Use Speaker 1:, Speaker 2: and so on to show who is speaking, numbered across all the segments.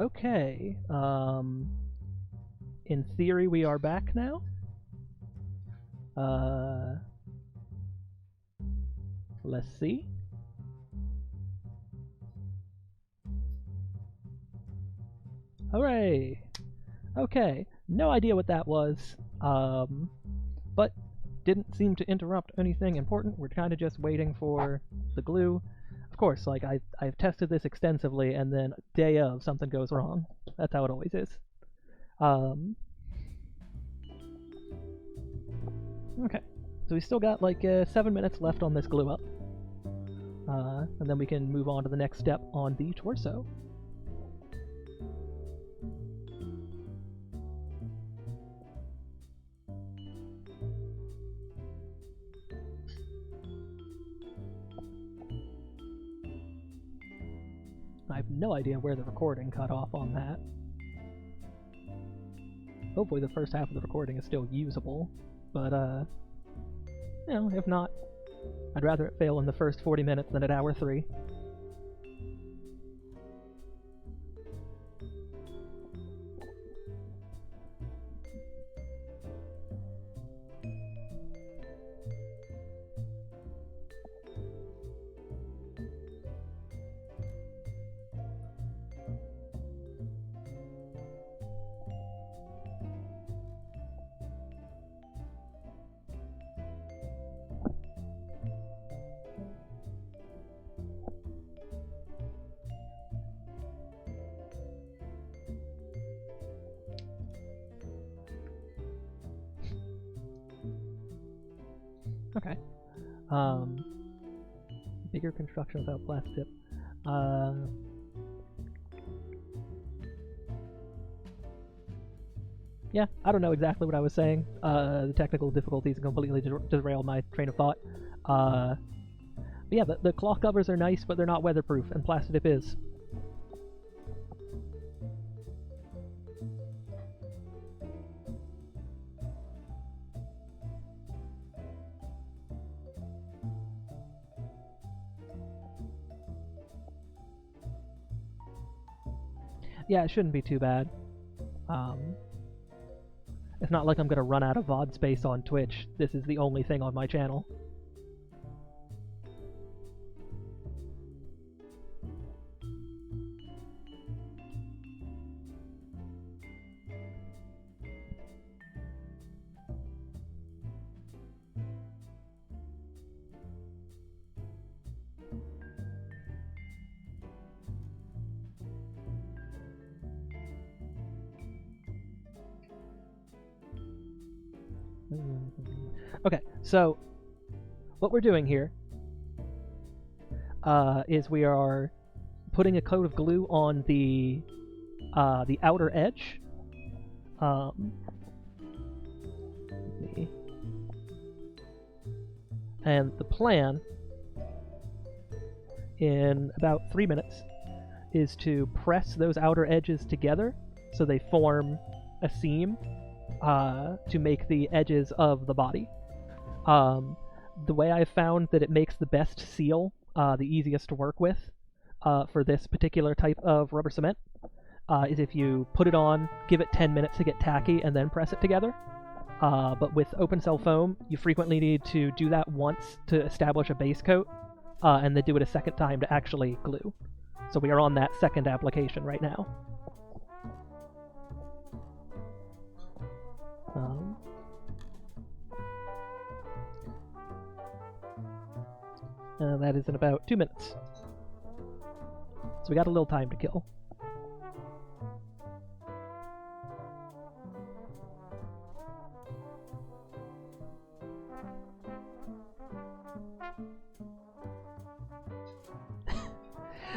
Speaker 1: Okay. In theory, we are back now. Let's see. Hooray! Okay. No idea what that was. But didn't seem to interrupt anything important. We're kind of just waiting for the glue. Of course, like I've tested this extensively, and then day of something goes wrong. That's how it always is. Okay, so we still got like 7 minutes left on this glue up, and then we can move on to the next step on the torso. I have no idea where the recording cut off on that. Hopefully the first half of the recording is still usable, but if not, I'd rather it fail in the first 40 minutes than at hour 3. Okay. Bigger construction without plastic. Yeah, I don't know exactly what I was saying. The technical difficulties completely derailed my train of thought. But yeah, the cloth covers are nice, but they're not weatherproof, and Plastidip is. Yeah, it shouldn't be too bad. It's not like I'm gonna run out of VOD space on Twitch. This is the only thing on my channel. Okay, so what we're doing here is we are putting a coat of glue on the outer edge. And the plan in about 3 minutes is to press those outer edges together so they form a seam to make the edges of the body. The way I've found that it makes the best seal, the easiest to work with for this particular type of rubber cement, is if you put it on, give it 10 minutes to get tacky, and then press it together. But with open cell foam, you frequently need to do that once to establish a base coat, and then do it a second time to actually glue. So we are on that second application right now. That is in about 2 minutes. So we got a little time to kill.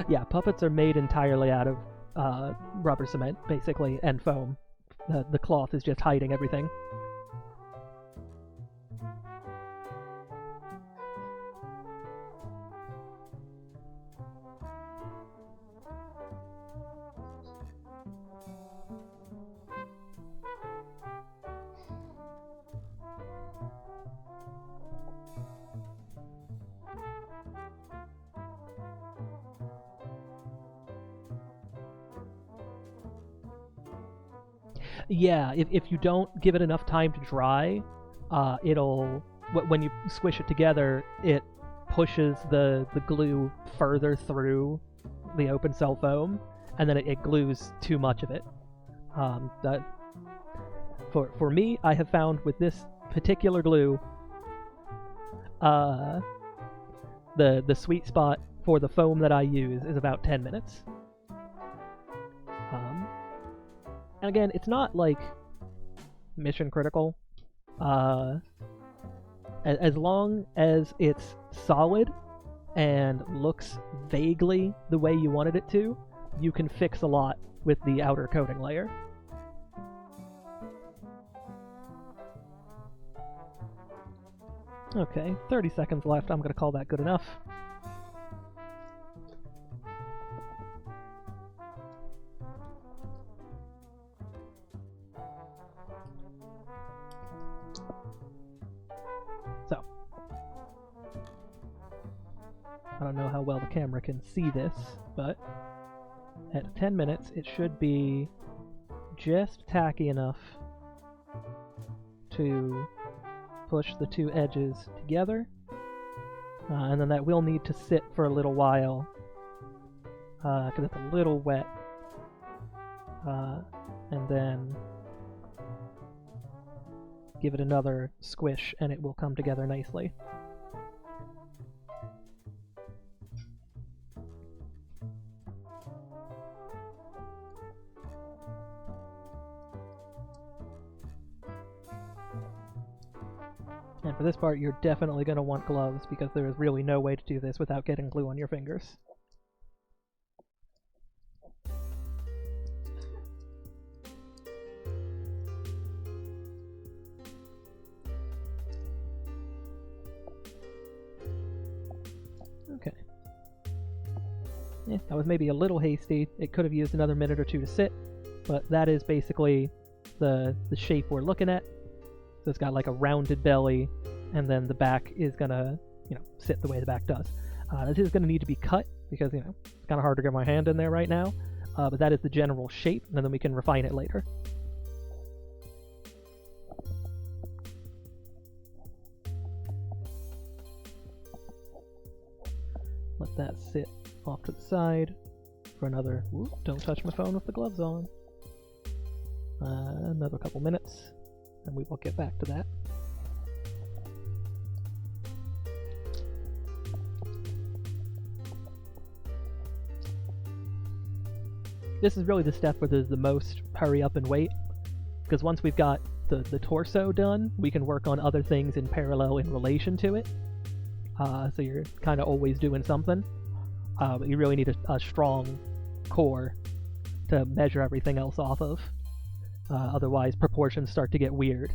Speaker 1: Yeah, puppets are made entirely out of rubber cement, basically, and foam. The cloth is just hiding everything. Yeah, if you don't give it enough time to dry, when you squish it together, it pushes the glue further through the open cell foam, and then it glues too much of it. That for me, I have found with this particular glue, the sweet spot for the foam that I use is about 10 minutes. And again, it's not like mission critical. As long as it's solid and looks vaguely the way you wanted it to, you can fix a lot with the outer coating layer. Okay, 30 seconds left. I'm going to call that good enough. So, I don't know how well the camera can see this, but at 10 minutes it should be just tacky enough to push the two edges together, and then that will need to sit for a little while because it's a little wet, and then give it another squish and it will come together nicely. And for this part, you're definitely going to want gloves because there is really no way to do this without getting glue on your fingers. Okay. Yeah, that was maybe a little hasty. It could have used another minute or two to sit, but that is basically the shape we're looking at. So it's got like a rounded belly, and then the back is gonna, sit the way the back does. This is gonna need to be cut because, it's kind of hard to get my hand in there right now. But that is the general shape, and then we can refine it later. Let that sit off to the side for another. Ooh, don't touch my phone with the gloves on. Another couple minutes. And we will get back to that. This is really the step where there's the most hurry up and wait, because once we've got the torso done, we can work on other things in parallel in relation to it. So you're kind of always doing something, but you really need a strong core to measure everything else off of. Otherwise, proportions start to get weird.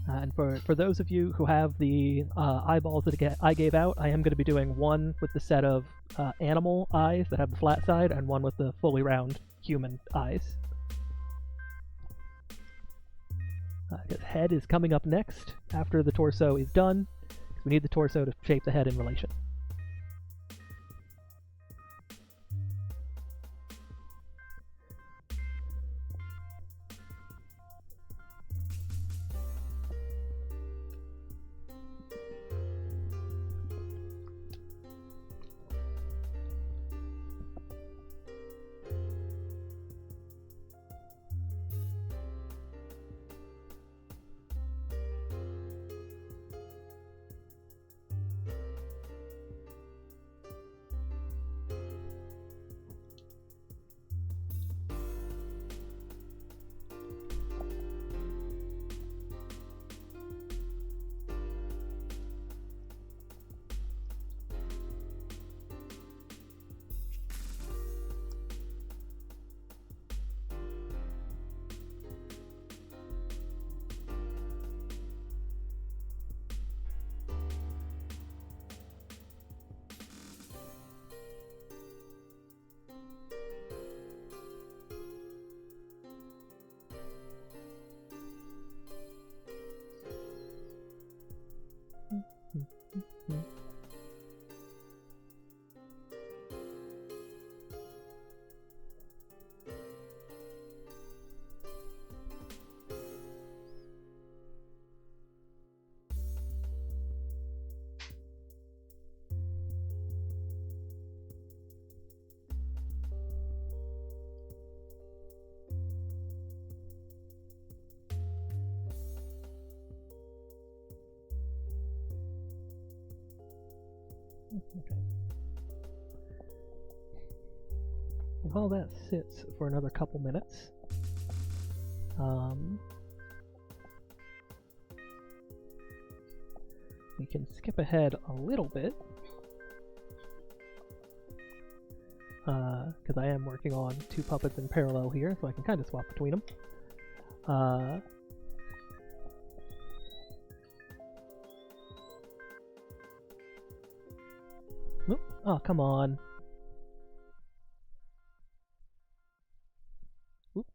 Speaker 1: And for those of you who have the eyeballs that I gave out, I am going to be doing one with the set of animal eyes that have the flat side, and one with the fully round human eyes. His head is coming up next after the torso is done, because we need the torso to shape the head in relation. Okay. While that sits for another couple minutes, we can skip ahead a little bit, because I am working on two puppets in parallel here, so I can kind of swap between them. Oh, come on. Oop.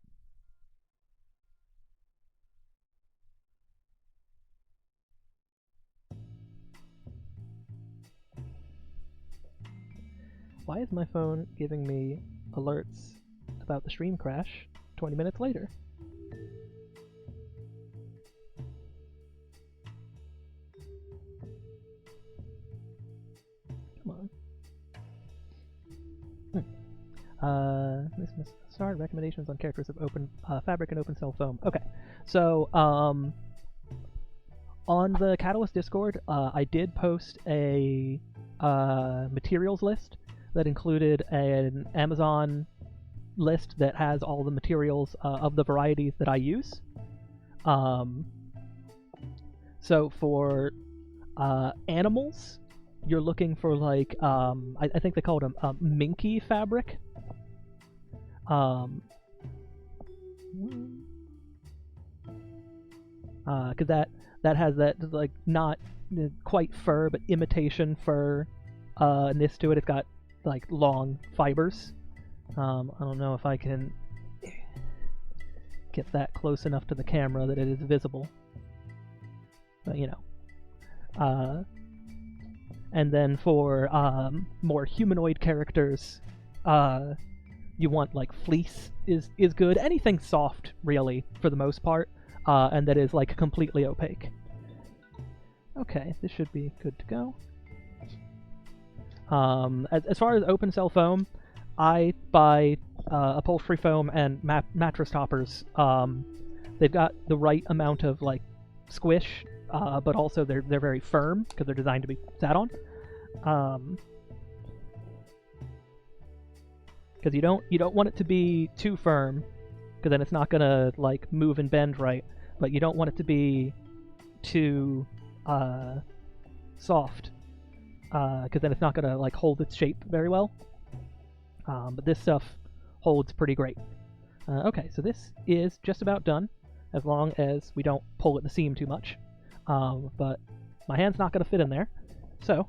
Speaker 1: Why is my phone giving me alerts about the stream crash 20 minutes later? Come on. This start recommendations on characters of Open Fabric and OpenCell Foam. Okay, so on the Catalyst Discord, I did post a materials list that included an Amazon list that has all the materials of the varieties that I use. So for animals, you're looking for like I think they call it a minky fabric. Because that has that like not quite fur but imitation fur ness to it. It's got like long fibers. I don't know if I can get that close enough to the camera that it is visible, but you know. And then for more humanoid characters, you want like fleece is good. Anything soft, really, for the most part, and that is like completely opaque. Okay, this should be good to go. As far as OpenCell Foam, I buy upholstery foam and mattress toppers. They've got the right amount of like squish, but also they're very firm because they're designed to be sat on. Because you don't want it to be too firm, because then it's not gonna like move and bend right. But you don't want it to be too soft, because then it's not gonna like hold its shape very well. But this stuff holds pretty great. Okay, so this is just about done, as long as we don't pull at the seam too much. But my hand's not gonna fit in there, so.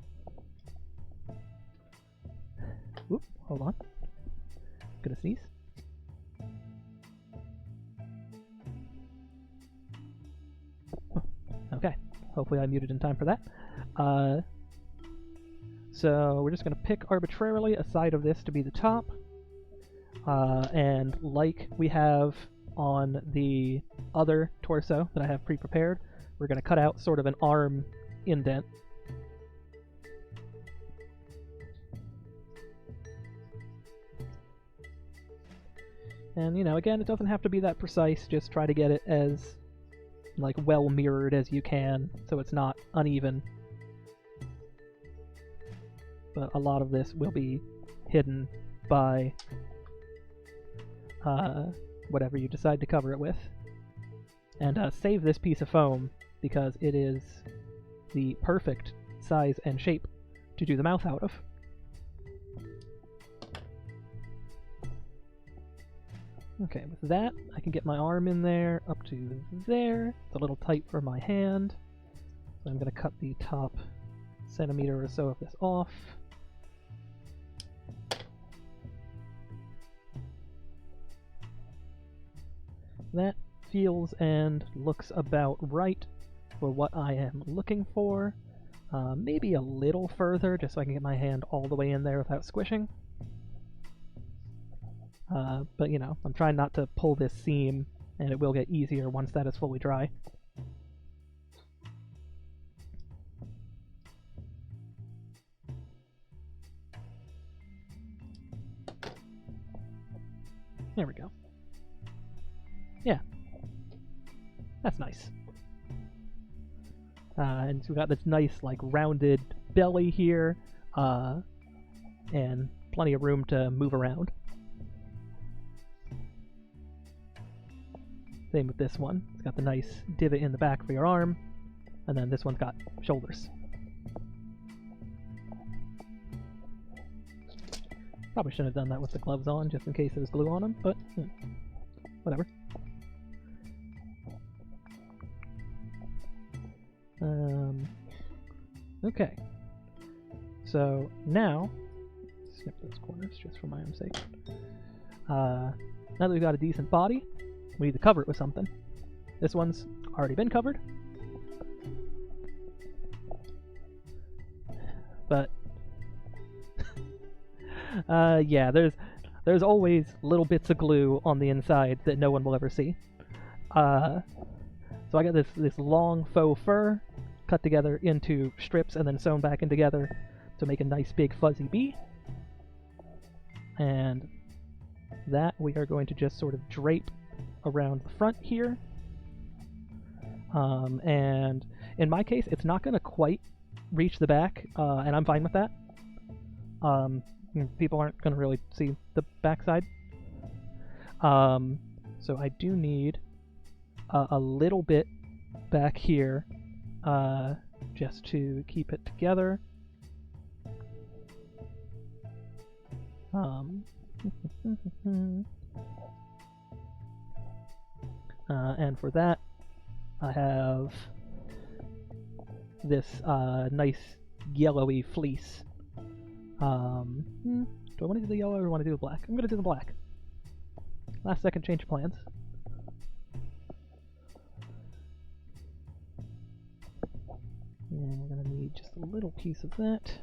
Speaker 1: Whoop, hold on. Gonna sneeze. Okay, hopefully I muted in time for that. So we're just gonna pick arbitrarily a side of this to be the top. And like we have on the other torso that I have pre-prepared, we're gonna cut out sort of an arm indent. And, you know, again, it doesn't have to be that precise, just try to get it as, like, well mirrored as you can, so it's not uneven. But a lot of this will be hidden by whatever you decide to cover it with. And save this piece of foam, because it is the perfect size and shape to do the mouth out of. Okay, with that, I can get my arm in there up to there. It's a little tight for my hand, so I'm going to cut the top centimeter or so of this off. That feels and looks about right for what I am looking for. Maybe a little further, just so I can get my hand all the way in there without squishing. But, you know, I'm trying not to pull this seam, and it will get easier once that is fully dry. There we go. Yeah. That's nice. And so we got this nice, like, rounded belly here. and plenty of room to move around. Same with this one. It's got the nice divot in the back for your arm, and then this one's got shoulders. Probably shouldn't have done that with the gloves on, just in case there was glue on them, but whatever. Okay. So now, snip those corners just for my own sake. Now that we've got a decent body, we need to cover it with something. This one's already been covered. But yeah, there's always little bits of glue on the inside that no one will ever see. So I got this long faux fur cut together into strips and then sewn back in together to make a nice big fuzzy bee. And that we are going to just sort of drape around the front here. And in my case, it's not going to quite reach the back, and I'm fine with that. People aren't going to really see the backside. So I do need a little bit back here just to keep it together. And for that, I have this nice yellowy fleece. Do I want to do the yellow or want to do the black? I'm going to do the black. Last second change of plans. And we're going to need just a little piece of that.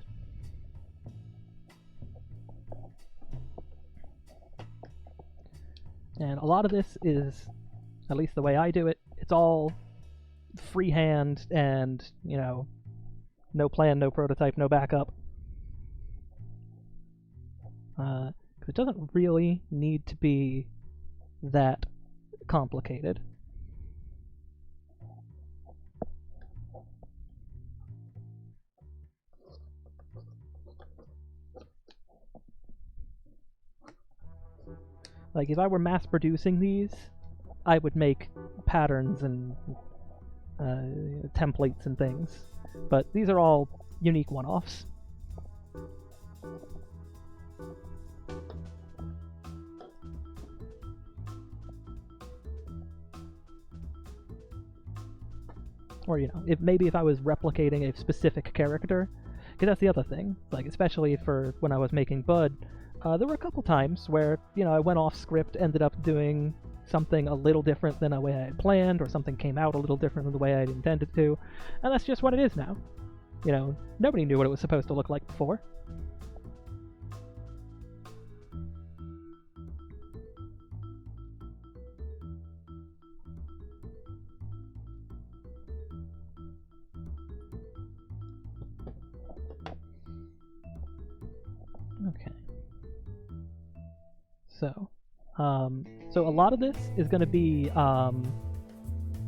Speaker 1: And a lot of this is, at least the way I do it, it's all freehand and, you know, no plan, no prototype, no backup. Because it doesn't really need to be that complicated. Like, if I were mass producing these, I would make patterns and templates and things. But these are all unique one-offs. Or, you know, maybe if I was replicating a specific character, because that's the other thing. Like, especially for when I was making Bud, there were a couple times where, you know, I went off script, ended up doing something a little different than the way I had planned, or something came out a little different than the way I had intended to, and that's just what it is now. You know, nobody knew what it was supposed to look like before. Okay. So a lot of this is going to be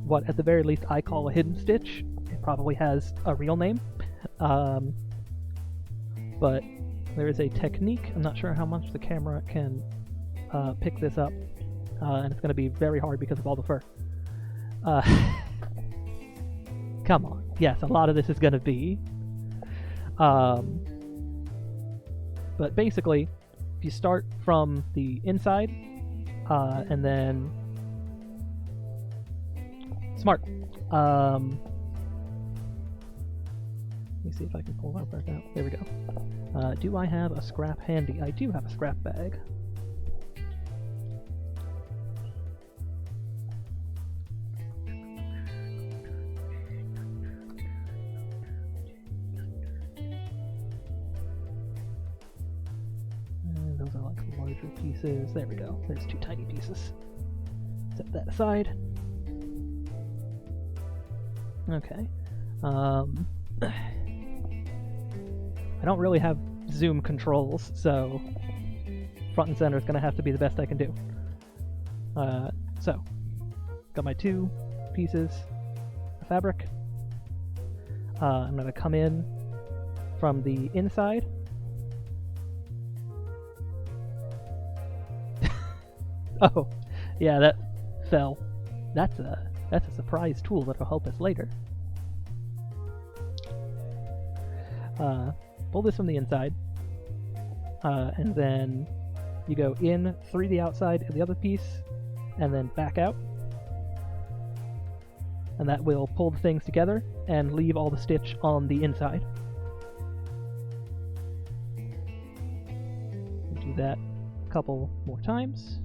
Speaker 1: what, at the very least, I call a hidden stitch. It probably has a real name. But there is a technique. I'm not sure how much the camera can pick this up. And it's going to be very hard because of all the fur. Come on. Yes, a lot of this is going to be. But basically, if you start from the inside, and then smart. Let me see if I can pull that back out. There we go. Do I have a scrap handy? I do have a scrap bag. Pieces. There we go. There's two tiny pieces. Set that aside. Okay. I don't really have zoom controls, so front and center is going to have to be the best I can do. So, got my two pieces of fabric. I'm going to come in from the inside. Oh, yeah, that fell. That's a surprise tool that'll help us later. Pull this from the inside, and then you go in through the outside of the other piece, and then back out. And that will pull the things together and leave all the stitch on the inside. Do that a couple more times.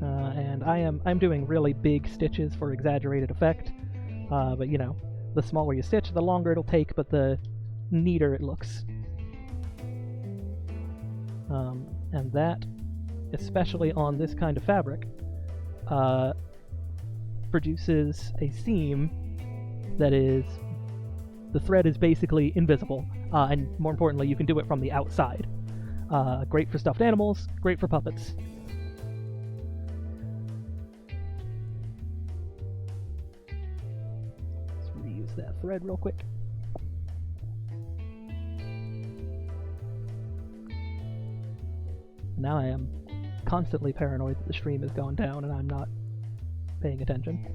Speaker 1: And I'm doing really big stitches for exaggerated effect, but you know, the smaller you stitch, the longer it'll take, but the neater it looks. And that, especially on this kind of fabric, produces a seam that is, the thread is basically invisible, and more importantly, you can do it from the outside. Great for stuffed animals, great for puppets. Let's reuse that thread real quick. Now I am constantly paranoid that the stream is going down and I'm not paying attention.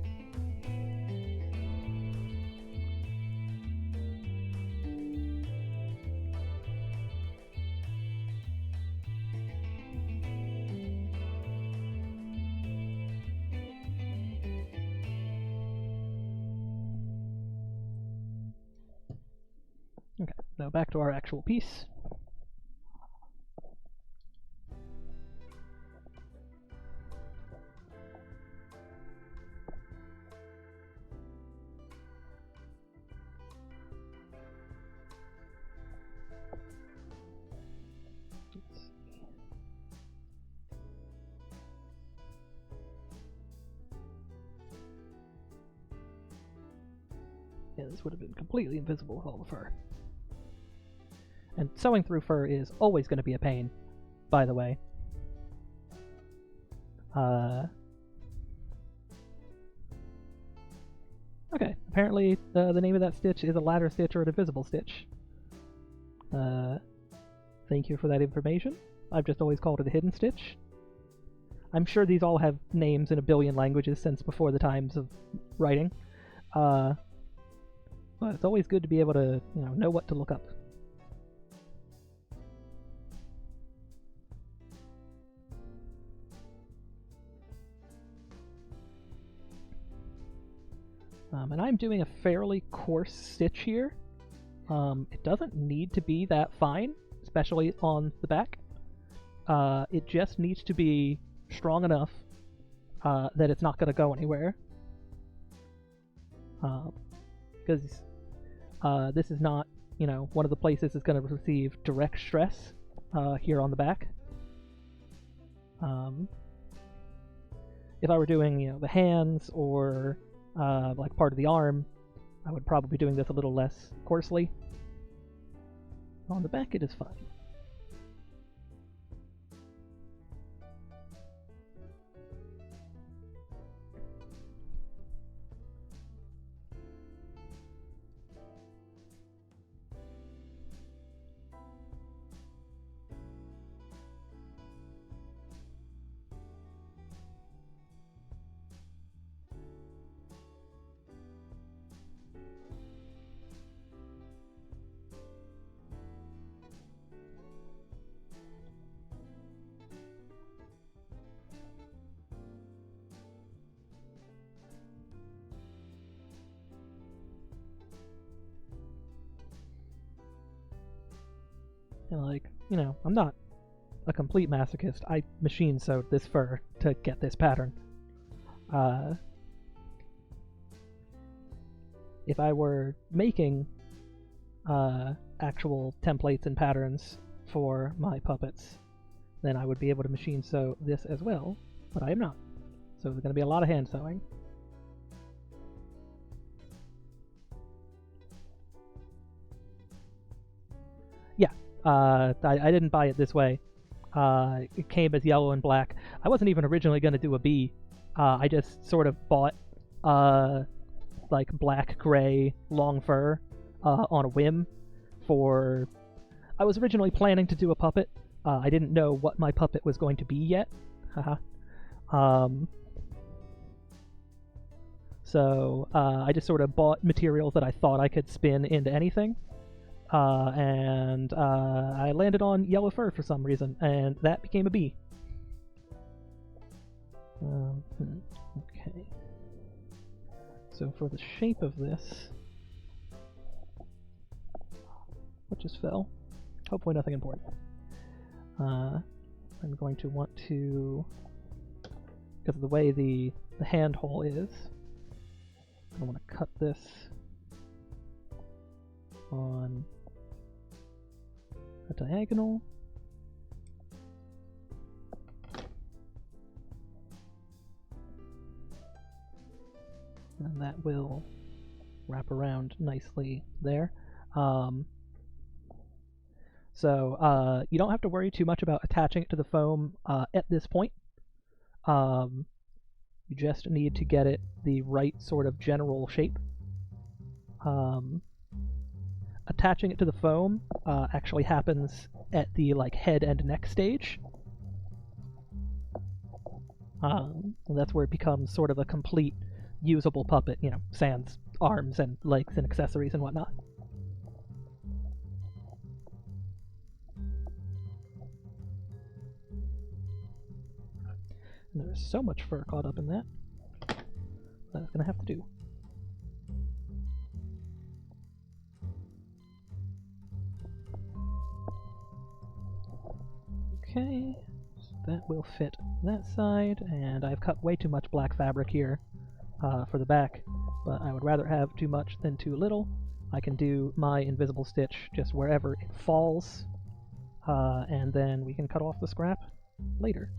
Speaker 1: Okay, now back to our actual piece. Yeah, this would have been completely invisible with all the fur. And sewing through fur is always going to be a pain, by the way. Okay, apparently the name of that stitch is a ladder stitch or a divisible stitch. Thank you for that information. I've just always called it a hidden stitch. I'm sure these all have names in a billion languages since before the times of writing. But it's always good to be able to, know what to look up. And I'm doing a fairly coarse stitch here. It doesn't need to be that fine, especially on the back. It just needs to be strong enough that it's not going to go anywhere. Because this is not, one of the places that's going to receive direct stress here on the back. If I were doing, the hands or like part of the arm, I would probably be doing this a little less coarsely. On the back, it is fine. And I'm not a complete masochist. I machine sewed this fur to get this pattern. If I were making actual templates and patterns for my puppets, then I would be able to machine sew this as well, but I am not. So there's going to be a lot of hand sewing. I didn't buy it this way. It came as yellow and black. I wasn't even originally going to do a bee. I just sort of bought like black, gray, long fur on a whim for... I was originally planning to do a puppet. I didn't know what my puppet was going to be yet. Haha. So I just sort of bought materials that I thought I could spin into anything. And I landed on yellow fur for some reason, and that became a bee. Okay. So for the shape of this... What just fell? Hopefully nothing important. I'm going to want to... Because of the way the hand hole is, I want to cut this on a diagonal. And that will wrap around nicely there. So you don't have to worry too much about attaching it to the foam at this point. You just need to get it the right sort of general shape. Attaching it to the foam actually happens at the head and neck stage. And that's where it becomes sort of a complete usable puppet, sans arms and legs and accessories and whatnot. And there's so much fur caught up in that. That's gonna have to do. Okay, so that will fit that side, and I've cut way too much black fabric here for the back, but I would rather have too much than too little. I can do my invisible stitch just wherever it falls, and then we can cut off the scrap later.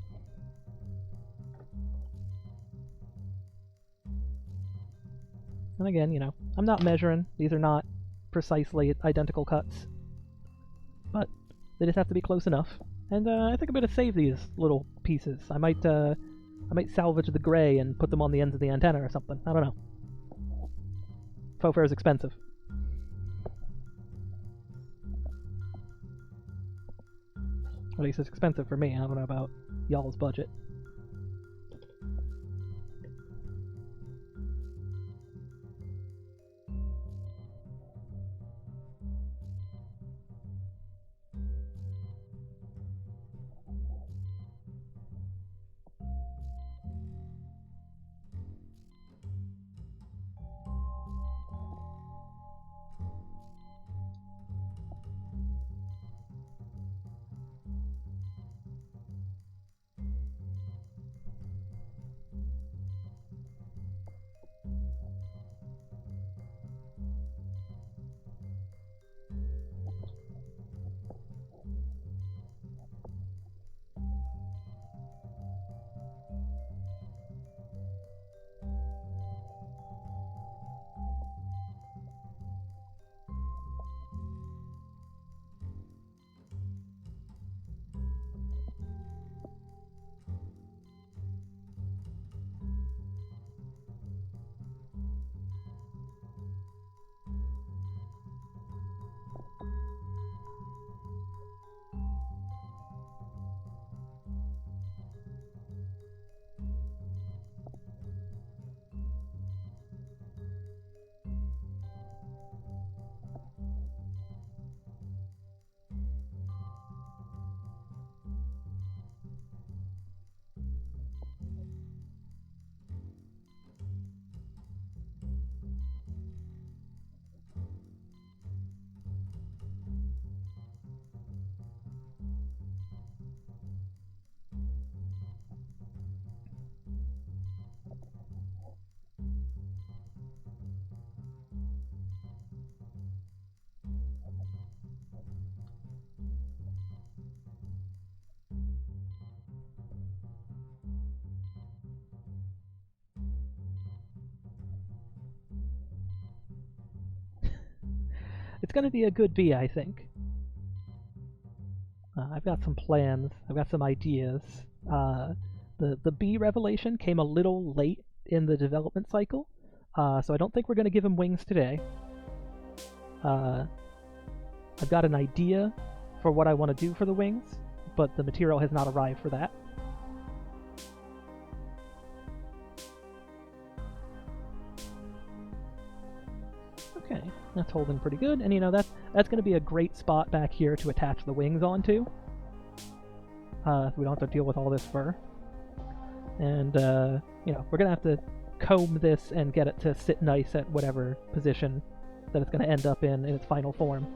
Speaker 1: And again, I'm not measuring. These are not precisely identical cuts, but they just have to be close enough. And I think I'm going to save these little pieces. I might salvage the gray and put them on the ends of the antenna or something. I don't know. Faux fur is expensive. At least it's expensive for me. I don't know about y'all's budget. It's going to be a good bee, I think. I've got some plans. I've got some ideas. The bee revelation came a little late in the development cycle, so I don't think we're going to give him wings today. I've got an idea for what I want to do for the wings, but the material has not arrived for that. Okay, that's holding pretty good, and that's going to be a great spot back here to attach the wings onto. So we don't have to deal with all this fur. And, we're going to have to comb this and get it to sit nice at whatever position that it's going to end up in its final form.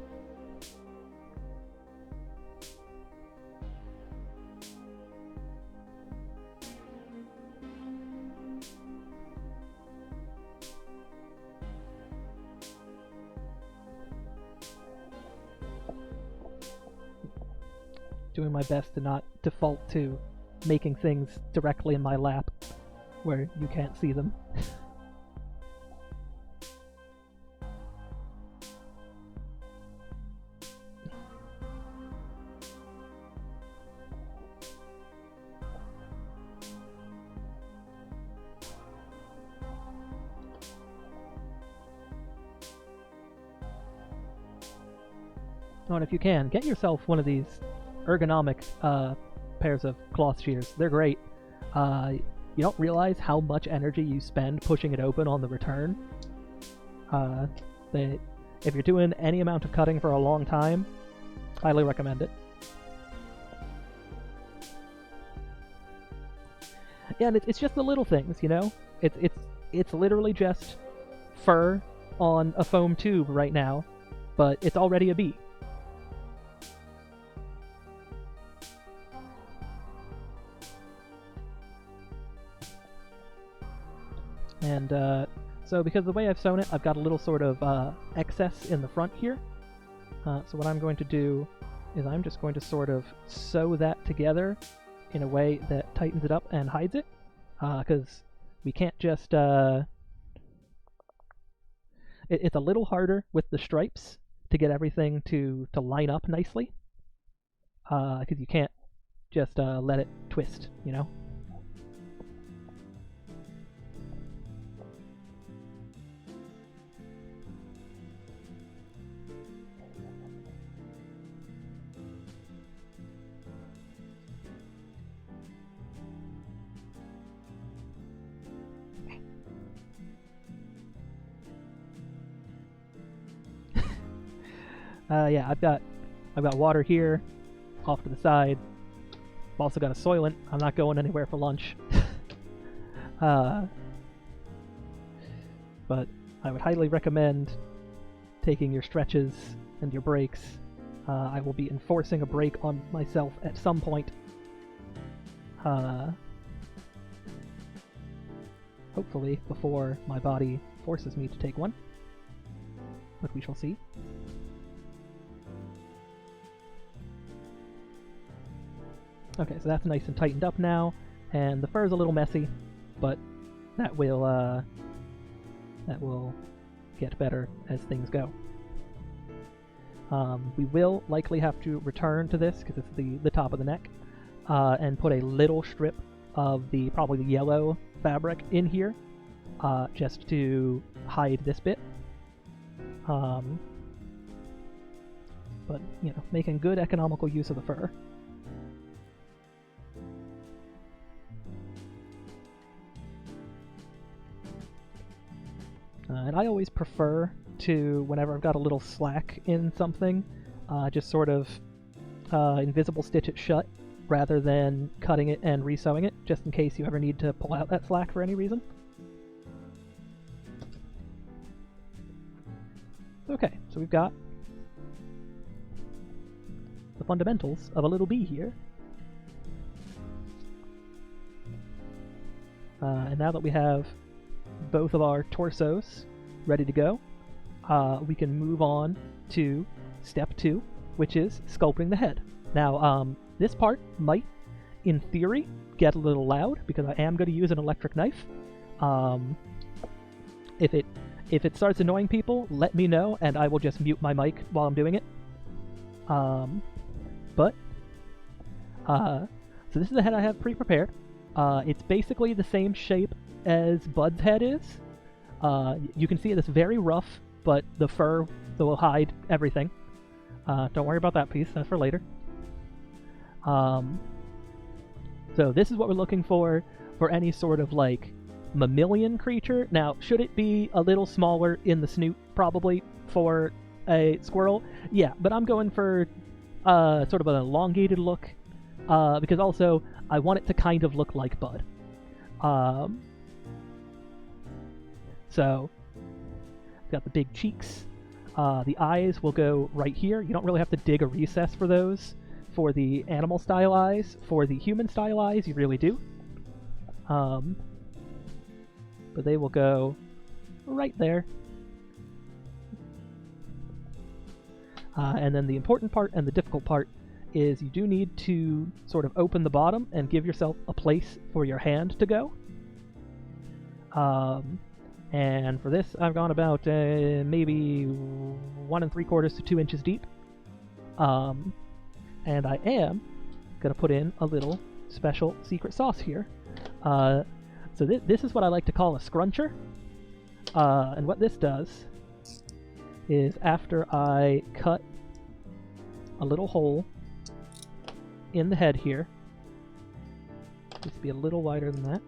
Speaker 1: Doing my best to not default to making things directly in my lap where you can't see them. Oh, and if you can, get yourself one of these ergonomic pairs of cloth shears. They're great. You don't realize how much energy you spend pushing it open on the return. If you're doing any amount of cutting for a long time, highly recommend it. Yeah, and it's just the little things, It's literally just fur on a foam tube right now, but it's already a bee. And so because of the way I've sewn it, I've got a little sort of excess in the front here. So what I'm going to do is I'm just going to sort of sew that together in a way that tightens it up and hides it. Because we can't just... It's a little harder with the stripes to get everything to line up nicely. Because you can't just let it twist, Yeah, I've got water here, off to the side. I've also got a Soylent. I'm not going anywhere for lunch. But I would highly recommend taking your stretches and your breaks. I will be enforcing a break on myself at some point. Hopefully before my body forces me to take one. But we shall see. Okay, so that's nice and tightened up now, and the fur is a little messy, but that will get better as things go. We will likely have to return to this because it's the top of the neck, and put a little strip of probably the yellow fabric in here, just to hide this bit. But making good economical use of the fur. And I always prefer to, whenever I've got a little slack in something, just sort of invisible stitch it shut rather than cutting it and resewing it, just in case you ever need to pull out that slack for any reason. Okay, so we've got the fundamentals of a little bee here. And now that we have both of our torsos ready to go, we can move on to step 2, which is sculpting the head. Now, this part might, in theory, get a little loud because I am going to use an electric knife. If it starts annoying people, let me know and I will just mute my mic while I'm doing it. So this is the head I have pre-prepared. It's basically the same shape as Bud's head is. You can see it's very rough, but the fur will hide everything. Don't worry about that piece, that's for later. So this is what we're looking for any sort of like mammalian creature. Now, should it be a little smaller in the snoot, probably, for a squirrel? Yeah, but I'm going for sort of an elongated look, because also I want it to kind of look like Bud. So, got the big cheeks. The eyes will go right here. You don't really have to dig a recess for those. For the animal style eyes, for the human style eyes, you really do. But they will go right there. And then the important part and the difficult part is you do need to sort of open the bottom and give yourself a place for your hand to go. And for this, I've gone about maybe 1 3/4 to 2 inches deep. And I am going to put in a little special secret sauce here. So this is what I like to call a scruncher. And what this does is after I cut a little hole in the head here, just be a little wider than that,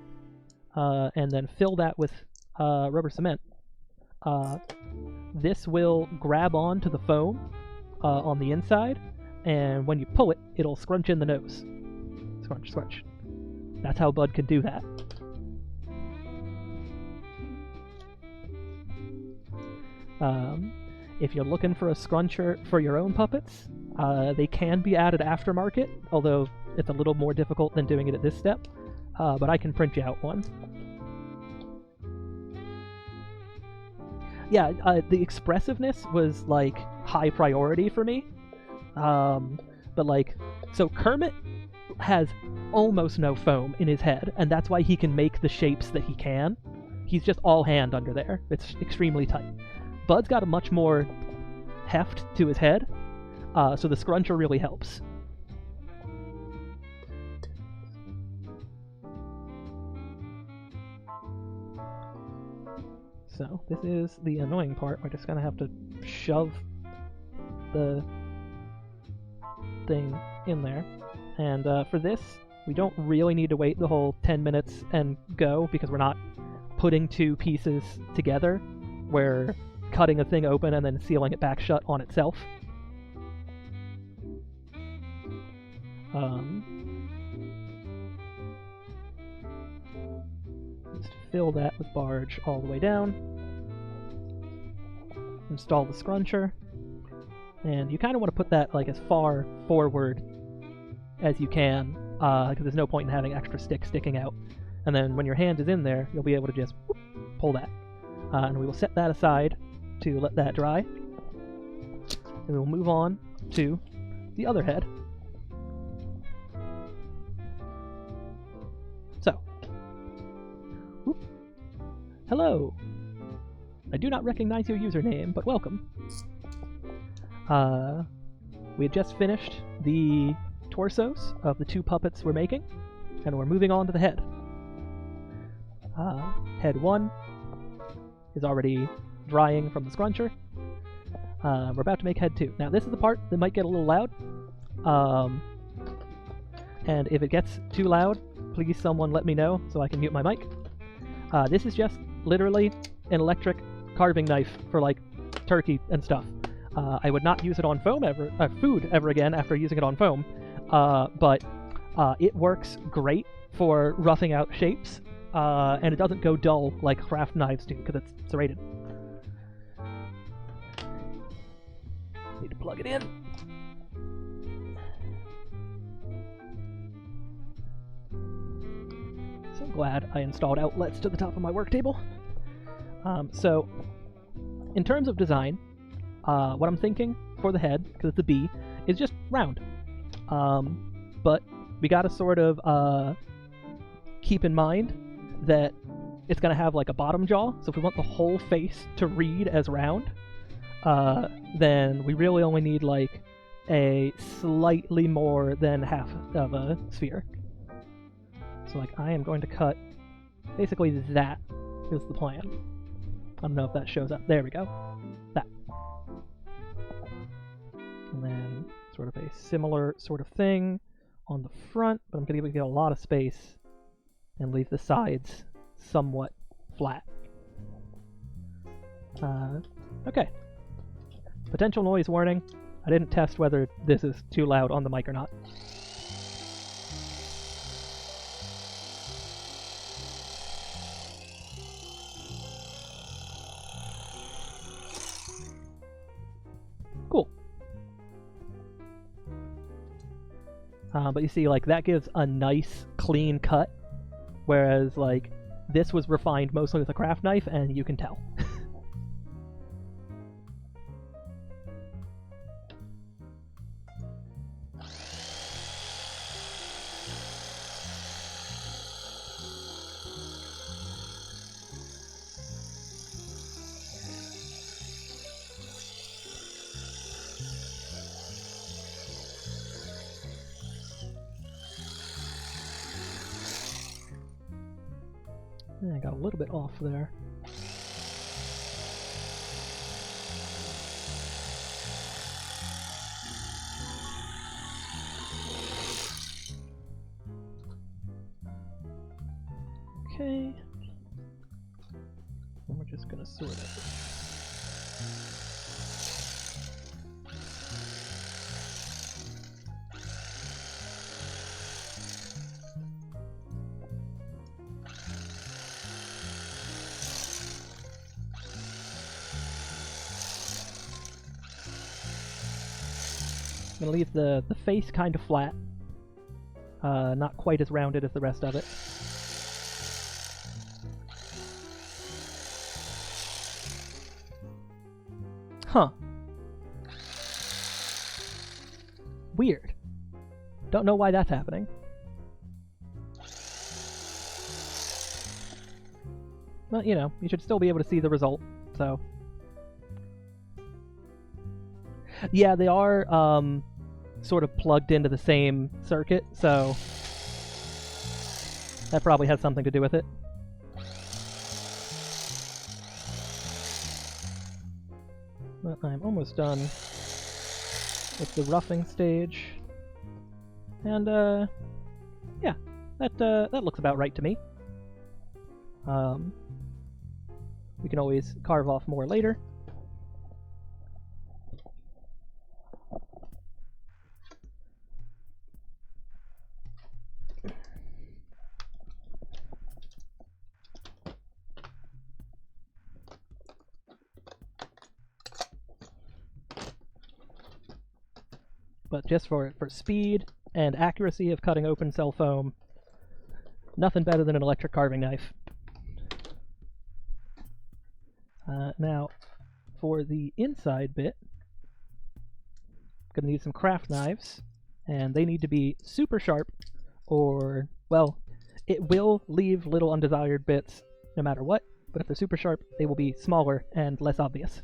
Speaker 1: and then fill that with rubber cement, this will grab onto the foam on the inside, and when you pull it, it'll scrunch in the nose. Scrunch, scrunch. That's how Bud can do that. If you're looking for a scruncher for your own puppets, they can be added aftermarket, although it's a little more difficult than doing it at this step, but I can print you out one. Yeah, the expressiveness was, like, high priority for me, but, like, so Kermit has almost no foam in his head, and that's why he can make the shapes that he can. He's just all hand under there. It's extremely tight. Bud's got a much more heft to his head, so the scruncher really helps. So this is the annoying part. We're just gonna have to shove the thing in there. And for this, we don't really need to wait the whole 10 minutes and go, because we're not putting two pieces together. We're cutting a thing open and then sealing it back shut on itself. Just fill that with barge all the way down. Install the scruncher. And you kind of want to put that like as far forward as you can, because there's no point in having extra sticks sticking out. And then when your hand is in there, you'll be able to just whoop, pull that. And we will set that aside to let that dry. And we'll move on to the other head. So, whoop. Hello! I do not recognize your username, but welcome. We had just finished the torsos of the two puppets we're making, and we're moving on to the head. Head 1 is already drying from the scruncher. We're about to make head 2. Now this is the part that might get a little loud, and if it gets too loud, please someone let me know so I can mute my mic. This is just literally an electric carving knife for like turkey and stuff. I would not use it on foam food ever again after using it on foam, but it works great for roughing out shapes, and it doesn't go dull like craft knives do because it's serrated. Need to plug it in. So glad I installed outlets to the top of my work table. So, in terms of design, what I'm thinking for the head, because it's a bee, is just round. But we gotta sort of keep in mind that it's gonna have like a bottom jaw, so if we want the whole face to read as round, then we really only need like a slightly more than half of a sphere. So like I am going to cut basically that is the plan. I don't know if that shows up. There we go. That. And then sort of a similar sort of thing on the front, but I'm going to get a lot of space and leave the sides somewhat flat. Okay. Potential noise warning. I didn't test whether this is too loud on the mic or not. Cool. But you see, like, that gives a nice, clean cut, whereas, like, this was refined mostly with a craft knife, and you can tell. I got a little bit off there. Okay. And we're just gonna sort it. I'm gonna leave the face kind of flat, not quite as rounded as the rest of it. Huh. Weird. Don't know why that's happening. But, you know, you should still be able to see the result, so... Yeah, they are sort of plugged into the same circuit, so that probably has something to do with it. But I'm almost done with the roughing stage, and yeah, that looks about right to me. We can always carve off more later. But just for speed and accuracy of cutting open cell foam, nothing better than an electric carving knife. Now, for the inside bit, I'm going to need some craft knives, and they need to be super sharp, or, well, it will leave little undesired bits no matter what, but if they're super sharp, they will be smaller and less obvious.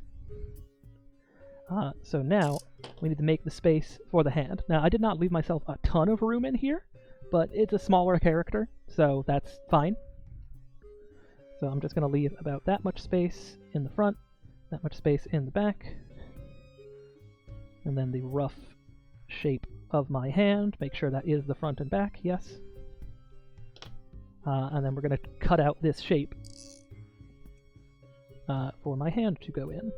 Speaker 1: So now, we need to make the space for the hand. Now, I did not leave myself a ton of room in here, but it's a smaller character, so that's fine. So I'm just going to leave about that much space in the front, that much space in the back, and then the rough shape of my hand. Make sure that is the front and back, yes. And then we're going to cut out this shape for my hand to go in.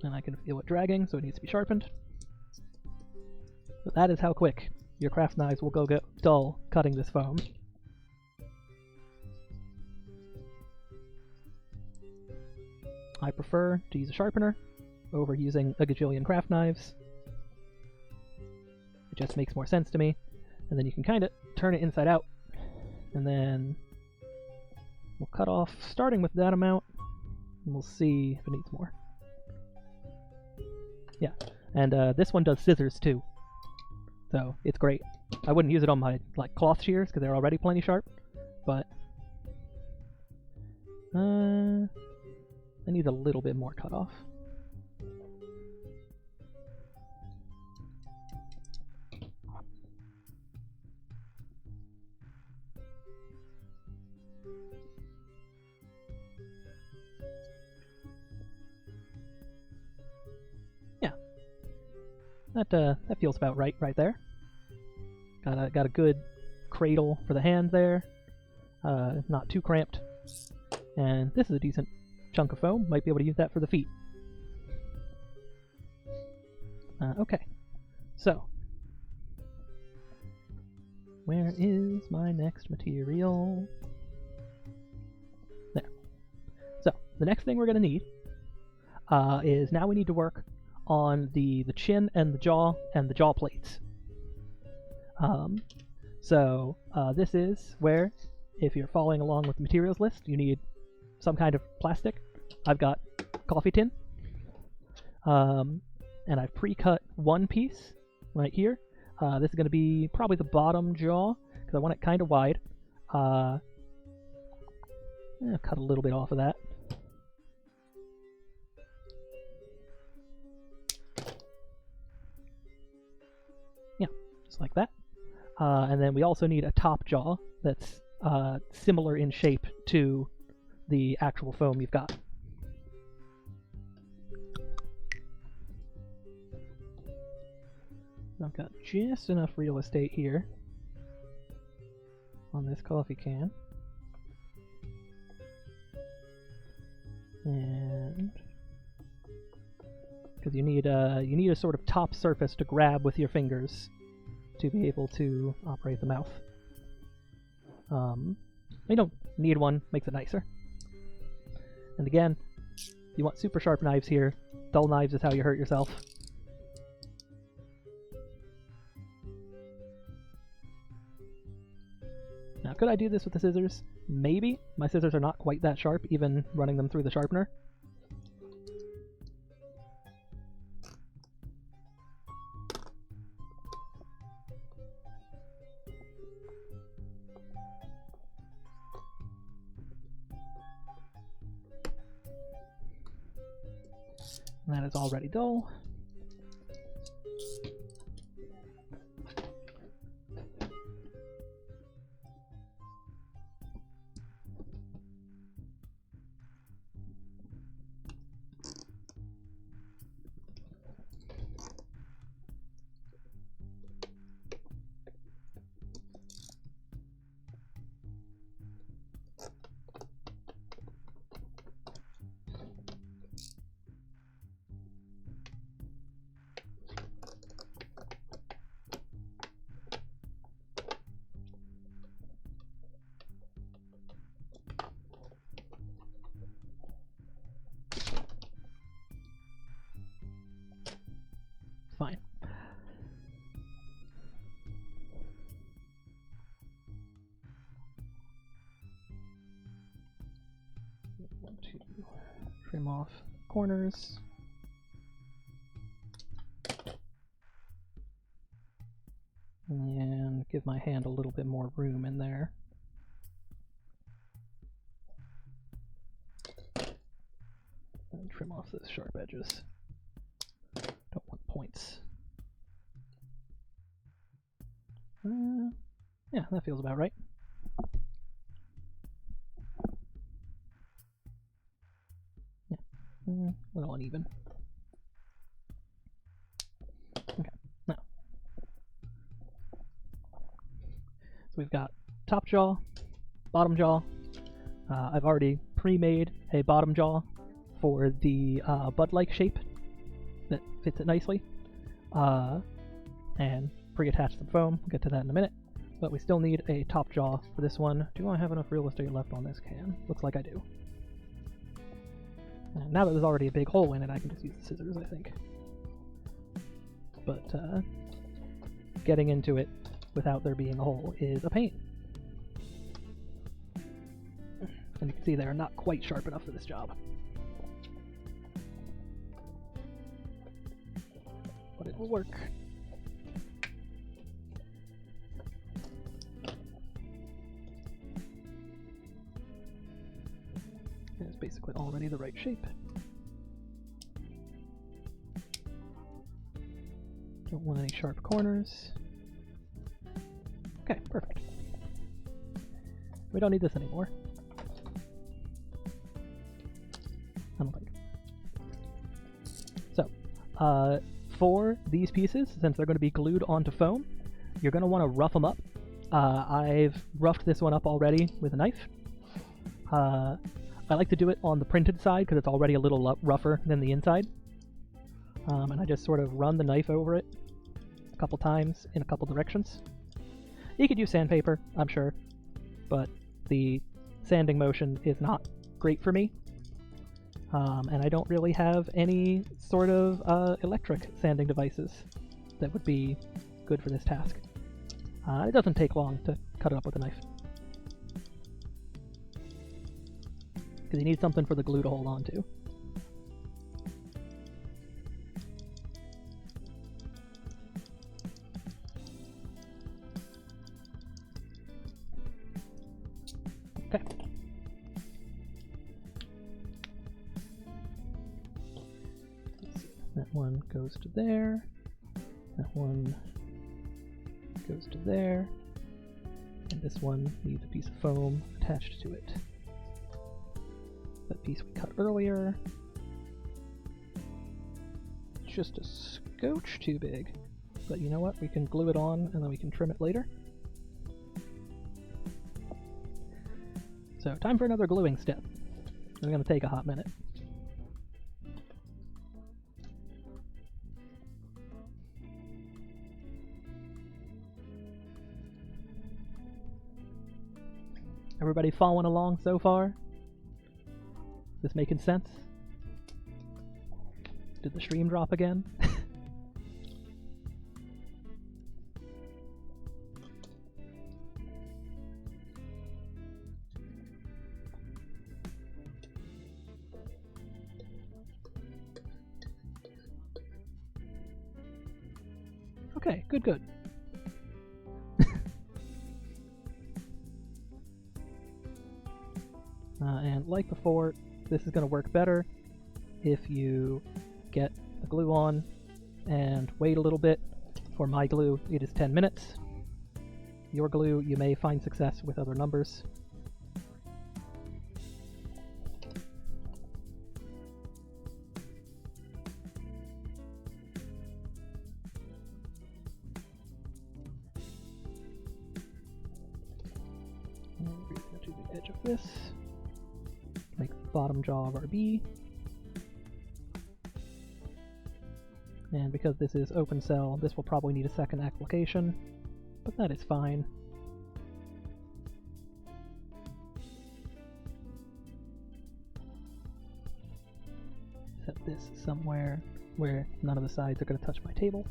Speaker 1: And I can feel it dragging, so it needs to be sharpened. But that is how quick your craft knives will get dull cutting this foam. I prefer to use a sharpener over using a gajillion craft knives. It just makes more sense to me. And then you can kind of turn it inside out. And then we'll cut off starting with that amount, and we'll see if it needs more. Yeah, and this one does scissors too, so it's great. I wouldn't use it on my cloth shears because they're already plenty sharp, but I need a little bit more cut off. that feels about right there. Got a good cradle for the hand there. Not too cramped. And this is a decent chunk of foam. Might be able to use that for the feet. Okay. So, where is my next material? There. So, the next thing we're going to need is now we need to work on the chin and the jaw plates. This is where, if you're following along with the materials list, you need some kind of plastic. I've got coffee tin. And I've pre-cut one piece right here. This is going to be probably the bottom jaw, because I want it kind of wide. I'll cut a little bit off of that. Yeah, just like that. And then we also need a top jaw that's similar in shape to the actual foam you've got. I've got just enough real estate here on this coffee can. And because you need a sort of top surface to grab with your fingers to be able to operate the mouth. You don't need one, makes it nicer. And again, you want super sharp knives here. Dull knives is how you hurt yourself. Now, could I do this with the scissors? Maybe. My scissors are not quite that sharp, even running them through the sharpener. And that is already dull. Fine. Want to trim off corners. And give my hand a little bit more room in there. And trim off those sharp edges. Don't want points. Yeah, that feels about right. Yeah, a little uneven. Okay, now. So we've got top jaw, bottom jaw. I've already pre-made a bottom jaw for the bud-like shape that fits it nicely, and pre-attach some foam. We'll get to that in a minute, but we still need a top jaw for this one. Do I have enough real estate left on this can? Looks like I do. And now that there's already a big hole in it, I can just use the scissors, I think. But getting into it without there being a hole is a pain. And you can see they're not quite sharp enough for this job. But it will work. It's basically already the right shape. Don't want any sharp corners. Okay, perfect. We don't need this anymore. I don't think. So, for these pieces, since they're going to be glued onto foam, you're going to want to rough them up. I've roughed this one up already with a knife. I like to do it on the printed side because it's already a little rougher than the inside. And I just sort of run the knife over it a couple times in a couple directions. You could use sandpaper, I'm sure, but the sanding motion is not great for me. And I don't really have any sort of electric sanding devices that would be good for this task. It doesn't take long to cut it up with a knife. Because you need something for the glue to hold on to. Okay. That one goes to there. That one goes to there. And this one needs a piece of foam attached to it. That piece we cut earlier. Just a scotch too big. But you know what? We can glue it on and then we can trim it later. So, time for another gluing step. It's going to take a hot minute. Everybody following along so far? Is this making sense? Did the stream drop again? Okay, good. And like before, this is going to work better if you get the glue on and wait a little bit. For my glue, it is 10 minutes. Your glue, you may find success with other numbers. We're going to do the edge of this. Make the bottom jaw of our bee. And because this is open cell, this will probably need a second application, but that is fine. Set this somewhere where none of the sides are going to touch my table.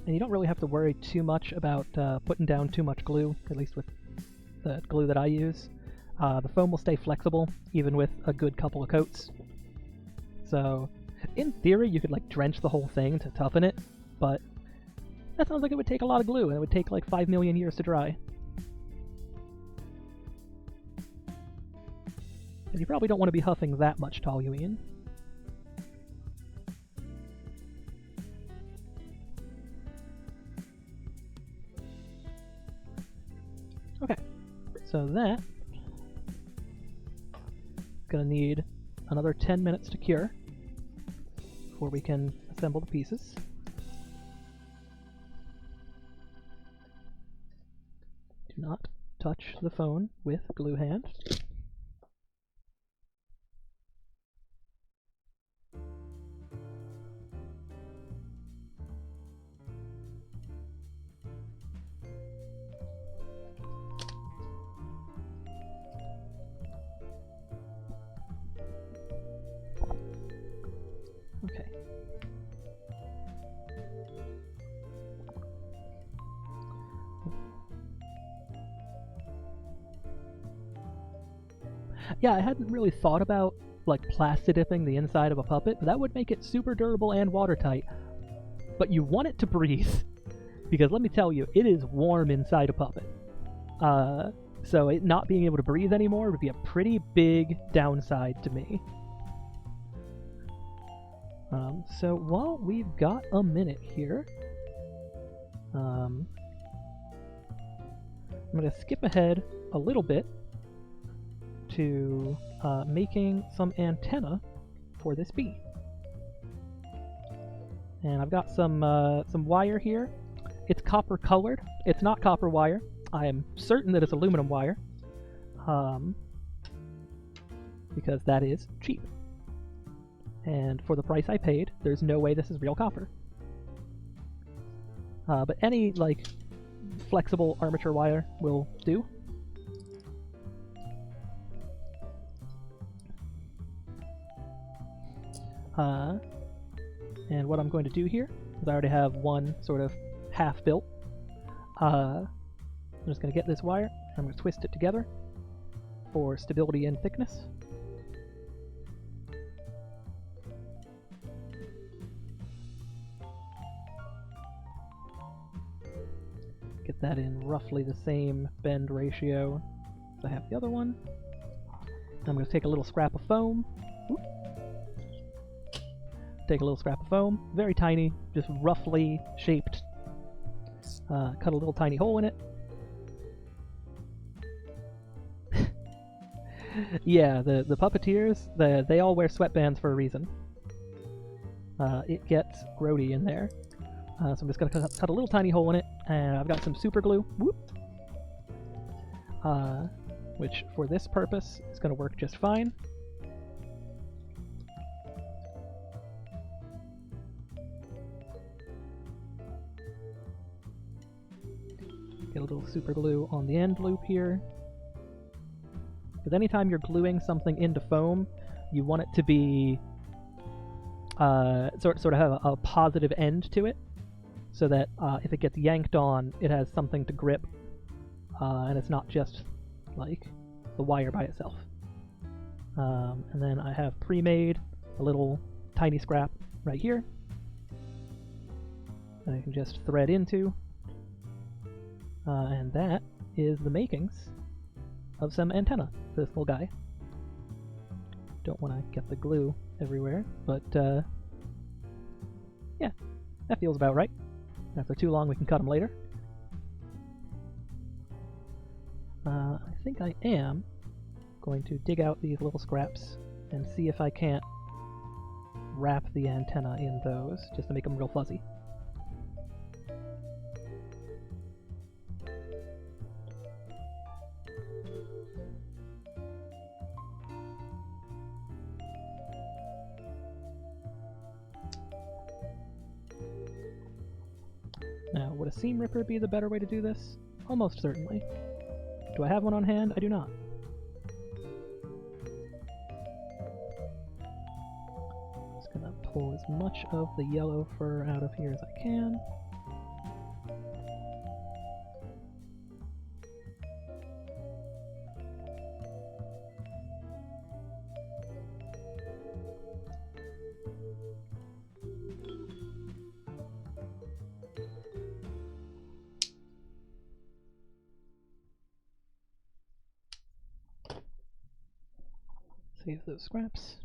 Speaker 1: And you don't really have to worry too much about putting down too much glue, at least with the glue that I use. The foam will stay flexible, even with a good couple of coats. So, in theory, you could like drench the whole thing to toughen it, but that sounds like it would take a lot of glue, and it would take like 5 million years to dry. And you probably don't want to be huffing that much toluene. Okay, so that is going to need another 10 minutes to cure before we can assemble the pieces. Do not touch the phone with glue hand. Okay. Yeah, I hadn't really thought about like plasti dipping the inside of a puppet, but that would make it super durable and watertight. But you want it to breathe, because let me tell you, it is warm inside a puppet. So it not being able to breathe anymore would be a pretty big downside to me. So while we've got a minute here, I'm going to skip ahead a little bit to making some antenna for this bee. And I've got some wire here. It's copper colored. It's not copper wire. I am certain that it's aluminum wire, because that is cheap. And for the price I paid, there's no way this is real copper. But any, like, flexible armature wire will do. And what I'm going to do here is I already have one sort of half built. I'm just going to get this wire, I'm going to twist it together for stability and thickness. Get that in roughly the same bend ratio as I have the other one. I'm going to take a little scrap of foam. Take a little scrap of foam, very tiny, just roughly shaped. Cut a little tiny hole in it. Yeah, the puppeteers, they all wear sweatbands for a reason. It gets grody in there. So I'm just going to cut a little tiny hole in it, and I've got some super glue, which for this purpose is going to work just fine. Get a little super glue on the end loop here. Because anytime you're gluing something into foam, you want it to be sort of have a positive end to it, so that if it gets yanked on, it has something to grip, and it's not just like the wire by itself. And then I have pre-made a little tiny scrap right here that I can just thread into. And that is the makings of some antenna for this little guy. Don't want to get the glue everywhere, but yeah, that feels about right. If they're too long, we can cut them later. I think I am going to dig out these little scraps and see if I can't wrap the antenna in those, just to make them real fuzzy. Now, would a seam ripper be the better way to do this? Almost certainly. Do I have one on hand? I do not. Just gonna pull as much of the yellow fur out of here as I can. Save those scraps.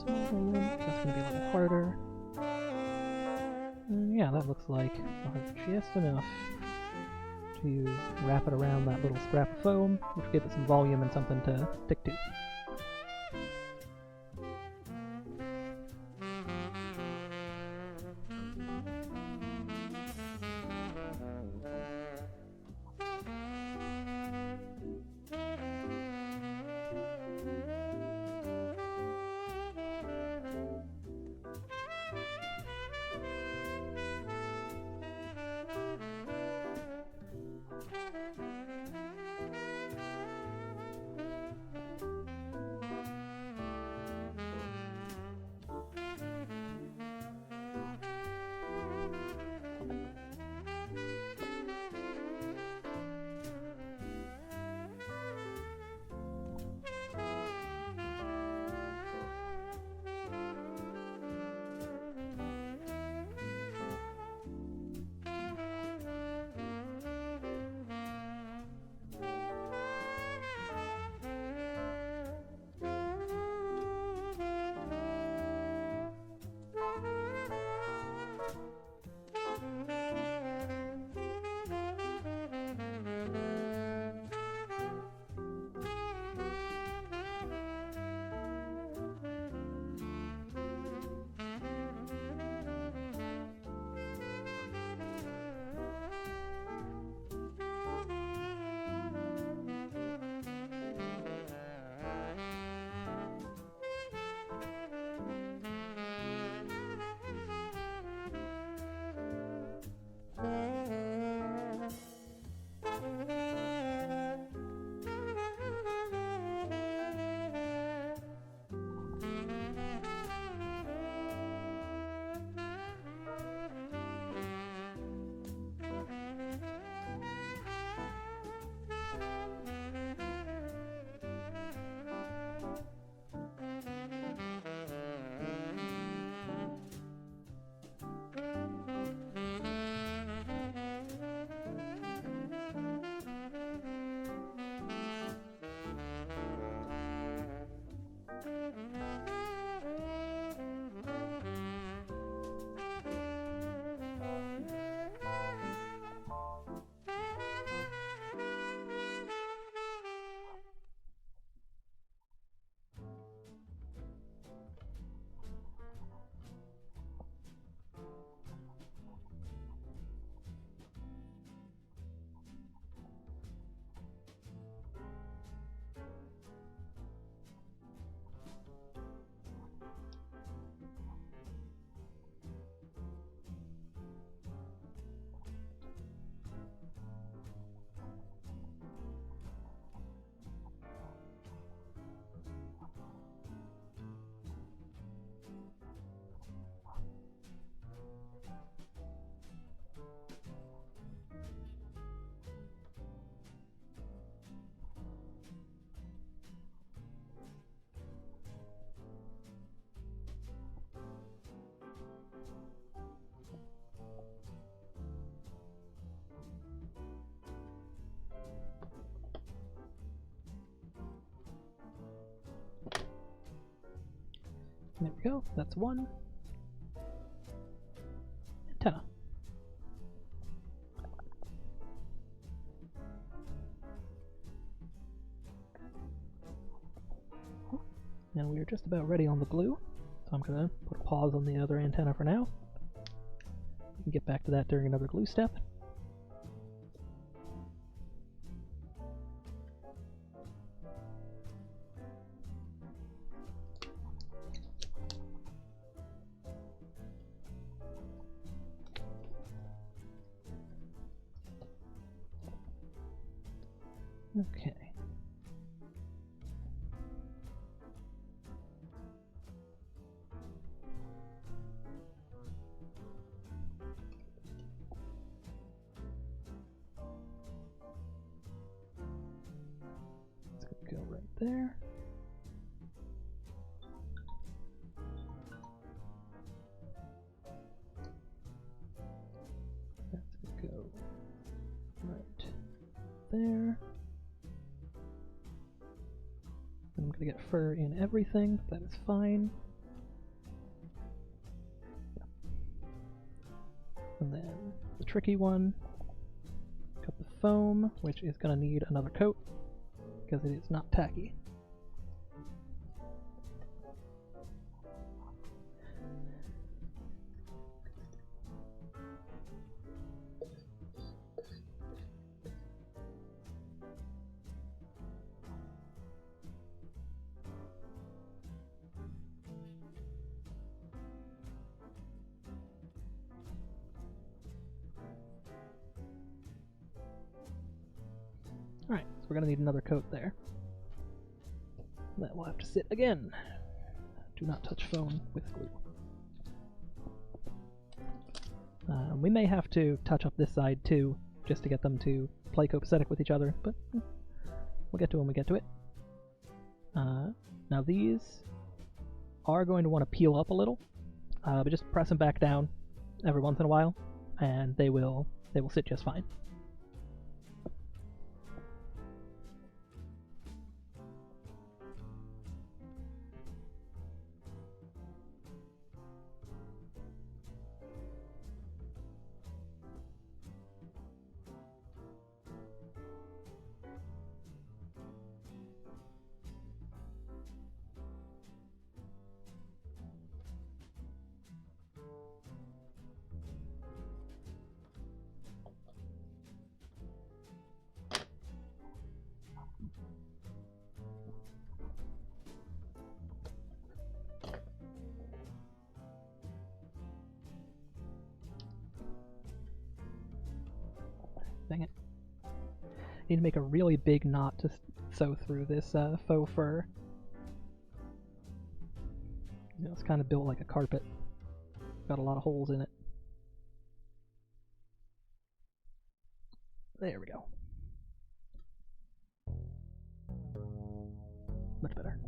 Speaker 1: That's going to be a little harder. Yeah, that looks like I'll have just enough to wrap it around that little scrap of foam, which will give it some volume and something to stick to. There we go. That's one. Antenna. Now we are just about ready on the glue, so I'm going to put a pause on the other antenna for now. We can get back to that during another glue step. Okay. Let's go right there. Let's go right there. I'm going to get fur in everything. That is fine. And then the tricky one, got the foam, which is going to need another coat because it is not tacky. Alright, so we're going to need another coat there. That will have to sit again. Do not touch foam with glue. We may have to touch up this side too, just to get them to play copacetic with each other, but we'll get to it when we get to it. Now these are going to want to peel up a little, but just press them back down every once in a while, and they will sit just fine. Dang it. Need to make a really big knot to sew through this faux fur. You know, it's kind of built like a carpet. Got a lot of holes in it. There we go. Much better.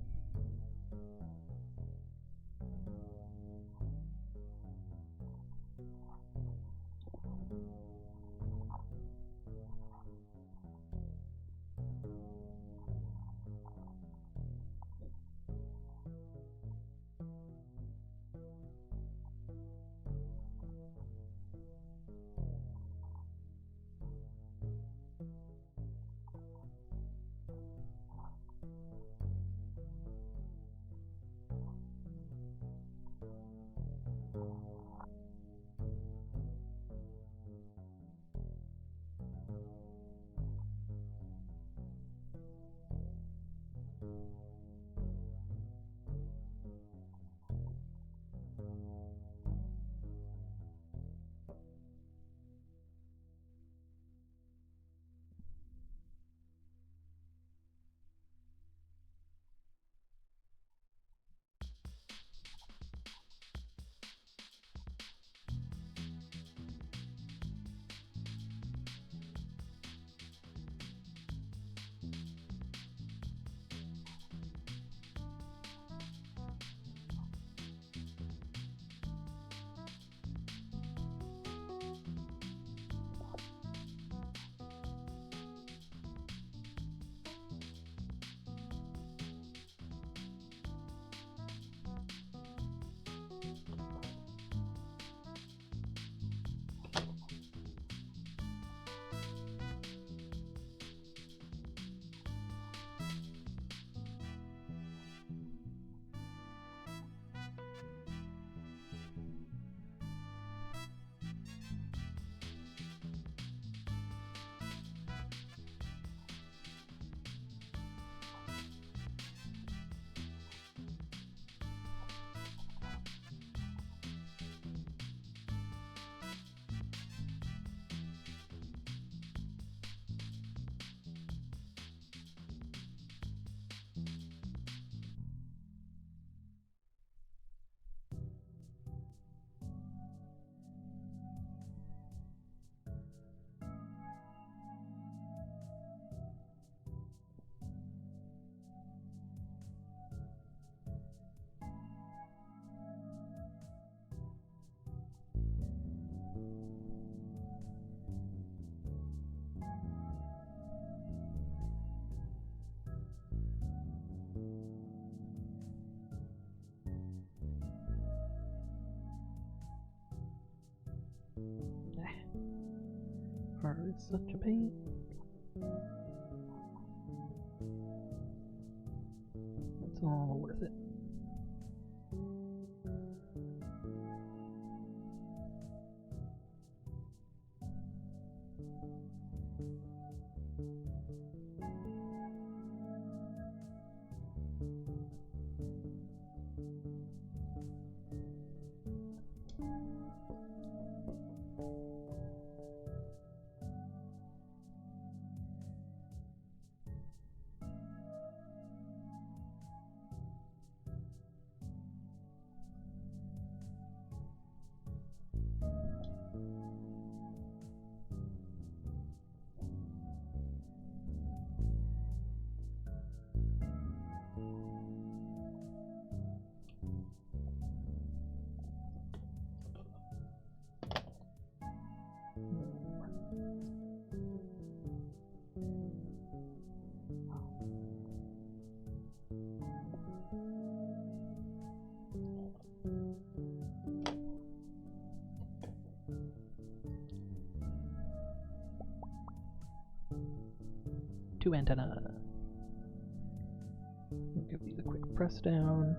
Speaker 1: Fur is such a pain. It's all worth it. Two antenna. Give these a quick press down.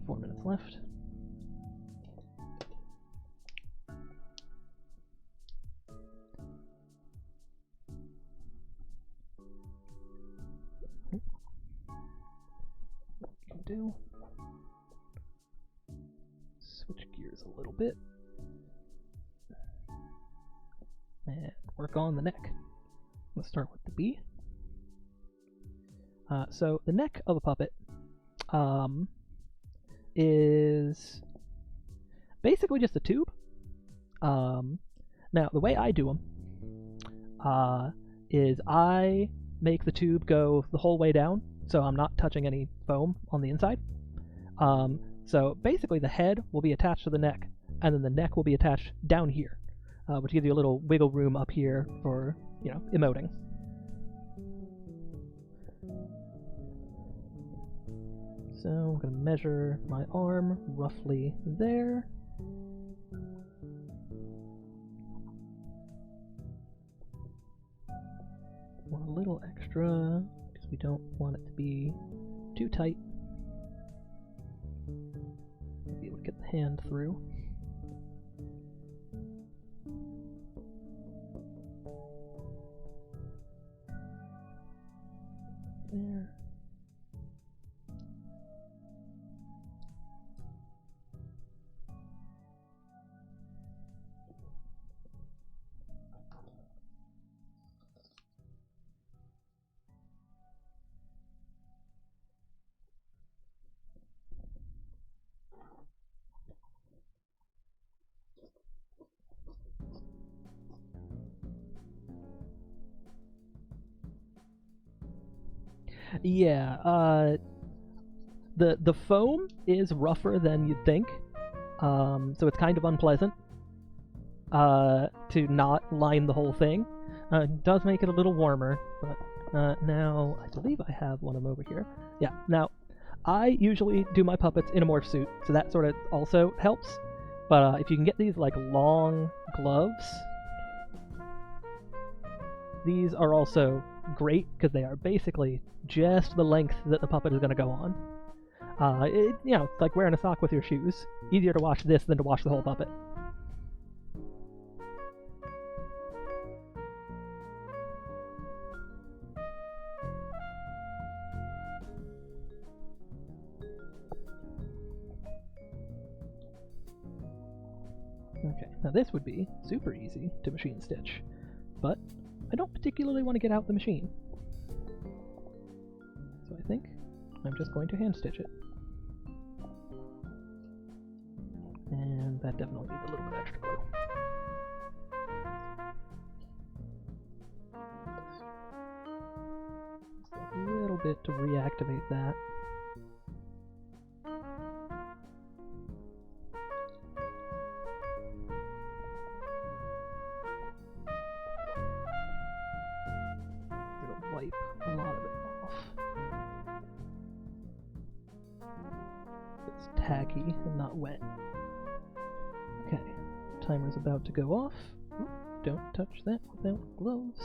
Speaker 1: 4 minutes left. What we can do, switch gears a little bit and work on the neck. Let's start with the bee. So the neck of a puppet is basically just a tube. Now, the way I do them is I make the tube go the whole way down, so I'm not touching any foam on the inside. So basically the head will be attached to the neck, and then the neck will be attached down here, which gives you a little wiggle room up here for, you know, emoting. So I'm going to measure my arm roughly there. Want a little extra because we don't want it to be too tight. Be able to get the hand through. There. Yeah, the foam is rougher than you'd think, so it's kind of unpleasant to not line the whole thing. It does make it a little warmer, but now I believe I have one of them over here. Yeah, now I usually do my puppets in a morph suit, so that sort of also helps. But if you can get these like long gloves, these are also great because they are basically just the length that the puppet is going to go on. You know, it's like wearing a sock with your shoes. Easier to wash this than to wash the whole puppet. Okay, now this would be super easy to machine stitch, but I don't particularly want to get out the machine. So I think I'm just going to hand stitch it. And that definitely needs a little bit extra glue. Just a little bit to reactivate that. It'll wipe a lot of it off. It's tacky and not wet. Okay, timer's about to go off. Oop, don't touch that without gloves.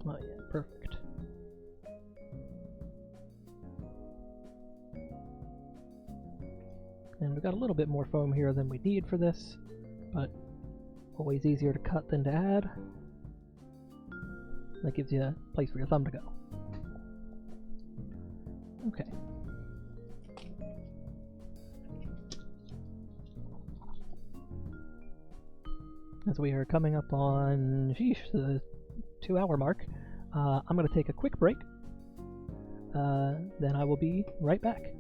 Speaker 1: Oh yeah, perfect. And we've got a little bit more foam here than we need for this, but always easier to cut than to add. That gives you a place for your thumb to go. Okay. As we are coming up on, the 2-hour mark, I'm going to take a quick break. Then I will be right back.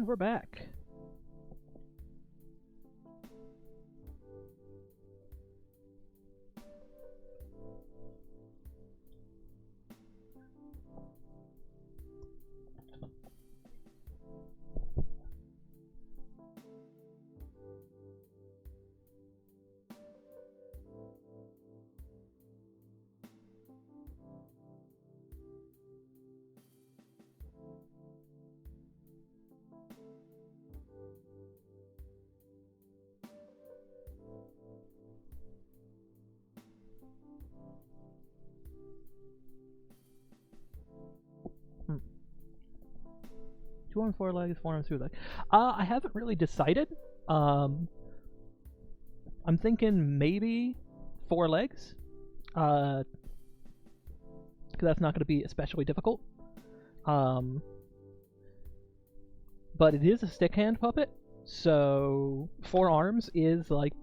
Speaker 1: we're back. Two arms, 4 legs, 4 arms, 2 legs. I haven't really decided. I'm thinking maybe 4 legs. Because that's not going to be especially difficult. But it is a stick hand puppet, so 4 arms is, like,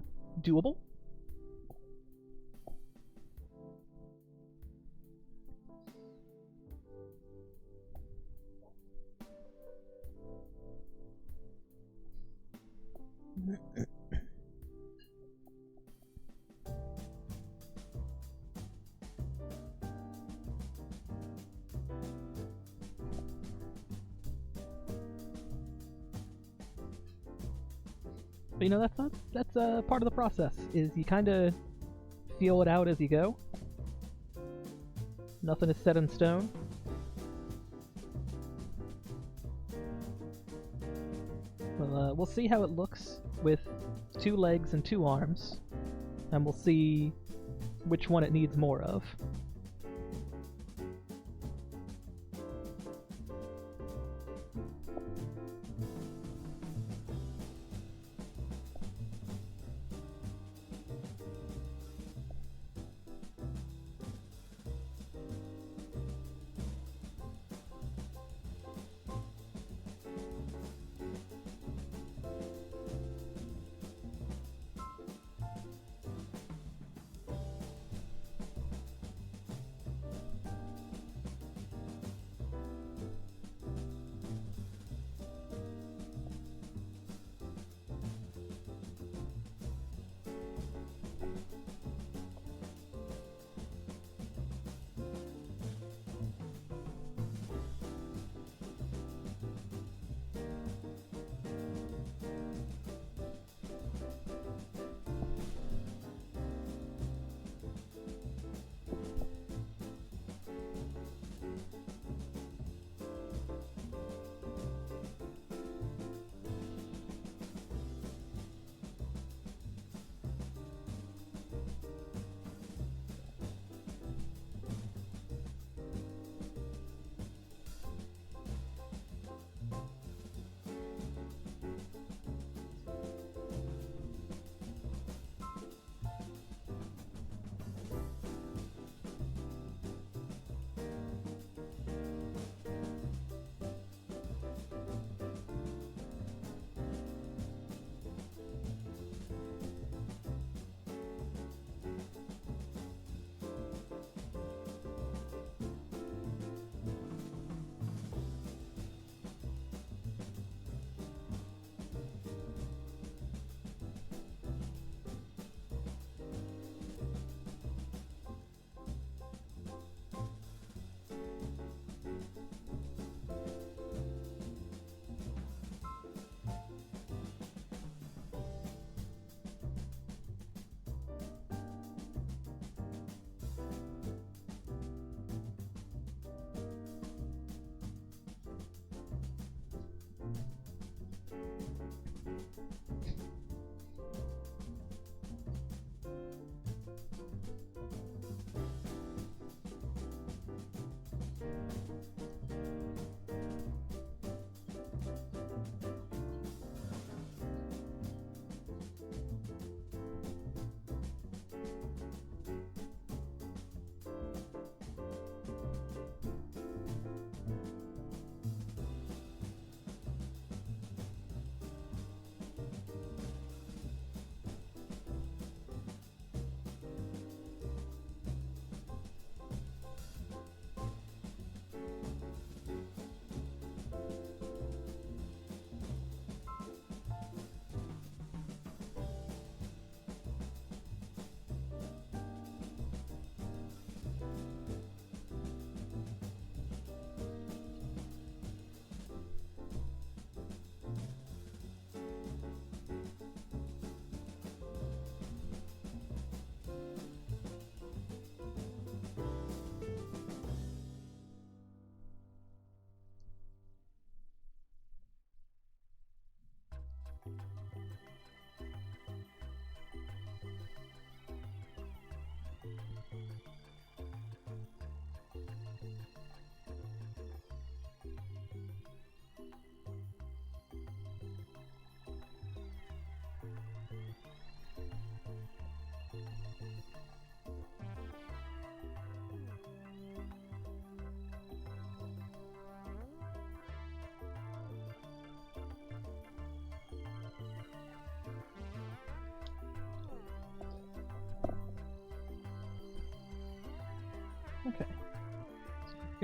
Speaker 1: doable. But you know, that's part of the process, is you kind of feel it out as you go. Nothing is set in stone. Well, we'll see how it looks with 2 legs and 2 arms, and we'll see which one it needs more of.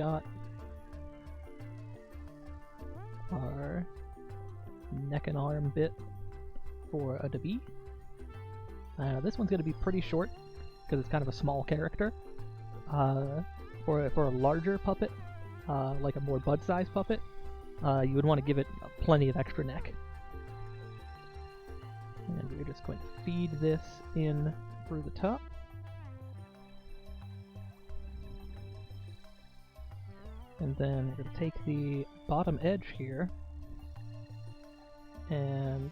Speaker 1: got our neck and arm bit for a Dabi. This one's going to be pretty short because it's kind of a small character. For a larger puppet, like a more bud-sized puppet, you would want to give it plenty of extra neck. And we're just going to feed this in through the top. And then we're going to take the bottom edge here and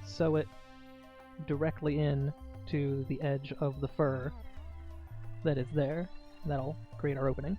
Speaker 1: sew it directly in to the edge of the fur that is there. That'll create our opening.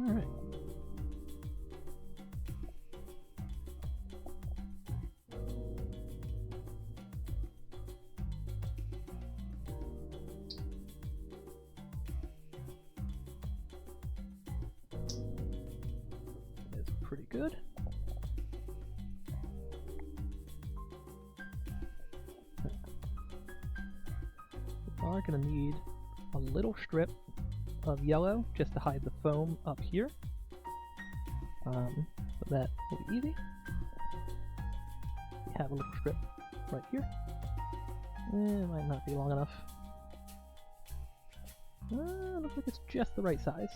Speaker 1: Alright. It's pretty good. We are going to need a little strip of yellow just to hide the foam up here. But that will be easy. We have a little strip right here. It might not be long enough. Looks like it's just the right size.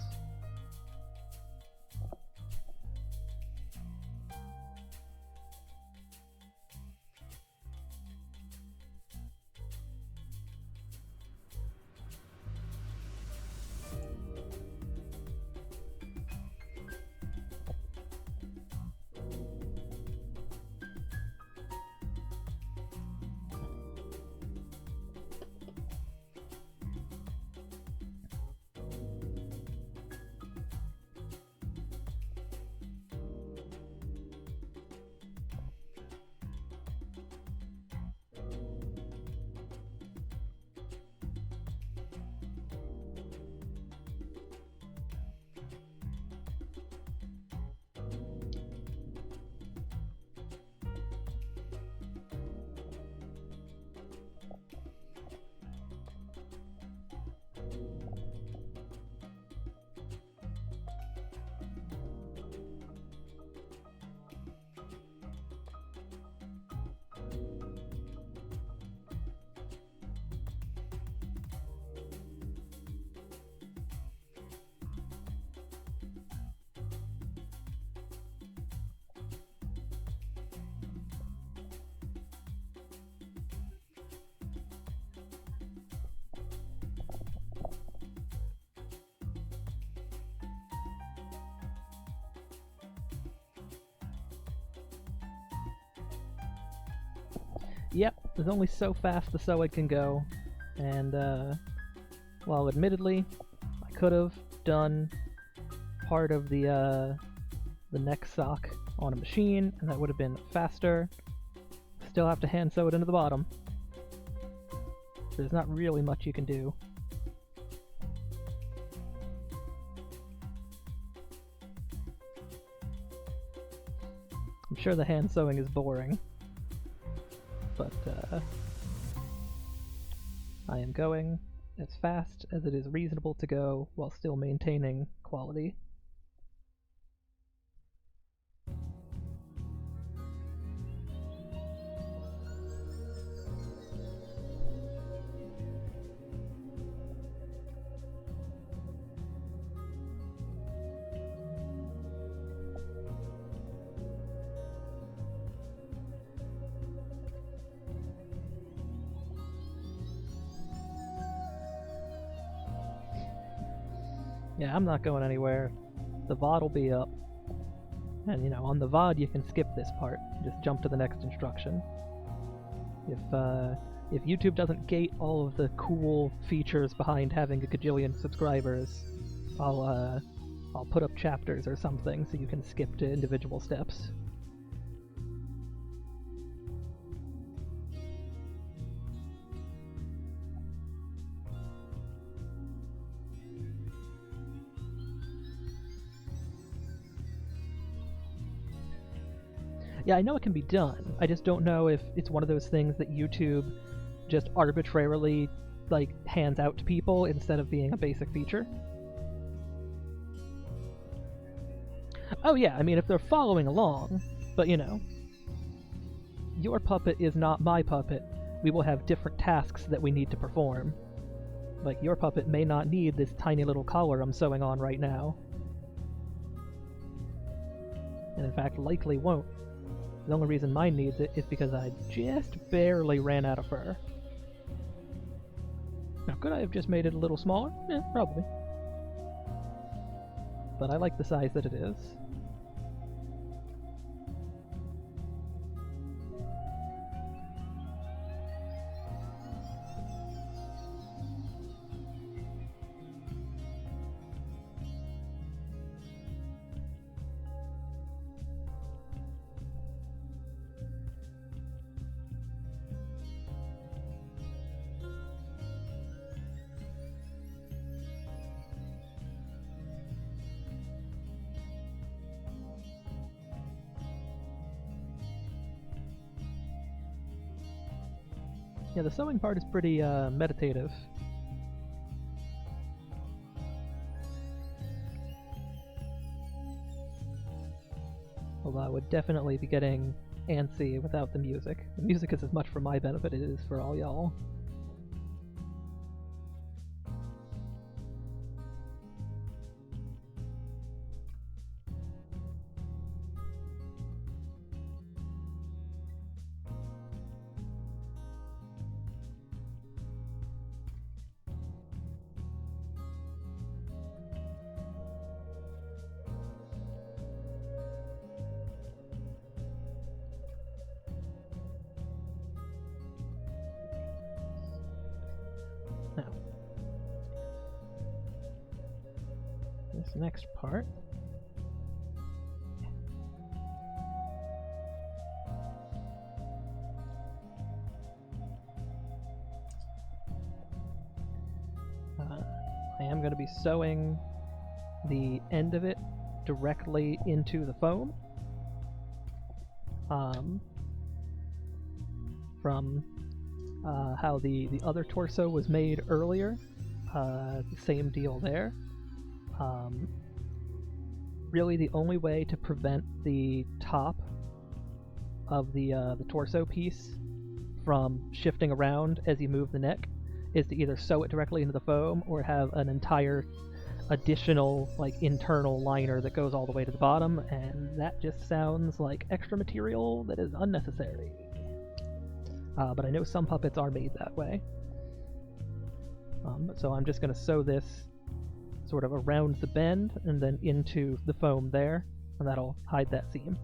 Speaker 1: Yep, there's only so fast the Soed can go, and while admittedly I could have done part of the neck sock on a machine, and that would have been faster, still have to hand sew it into the bottom. There's not really much you can do. I'm sure the hand sewing is boring, but I am going as fast as it is reasonable to go while still maintaining quality. Yeah, I'm not going anywhere. The VOD will be up. And, you know, on the VOD you can skip this part. Just jump to the next instruction. If YouTube doesn't gate all of the cool features behind having a gajillion subscribers, I'll put up chapters or something so you can skip to individual steps. Yeah, I know it can be done. I just don't know if it's one of those things that YouTube just arbitrarily, like, hands out to people instead of being a basic feature. Oh yeah, I mean, if they're following along, but you know, your puppet is not my puppet. We will have different tasks that we need to perform. Like, your puppet may not need this tiny little collar I'm sewing on right now. And in fact, likely won't. The only reason mine needs it is because I just barely ran out of fur. Now, could I have just made it a little smaller? Yeah, probably. But I like the size that it is. Yeah, the sewing part is pretty meditative. Although I would definitely be getting antsy without the music. The music is as much for my benefit as it is for all y'all. Now, this next part. I am going to be sewing the end of it directly into the foam. From how the other torso was made earlier. Same deal there. Really the only way to prevent the top of the torso piece from shifting around as you move the neck is to either sew it directly into the foam or have an entire additional internal liner that goes all the way to the bottom, and that just sounds like extra material that is unnecessary. But I know some puppets are made that way. So I'm just going to sew this sort of around the bend and then into the foam there, and that'll hide that seam.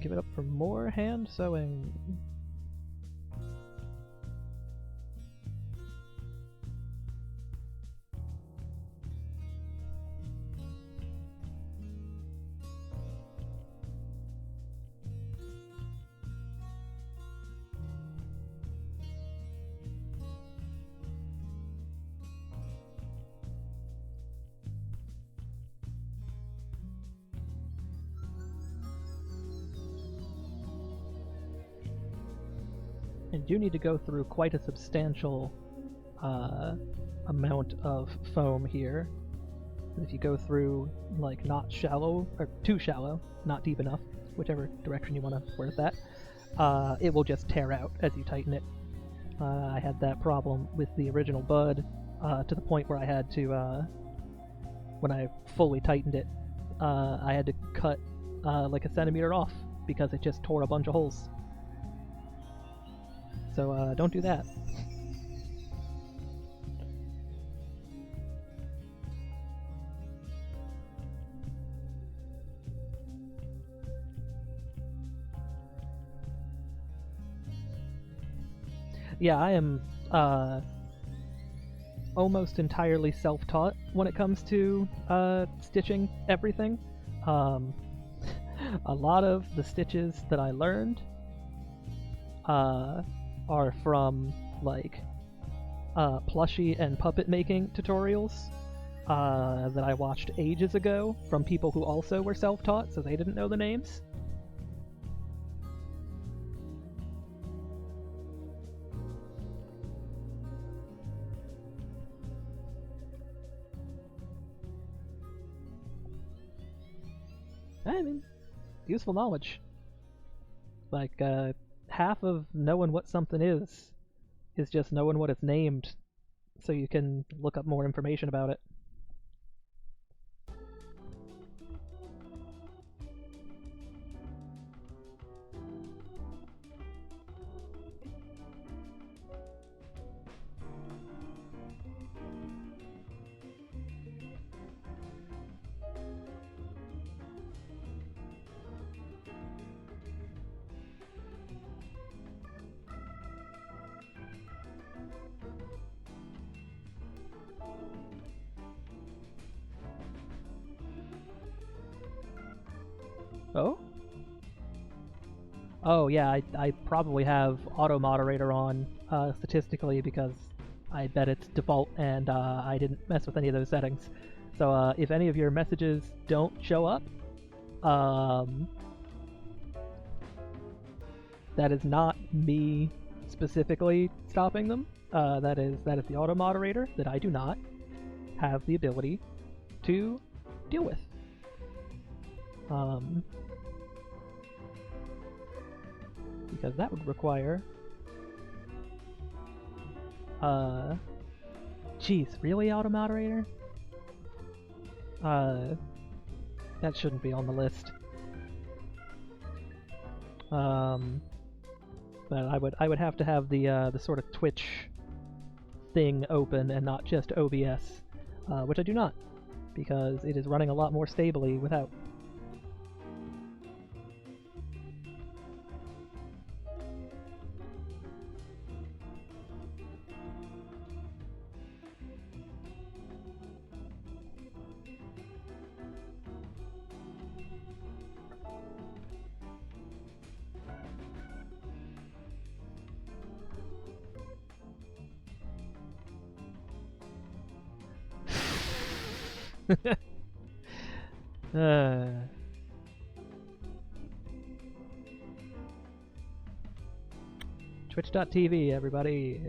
Speaker 1: Give it up for more hand sewing. And you need to go through quite a substantial amount of foam here. If you go through not shallow, or too shallow, not deep enough, whichever direction you want to word that, it will just tear out as you tighten it. I had that problem with the original Bud to the point where I had to, when I fully tightened it, I had to cut like a centimeter off because it just tore a bunch of holes. So don't do that. Yeah, I am almost entirely self-taught when it comes to stitching everything. A lot of the stitches that I learned are from plushie and puppet making tutorials that I watched ages ago from people who also were self-taught, so they didn't know the names. I mean, useful knowledge. Half of knowing what something is just knowing what it's named, so you can look up more information about it. Oh? Oh yeah, I probably have auto moderator on statistically because I bet it's default and I didn't mess with any of those settings. So if any of your messages don't show up, That is not me specifically stopping them. That is the auto moderator that I do not have the ability to deal with. Because that would require. Jeez, really, auto moderator? That shouldn't be on the list. But I would have to have the sort of Twitch thing open and not just OBS, which I do not, because it is running a lot more stably without. Twitch.tv, everybody.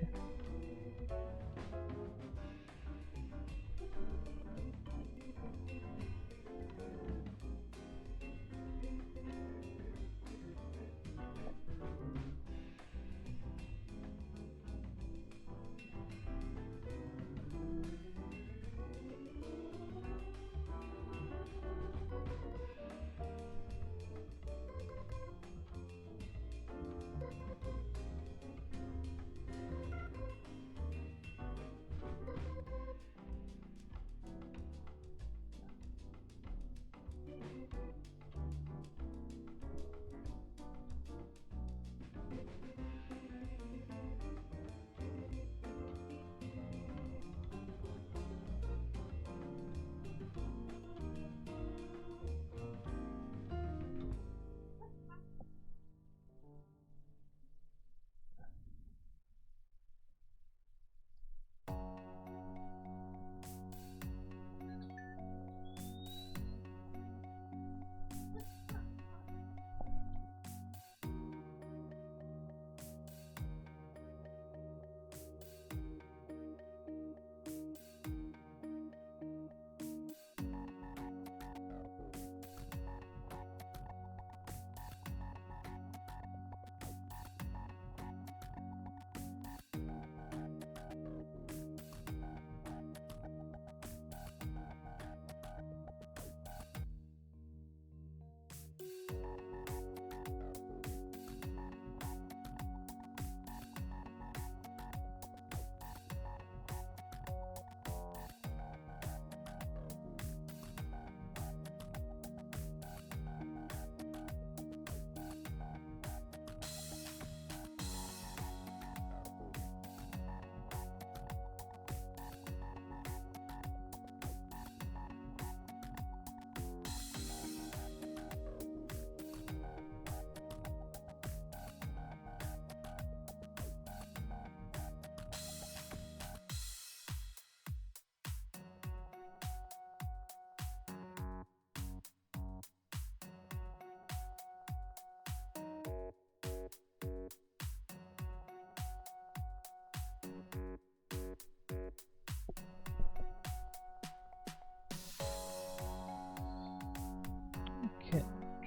Speaker 1: Okay,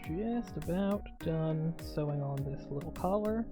Speaker 1: just about done sewing on this little collar.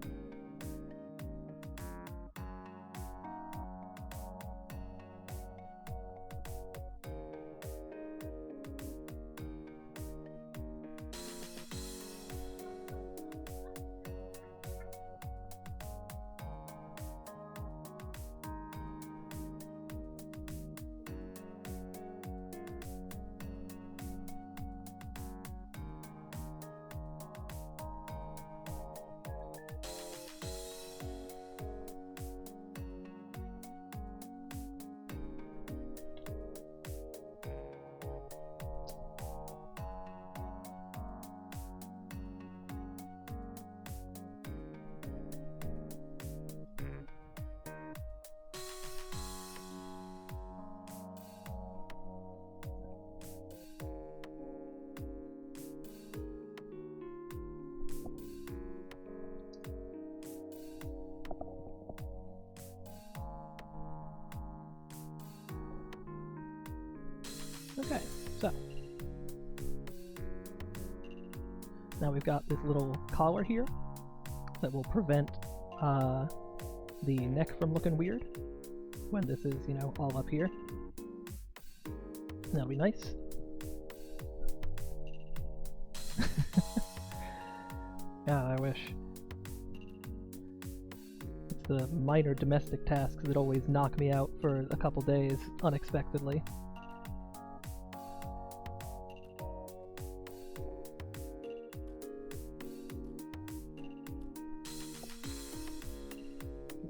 Speaker 1: Okay, so now we've got this little collar here that will prevent the neck from looking weird when this is, you know, all up here. That'll be nice. Yeah, I wish. It's the minor domestic tasks that always knock me out for a couple days unexpectedly.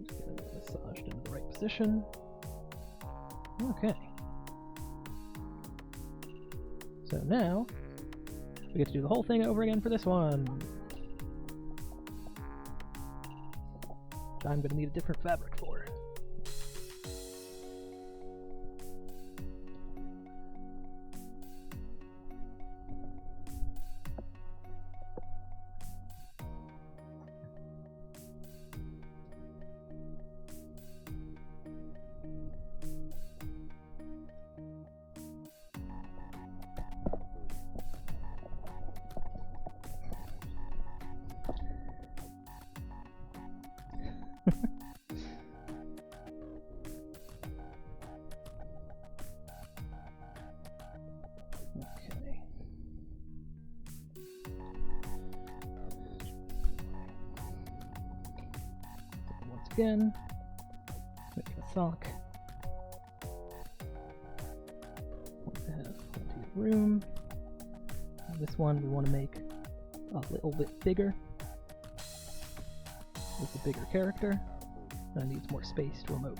Speaker 1: Just get it massaged into the right position. Okay. So now, we get to do the whole thing over again for this one. Which I'm going to need a different fabric for. Okay. Once again, make a sock. Want to have plenty of room. This one we want to make a little bit bigger. With a bigger character, and it needs more space to emote.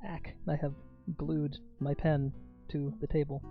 Speaker 1: Ack, I have glued my pen to the table.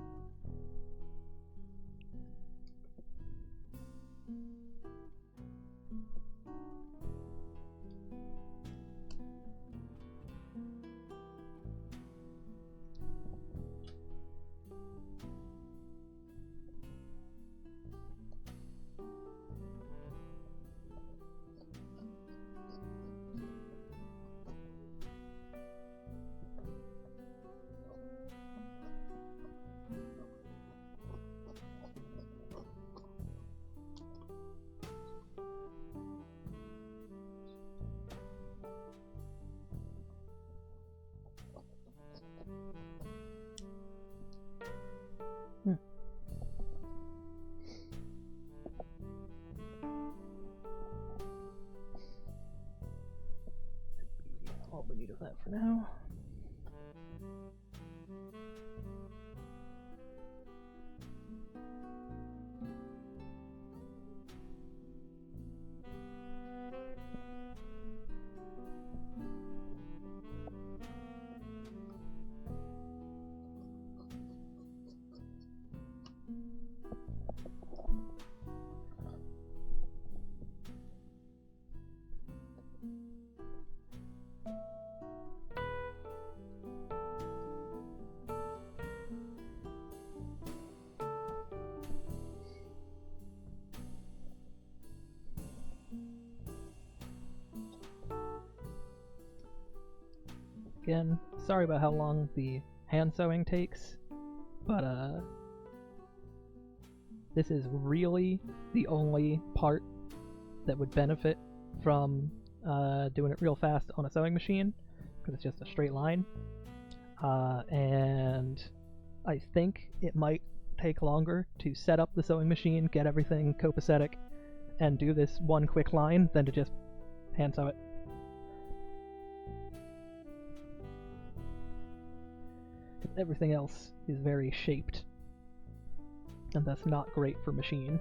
Speaker 1: All we need of that for now. Again, sorry about how long the hand sewing takes, but this is really the only part that would benefit from doing it real fast on a sewing machine, because it's just a straight line. And I think it might take longer to set up the sewing machine, get everything copacetic, and do this one quick line than to just hand sew it. Everything else is very shaped, and that's not great for machine.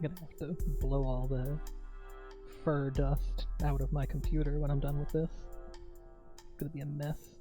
Speaker 1: I'm gonna have to blow all the fur dust out of my computer when I'm done with this. It's gonna be a mess.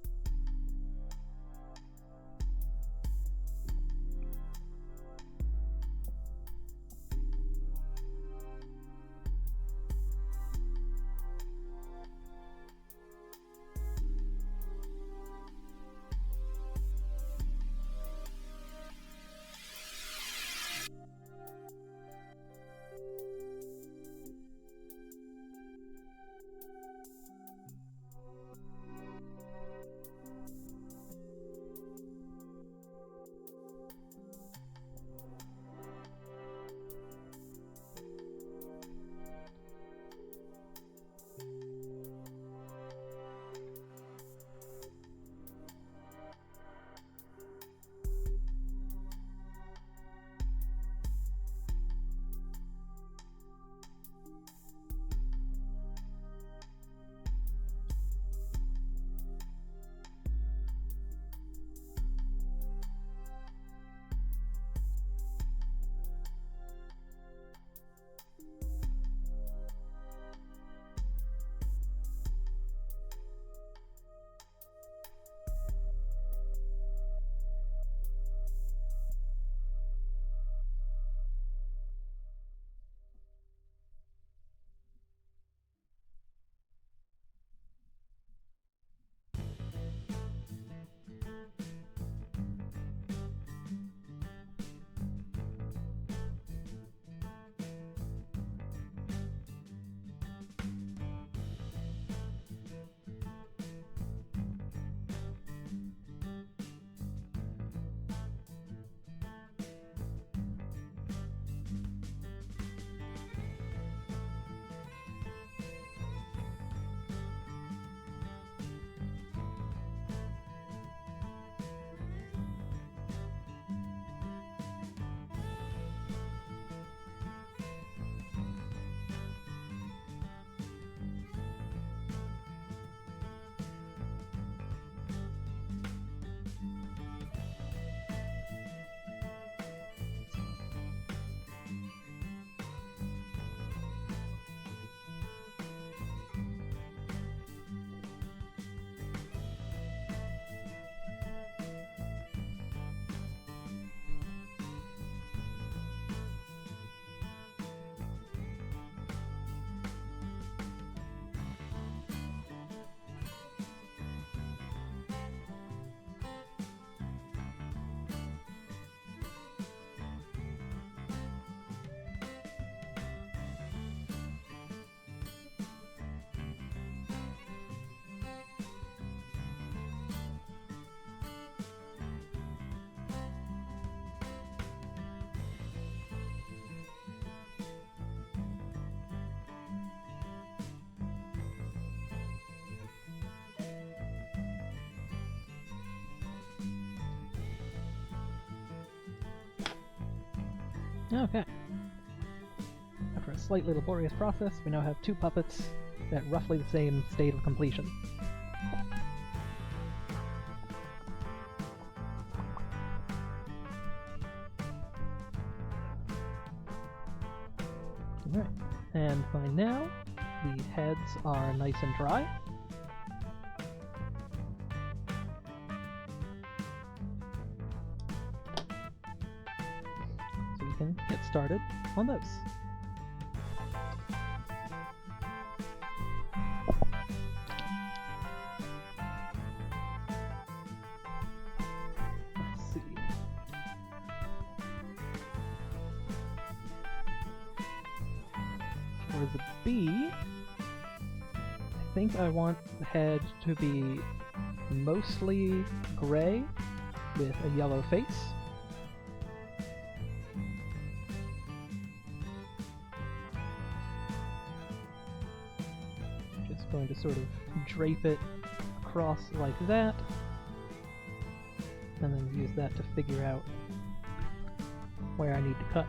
Speaker 1: Okay. After a slightly laborious process, we now have 2 puppets at roughly the same state of completion. Alright, and by now, the heads are nice and dry. So we can get started on those. Let's see. For the bee, I think I want the head to be mostly gray with a yellow face. Just going to sort of drape it across like that, and then use that to figure out where I need to cut.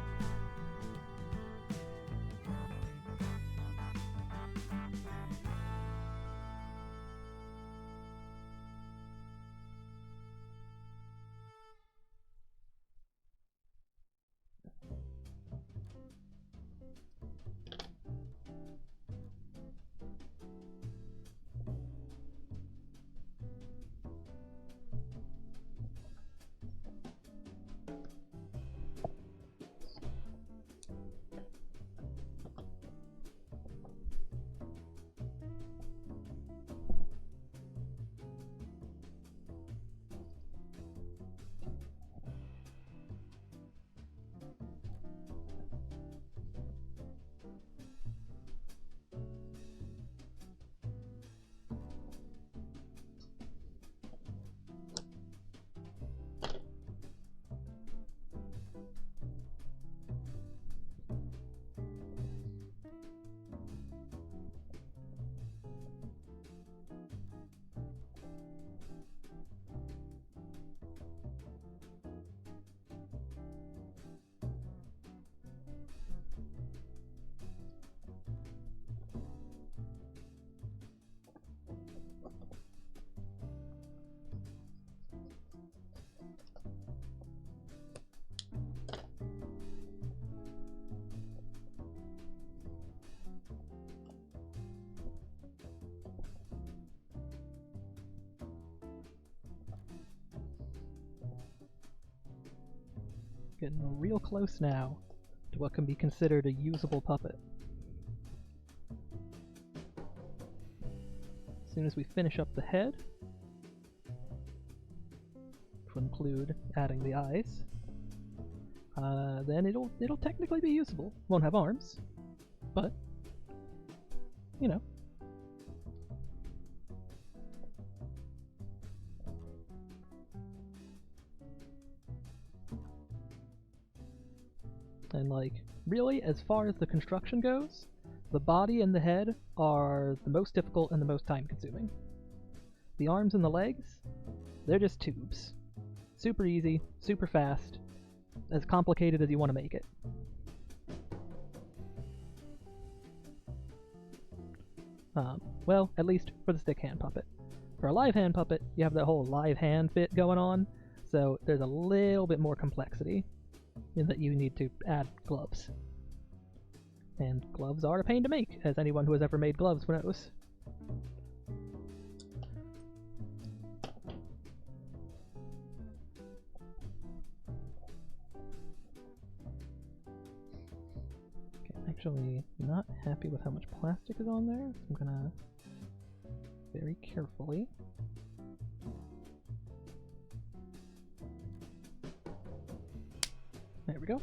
Speaker 1: Getting real close now to what can be considered a usable puppet. As soon as we finish up the head, to include adding the eyes, then it'll technically be usable. Won't have arms, but you know. And like, really, as far as the construction goes, the body and the head are the most difficult and the most time-consuming. The arms and the legs, they're just tubes. Super easy, super fast, as complicated as you want to make it. Well, at least for the stick hand puppet. For a live hand puppet, you have that whole live hand bit going on, so there's a little bit more complexity in that you need to add gloves. And gloves are a pain to make, as anyone who has ever made gloves knows. Okay, actually not happy with how much plastic is on there, so I'm gonna very carefully there we go.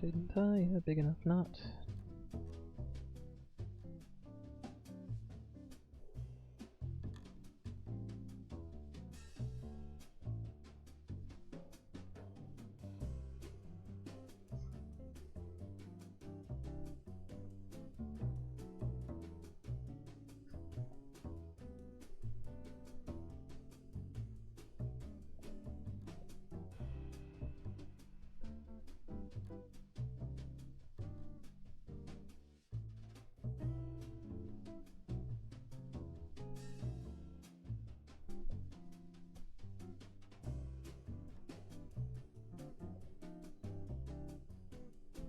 Speaker 1: Didn't tie a big enough knot.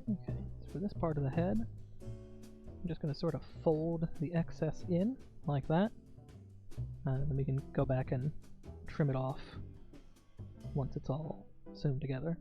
Speaker 1: Okay, so for this part of the head, I'm just going to sort of fold the excess in, like that. And then we can go back and trim it off once it's all sewn together.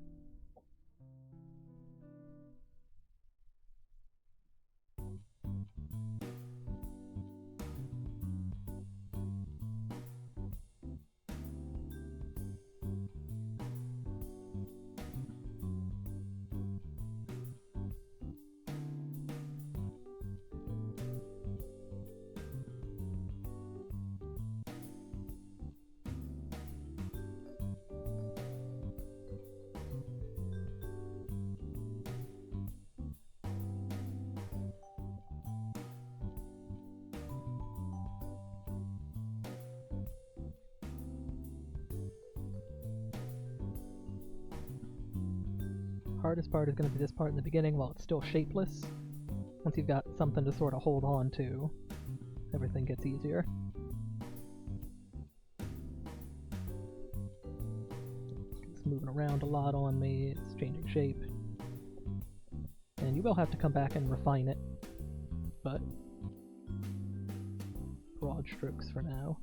Speaker 1: Hardest part is going to be this part in the beginning while it's still shapeless. Once you've got something to sort of hold on to, everything gets easier. It's moving around a lot on me, it's changing shape. And you will have to come back and refine it, but broad strokes for now.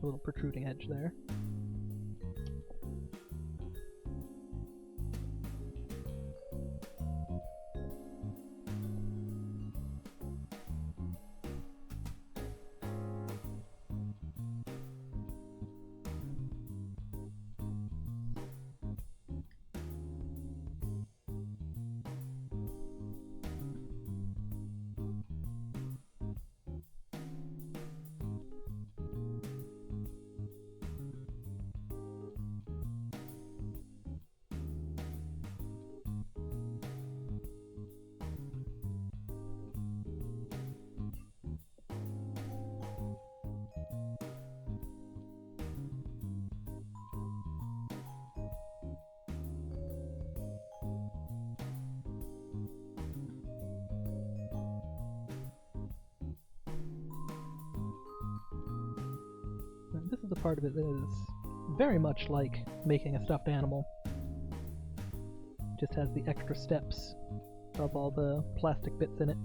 Speaker 1: A little protruding edge there. this is a part of it that is very much like making a stuffed animal. Just has the extra steps of all the plastic bits in it.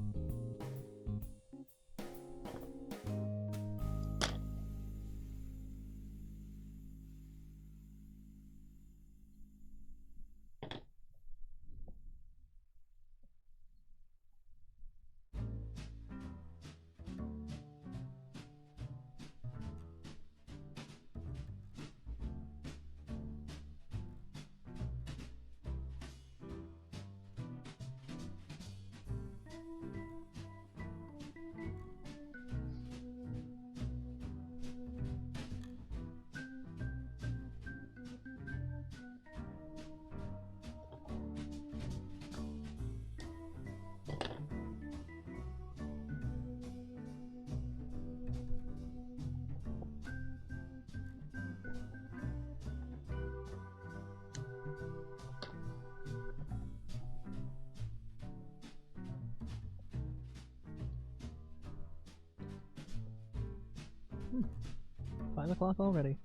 Speaker 1: Hmm. 5 o'clock already.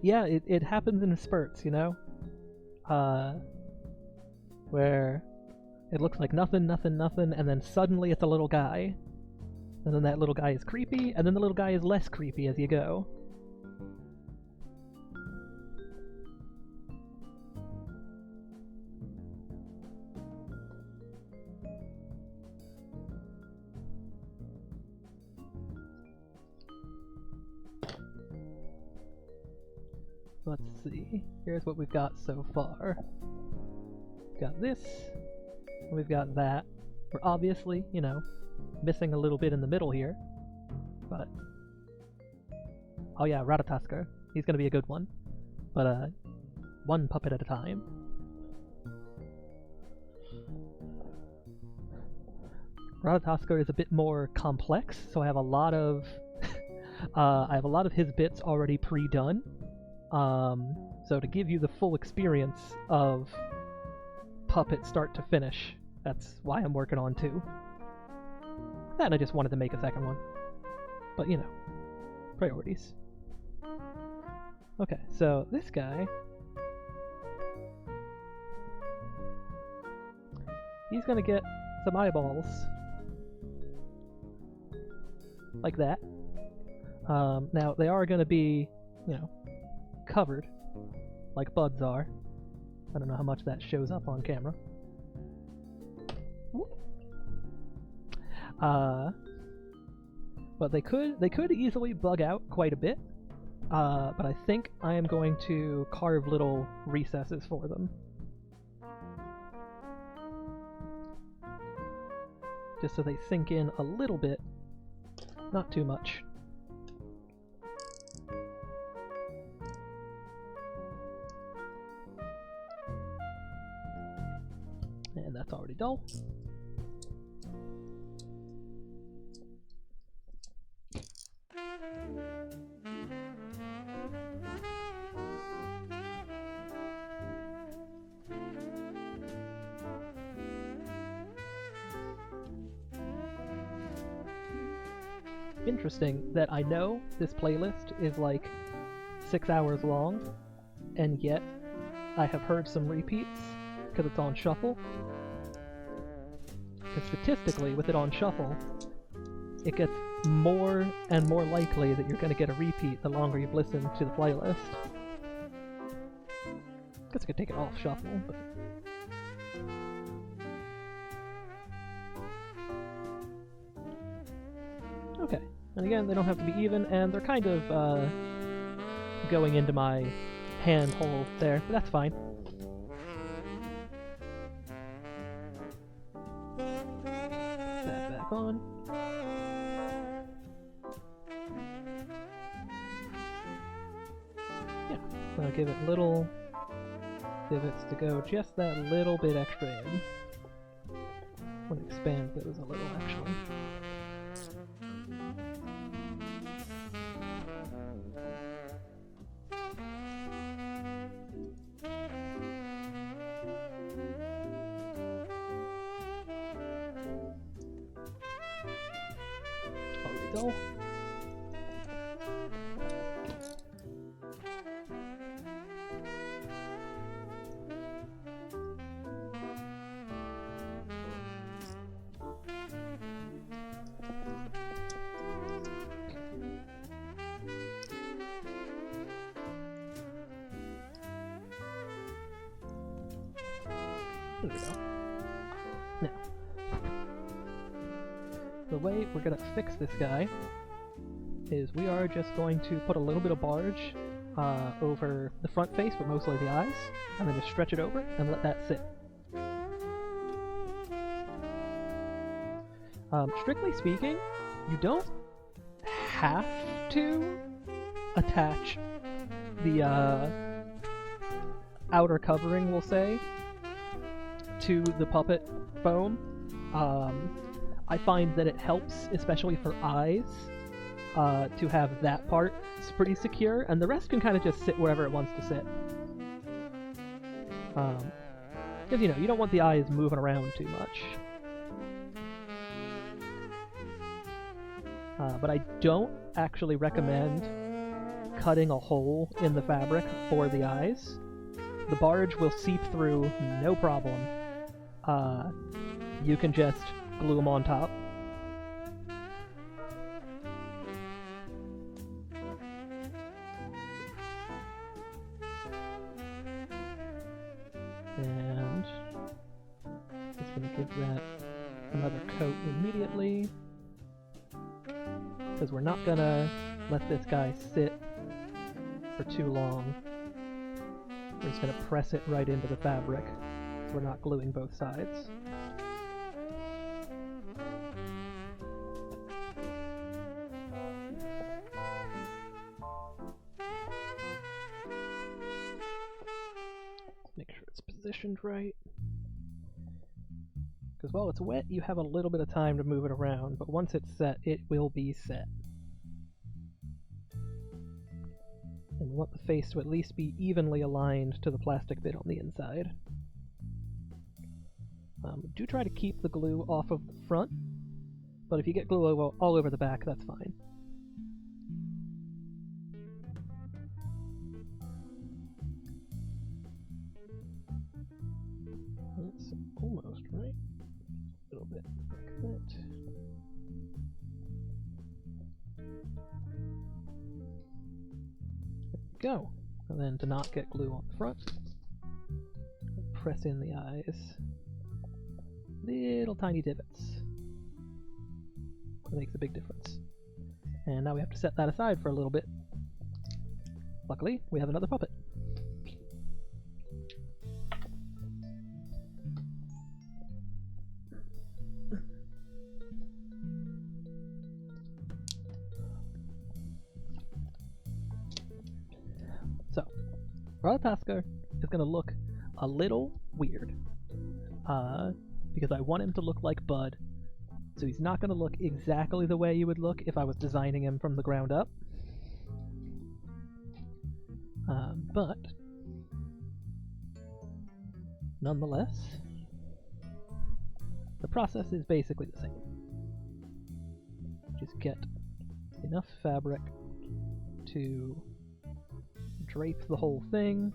Speaker 1: Yeah, it happens in spurts, you know? Where it looks like nothing, and then suddenly it's a little guy. And then that little guy is creepy, and then the little guy is less creepy as you go. Let's see. Here's what we've got so far. We've got this, and we've got that. We're obviously, you know, missing a little bit in the middle here, but... Oh yeah, Ratatoskr. He's gonna be a good one. But, one puppet at a time. Ratatoskr is a bit more complex, so I have a lot of... I have a lot of his bits already pre-done. So to give you the full experience of puppet start to finish, that's why I'm working on 2. And I just wanted to make a second one. But, you know, priorities. Okay, so this guy... he's gonna get some eyeballs. Like that. Now, they are gonna be, you know, covered, like buds are. I don't know how much that shows up on camera. But they could easily bug out quite a bit. But I think I am going to carve little recesses for them. Just so they sink in a little bit, not too much. And that's already dull. Interesting that I know this playlist is like 6 hours long, and yet I have heard some repeats because it's on shuffle. Because statistically, with it on shuffle, it gets more and more likely that you're going to get a repeat the longer you've listened to the playlist. Guess I could take it off shuffle, but... Okay, and again, they don't have to be even, and they're kind of going into my hand hole there, but that's fine. Put that back on. Yeah, so I'll give it little divots to go just that little bit extra in. I want to expand those a little, actually. Already dull. There we go. Now, the way we're going to fix this guy is we are just going to put a little bit of barge over the front face, but mostly the eyes, and then just stretch it over and let that sit. Strictly speaking, you don't have to attach the outer covering, we'll say, to the puppet foam. I find that it helps, especially for eyes, to have that part pretty secure, and the rest can kind of just sit wherever it wants to sit. Because, you know, you don't want the eyes moving around too much. But I don't actually recommend cutting a hole in the fabric for the eyes, the barge will seep through no problem. You can just glue them on top. And just going to give that another coat immediately, because we're not going to let this guy sit for too long. We're just going to press it right into the fabric, so we're not gluing both sides. Make sure it's positioned right. Because while it's wet, you have a little bit of time to move it around, but once it's set, it will be set. And we want the face to at least be evenly aligned to the plastic bit on the inside. Do try to keep the glue off of the front, but if you get glue all over the back, that's fine. That's almost right. A little bit like that. Go. And then to not get glue on the front, press in the eyes. Little tiny divots. That makes a big difference. And now we have to set that aside for a little bit. Luckily, we have another puppet. So, Ratatoskr is going to look a little weird, because I want him to look like Bud, so he's not going to look exactly the way you would look if I was designing him from the ground up. But, nonetheless, the process is basically the same. Just get enough fabric to drape the whole thing.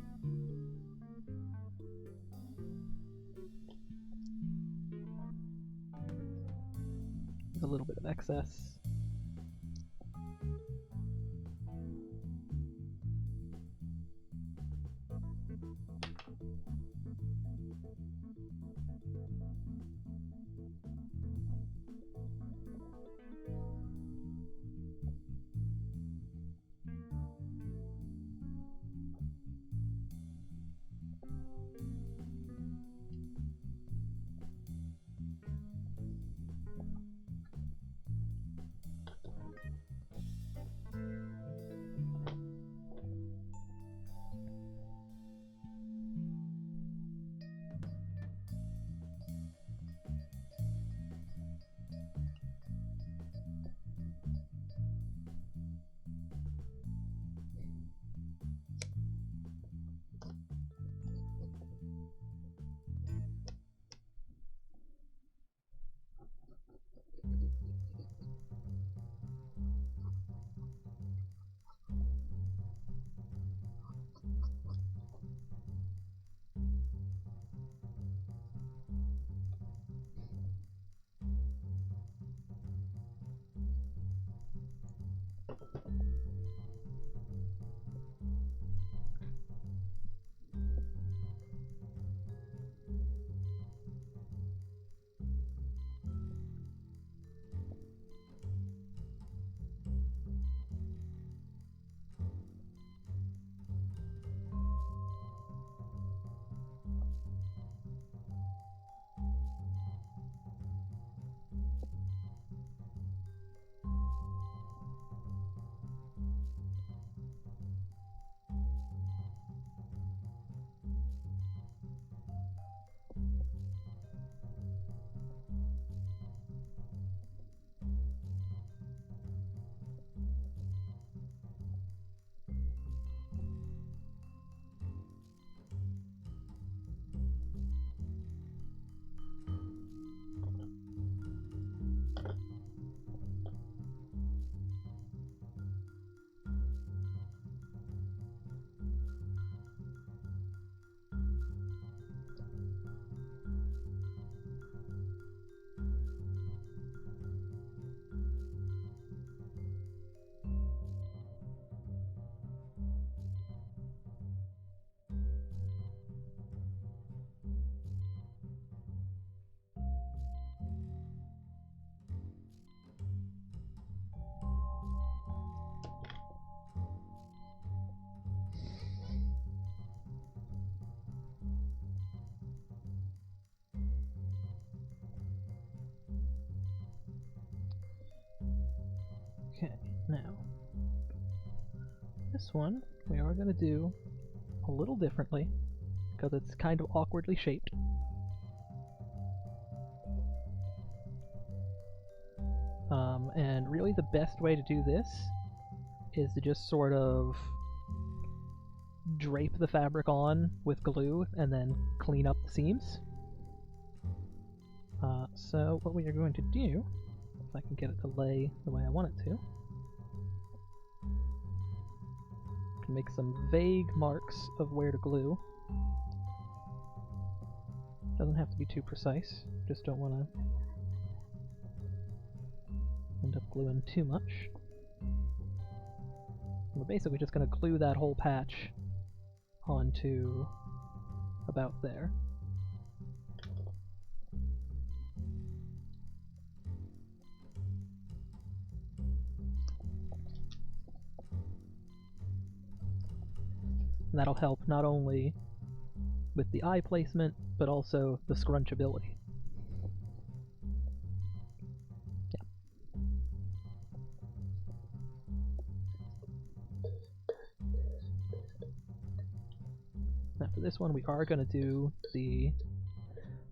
Speaker 1: There's a little bit of excess. Okay, now this one we are going to do a little differently because it's kind of awkwardly shaped. And really the best way to do this is to just sort of drape the fabric on with glue and then clean up the seams. So what we are going to do, if I can get it to lay the way I want it to, can make some vague marks of where to glue. Doesn't have to be too precise, just don't want to end up gluing too much. We're basically just going to glue that whole patch onto about there. And that'll help not only with the eye placement, but also the scrunchability. Yeah. Now for this one, we are going to do the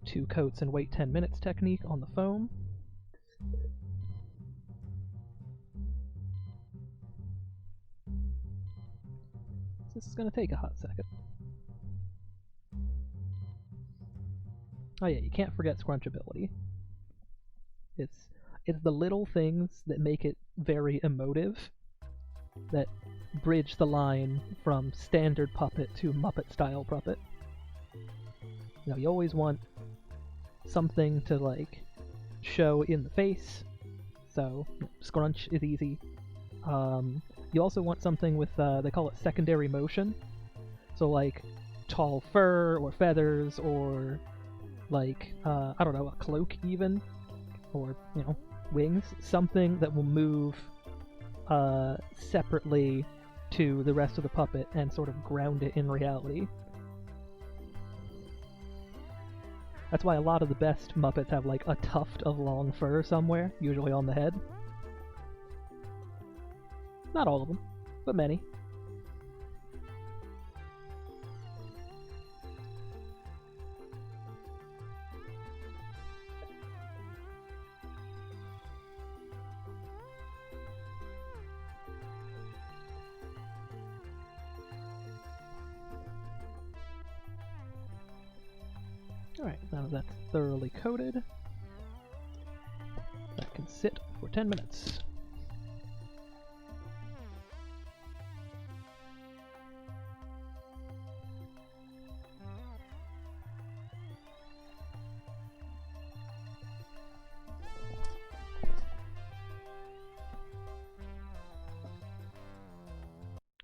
Speaker 1: 2 coats and wait 10 minutes technique on the foam. This is going to take a hot second. Oh yeah, you can't forget scrunchability. It's the little things that make it very emotive, that bridge the line from standard puppet to Muppet-style puppet. You know, you always want something to, like, show in the face, so scrunch is easy. You also want something with, they call it secondary motion, so like tall fur or feathers or like, I don't know, a cloak even, or, you know, wings, something that will move separately to the rest of the puppet and sort of ground it in reality. That's why a lot of the best Muppets have like a tuft of long fur somewhere, usually on the head. Not all of them, but many. Alright, now that's thoroughly coated. That can sit for 10 minutes.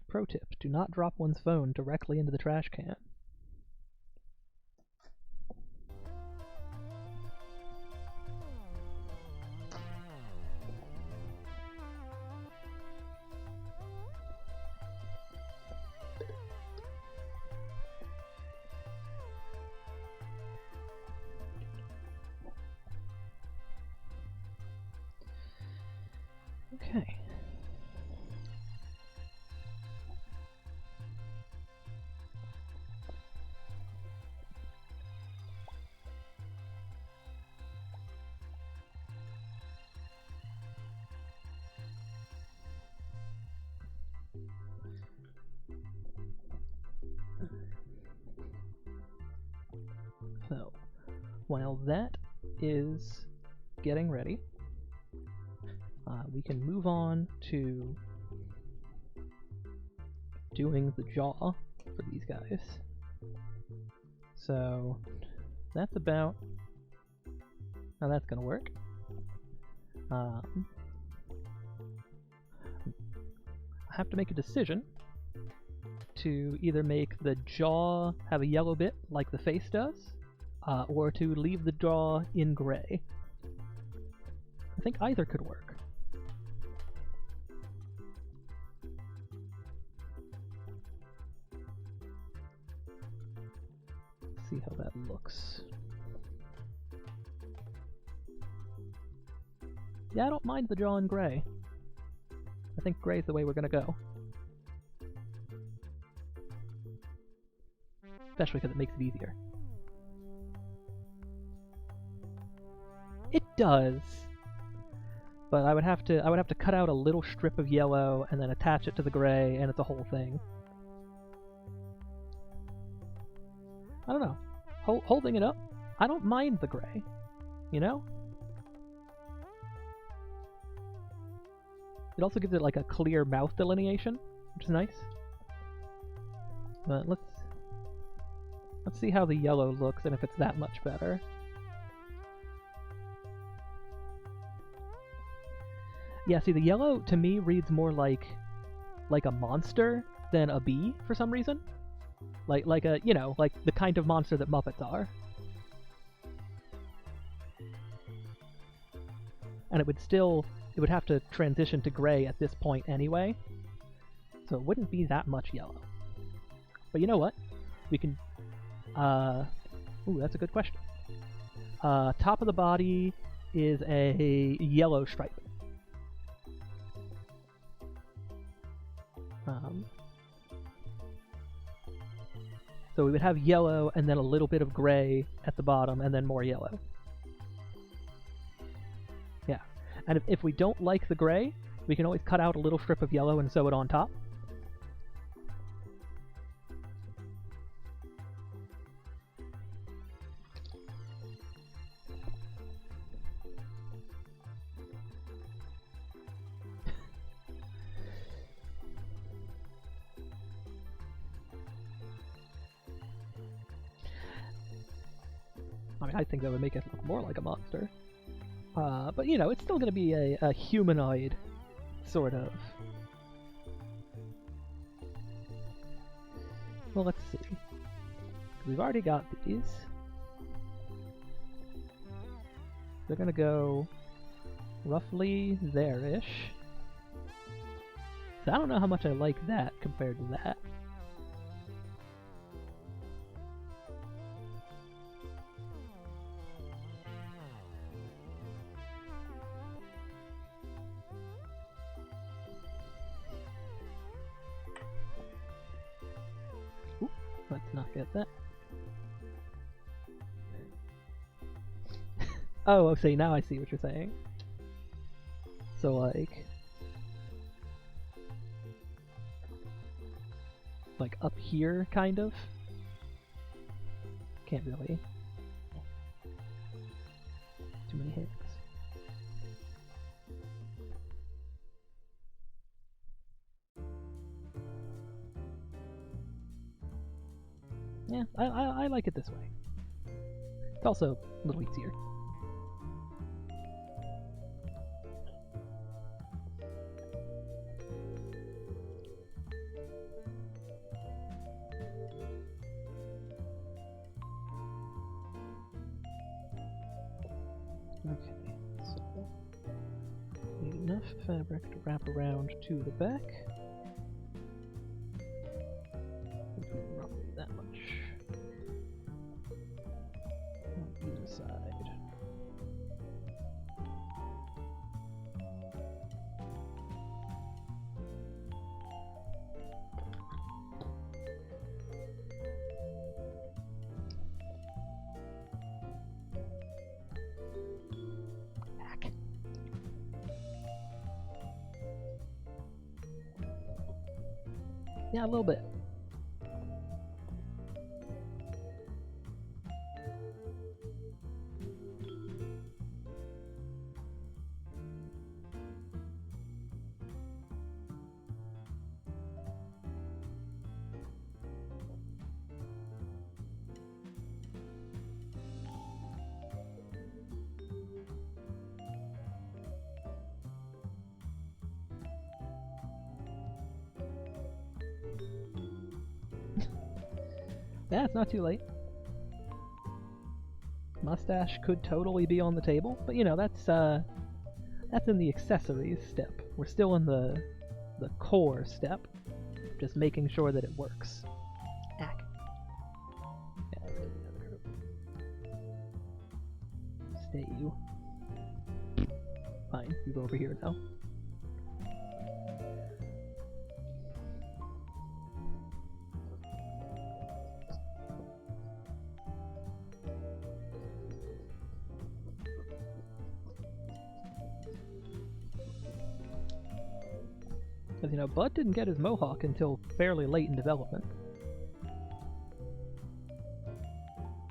Speaker 1: Pro tip, do not drop one's phone directly into the trash can. Okay. So, while that is getting ready, we can move on to doing the jaw for these guys. So, that's about how that's going to work. I have to make a decision to either make the jaw have a yellow bit like the face does, or to leave the jaw in gray. I think either could work. Let's see how that looks. Yeah, I don't mind the jaw in gray. I think gray's the way we're gonna go. Especially because it makes it easier. It does, but I would have to cut out a little strip of yellow and then attach it to the gray, and it's a whole thing. I don't know. Holding it up, I don't mind the gray, you know? It also gives it like a clear mouth delineation, which is nice. But let's see how the yellow looks and if it's that much better. Yeah, see, the yellow to me reads more like a monster than a bee for some reason. Like a, you know, like the kind of monster that Muppets are. And it would have to transition to gray at this point anyway. So it wouldn't be that much yellow. But you know what? We can, ooh, that's a good question. Top of the body is a yellow stripe. So we would have yellow and then a little bit of gray at the bottom and then more yellow. Yeah. And if we don't like the gray, we can always cut out a little strip of yellow and sew it on top. I mean, I think that would make it look more like a monster. But, you know, it's still going to be a humanoid, sort of. Well, let's see. We've already got these. They're going to go roughly there-ish. So I don't know how much I like that compared to that. Let's not get that. Oh, okay, now I see what you're saying. So, like up here, kind of? Can't really. Too many hits. Yeah, I like it this way. It's also a little easier. Okay, so need enough fabric to wrap around to the back. Roughly that much. On either side. Yeah, a little bit. Yeah, it's not too late. Mustache could totally be on the table, but you know, that's in the accessories step. We're still in the core step, just making sure that it works. Ack. Yeah, stay you. Fine, you go over here now. Because, Bud didn't get his mohawk until fairly late in development.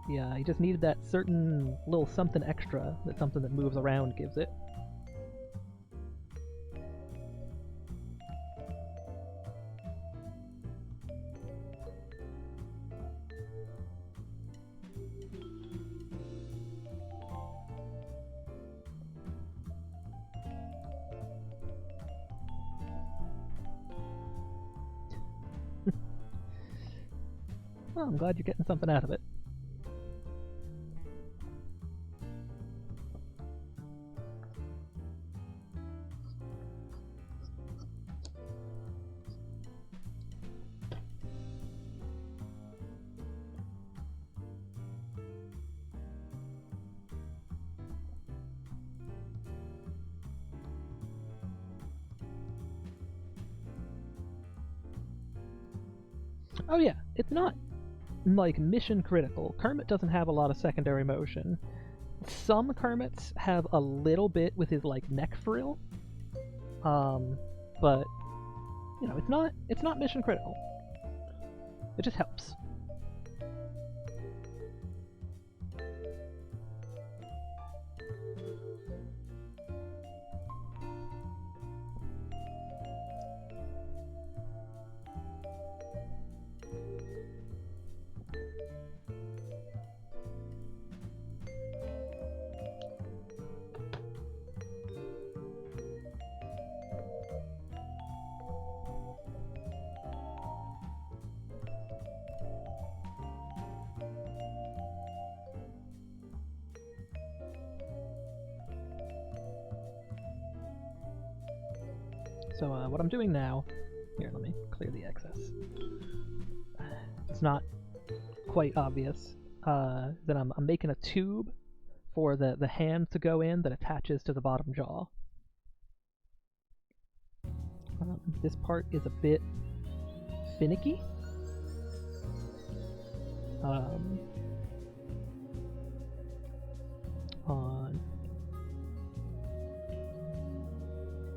Speaker 1: Yeah, he just needed that certain little something extra that something that moves around gives it. Well, I'm glad you're getting something out of it. Oh yeah, it's not like mission critical. Kermit doesn't have a lot of secondary motion. Some Kermits have a little bit with his like neck frill, but it's not mission critical. It just helps. So what I'm doing now, here, let me clear the excess. It's not quite obvious that I'm making a tube for the hand to go in that attaches to the bottom jaw. This part is a bit finicky.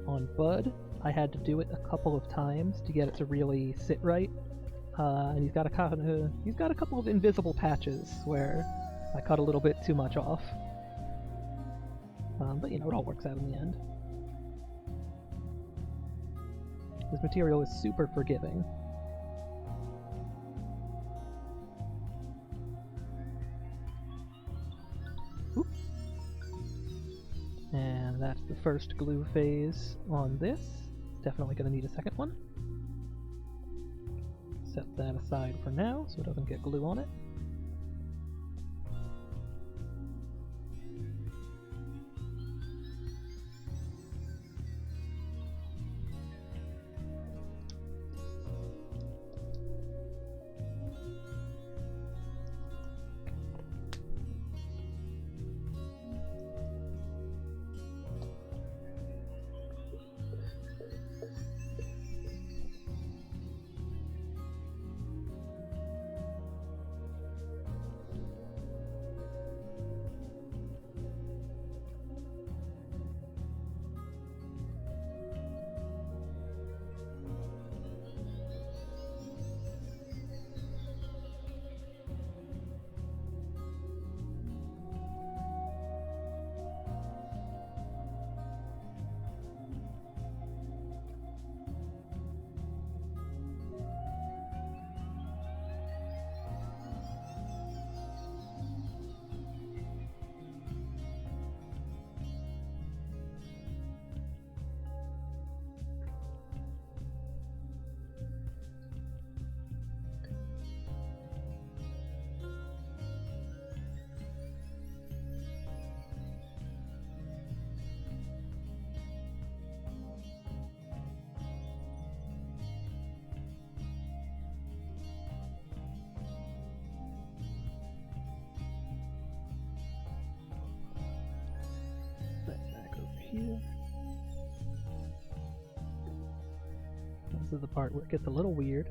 Speaker 1: On Bud, I had to do it a couple of times to get it to really sit right, and he's got a couple of invisible patches where I cut a little bit too much off, but it all works out in the end. This material is super forgiving. Oop. And that's the first glue phase on this. Definitely going to need a second one. Set that aside for now so it doesn't get glue on it. Here. This is the part where it gets a little weird.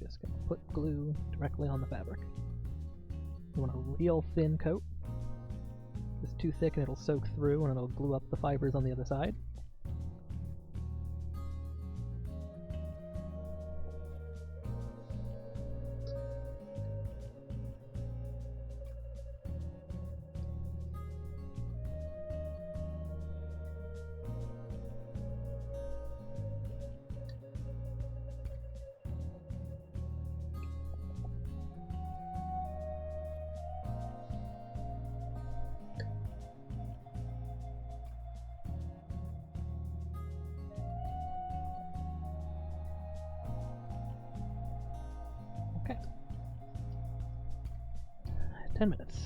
Speaker 1: Just gonna put glue directly on the fabric. You want a real thin coat. If it's too thick and it'll soak through and it'll glue up the fibers on the other side. Okay. 10 minutes.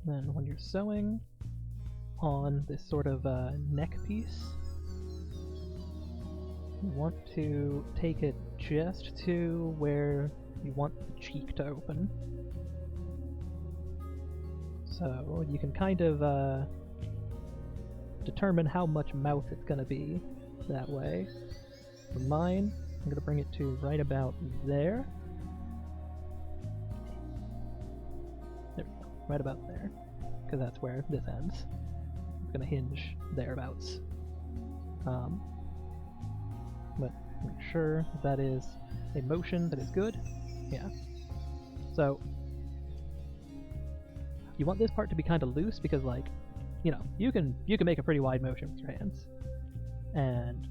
Speaker 1: Then when you're sewing on this sort of neck piece, you want to take it just to where you want the cheek to open. So you can kind of determine how much mouth it's going to be that way. For mine, I'm going to bring it to right about there. There we go, right about there, because that's where this ends. It's going to hinge thereabouts. But make sure that is a motion that is good. Yeah. So you want this part to be kind of loose because, like, you know, you can make a pretty wide motion with your hands. And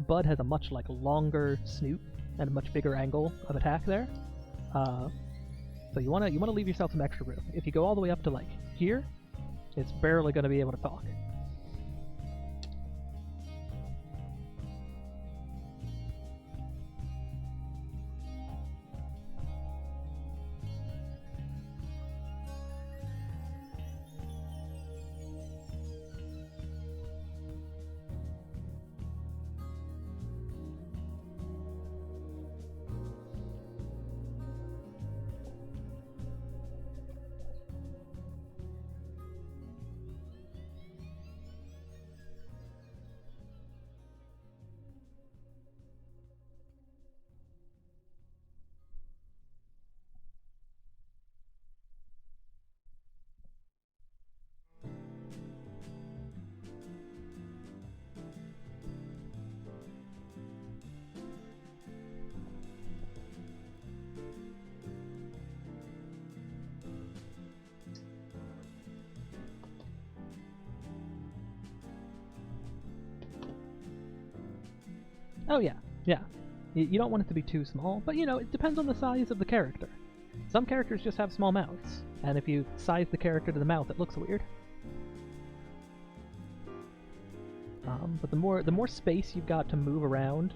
Speaker 1: Bud has a much longer snoot and a much bigger angle of attack there. So you wanna leave yourself some extra room. If you go all the way up to like here, it's barely gonna be able to talk. Oh yeah, yeah. You don't want it to be too small, but you know, it depends on the size of the character. Some characters just have small mouths, and if you size the character to the mouth, it looks weird. But the more space you've got to move around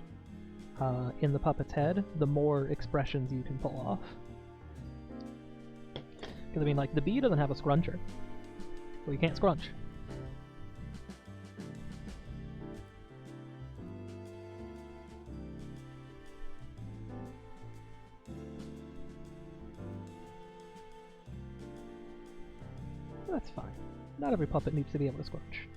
Speaker 1: in the puppet's head, the more expressions you can pull off. Because I mean, like, the bee doesn't have a scruncher, so you can't scrunch. That's fine. Not every puppet needs to be able to scrunch.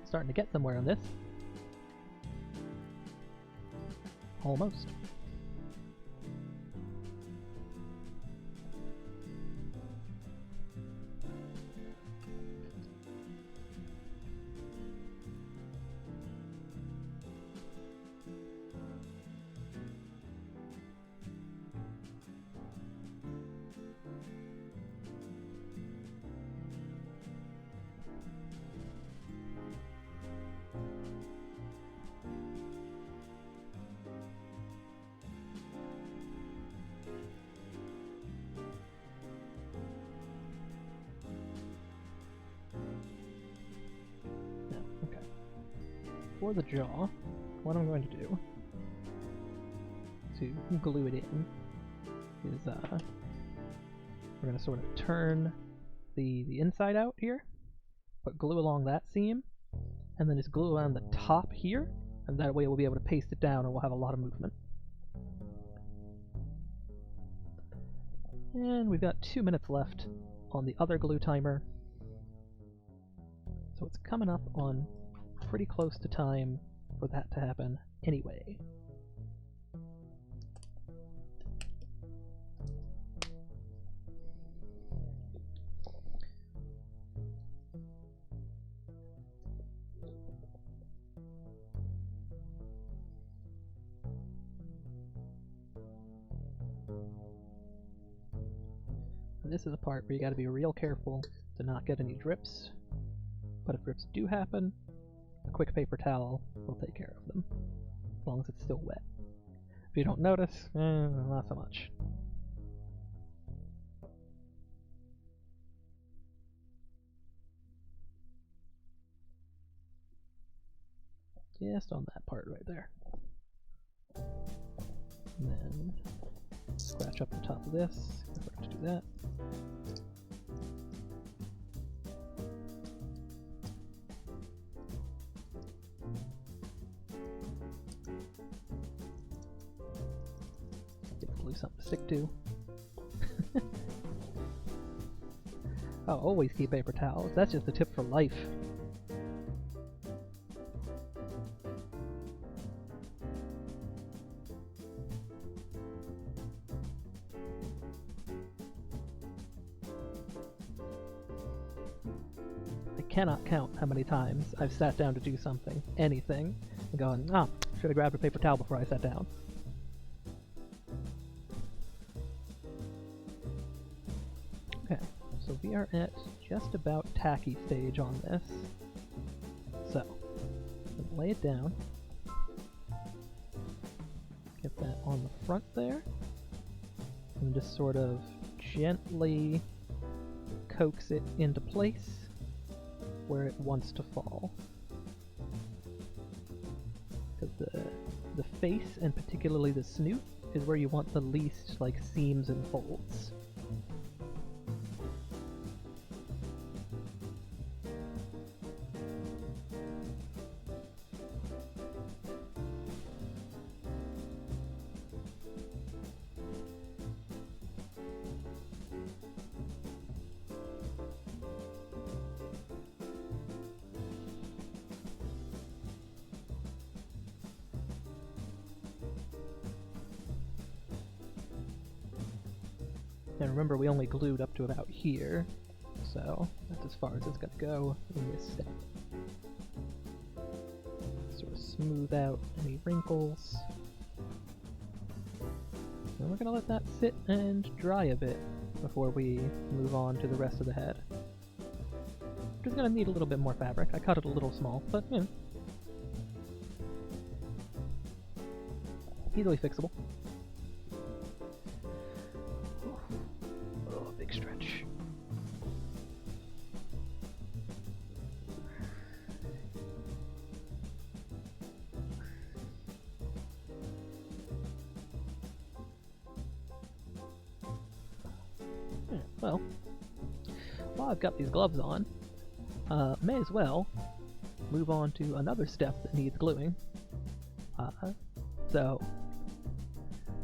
Speaker 1: starting to get somewhere on this. Almost. For the jaw, what I'm going to do to glue it in is we're going to sort of turn the inside out here, put glue along that seam, and then just glue around the top here, and that way we'll be able to paste it down and we'll have a lot of movement. And we've got 2 minutes left on the other glue timer, so it's coming up on pretty close to time for that to happen anyway. And this is a part where you gotta be real careful to not get any drips, but if drips do happen, a quick paper towel will take care of them, as long as it's still wet. If you don't notice, not so much. Just on that part right there. And then scratch up the top of this, forgot to do that. Something to stick to. Oh, always keep paper towels. That's just a tip for life. I cannot count how many times I've sat down to do something, anything, and going, ah, should have grabbed a paper towel before I sat down. So we are at just about tacky stage on this. So, lay it down. Get that on the front there. And just sort of gently coax it into place where it wants to fall. Because the face, and particularly the snoot, is where you want the least like seams and folds. And remember, we only glued up to about here, so that's as far as it's going to go in this step. Sort of smooth out any wrinkles. And we're going to let that sit and dry a bit before we move on to the rest of the head. Which is going to need a little bit more fabric. I cut it a little small, but, you know, easily fixable. Stretch. Well, while I've got these gloves on, may as well move on to another step that needs gluing. So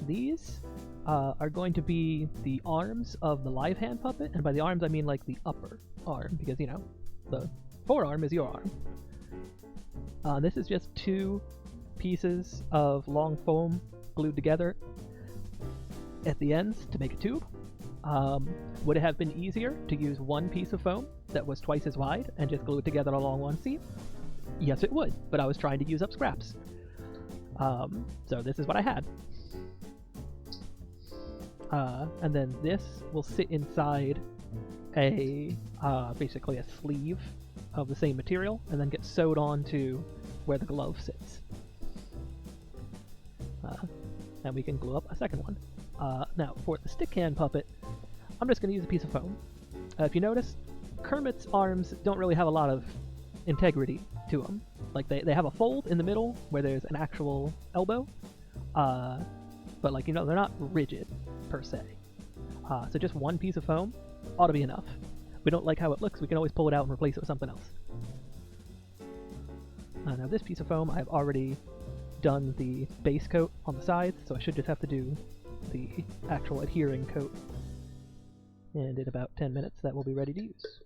Speaker 1: these are going to be the arms of the live hand puppet, and by the arms I mean like the upper arm, because, you know, the forearm is your arm. This is just 2 pieces of long foam glued together at the ends to make a tube. Would it have been easier to use 1 piece of foam that was twice as wide and just glue it together along one seam? Yes, it would, but I was trying to use up scraps. So this is what I had. And then this will sit inside a basically a sleeve of the same material and then get sewed onto where the glove sits. And we can glue up a second one. Now, for the stick can puppet, I'm just going to use a piece of foam. If you notice, Kermit's arms don't really have a lot of integrity to them. Like, they have a fold in the middle where there's an actual elbow, but, like, you know, they're not rigid, per se. So just 1 piece of foam ought to be enough. If we don't like how it looks, we can always pull it out and replace it with something else. Now this piece of foam, I've already done the base coat on the sides, so I should just have to do the actual adhering coat. And in about 10 minutes that will be ready to use.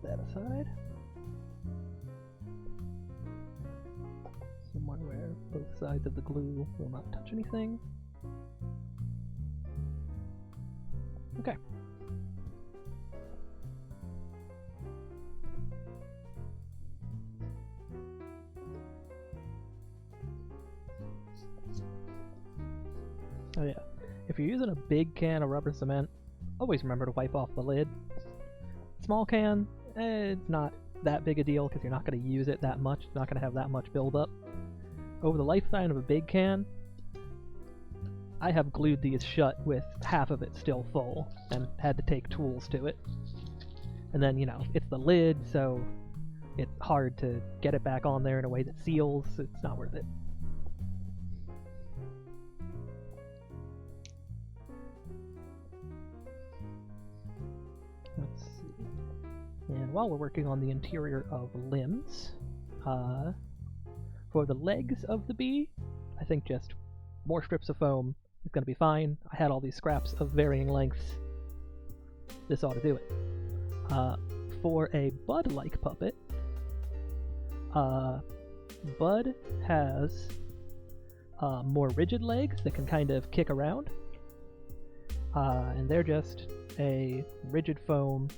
Speaker 1: That aside. Somewhere where both sides of the glue will not touch anything. Okay. Oh yeah, if you're using a big can of rubber cement, always remember to wipe off the lid. Small can, it's not that big a deal because you're not going to use it that much. It's not going to have that much buildup. Over the lifetime of a big can, I have glued these shut with half of it still full and had to take tools to it. And then, you know, it's the lid, so it's hard to get it back on there in a way that seals. It's not worth it. Let's see. And while we're working on the interior of limbs, for the legs of the bee, I think just more strips of foam is going to be fine. I had all these scraps of varying lengths. This ought to do it. For a Bud-like puppet, Bud has more rigid legs that can kind of kick around, and they're just a rigid foam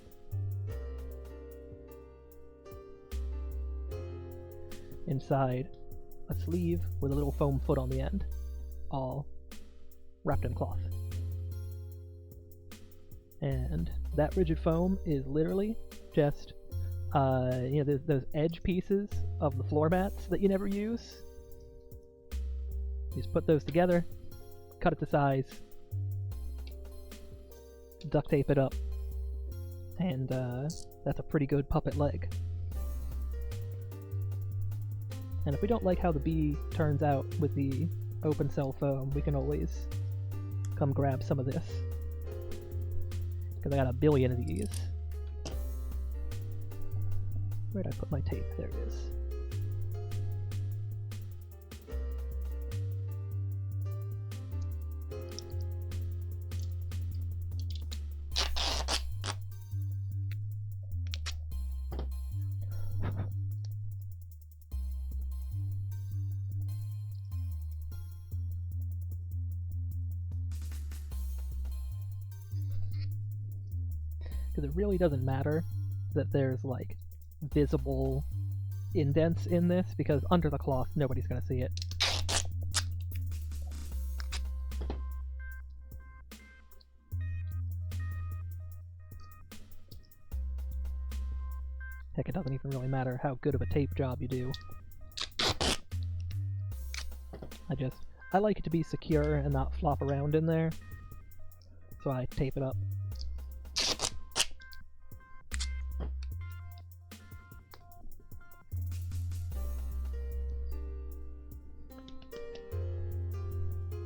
Speaker 1: inside a sleeve with a little foam foot on the end, all wrapped in cloth. And that rigid foam is literally just, you know, those edge pieces of the floor mats that you never use. You just put those together, cut it to size, duct tape it up, and that's a pretty good puppet leg. And if we don't like how the bee turns out with the open cell foam, we can always come grab some of this, because I got a billion of these. Where'd I put my tape? There it is. Because it really doesn't matter that there's like visible indents in this, because under the cloth nobody's going to see it. Heck, it doesn't even really matter how good of a tape job you do. I like it to be secure and not flop around in there, so I tape it up.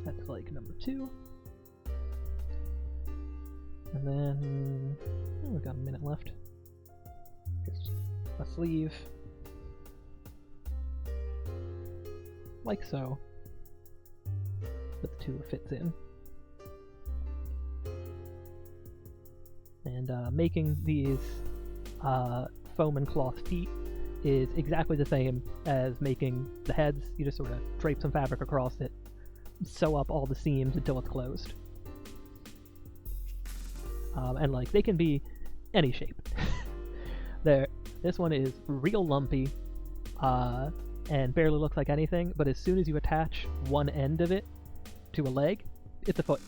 Speaker 1: That's like number 2. And then we've got a minute left. Just a sleeve, like so, that the tube fits in. And making these foam and cloth feet is exactly the same as making the heads. You just sort of drape some fabric across it, sew up all the seams until it's closed. And like, they can be any shape. This one is real lumpy, and barely looks like anything, but as soon as you attach one end of it to a leg, it's a foot.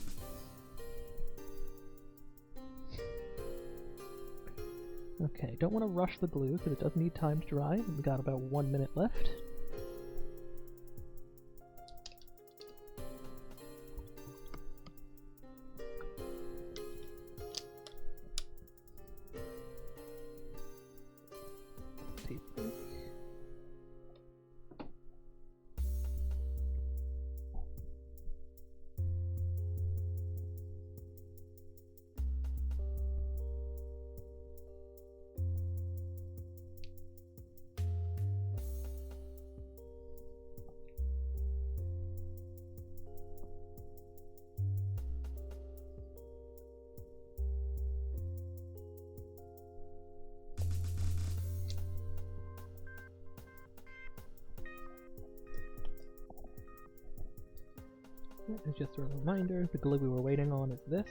Speaker 1: Okay, don't want to rush the glue because it does need time to dry. We've got about 1 minute left. And just a reminder, the glue we were waiting on is this.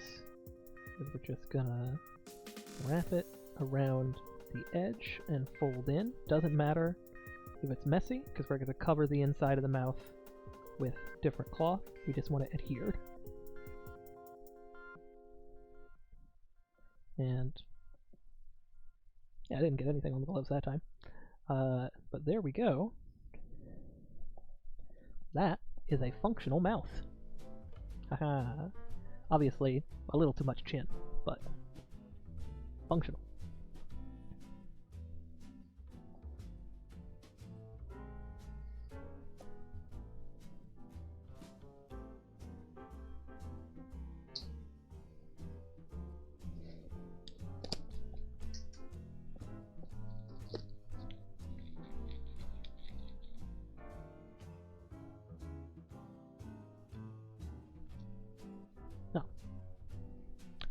Speaker 1: So we're just gonna wrap it around the edge and fold in. Doesn't matter if it's messy, because we're gonna cover the inside of the mouth with different cloth. We just want it adhered. And yeah, I didn't get anything on the gloves that time. But there we go. That is a functional mouth. Haha. Obviously, a little too much chin, but functional.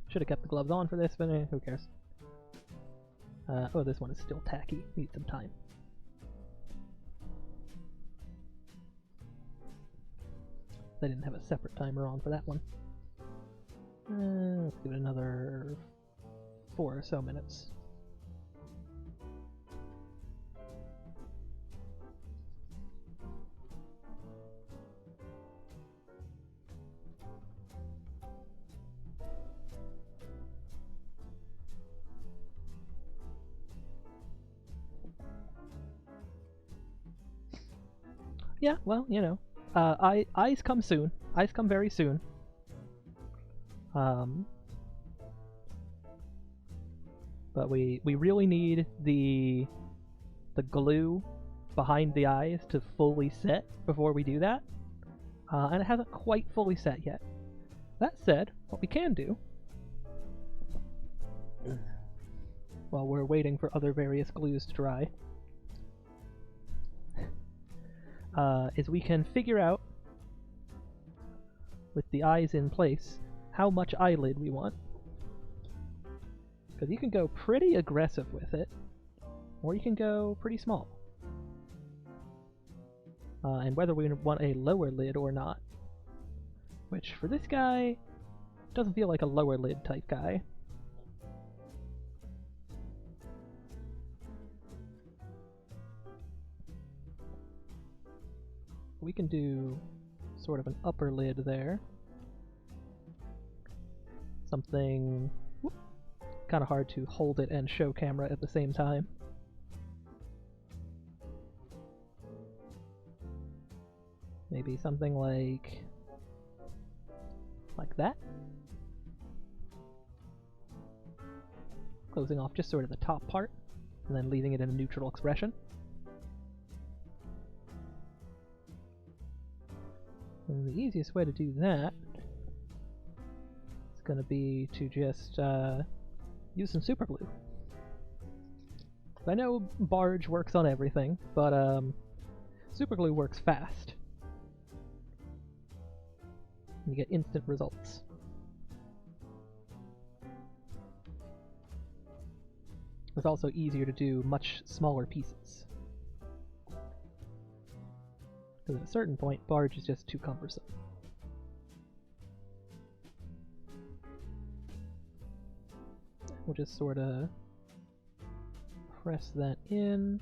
Speaker 1: Should have kept the gloves on for this, but who cares? Oh, this one is still tacky. Needs some time. They didn't have a separate timer on for that one. Let's give it another 4 or so minutes. Yeah, well, you know, eyes come soon. Eyes come very soon. But we really need the glue behind the eyes to fully set before we do that. And it hasn't quite fully set yet. That said, what we can do, while we're waiting for other various glues to dry, is we can figure out, with the eyes in place, how much eyelid we want. Because you can go pretty aggressive with it, or you can go pretty small. And whether we want a lower lid or not. Which, for this guy, doesn't feel like a lower lid type guy. We can do sort of an upper lid there. Something kind of hard to hold it and show camera at the same time. Maybe something like that. Closing off just sort of the top part, and then leaving it in a neutral expression. And the easiest way to do that is going to be to just use some super glue. I know Barge works on everything, but super glue works fast. You get instant results. It's also easier to do much smaller pieces. Because at a certain point, Barge is just too cumbersome. We'll just sort of press that in.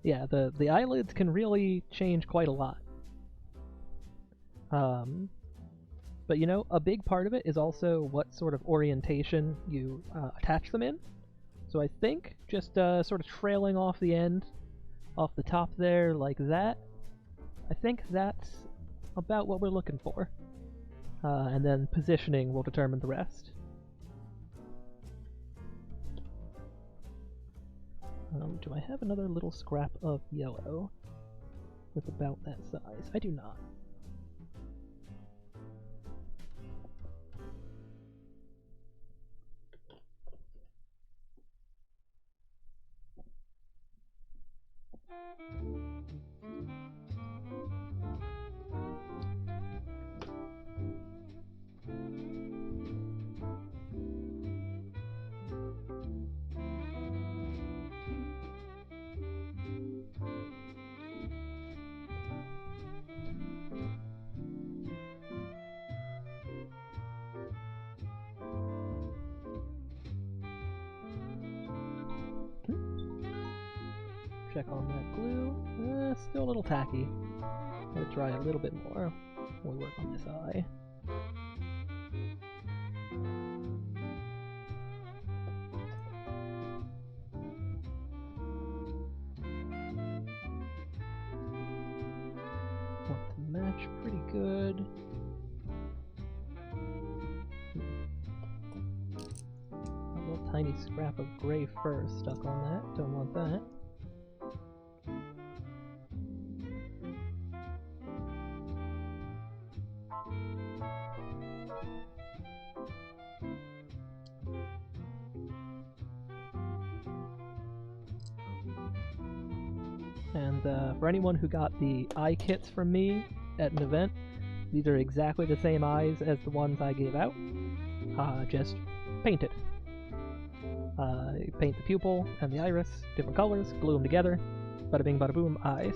Speaker 1: Yeah, the eyelids can really change quite a lot. But you know, a big part of it is also what sort of orientation you attach them in. So I think just sort of trailing off the end, off the top there like that, I think that's about what we're looking for. And then positioning will determine the rest. Do I have another little scrap of yellow that's about that size? I do not. Check on that glue. Still a little tacky. Let it dry a little bit more while we work on this eye. Want to match pretty good. A little tiny scrap of gray fur stuck on that. Don't want that. And for anyone who got the eye kits from me at an event, these are exactly the same eyes as the ones I gave out, just painted. You paint the pupil and the iris, different colors, glue them together, bada bing bada boom, eyes.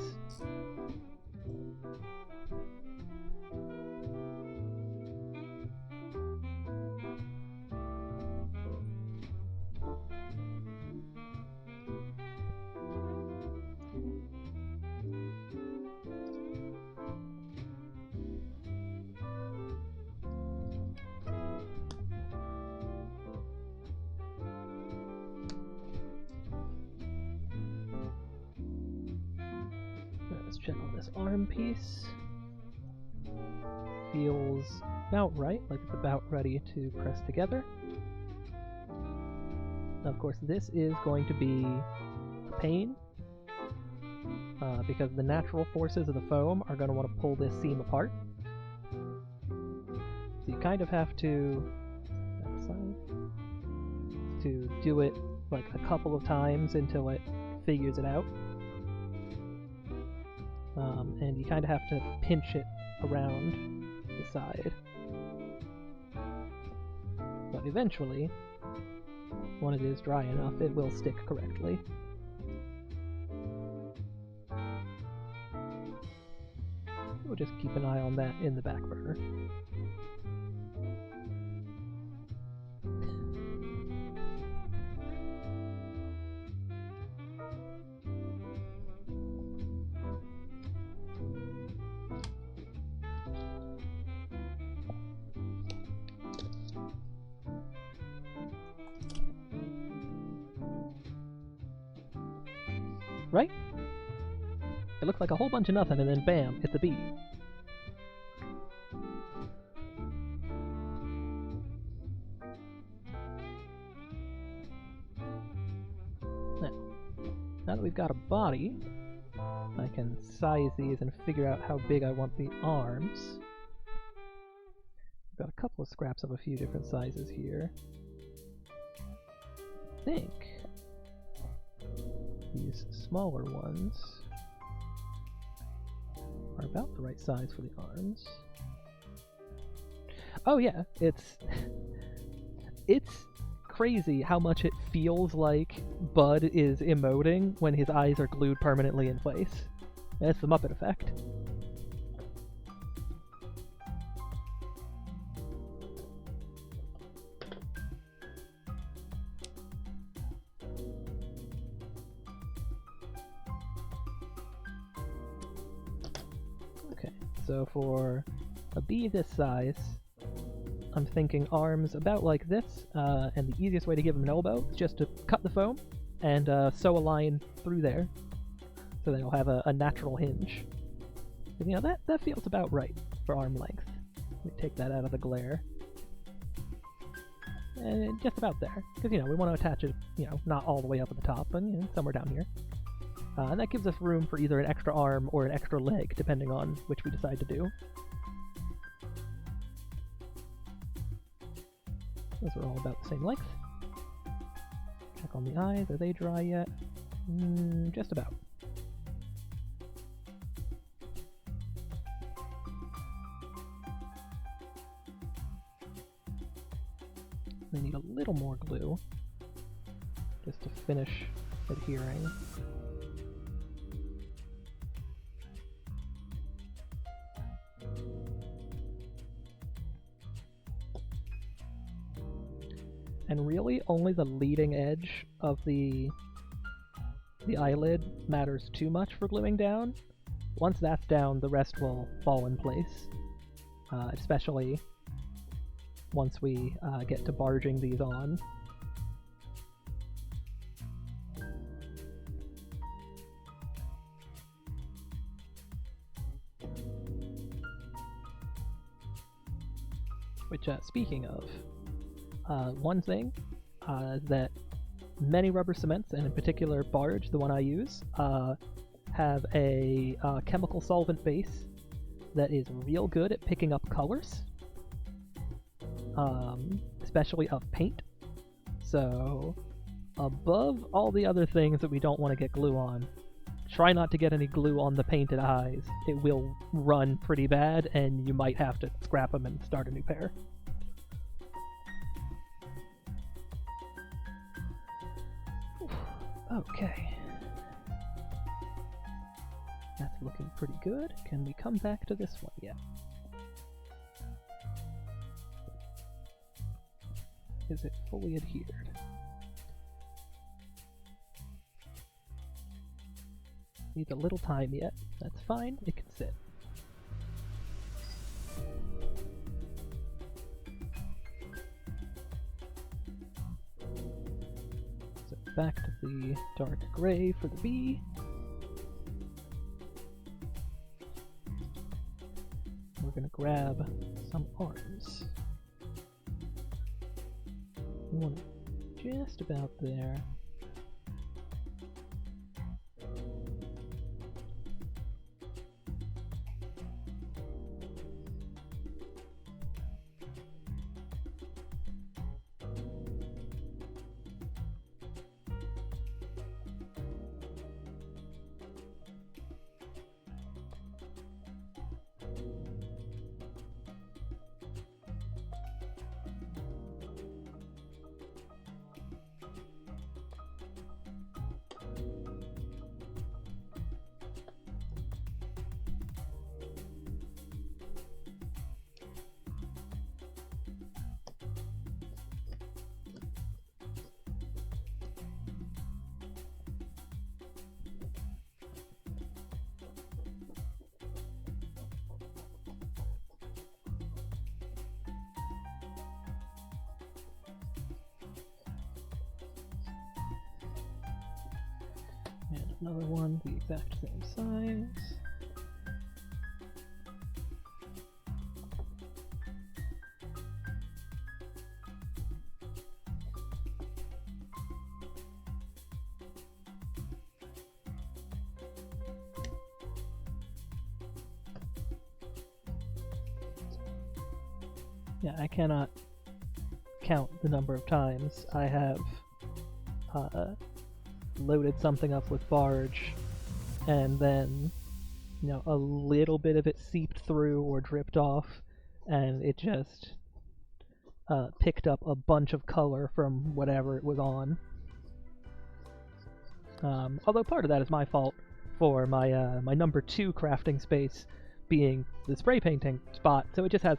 Speaker 1: Let's check on this arm piece. Feels about right, like it's about ready to press together. Now, of course, this is going to be a pain. because the natural forces of the foam are going to want to pull this seam apart. So you kind of have to do it like a couple of times until it figures it out. And you kind of have to pinch it around the side. But eventually, when it is dry enough, it will stick correctly. We'll just keep an eye on that in the back burner. Right? It looks like a whole bunch of nothing, and then bam, it's a bee. Now that we've got a body, I can size these and figure out how big I want the arms. I've got a couple of scraps of a few different sizes here. I think these smaller ones are about the right size for the arms. Oh yeah, it's crazy how much it feels like Bud is emoting when his eyes are glued permanently in place. That's the Muppet effect. Okay, so for a bee this size, I'm thinking arms about like this, and the easiest way to give him an elbow is just to cut the foam and sew a line through there, so that he'll have a natural hinge. And, you know, that feels about right for arm length. Let me take that out of the glare. And just about there, because, you know, we want to attach it, you know, not all the way up at the top, but, you know, somewhere down here. And that gives us room for either an extra arm or an extra leg, depending on which we decide to do. Those are all about the same length. Check on the eyes. Are they dry yet? Just about. They need a little more glue just to finish adhering. And really, only the leading edge of the eyelid matters too much for gluing down. Once that's down, the rest will fall in place, especially once we get to barging these on. Which, speaking of, one thing that many rubber cements, and in particular Barge, the one I use, have a chemical solvent base that is real good at picking up colors, especially of paint. So above all the other things that we don't want to get glue on, try not to get any glue on the painted eyes. It will run pretty bad, and you might have to scrap them and start a new pair. Okay. That's looking pretty good. Can we come back to this one yet? Is it fully adhered? Needs a little time yet. That's fine. It can sit. So back to the dark gray for the bee. We're gonna grab some arms. We want it just about there. Another one the exact same size. Yeah, I cannot count the number of times I have loaded something up with Barge and then, a little bit of it seeped through or dripped off, and it just picked up a bunch of color from whatever it was on. Although part of that is my fault for my my number 2 crafting space being the spray painting spot, so it just has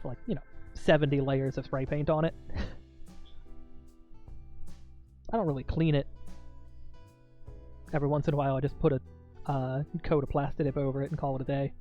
Speaker 1: 70 layers of spray paint on it. I don't really clean it. Every once in a while I just put a coat of Plastidip over it and call it a day.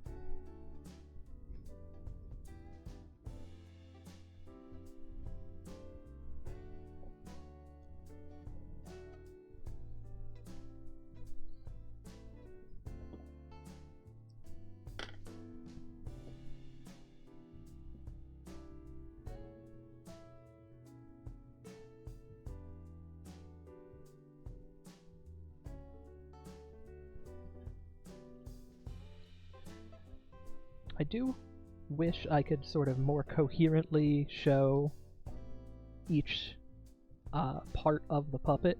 Speaker 1: I do wish I could sort of more coherently show each part of the puppet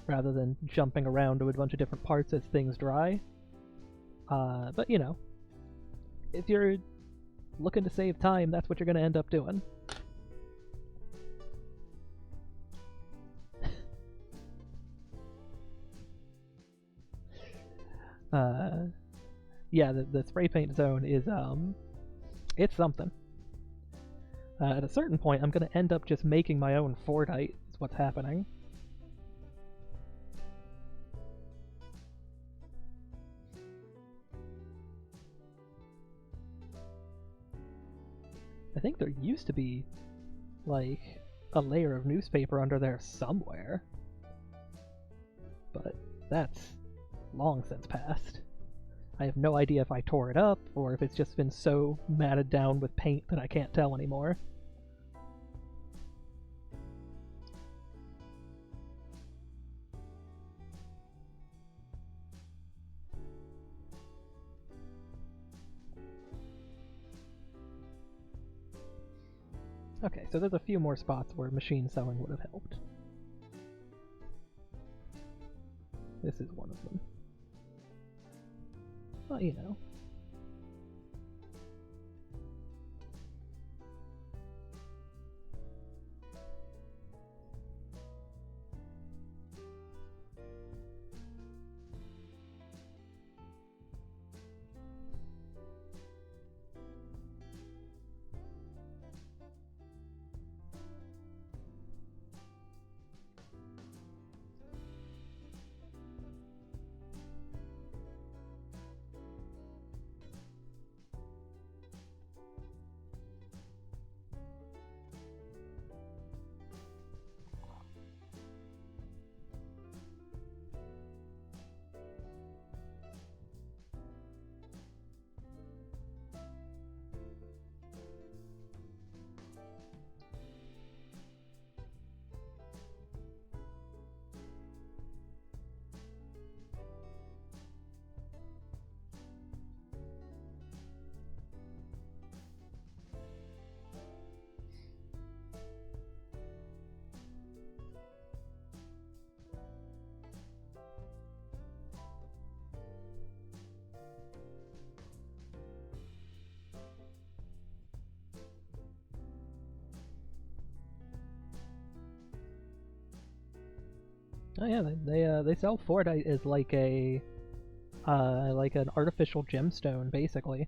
Speaker 1: rather than jumping around to a bunch of different parts as things dry. But if you're looking to save time, that's what you're going to end up doing. Yeah, the spray paint zone is, it's something. At a certain point, I'm going to end up just making my own Fordite, is what's happening. I think there used to be, a layer of newspaper under there somewhere. But that's long since passed. I have no idea if I tore it up, or if it's just been so matted down with paint that I can't tell anymore. Okay, so there's a few more spots where machine sewing would have helped. This is one of them. Well, Oh yeah, they sell Fordite as like an artificial gemstone, basically.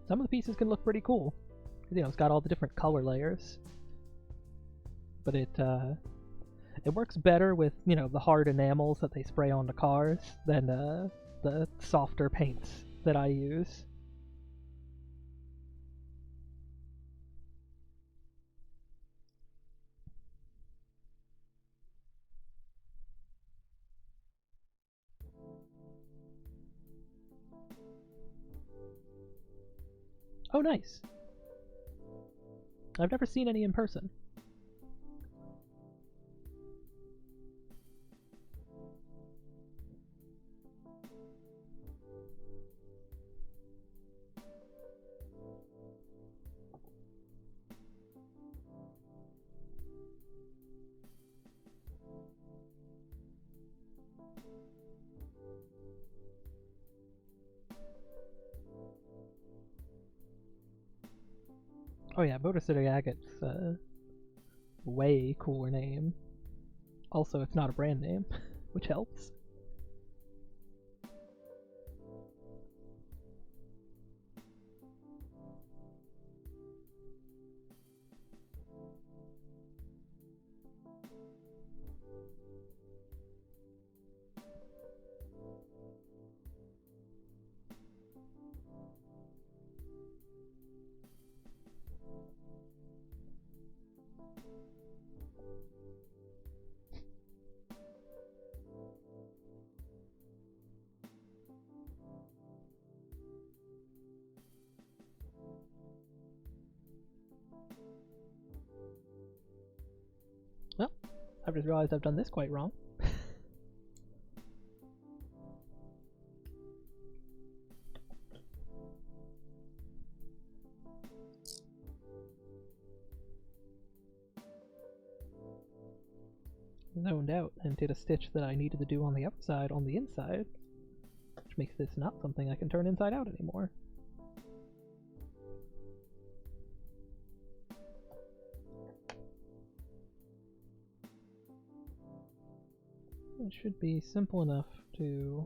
Speaker 1: Some of the pieces can look pretty cool. It's got all the different color layers. But it works better with, the hard enamels that they spray onto cars than the softer paints that I use. Oh, nice. I've never seen any in person. Oh yeah, Motor City Agate's a way cooler name. Also, it's not a brand name, which helps. Well, I've just realized I've done this quite wrong. Zoned out and did a stitch that I needed to do on the outside on the inside, which makes this not something I can turn inside out anymore. It should be simple enough to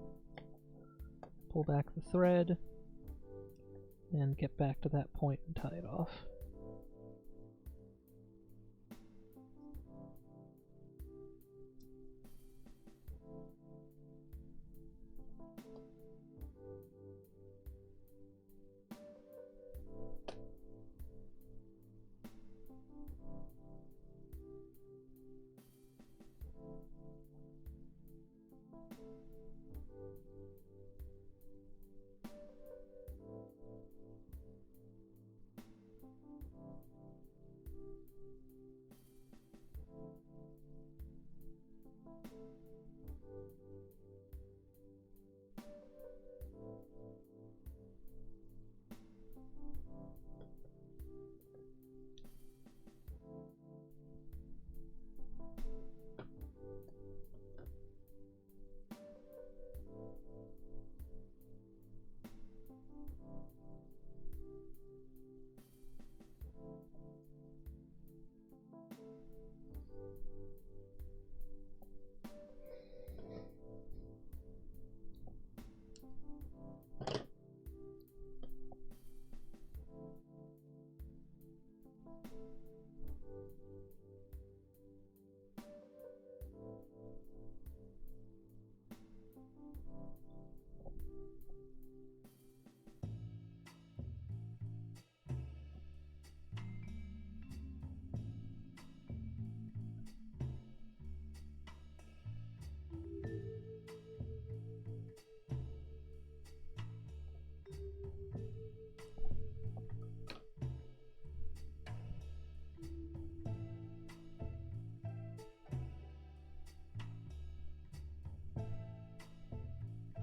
Speaker 1: pull back the thread and get back to that point and tie it off.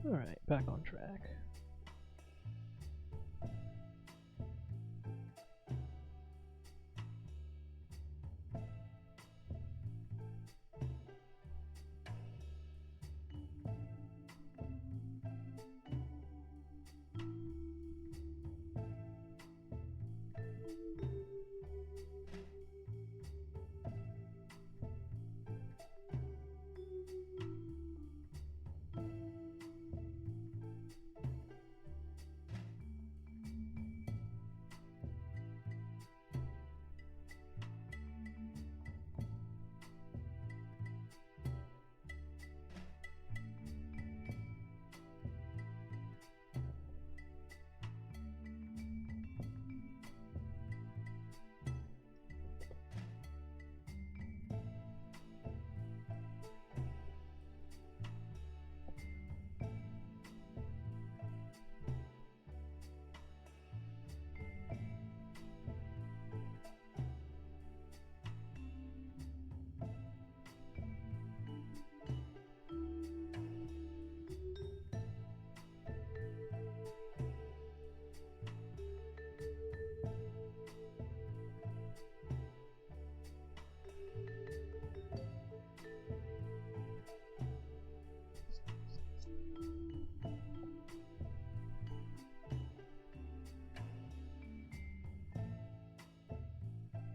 Speaker 1: Alright, back on track.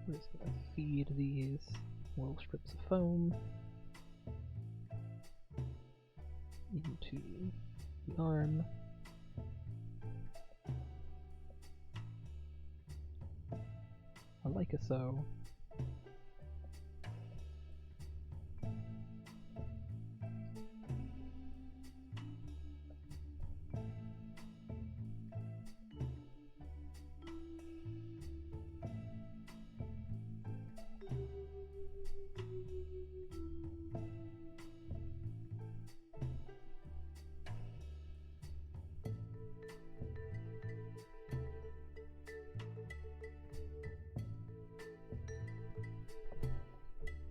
Speaker 1: We're just gonna feed these little strips of foam into the arm. I like it so.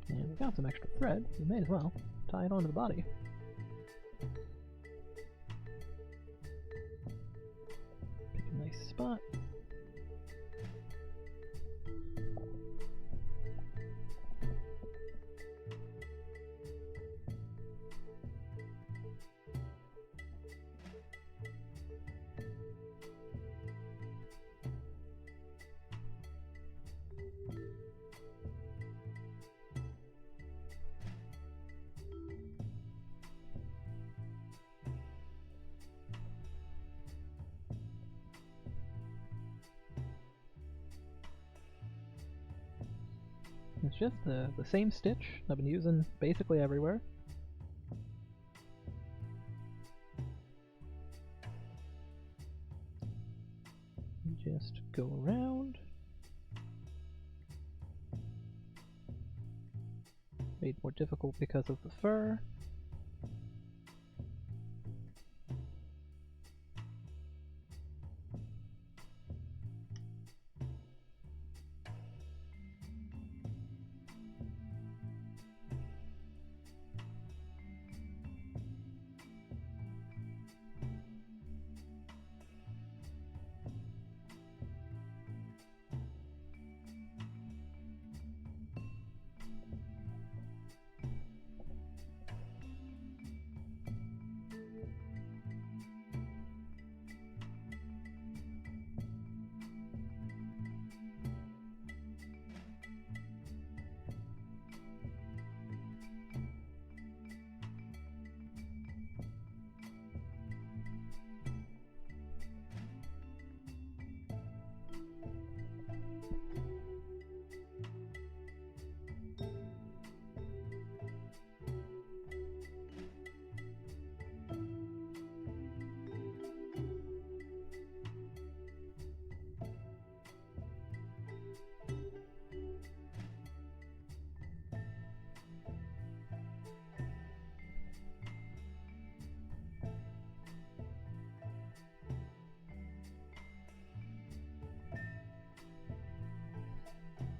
Speaker 1: And we got some extra thread, we may as well tie it onto the body. Pick a nice spot. It's just the same stitch I've been using basically everywhere. Just go around. Made more difficult because of the fur.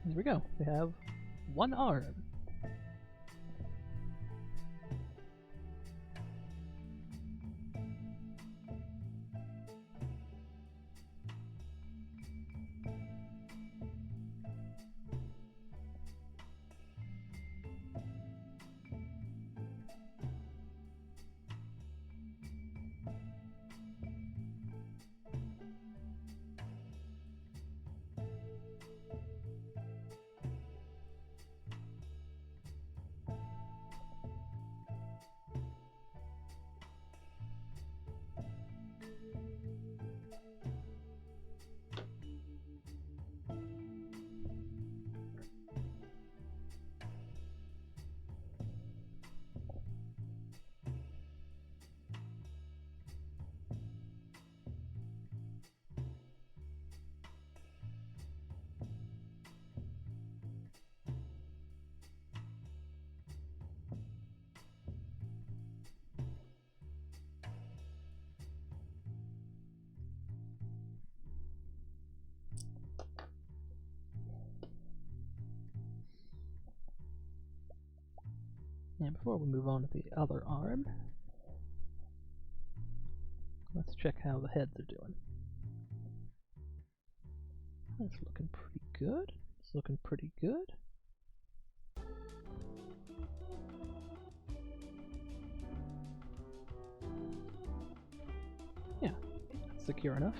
Speaker 1: There we go. We have one arm. And before we move on to the other arm, let's check how the heads are doing. That's looking pretty good. It's looking pretty good. Yeah, that's secure enough.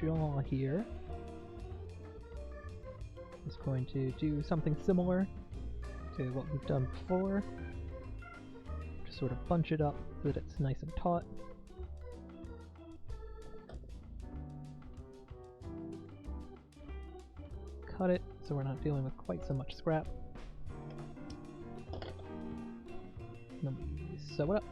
Speaker 1: jaw here is going to do something similar to what we've done before. Just sort of bunch it up so that it's nice and taut. Cut it so we're not dealing with quite so much scrap. Then we sew it up.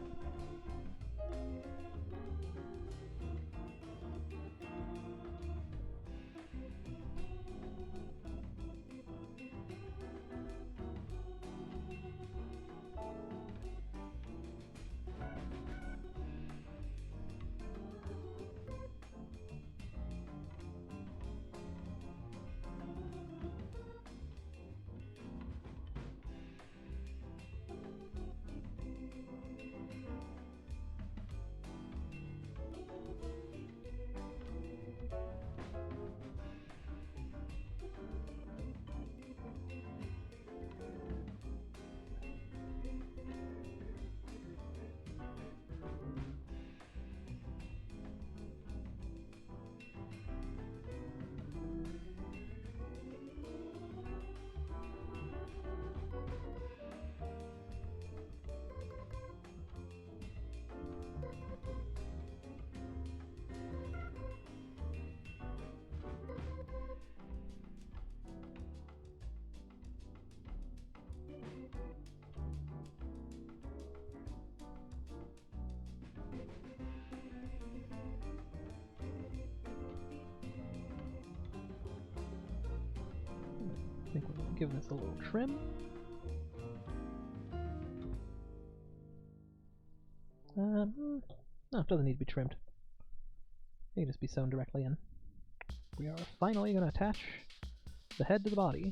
Speaker 1: I think we're going to give this a little trim. No, it doesn't need to be trimmed. It can just be sewn directly in. We are finally going to attach the head to the body.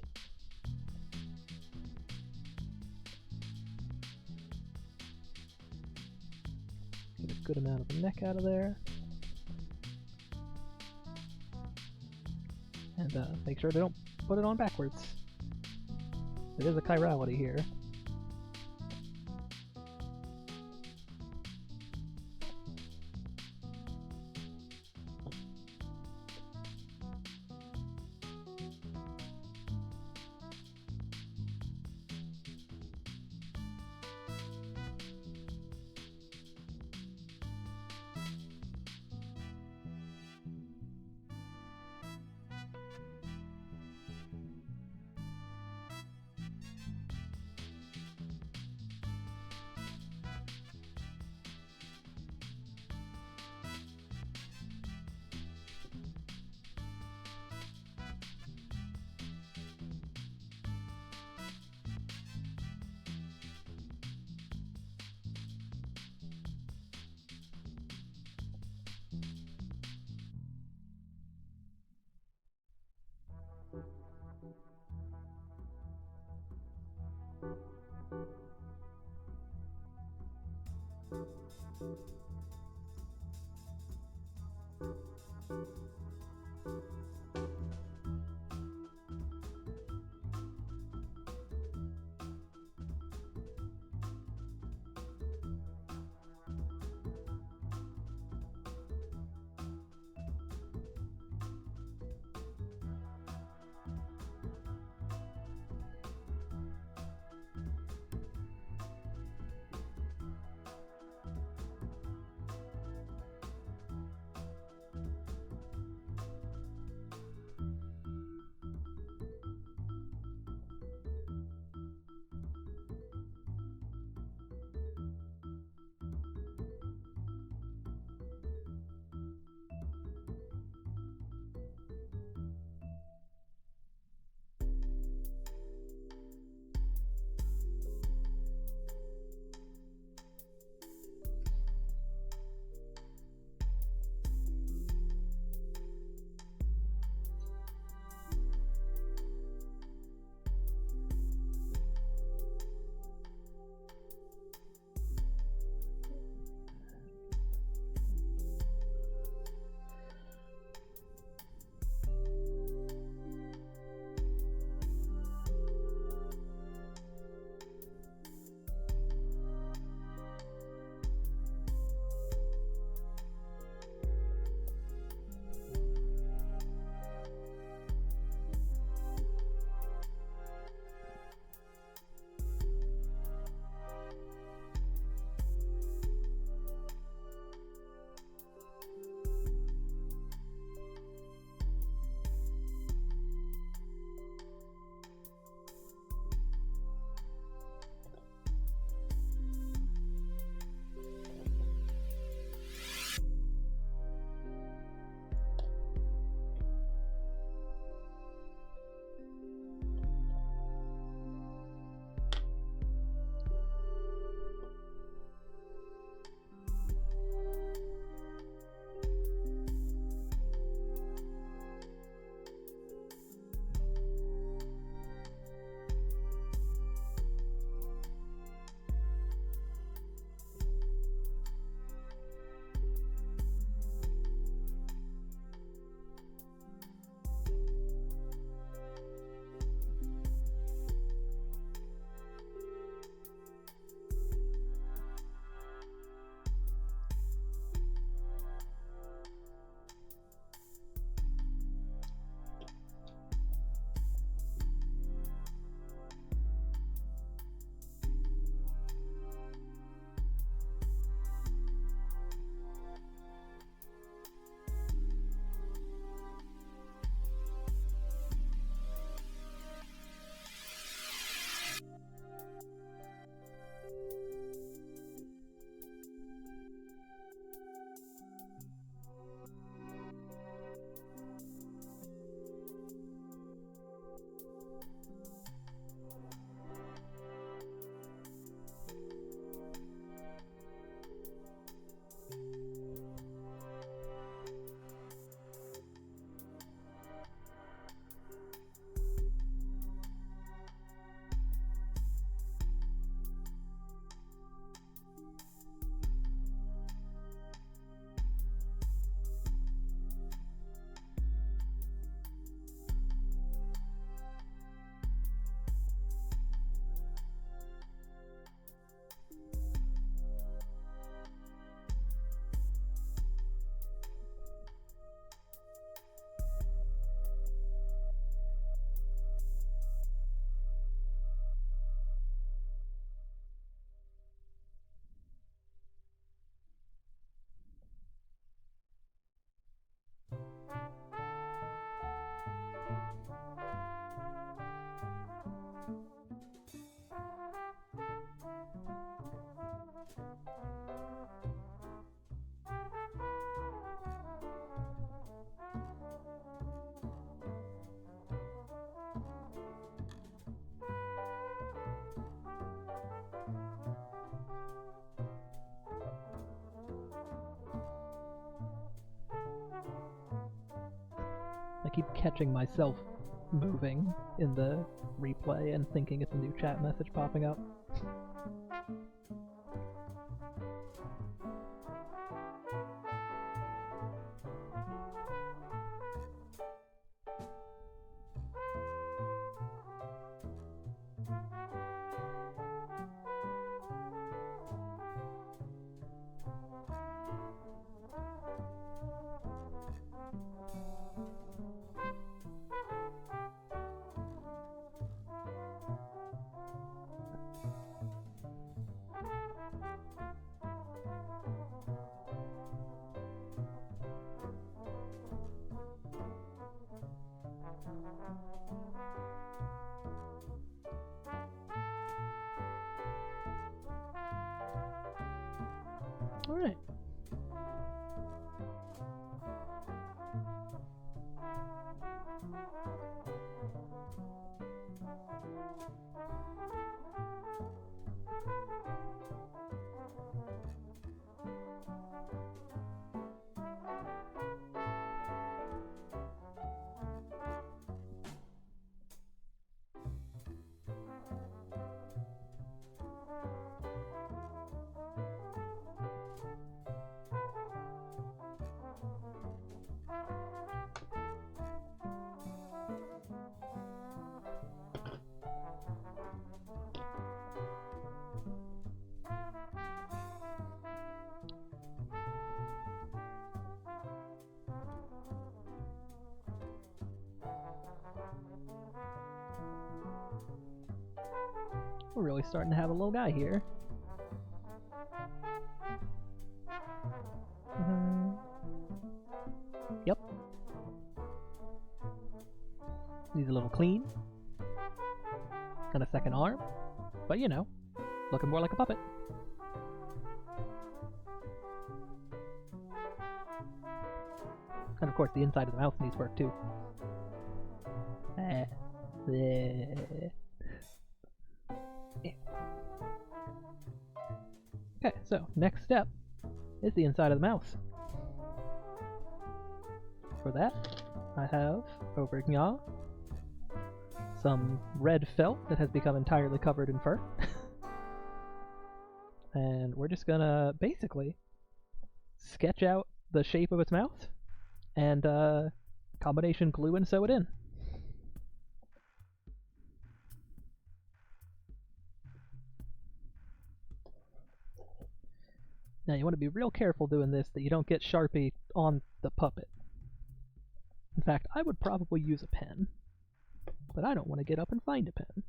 Speaker 1: Get a good amount of the neck out of there. And make sure they don't put it on backwards. There is a chirality here. keep catching myself moving in the replay and thinking it's a new chat message popping up. Alright. We're really starting to have a little guy here. Yep. Needs a little clean. And a second arm. But you know, looking more like a puppet. And of course the inside of the mouth needs work too. Okay, so next step is the inside of the mouth. For that, I have over here some red felt that has become entirely covered in fur. And we're just gonna basically sketch out the shape of its mouth and combination glue and sew it in. Now you want to be real careful doing this that you don't get Sharpie on the puppet. In fact, I would probably use a pen, but I don't want to get up and find a pen.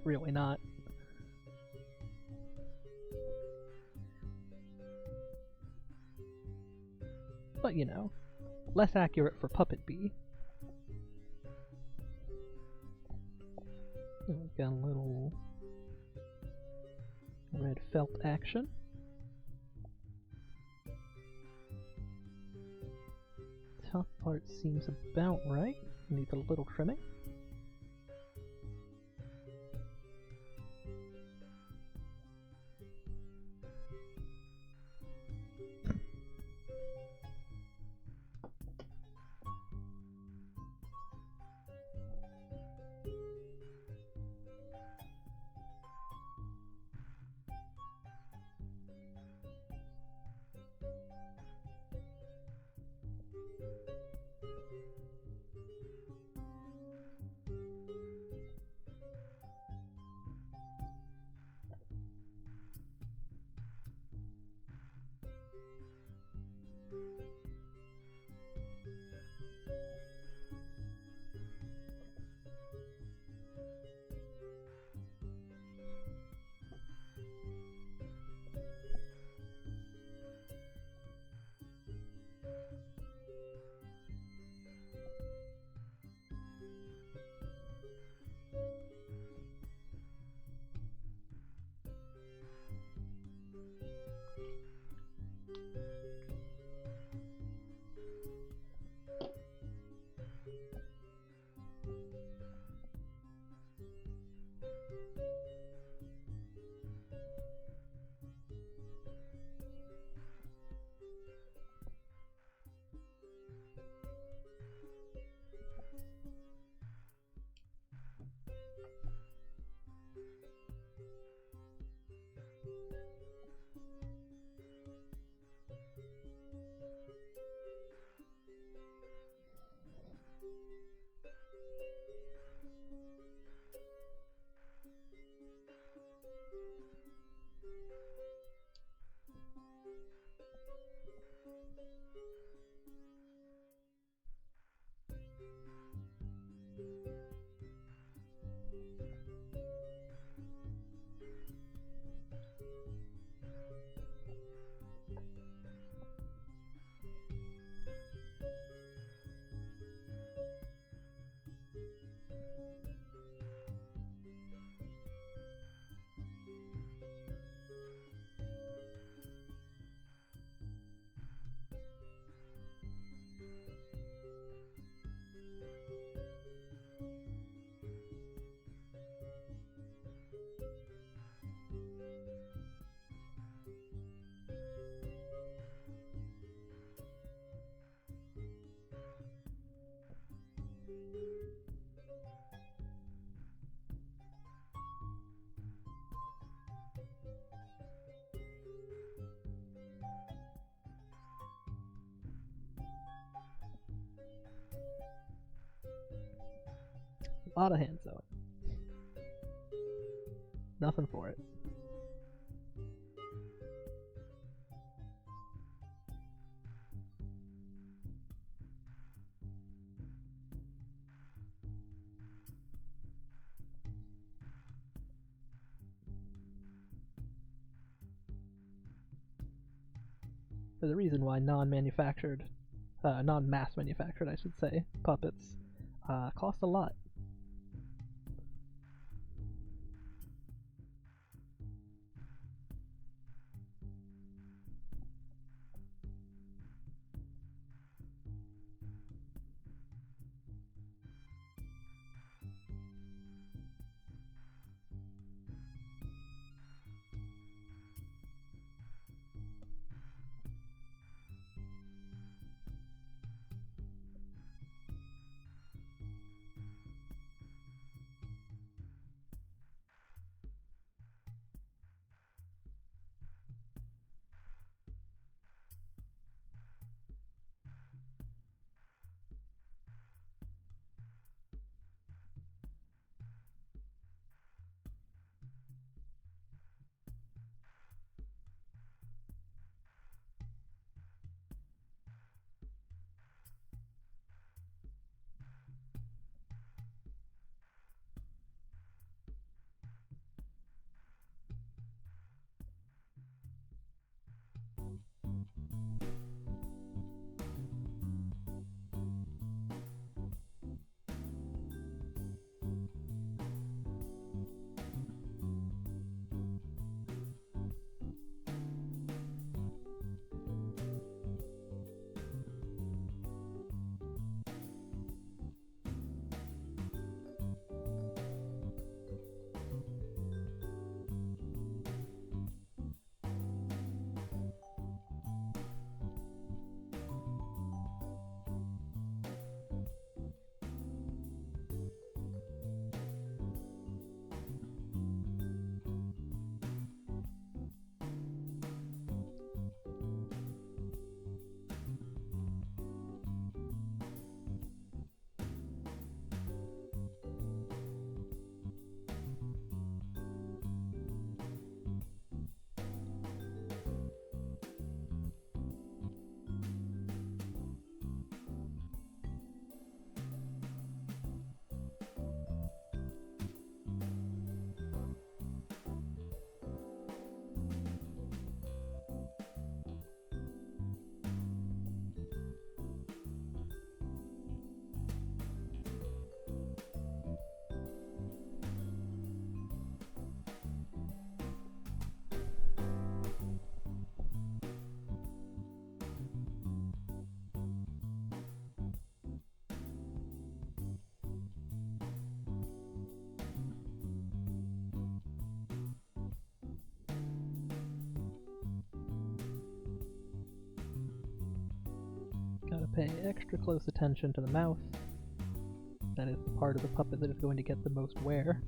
Speaker 1: Really not. But you know, less accurate for Puppet Bee. We've got a little red felt action. Top part seems about right. Needs a little trimming. lot of hand sewing. Nothing for it. There's a reason why non-mass manufactured, I should say, puppets cost a lot. Gotta pay extra close attention to the mouth. That is the part of the puppet that is going to get the most wear.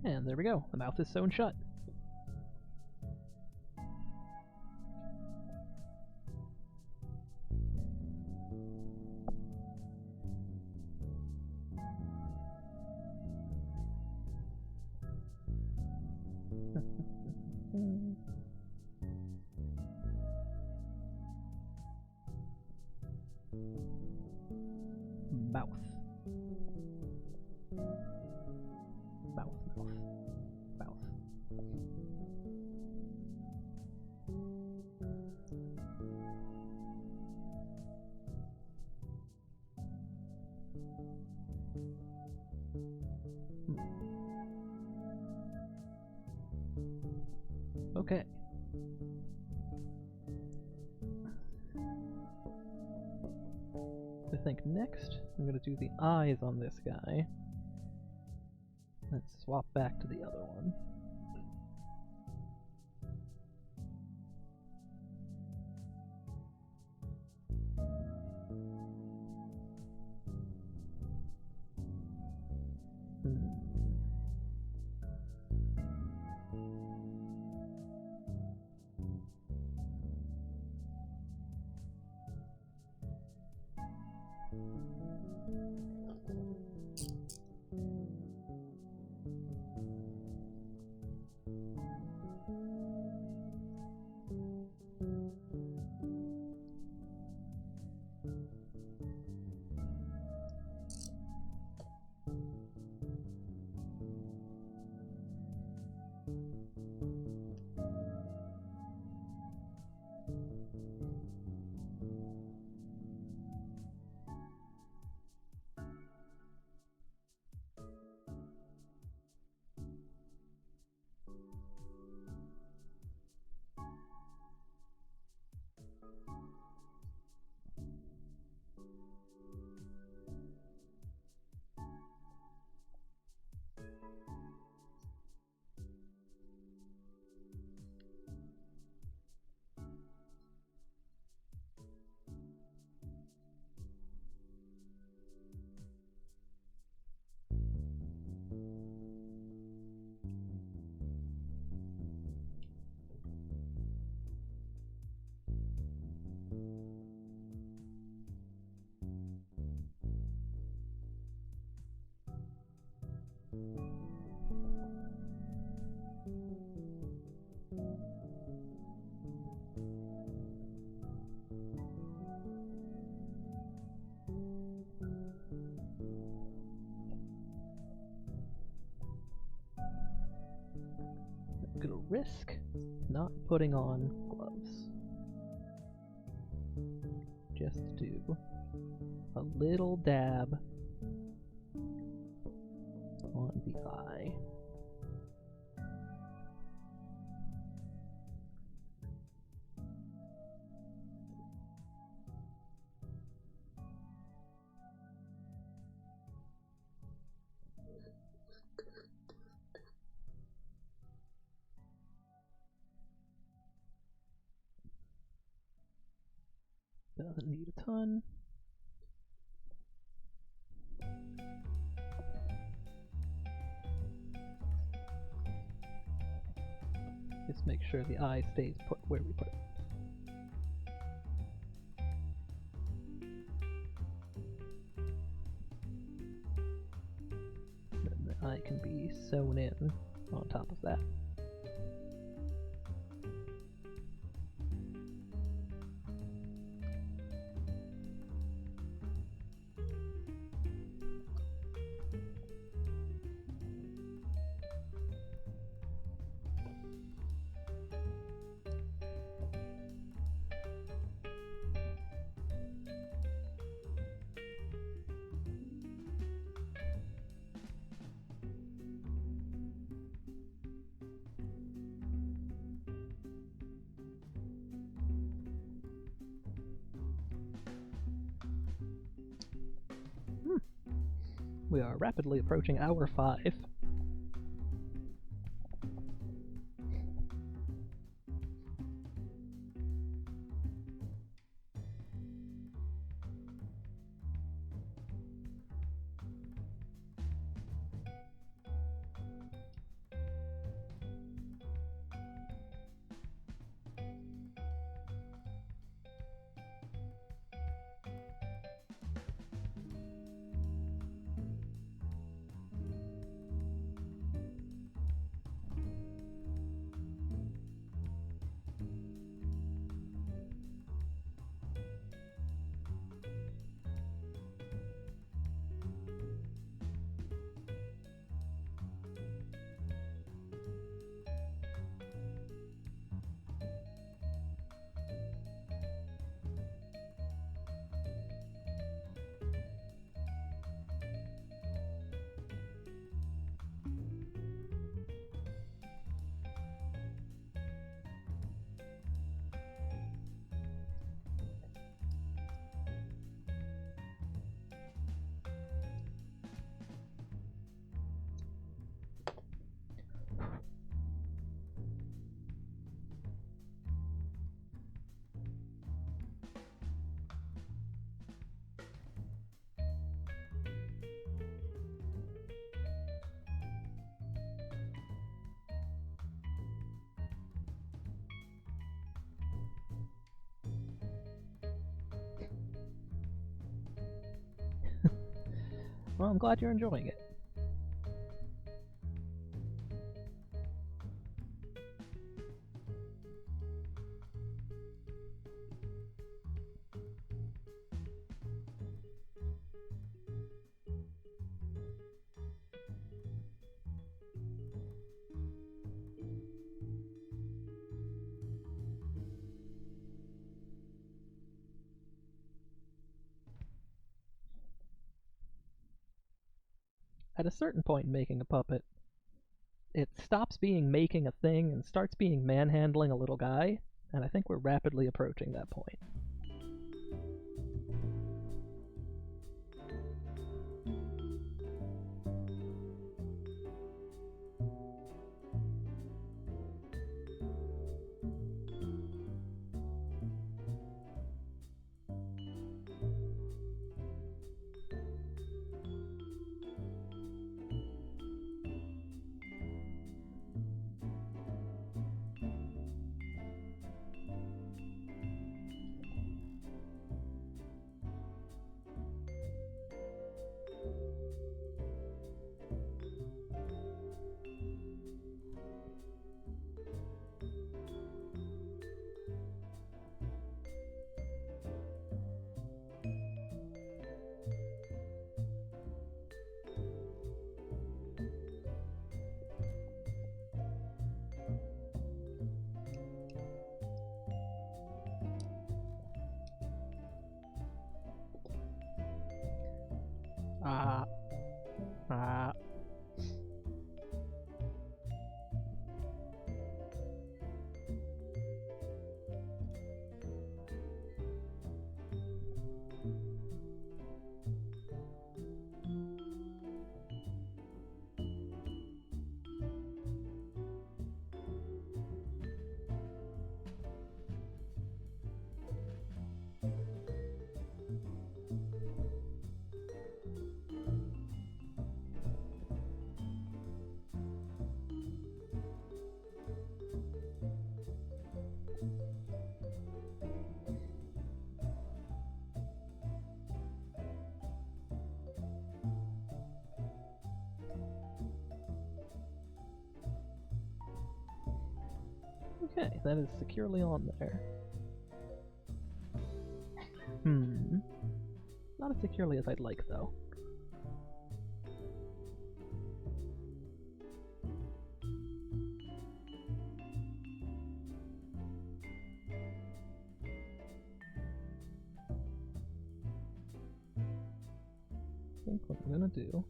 Speaker 1: And there we go. The mouth is sewn shut. Mouth. Mouth. Okay. I think next I'm going to do the eyes on this guy. Let's swap back to the other one. I'm gonna risk not putting on gloves. Just do a little dab on the eye. Doesn't need a ton. Just make sure the eye stays put where we put it. Then the eye can be sewn in on top of that. We are rapidly approaching hour 5. Well, I'm glad you're enjoying it. At a certain point in making a puppet, it stops being making a thing and starts being manhandling a little guy, and I think we're rapidly approaching that point. Ah. Ah. Okay, that is securely on there. Not as securely as I'd like, though. I think what I'm gonna do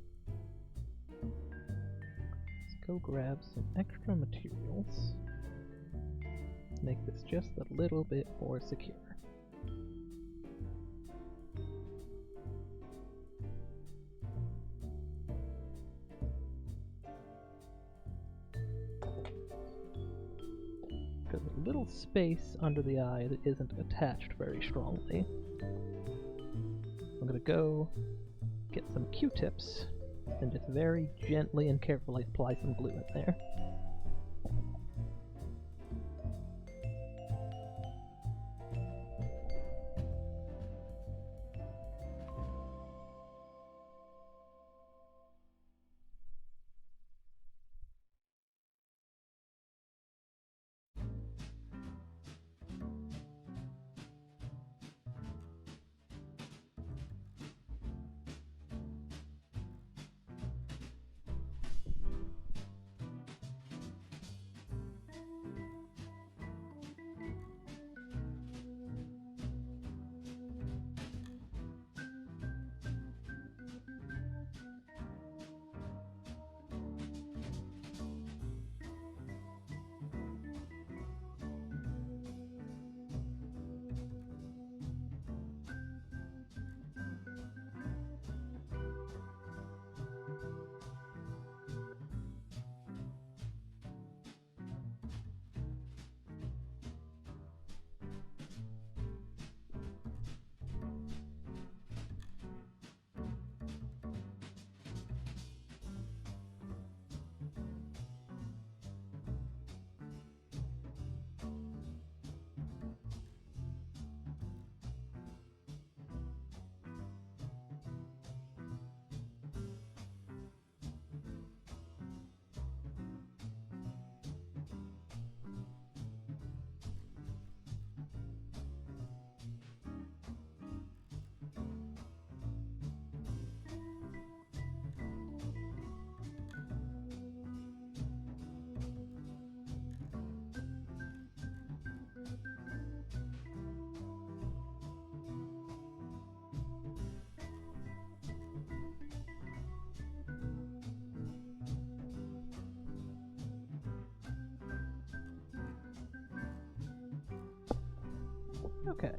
Speaker 1: is go grab some extra materials. Make this just a little bit more secure. Because a little space under the eye that isn't attached very strongly. I'm gonna go get some Q-tips and just very gently and carefully apply some glue in there. Okay.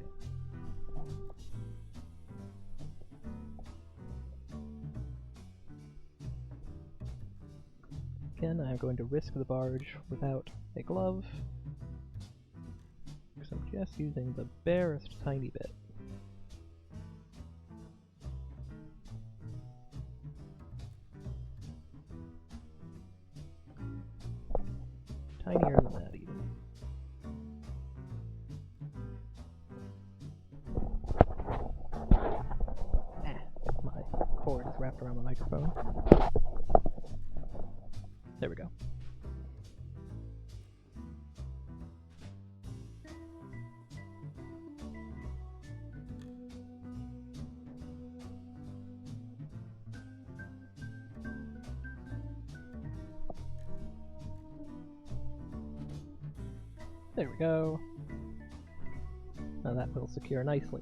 Speaker 1: Again, I'm going to risk the barge without a glove, because I'm just using the barest tiny bit. Tinier than that, even. My cord is wrapped around the microphone. There we go. There we go. Now that will secure nicely.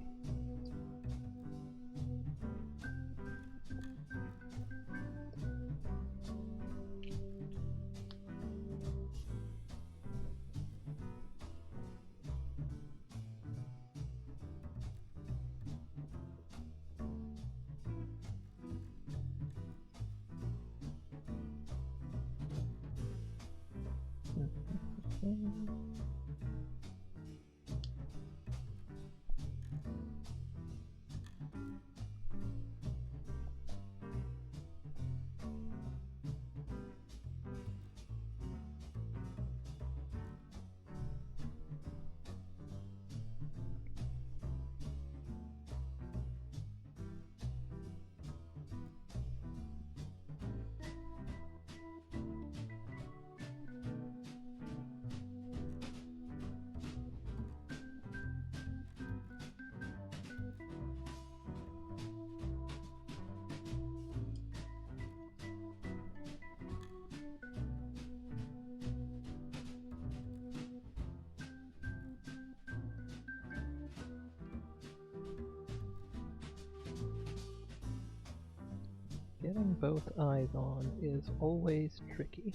Speaker 1: Getting both eyes on is always tricky.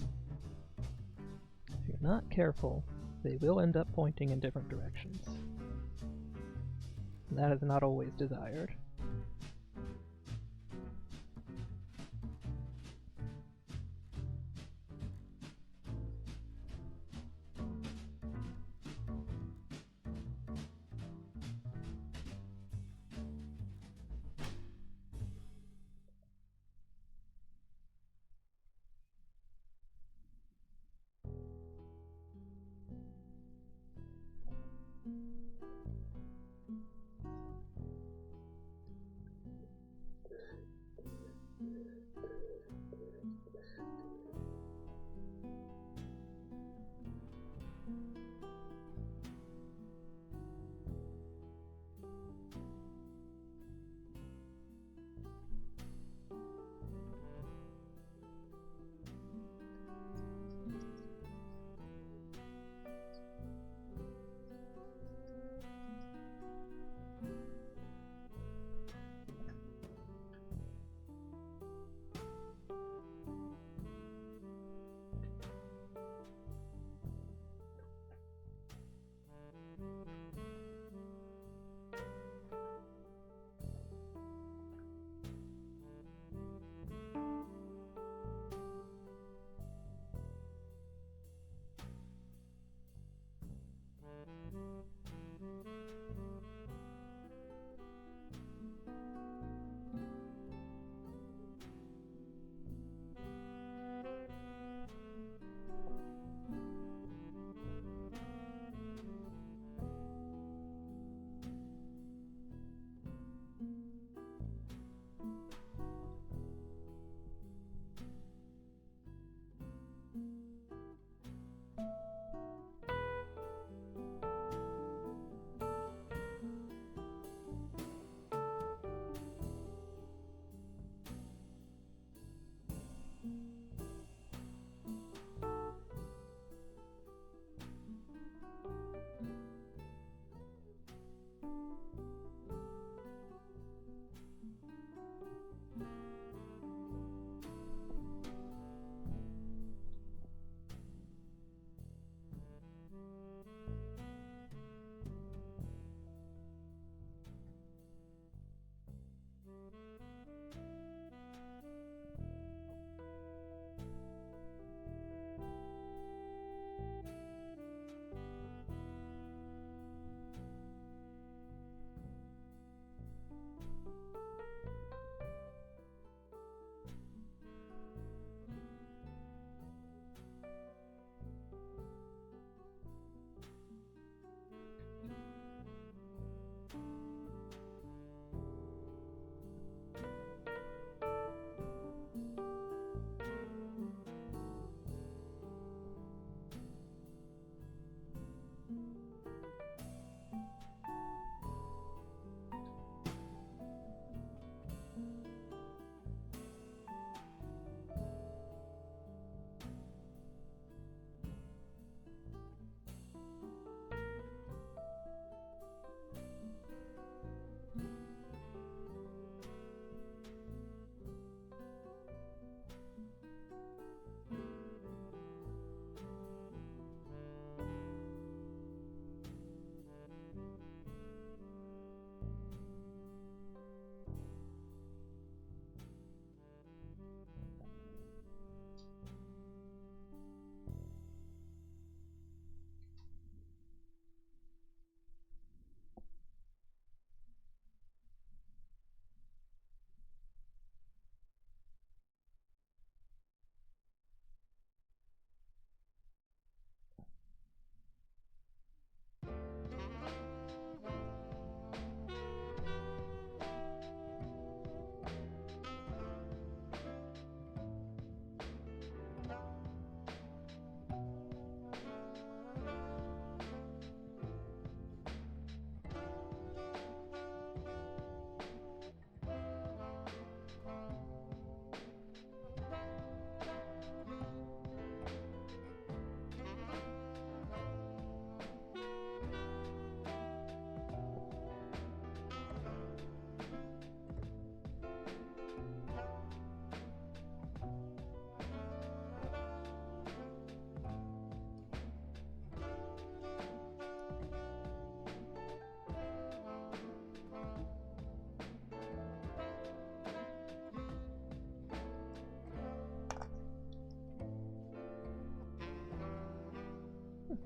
Speaker 1: If you're not careful, they will end up pointing in different directions. And that is not always desired.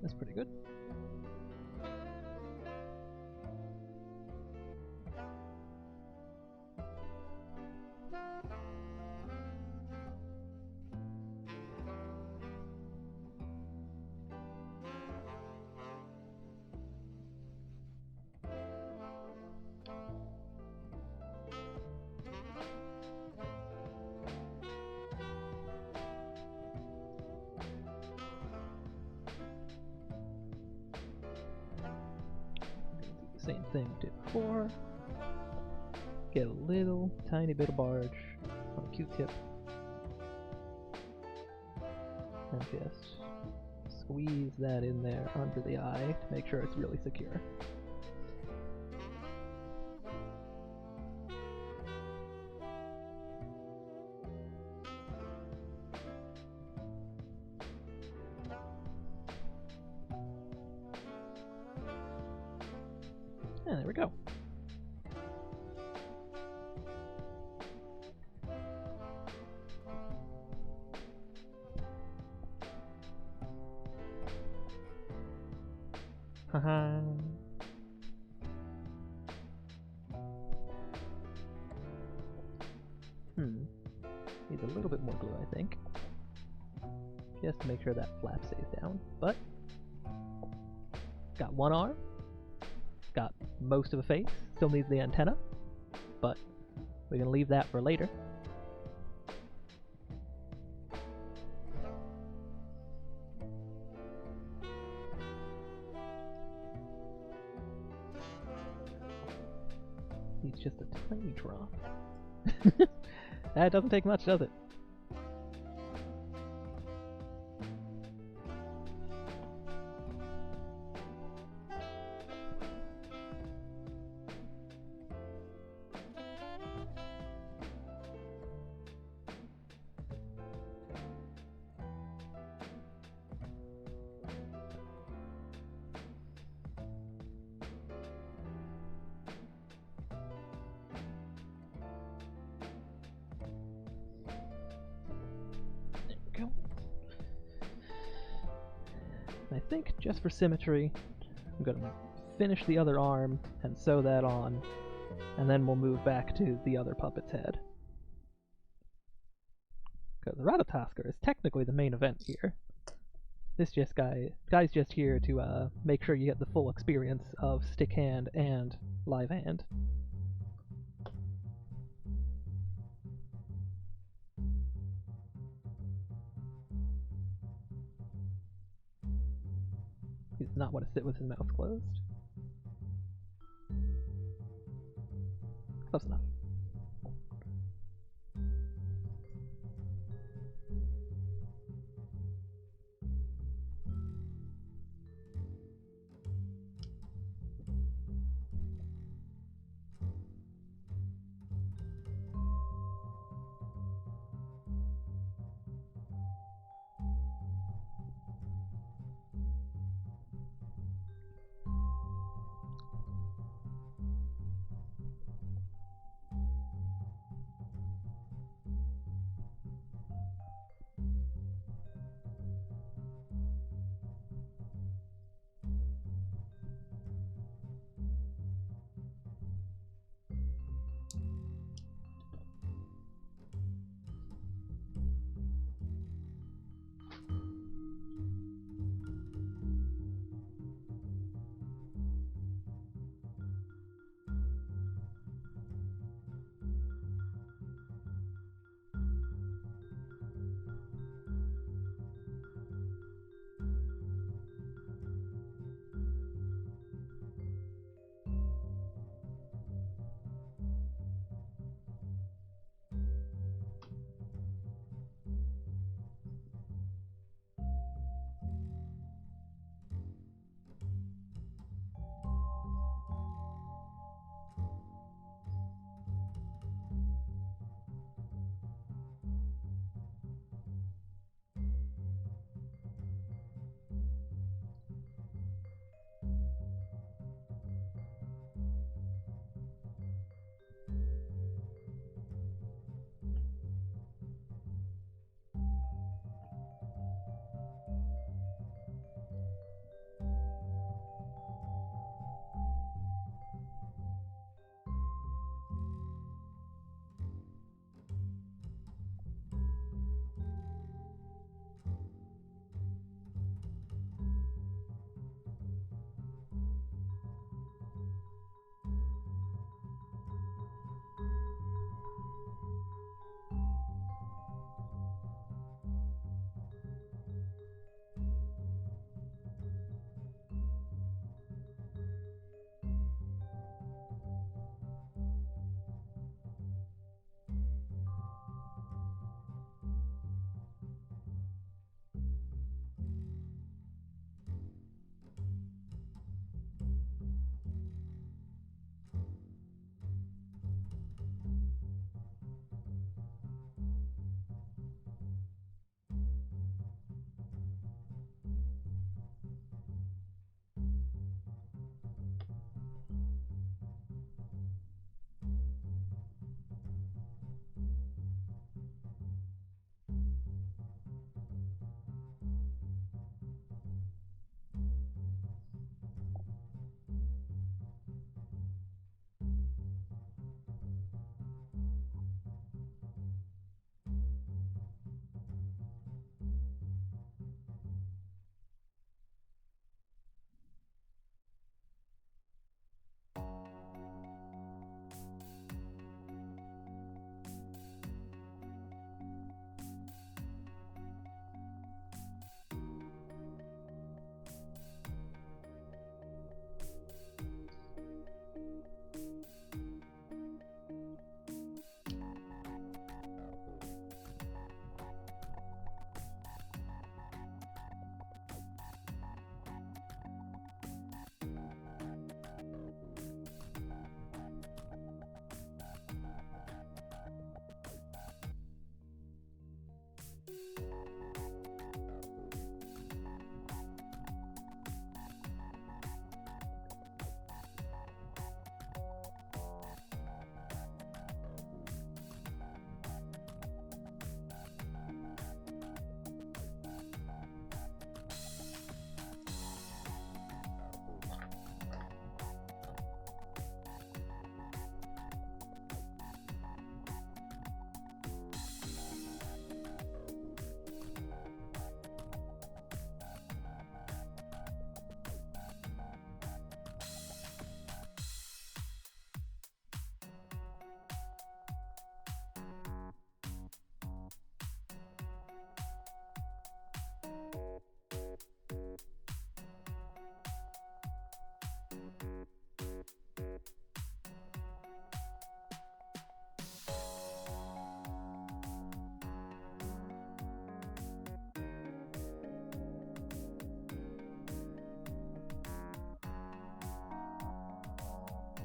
Speaker 1: That's pretty good. Same thing we did before. Get a little tiny bit of barge on a Q-tip. And just squeeze that in there under the eye to make sure it's really secure. And there we go. Haha. Needs a little bit more glue, I think. Just to make sure that flap stays down. But got one arm. Got most of a face. Still needs the antenna. But we're gonna leave that for later. Needs just a tiny drop. That doesn't take much, does it? Go. I think just for symmetry, I'm going to finish the other arm and sew that on, and then we'll move back to the other puppet's head. Because the Ratatoskr is technically the main event here. This guy's just here to make sure you get the full experience of stick hand and live hand. He does not want to sit with his mouth closed. Close enough.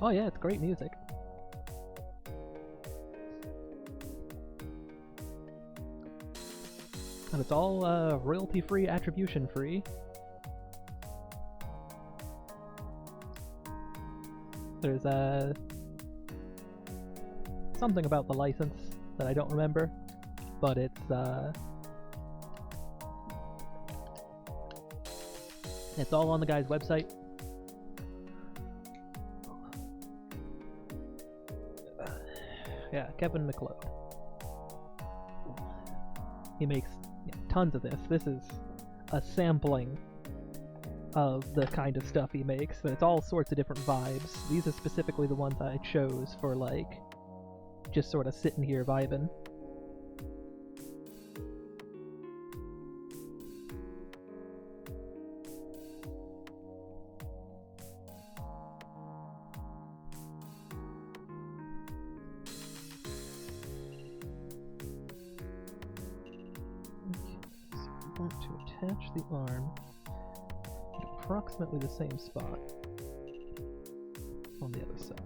Speaker 1: Oh yeah, it's great music. And it's all royalty-free, attribution-free. There's something about the license that I don't remember, but it's all on the guy's website. Yeah, Kevin MacLeod. He makes tons of this. This is a sampling of the kind of stuff he makes, but it's all sorts of different vibes. These are specifically the ones I chose for, like, just sort of sitting here vibing. To attach the arm at approximately the same spot on the other side.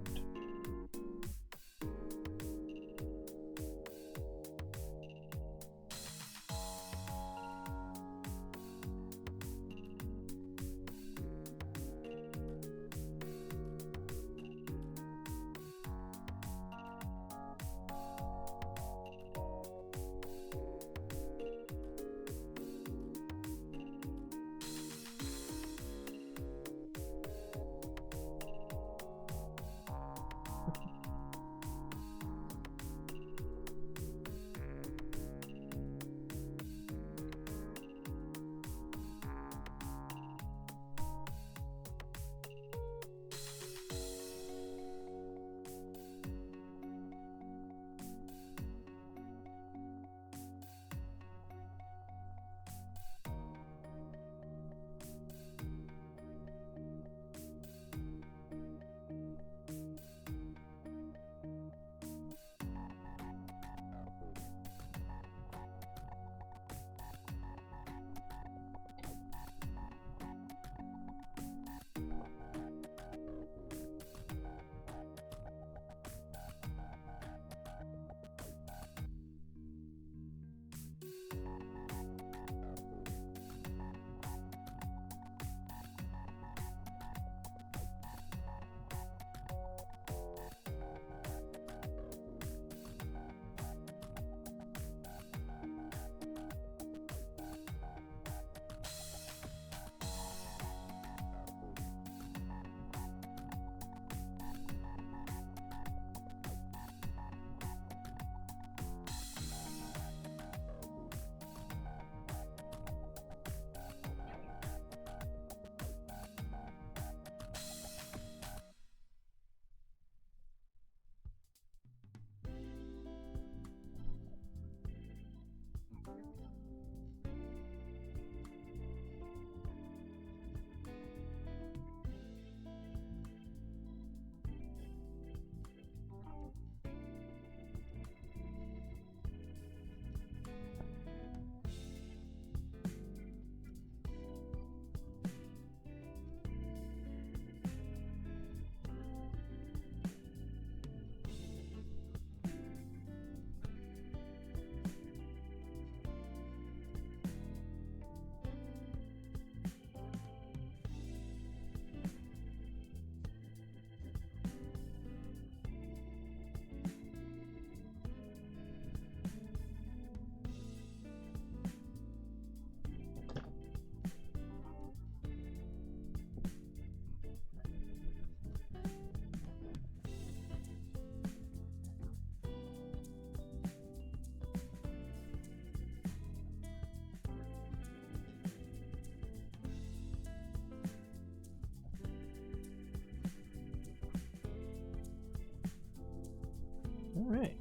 Speaker 1: All right.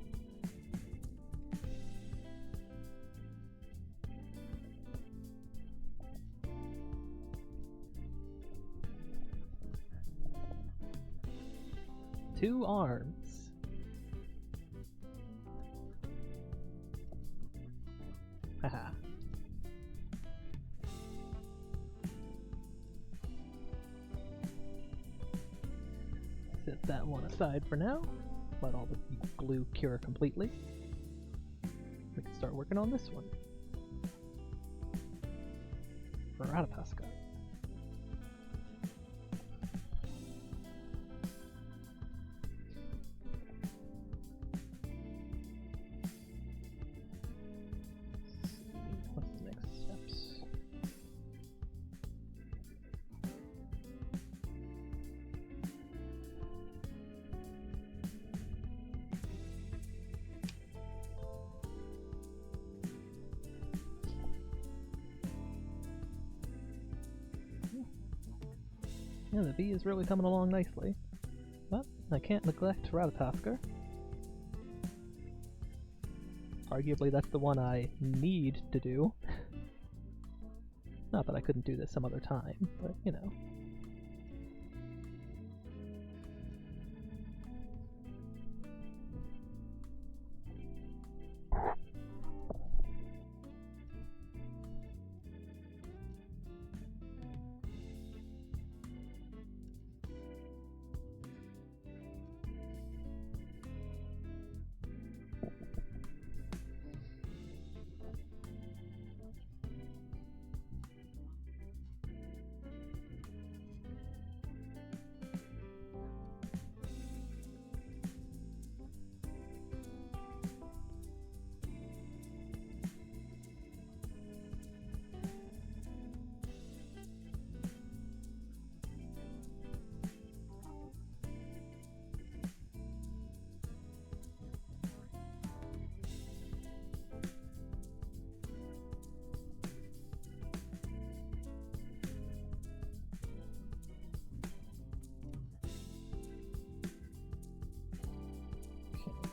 Speaker 1: Two arms. Haha. set that one aside for now. Let all the glue cure completely. We can start working on this one. For Ratatoskr. What's the next steps? Yeah, the V is really coming along nicely. But I can't neglect Ratatoskr. Arguably that's the one I need to do. Not that I couldn't do this some other time, but you know.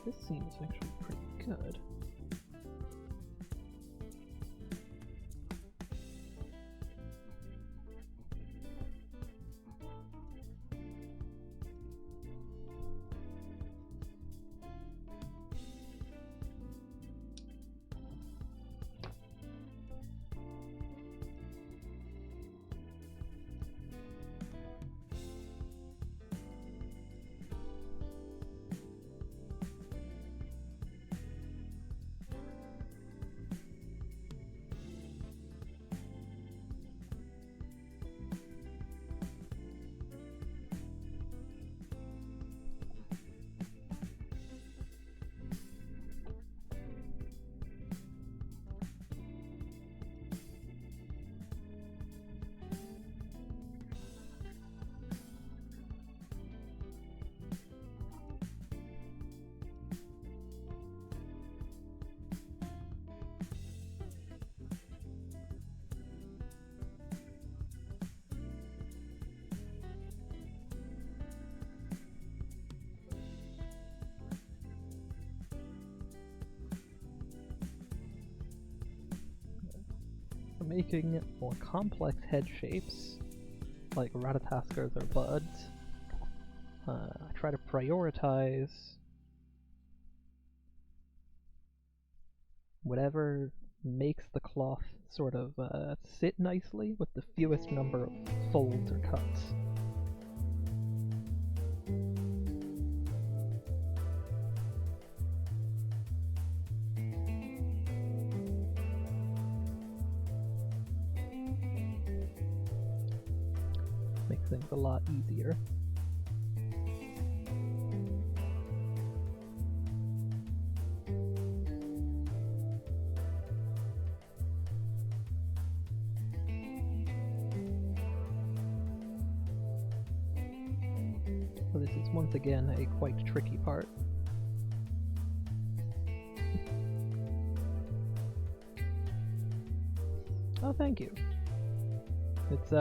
Speaker 1: This seems actually pretty good. For making more complex head shapes, like Ratatoskrs or buds, I try to prioritize whatever makes the cloth sort of sit nicely with the fewest number of folds or cuts. Makes things a lot easier. So this is once again a quite tricky part. Oh, thank you. It's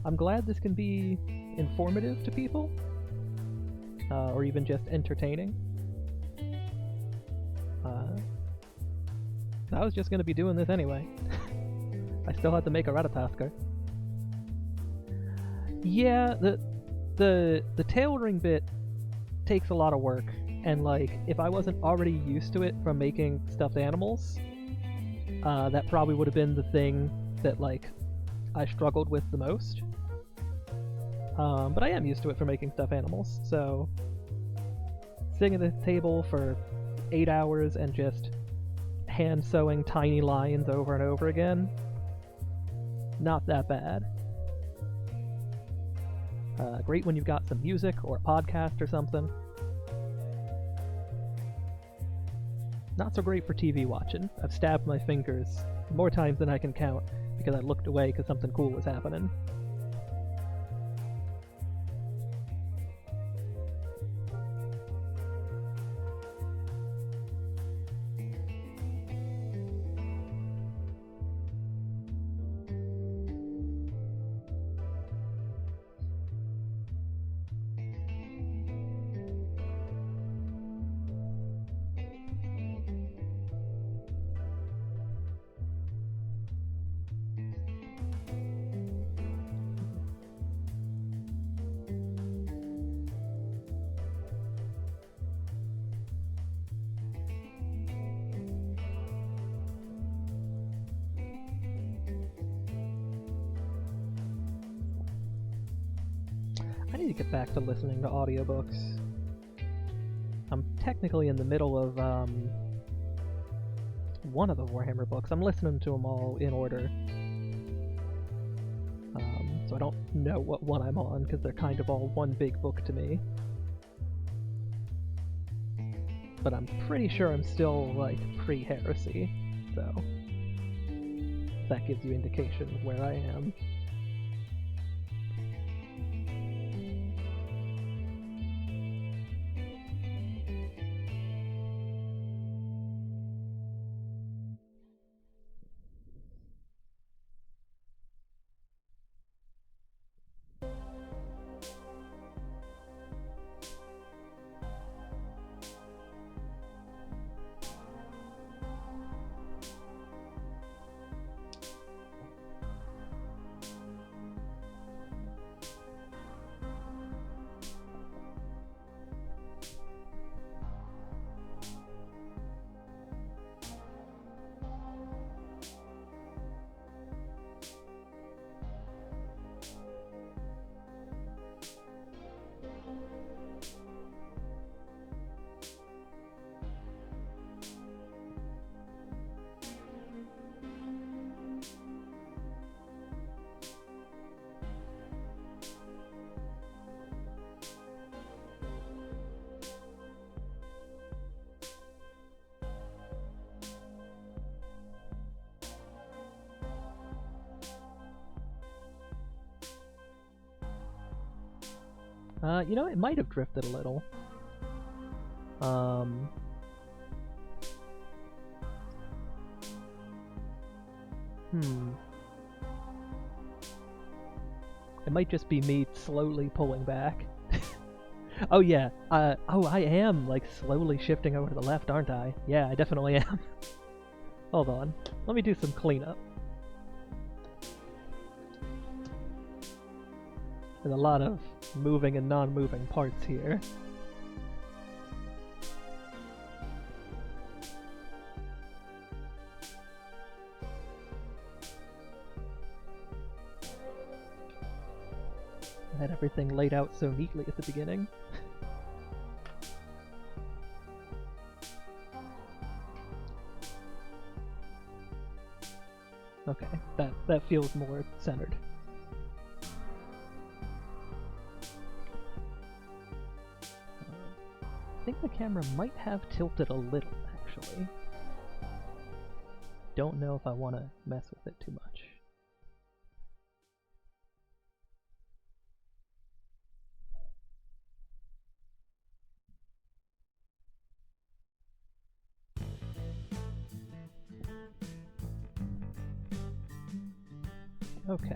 Speaker 1: I'm glad this can be informative to people, or even just entertaining. I was just gonna be doing this anyway. I still had to make a Ratatoskr. Yeah, the tailoring bit takes a lot of work, and like, if I wasn't already used to it from making stuffed animals, that probably would have been the thing that like I struggled with the most. But I am used to it for making stuffed animals, so sitting at the table for 8 hours and just hand sewing tiny lines over and over again, not that bad. Great when you've got some music or a podcast or something. Not so great for TV watching. I've stabbed my fingers more times than I can count because I looked away because something cool was happening. I need to get back to listening to audiobooks. I'm technically in the middle of one of the Warhammer books. I'm listening to them all in order. So I don't know what one I'm on because they're kind of all one big book to me. But I'm pretty sure I'm still like pre-heresy, so that gives you indication of where I am. You know, it might have drifted a little. It might just be me slowly pulling back. Oh yeah, I am, like, slowly shifting over to the left, aren't I? Yeah, I definitely am. Hold on, let me do some cleanup. There's a lot of moving and non-moving parts here. I had everything laid out so neatly at the beginning. Okay, that feels more centered. I think the camera might have tilted a little, actually. Don't know if I want to mess with it too much. Okay.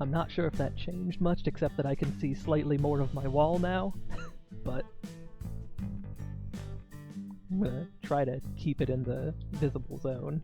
Speaker 1: I'm not sure if that changed much, except that I can see slightly more of my wall now, but I'm gonna try to keep it in the visible zone.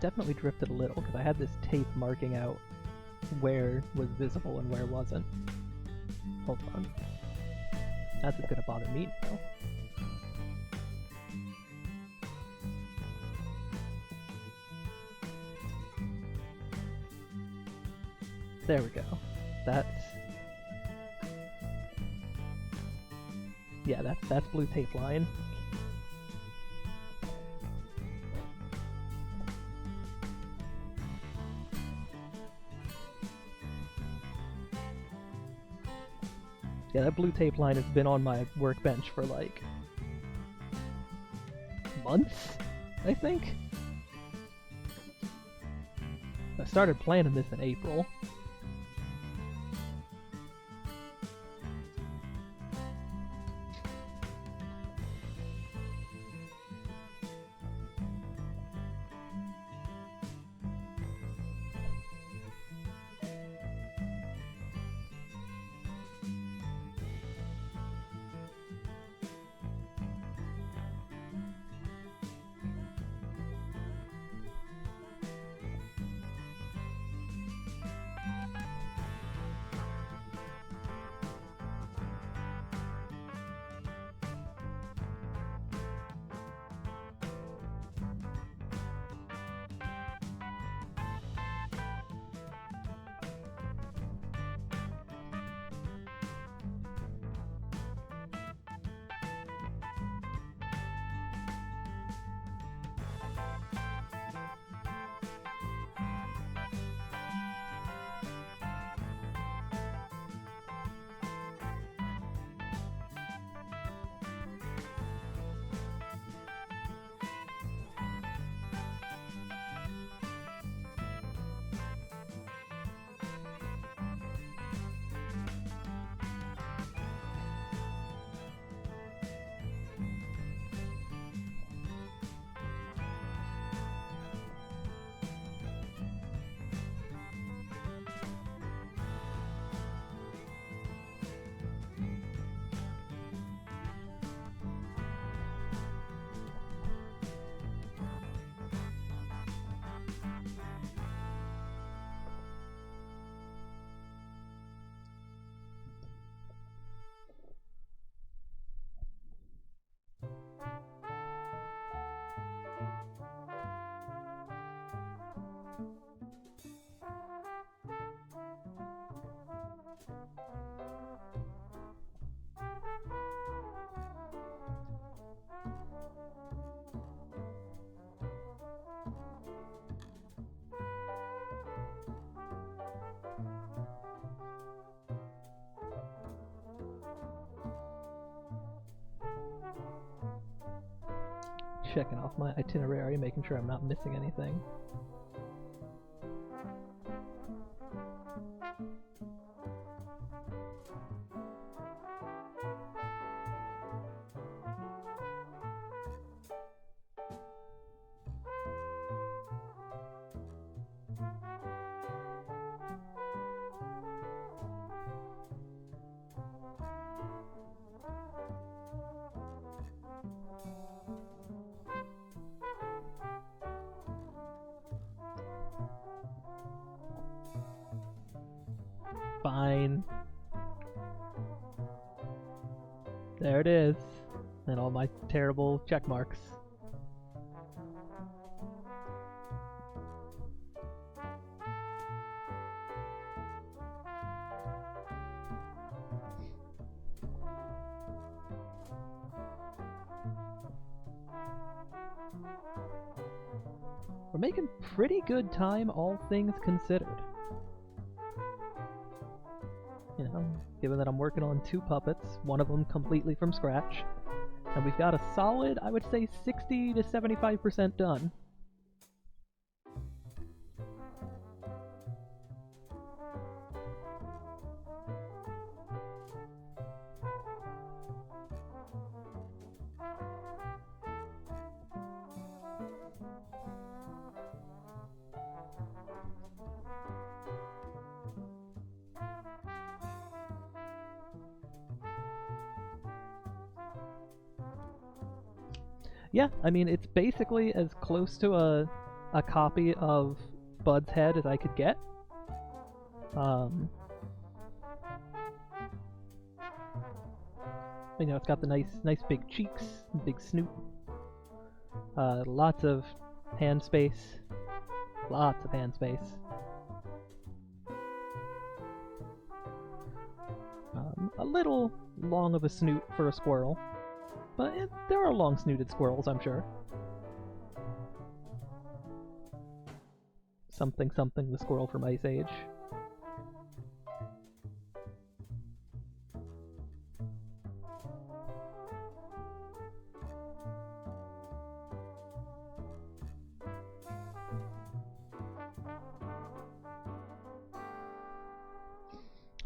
Speaker 1: definitely drifted a little because I had this tape marking out where was visible and where wasn't. Hold on. That's what's gonna bother me now. There we go. That's blue tape line. Yeah, that blue tape line has been on my workbench for like months, I think. I started planning this in April. Checking off my itinerary, making sure I'm not missing anything. Fine. There it is. And all my terrible check marks. We're making pretty good time, all things considered. You know, given that I'm working on 2 puppets, one of them completely from scratch, and we've got a solid, I would say, 60 to 75% done. Yeah, I mean, it's basically as close to a a copy of Bud's head as I could get. You know, it's got the nice big cheeks, big snoot, lots of hand space, lots of hand space. A little long of a snoot for a squirrel, but there are long-snooted squirrels, I'm sure. Something the squirrel from Ice Age.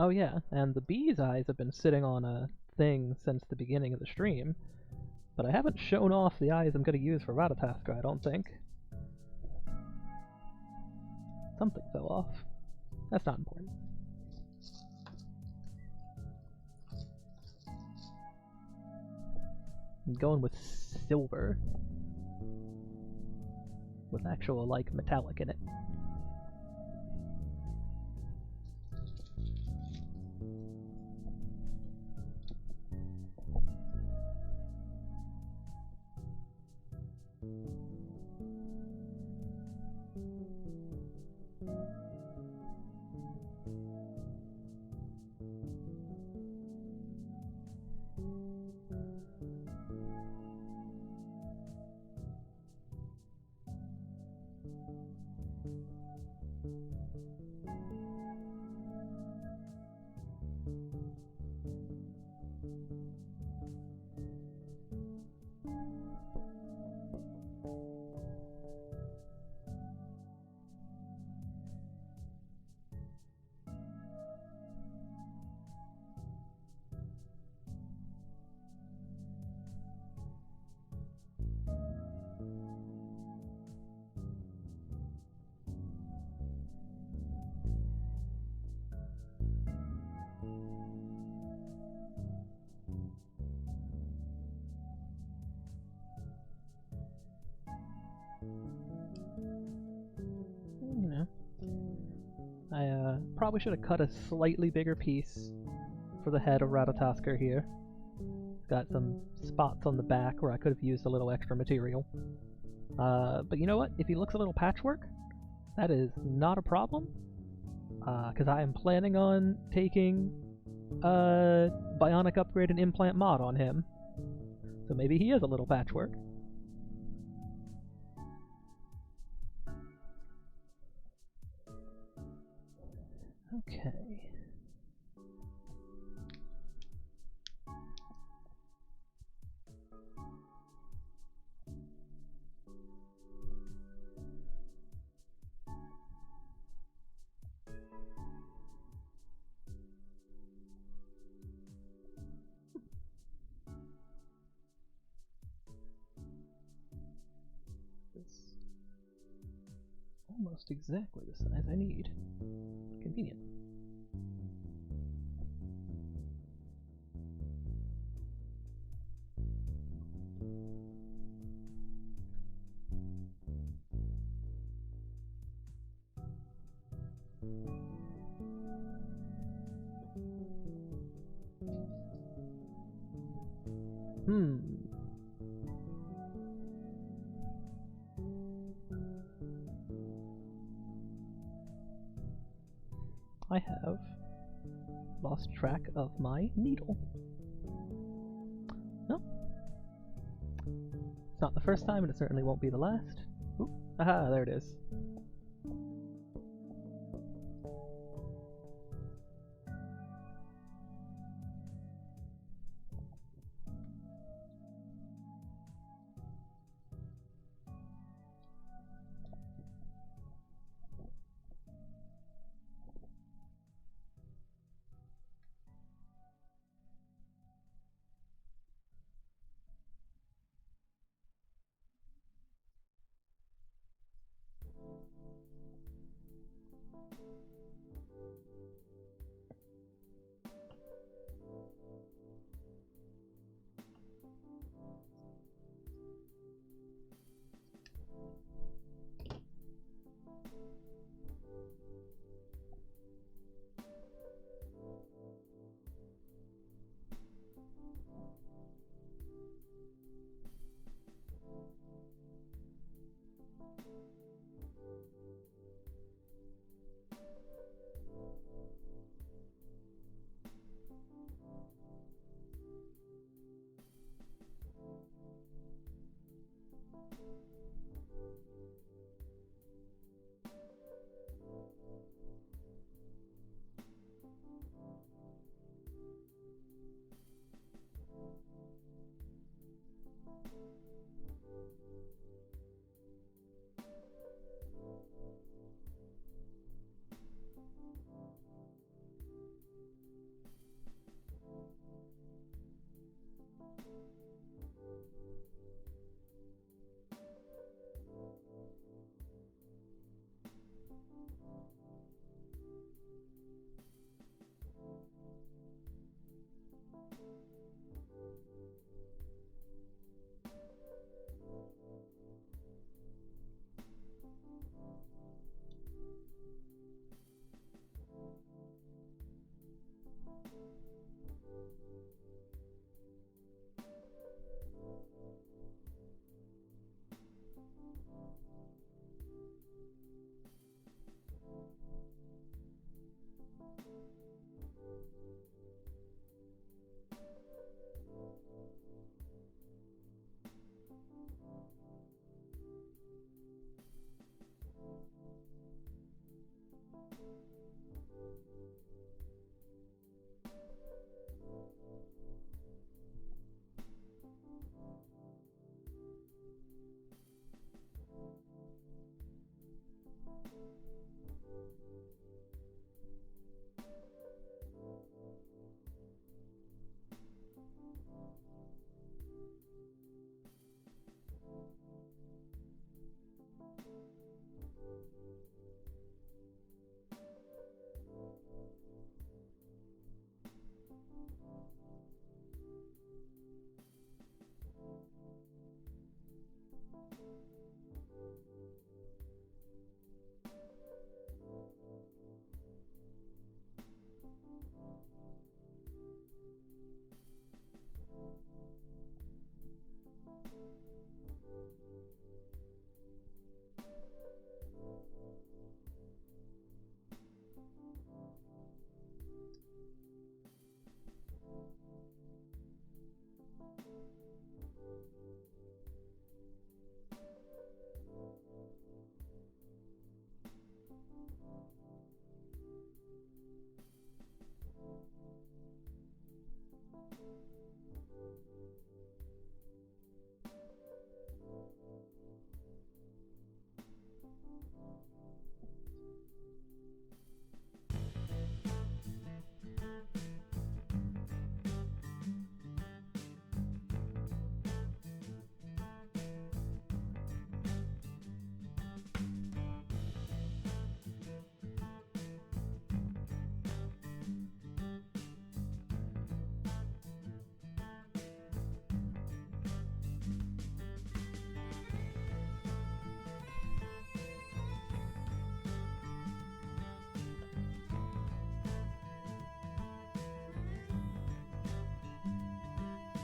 Speaker 1: Oh yeah, and the bee's eyes have been sitting on a thing since the beginning of the stream, but I haven't shown off the eyes I'm going to use for Ratatoskr, I don't think. Something fell off. That's not important. I'm going with silver. With actual, like, metallic in it. You know, I probably should have cut a slightly bigger piece for the head of Ratatoskr here. Got some spots on the back where I could have used a little extra material. But you know what? If he looks a little patchwork, that is not a problem. Because I am planning on taking a Bionic Upgrade and Implant mod on him. So maybe he is a little patchwork. Okay. This almost exactly the size I need. Convenient. I have lost track of my needle. No. It's not the first time, and it certainly won't be the last. Oop. Aha, there it is.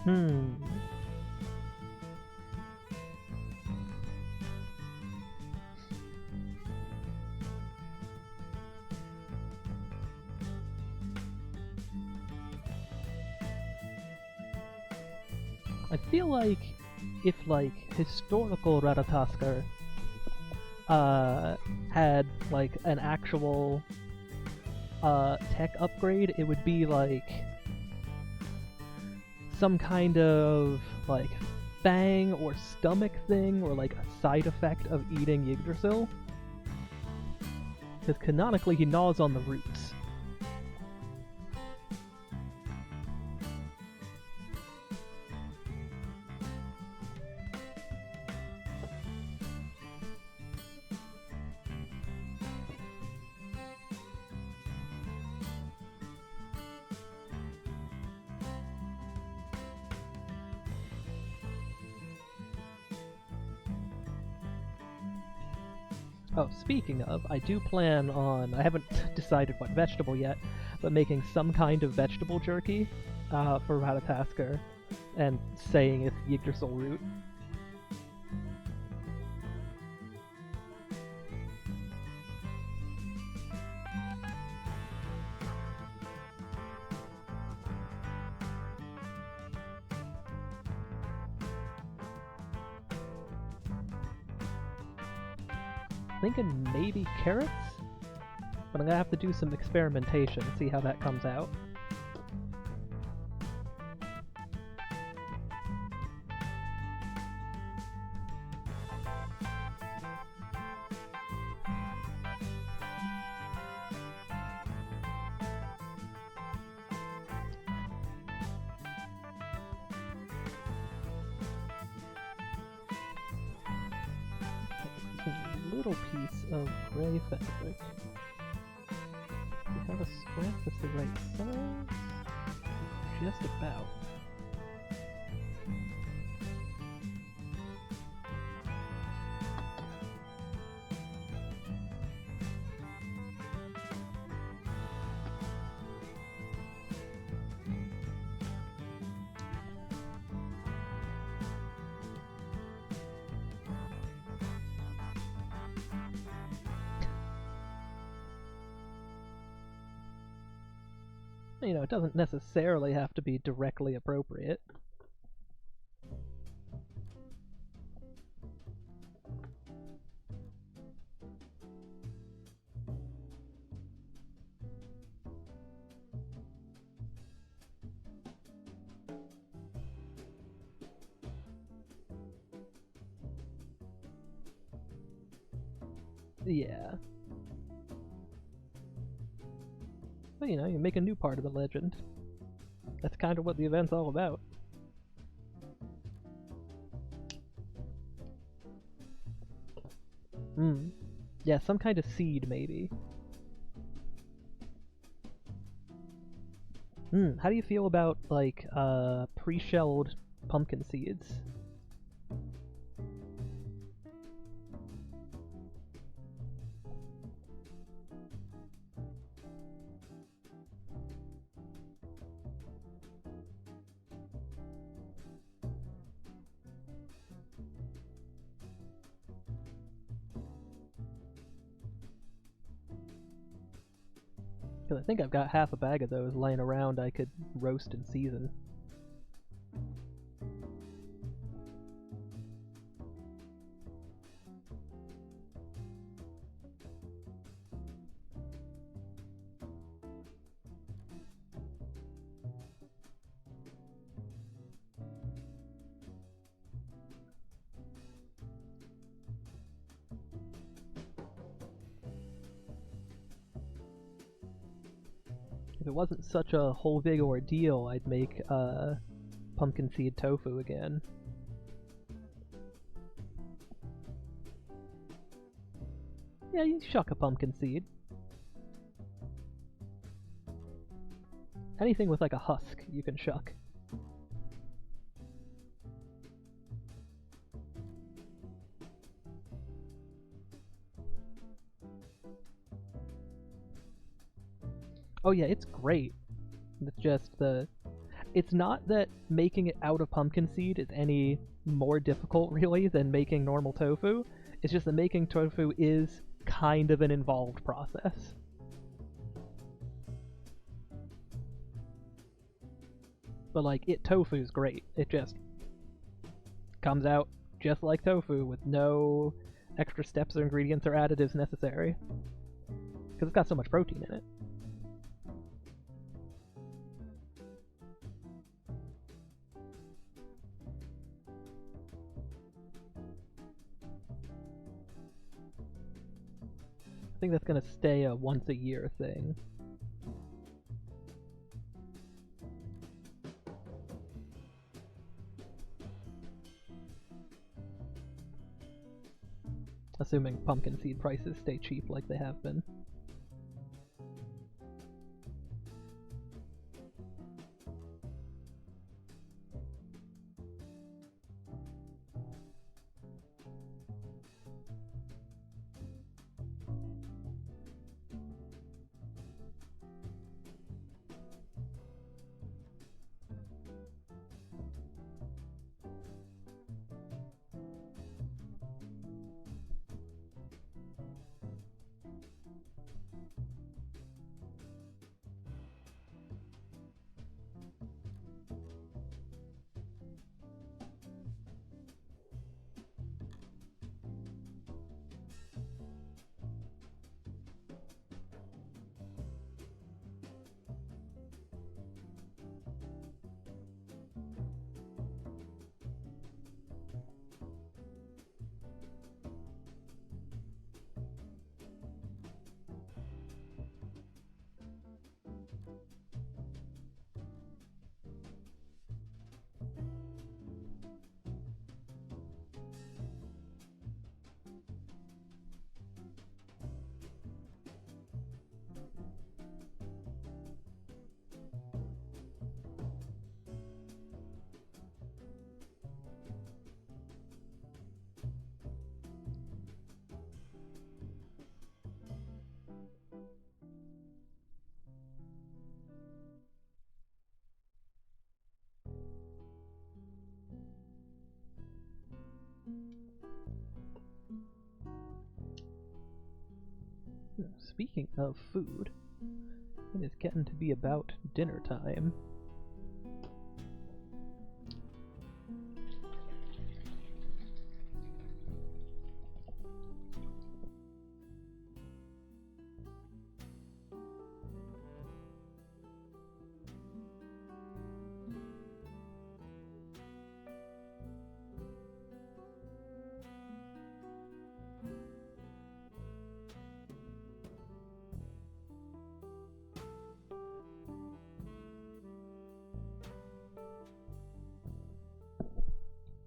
Speaker 1: Hmm. I feel like if, like, historical Ratatoskr had, like, an actual tech upgrade, it would be, like, some kind of, like, fang or stomach thing, or, like, a side effect of eating Yggdrasil. Because canonically he gnaws on the roots. Oh, speaking of, I do plan on, I haven't decided what vegetable yet, but making some kind of vegetable jerky for Ratatoskr and saying it's Yggdrasil root. Thinking maybe carrots? But I'm gonna have to do some experimentation, see how that comes out. Little piece of gray fabric. We have a scrap that's the right size. Just about. You know, it doesn't necessarily have to be directly appropriate. Yeah. But you know, you make a new part of the legend. That's kind of what the event's all about. Hmm. Yeah, some kind of seed, maybe. How do you feel about, like, pre-shelled pumpkin seeds? Because I think I've got half a bag of those laying around I could roast and season. If it wasn't such a whole big ordeal, I'd make pumpkin seed tofu again. Yeah, you shuck a pumpkin seed. Anything with like a husk, you can shuck. Oh yeah, it's great. It's just the... it's not that making it out of pumpkin seed is any more difficult, really, than making normal tofu. It's just that making tofu is kind of an involved process. But, like, tofu's great. It just comes out just like tofu with no extra steps or ingredients or additives necessary. Because it's got so much protein in it. I think that's going to stay a once-a-year thing. Assuming pumpkin seed prices stay cheap like they have been. Speaking of food, it is getting to be about dinner time.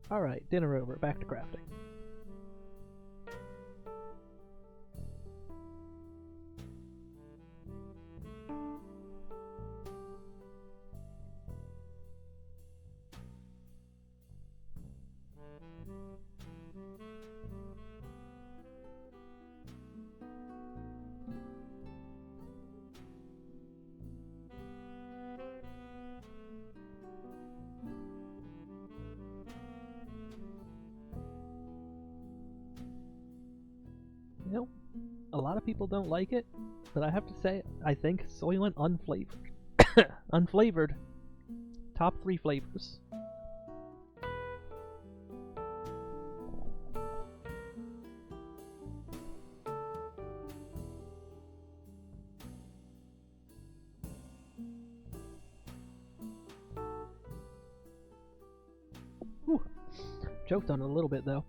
Speaker 1: Alright, dinner over, back to crafting. You know, a lot of people don't like it, but I have to say, I think Soylent unflavored. Unflavored. Top 3 flavors. Whew. Choked on it a little bit, though.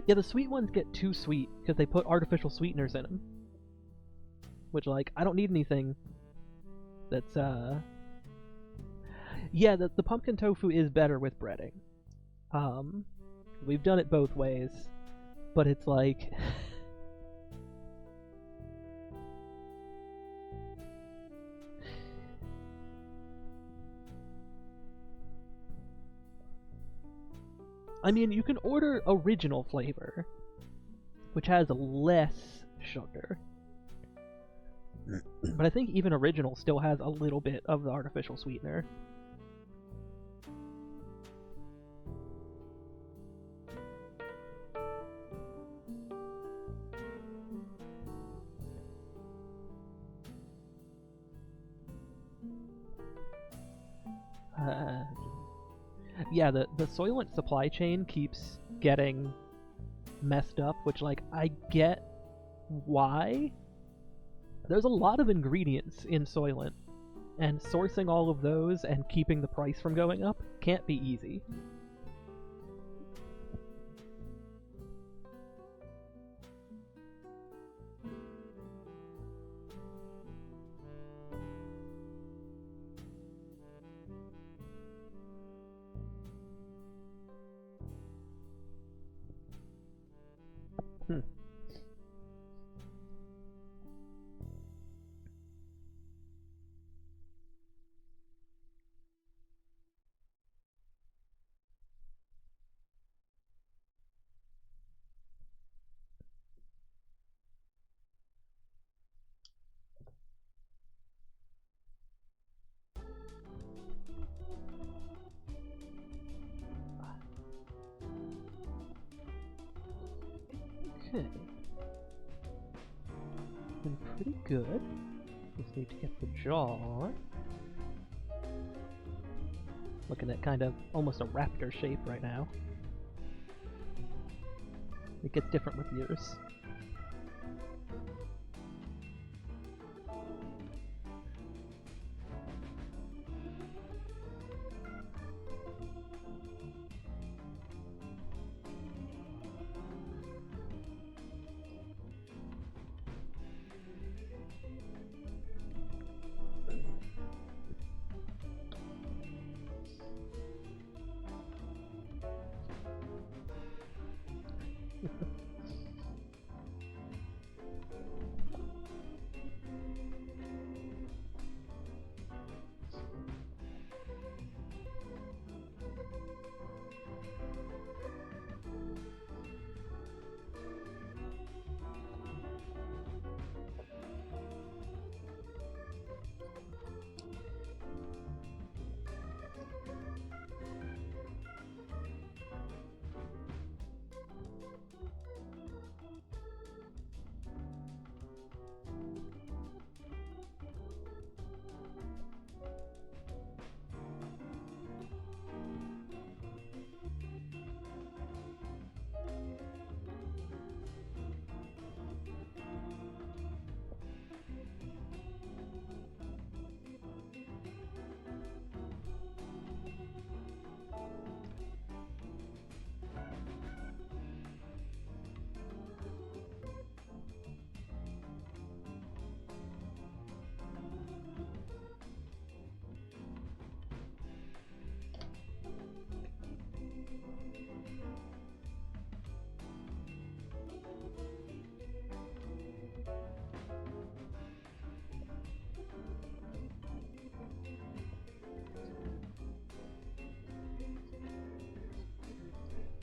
Speaker 1: Yeah, the sweet ones get too sweet because they put artificial sweeteners in them. Which, like, I don't need anything that's, Yeah, the pumpkin tofu is better with breading. We've done it both ways, but it's like... I mean, you can order original flavor, which has less sugar. But I think even original still has a little bit of the artificial sweetener. Yeah, the Soylent supply chain keeps getting messed up, which, like, I get why. There's a lot of ingredients in Soylent, and sourcing all of those and keeping the price from going up can't be easy. Hmm. Okay. Been pretty good. Just need to get the jaw on. Looking at kind of almost a raptor shape right now. It gets different with years.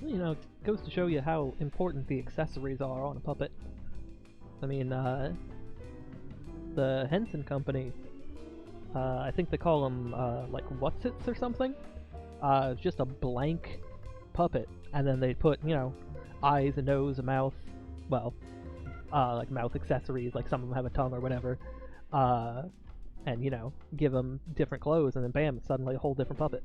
Speaker 1: You know, it goes to show you how important the accessories are on a puppet. I mean, the Henson Company, I think they call them, like, Whatsits or something? Just a blank puppet, and then they put, you know, eyes, a nose, a mouth, well, like mouth accessories, like some of them have a tongue or whatever, and, you know, give them different clothes, and then bam, it's suddenly a whole different puppet.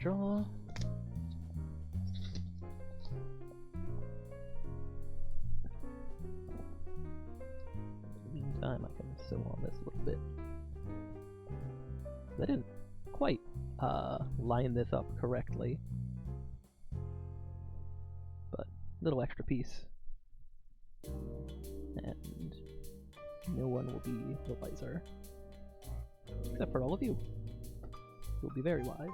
Speaker 1: draw. In the meantime, I can sew on this a little bit. I didn't quite line this up correctly, but little extra piece, and no one will be the wiser, except for all of you. You'll be very wise.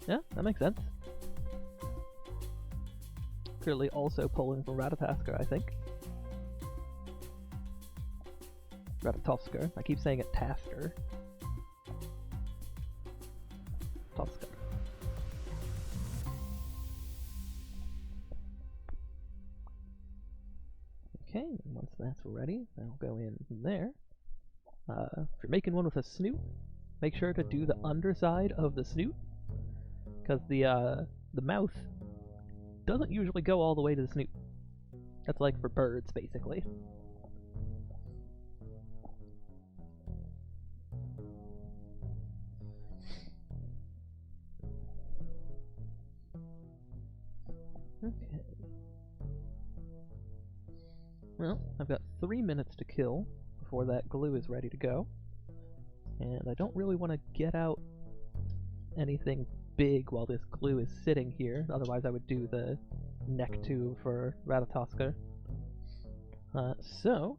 Speaker 1: Yeah, that makes sense. Clearly also pulling from Ratatoskr, I think. Ratatoskr. I keep saying it Tasker. Toskr. Okay, and once that's ready, I'll go in there. If you're making one with a snoot, make sure to do the underside of the snoot, because the mouth doesn't usually go all the way to the snoot. That's like for birds, basically. Okay. Well, I've got 3 minutes to kill before that glue is ready to go. And I don't really want to get out anything big while this glue is sitting here, otherwise I would do the neck tube for Ratatoskr. So,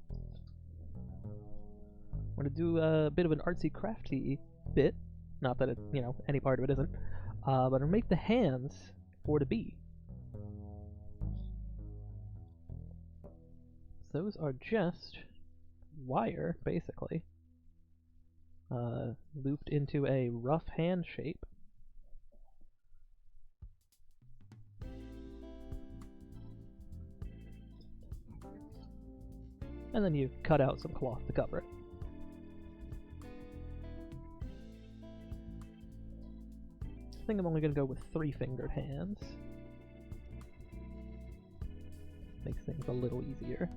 Speaker 1: I'm going to do a bit of an artsy-crafty bit. Not that it, any part of it isn't. But I'm going to make the hands for the bee. Those are just wire, basically, looped into a rough hand shape. And then you cut out some cloth to cover it. I think I'm only going to go with 3-fingered hands. Makes things a little easier.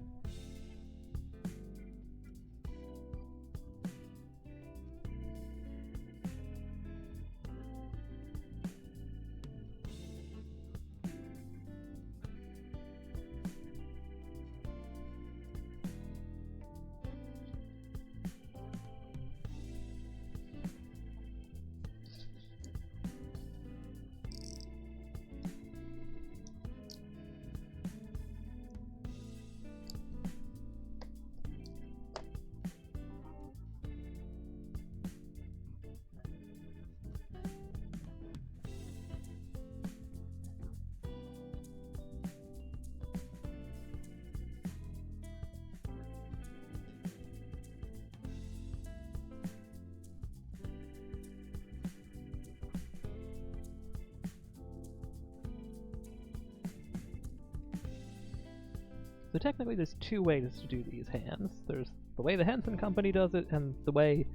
Speaker 1: So technically there's 2 ways to do these hands. There's the way the Henson Company does it, and the way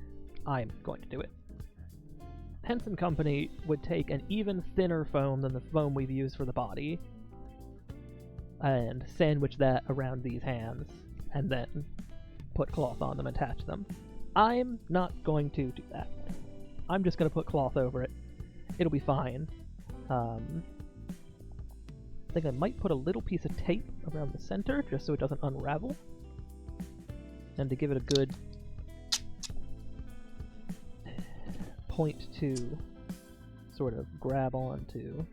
Speaker 1: I'm going to do it. Henson Company would take an even thinner foam than the foam we've used for the body, and sandwich that around these hands, and then put cloth on them and attach them. I'm not going to do that. I'm just going to put cloth over it. It'll be fine. I think I might put a little piece of tape around the center, just so it doesn't unravel. And to give it a good point to sort of grab onto.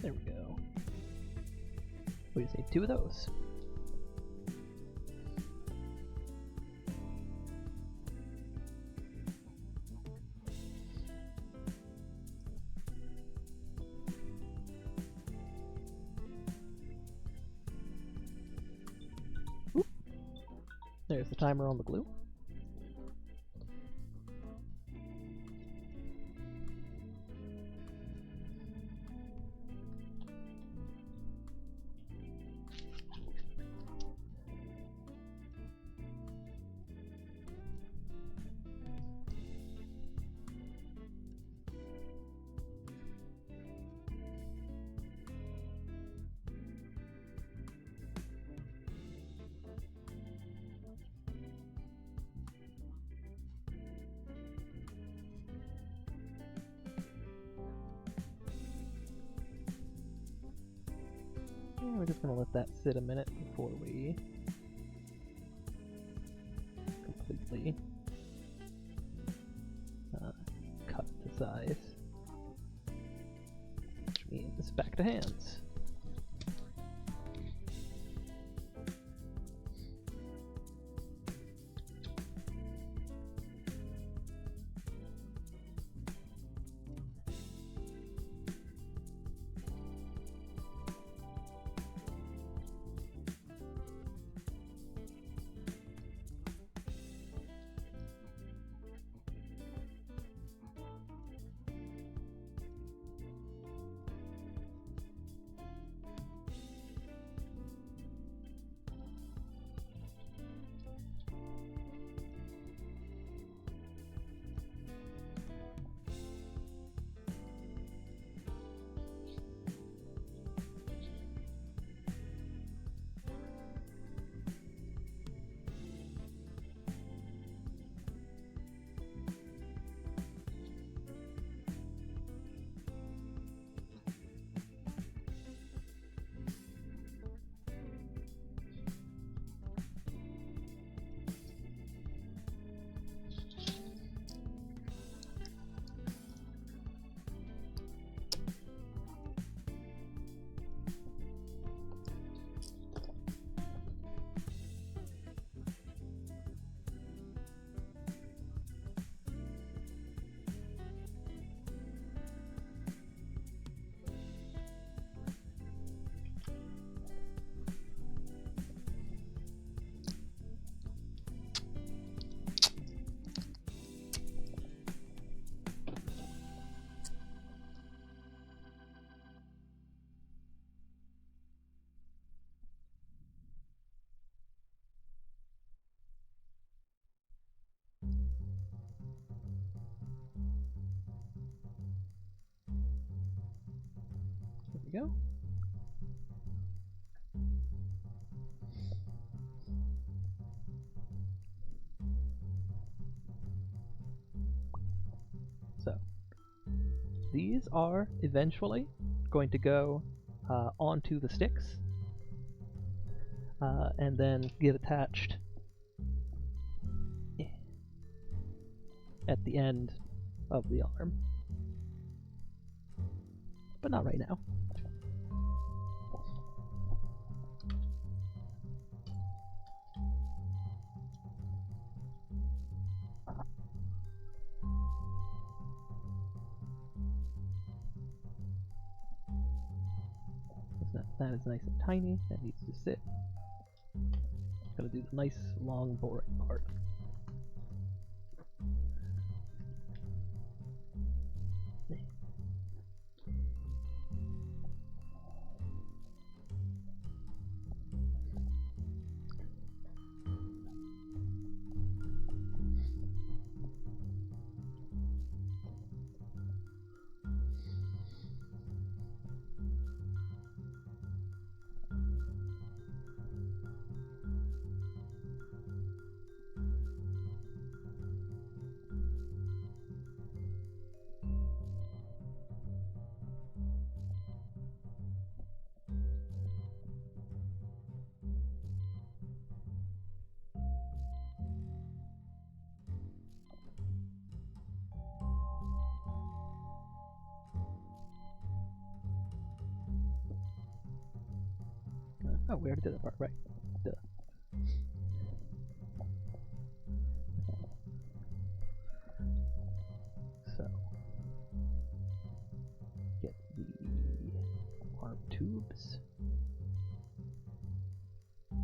Speaker 1: There we go. We just need 2 of those. Oop. There's the timer on the glue. We're just going to let that sit a minute before we completely cut to size. back to hands. Go. So, these are eventually going to go onto the sticks and then get attached at the end of the arm. But not right now. That is nice and tiny. That needs to sit. Gotta do the nice, long, boring part. Oh, we already did that part, right? Duh. So, get the arm tubes. I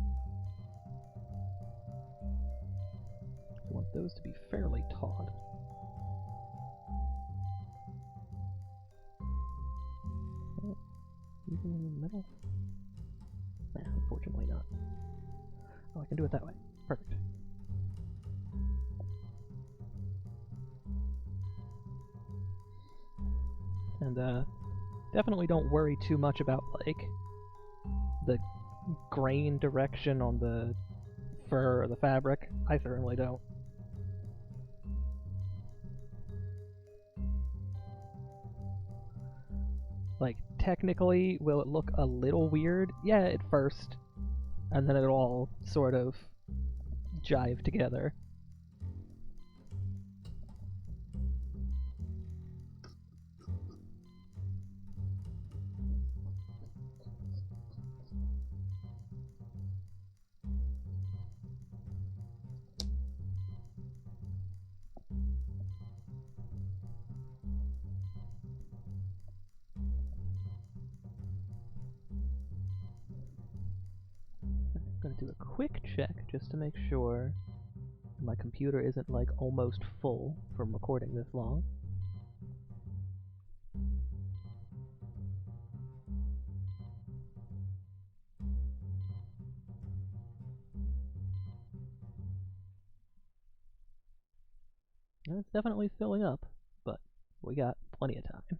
Speaker 1: want those to be fairly taut. Even in the middle? Nah, unfortunately not. Oh, I can do it that way. Perfect. And definitely don't worry too much about, like, the grain direction on the fur or the fabric. I certainly don't. Like, technically, will it look a little weird? Yeah, at first. And then it'll all sort of jive together. gonna do a quick check just to make sure my computer isn't like almost full from recording this long. It's definitely filling up, but we got plenty of time.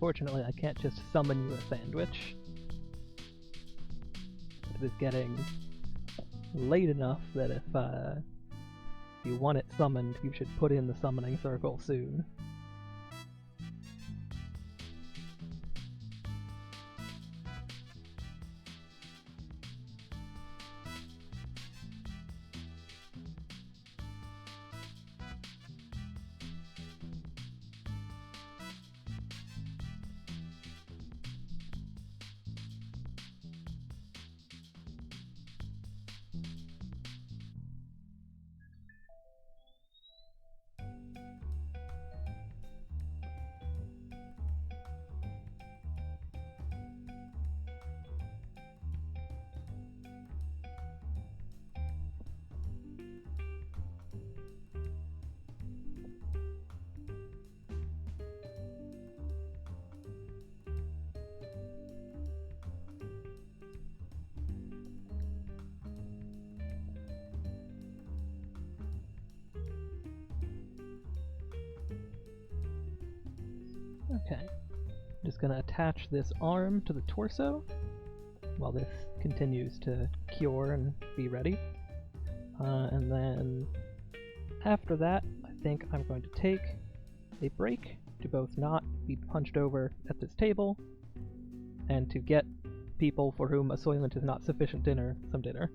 Speaker 1: Unfortunately, I can't just summon you a sandwich. It is getting late enough that if you want it summoned, you should put in the summoning circle soon. Okay, just gonna attach this arm to the torso while this continues to cure and be ready. And then after that, I think I'm going to take a break to both not be punched over at this table and to get people for whom a Soylent is not sufficient dinner some dinner.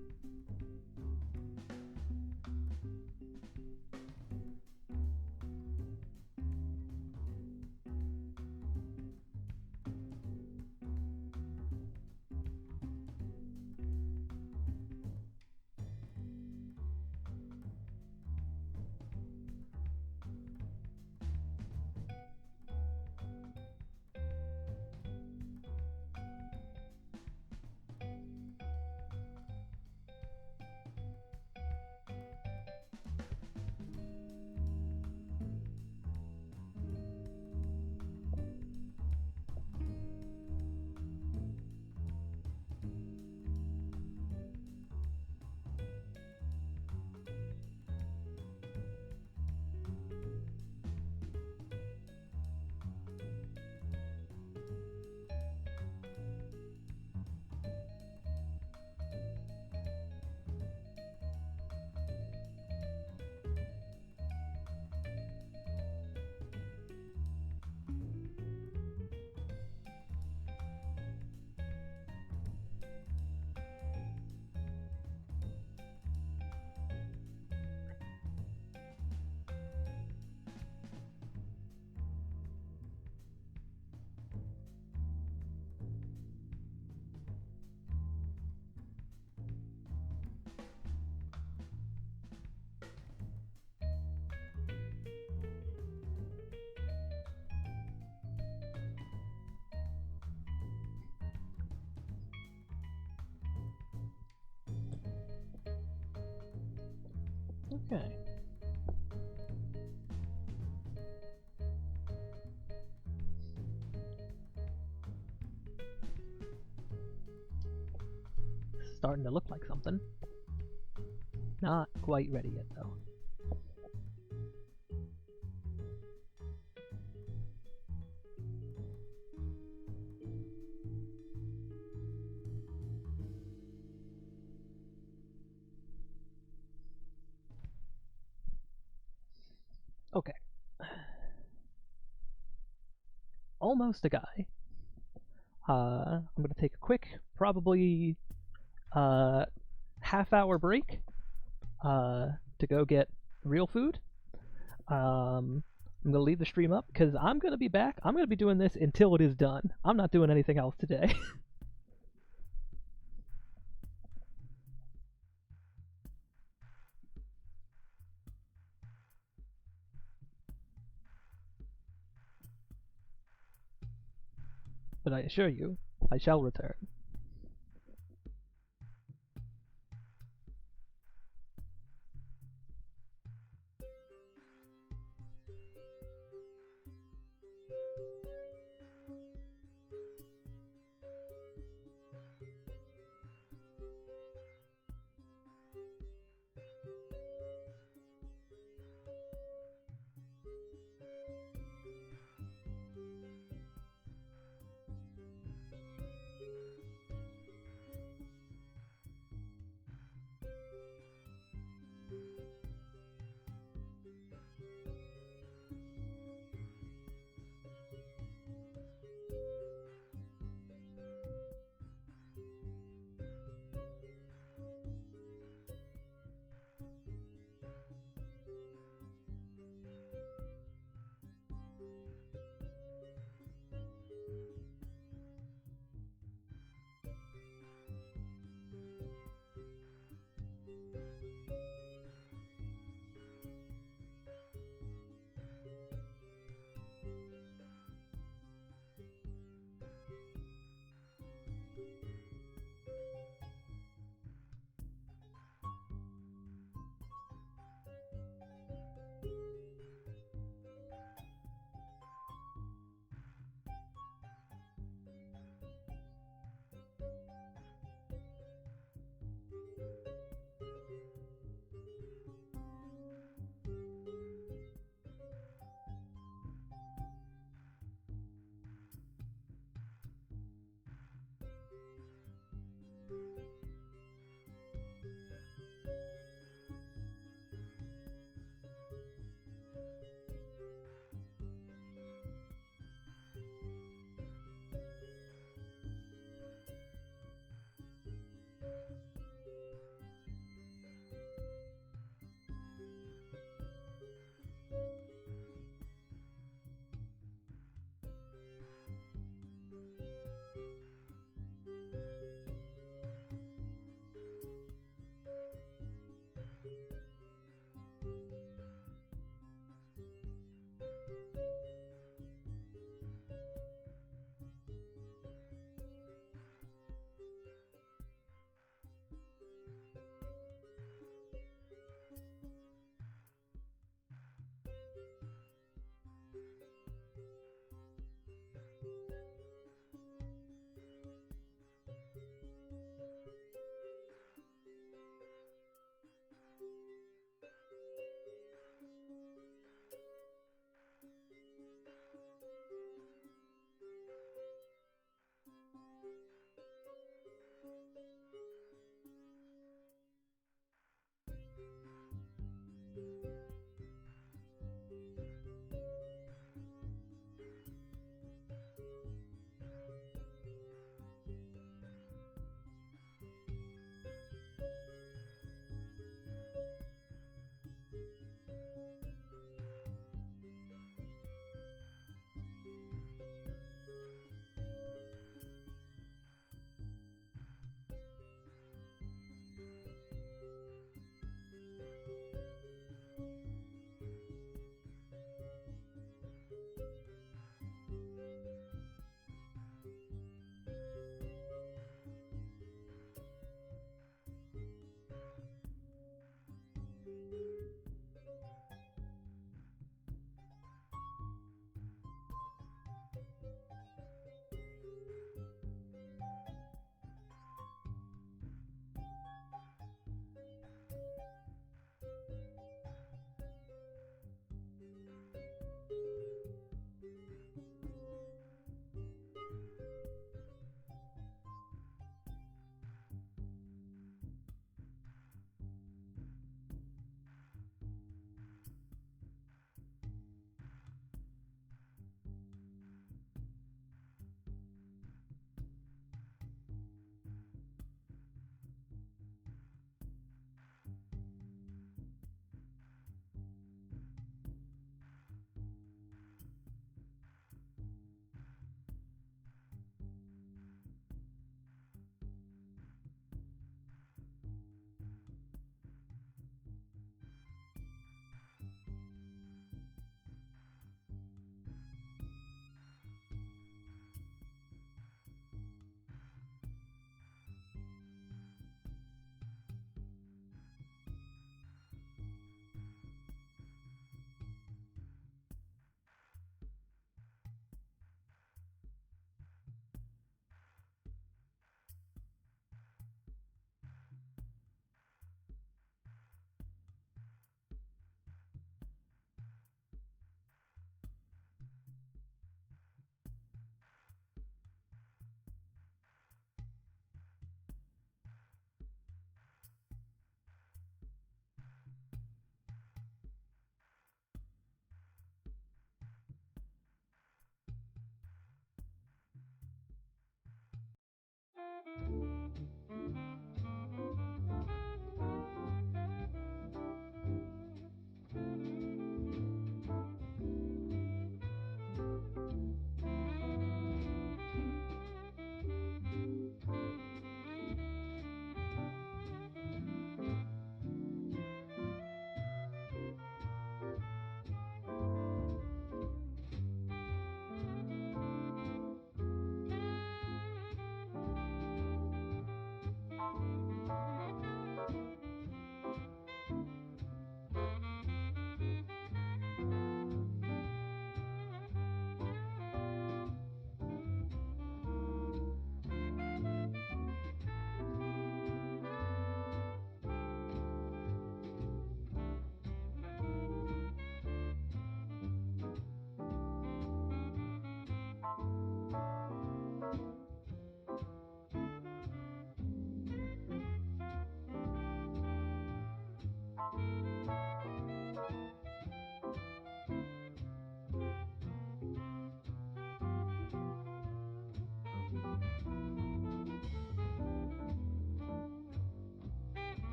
Speaker 1: Okay. Starting to look like something. Not quite ready yet, though. Okay. Almost a guy. I'm gonna take a quick, probably half-hour break to go get real food. I'm gonna leave the stream up because I'm gonna be back. I'm gonna be doing this until it is done. I'm not doing anything else today. But I assure you, I shall return.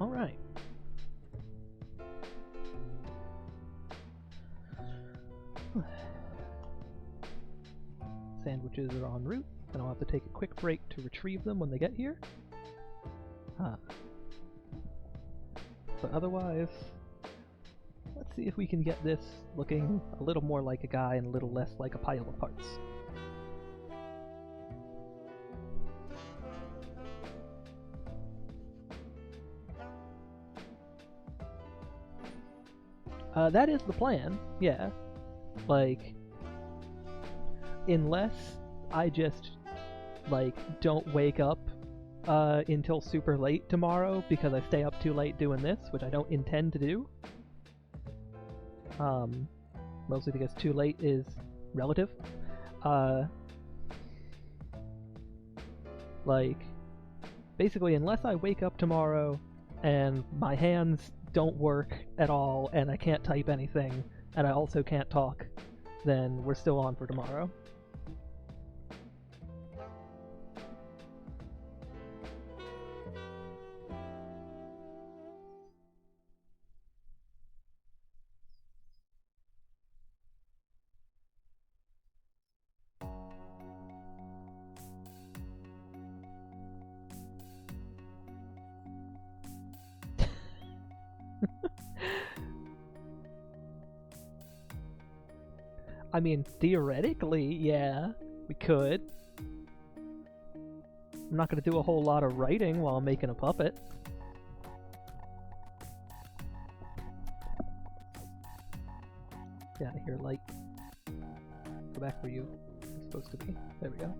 Speaker 1: Alright. Sandwiches are en route, and I'll have to take a quick break to retrieve them when they get here. But otherwise, let's see if we can get this looking a little more like a guy and a little less like a pile of parts. That is the plan, yeah. Like, unless I just, like, don't wake up until super late tomorrow because I stay up too late doing this, which I don't intend to do. Mostly because too late is relative. Like, basically, unless I wake up tomorrow and my hands don't work at all and I can't type anything and I also can't talk, then we're still on for tomorrow. I mean, theoretically, yeah, we could. I'm not gonna do a whole lot of writing while I'm making a puppet. Get out of here, light. Go back where you're supposed to be. There we go.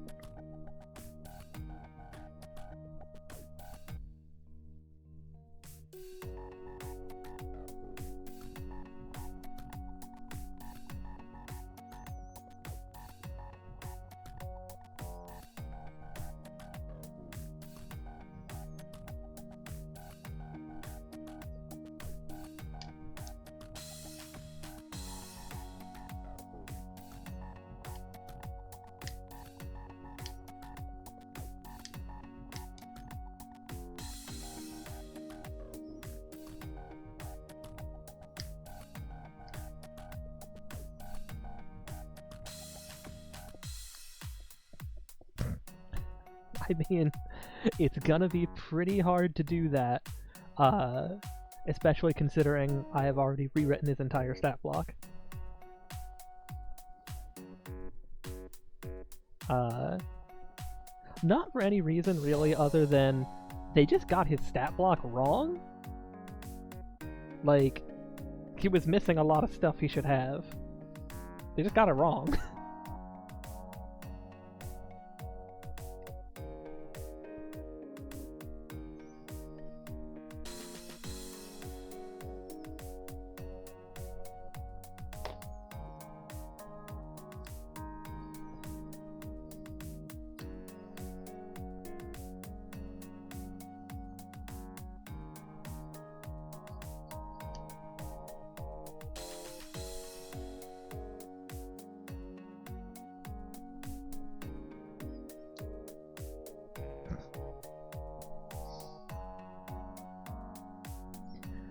Speaker 1: I mean, it's gonna be pretty hard to do that, especially considering I have already rewritten his entire stat block. Not for any reason really other than they just got his stat block wrong. Like, he was missing a lot of stuff he should have. They just got it wrong.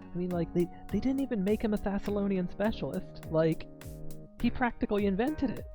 Speaker 1: I mean, like, they didn't even make him a Thessalonian specialist. Like, he practically invented it.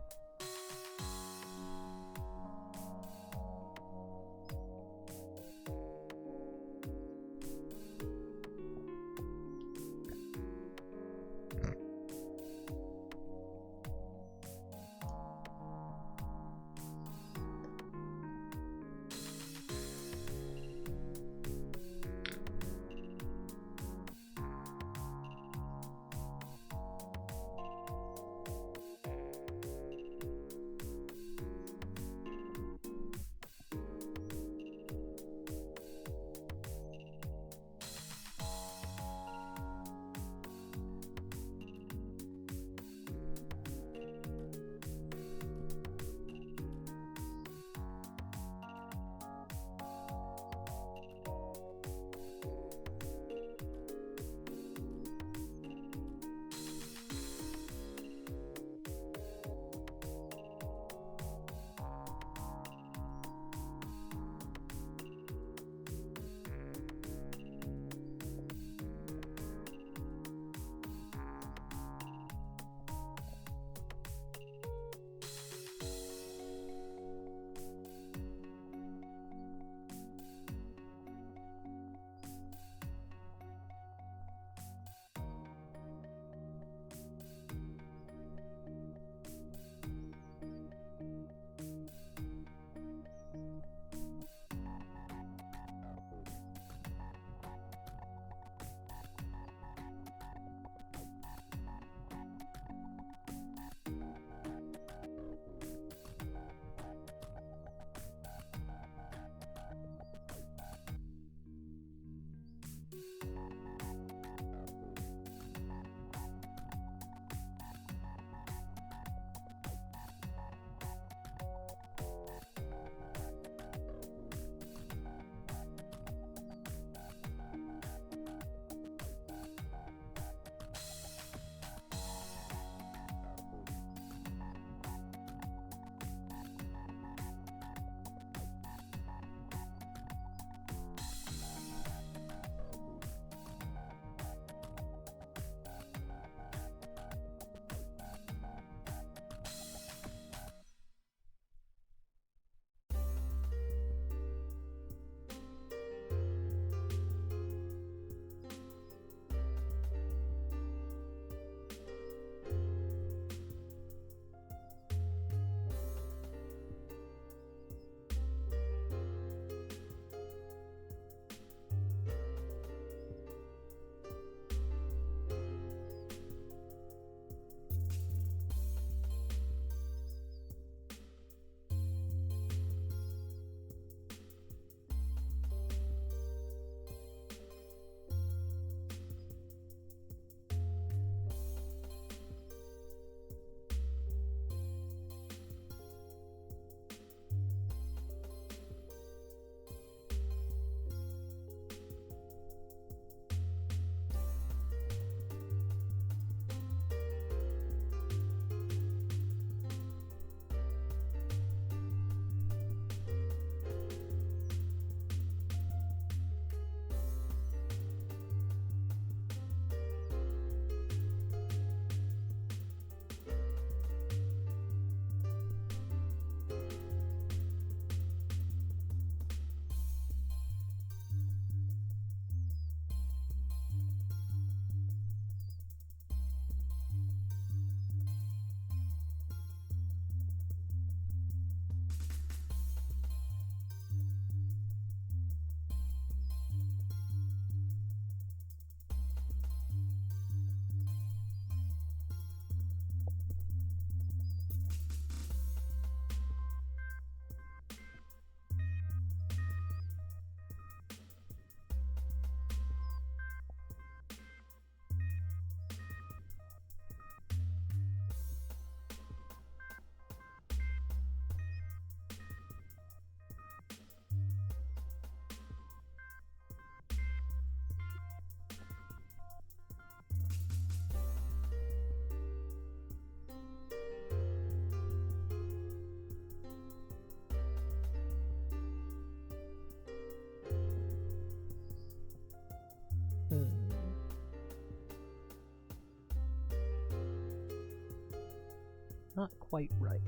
Speaker 1: not quite right.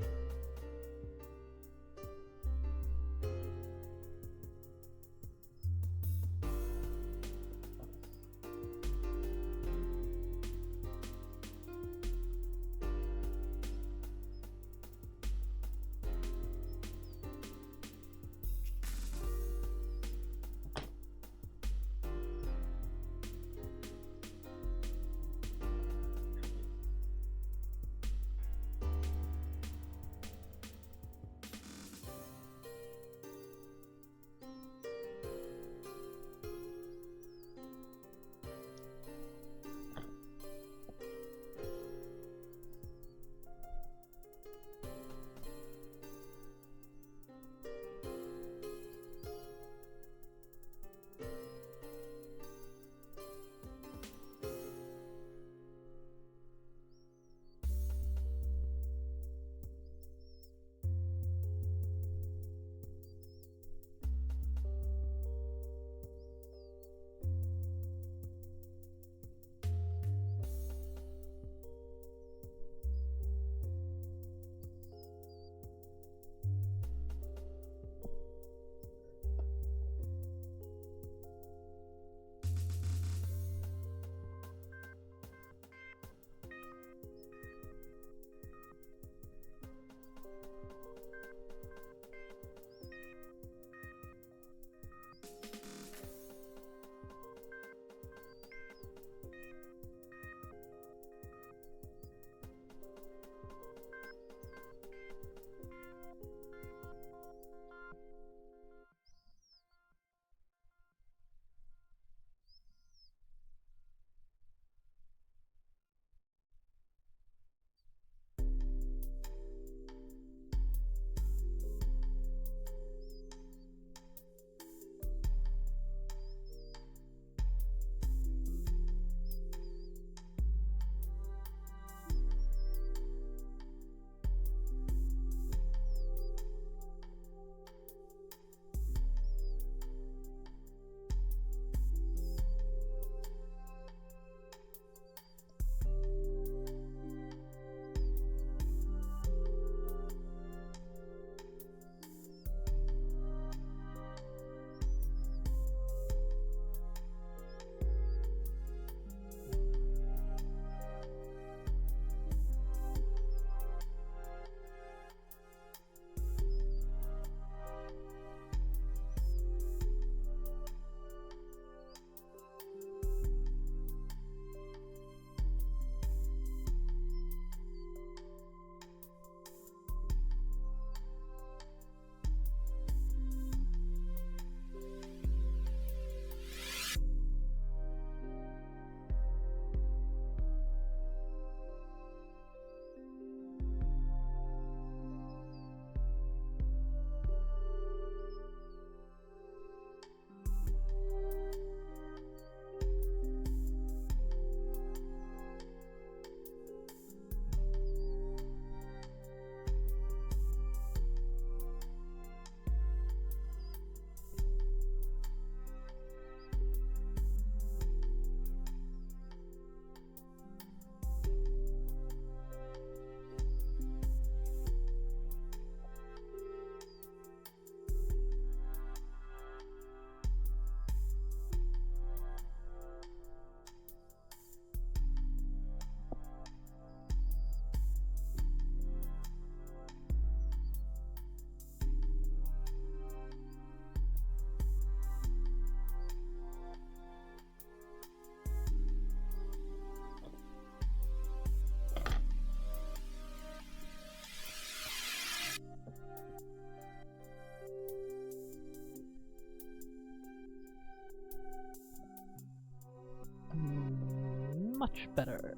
Speaker 1: Much better.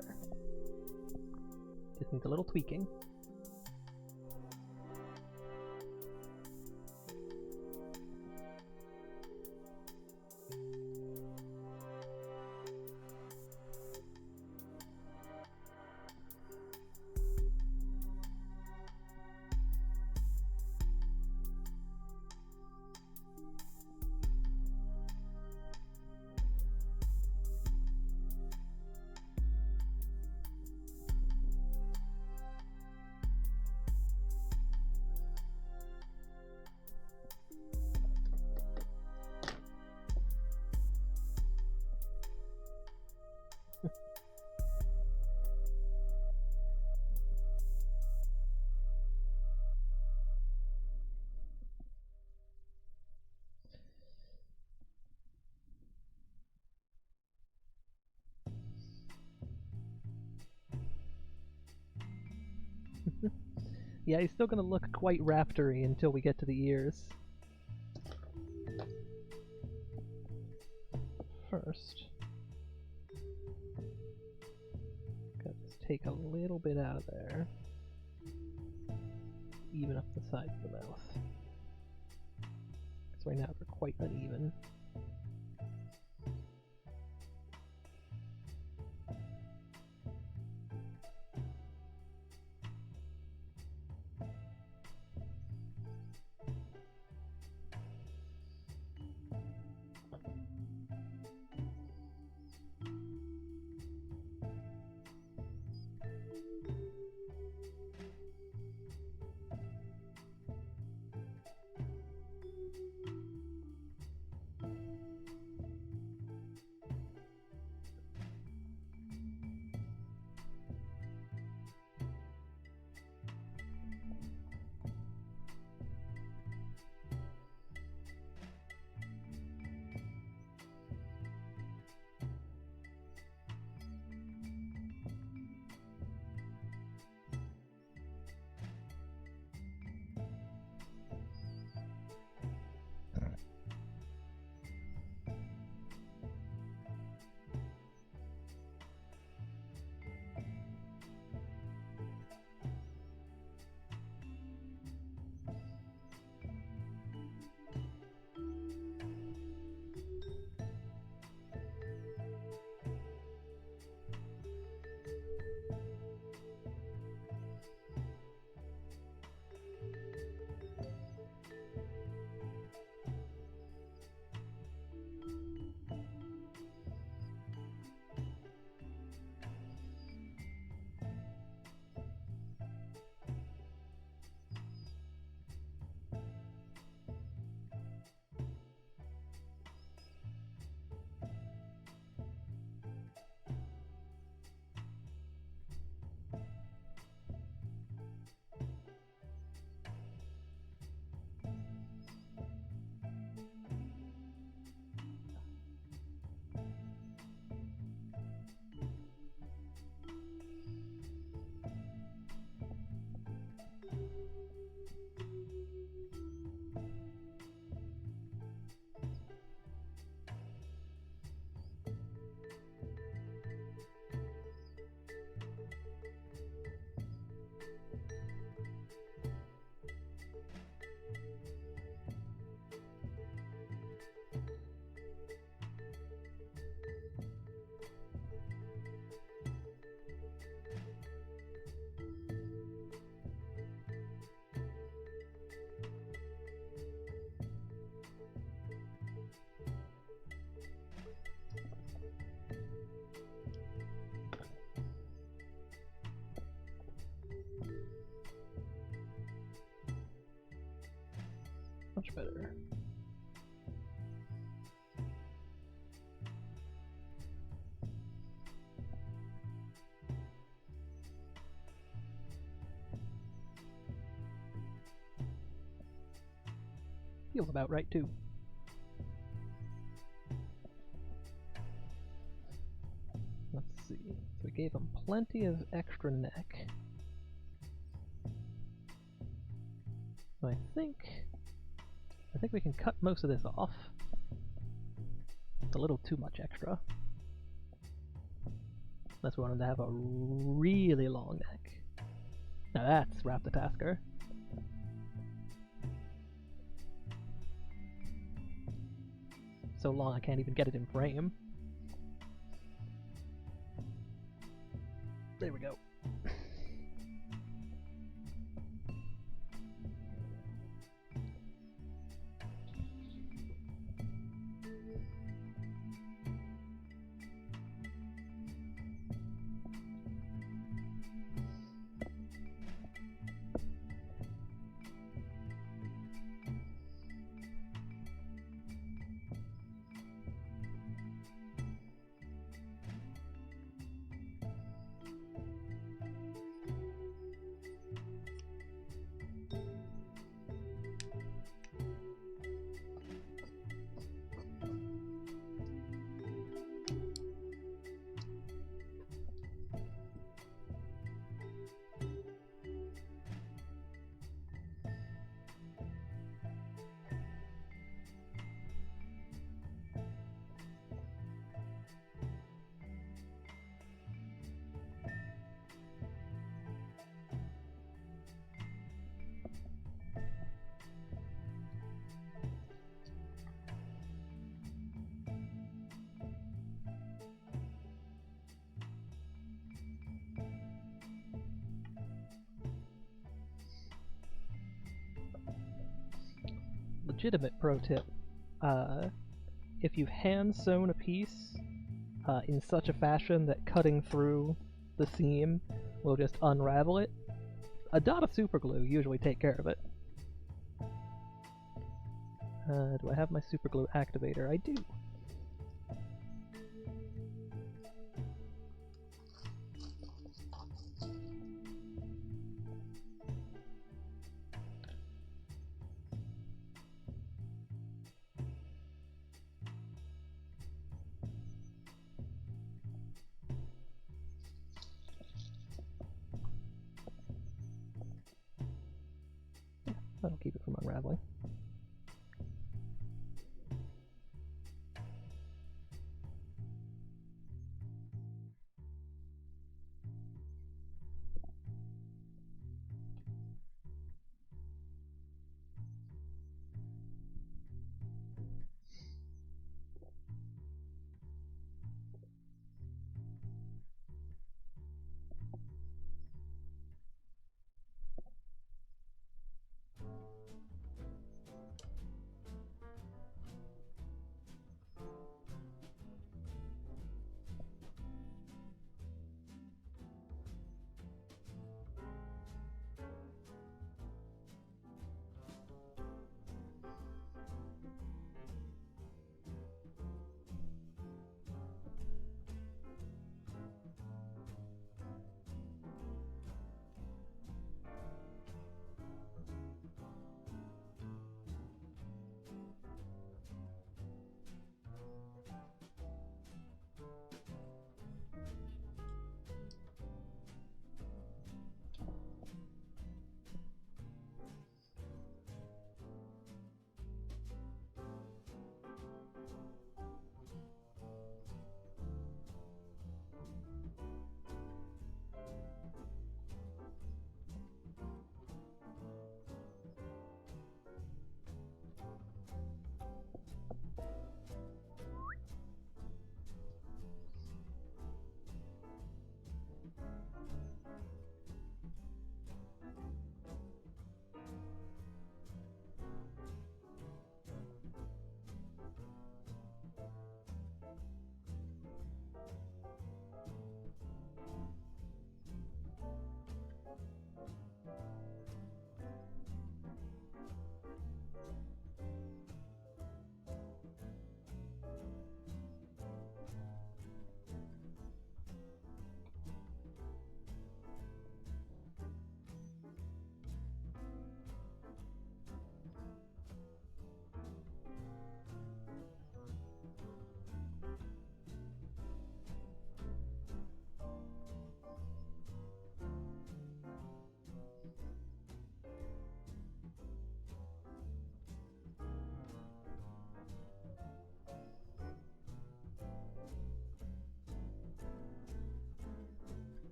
Speaker 1: Just needs a little tweaking. Yeah, he's still gonna look quite raptory until we get to the ears. First, let's take a little bit out of there. Even up the sides of the mouth. Because right now they're quite uneven. Much better. Feels about right too. Let's see. So we gave him plenty of extra neck. So I think we can cut most of this off. It's a little too much extra. Unless we wanted to have a really long neck. Now that's Raptatasker. So long I can't even get it in frame. There we go. legitimate pro tip. If you've hand sewn a piece in such a fashion that cutting through the seam will just unravel it, a dot of super glue usually take care of it. Do I have my super glue activator? I do. That'll keep it from unraveling.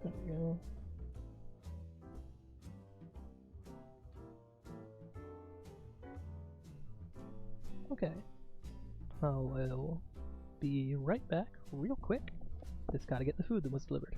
Speaker 1: There we go. Okay. I will be right back real quick. Just gotta get the food that was delivered.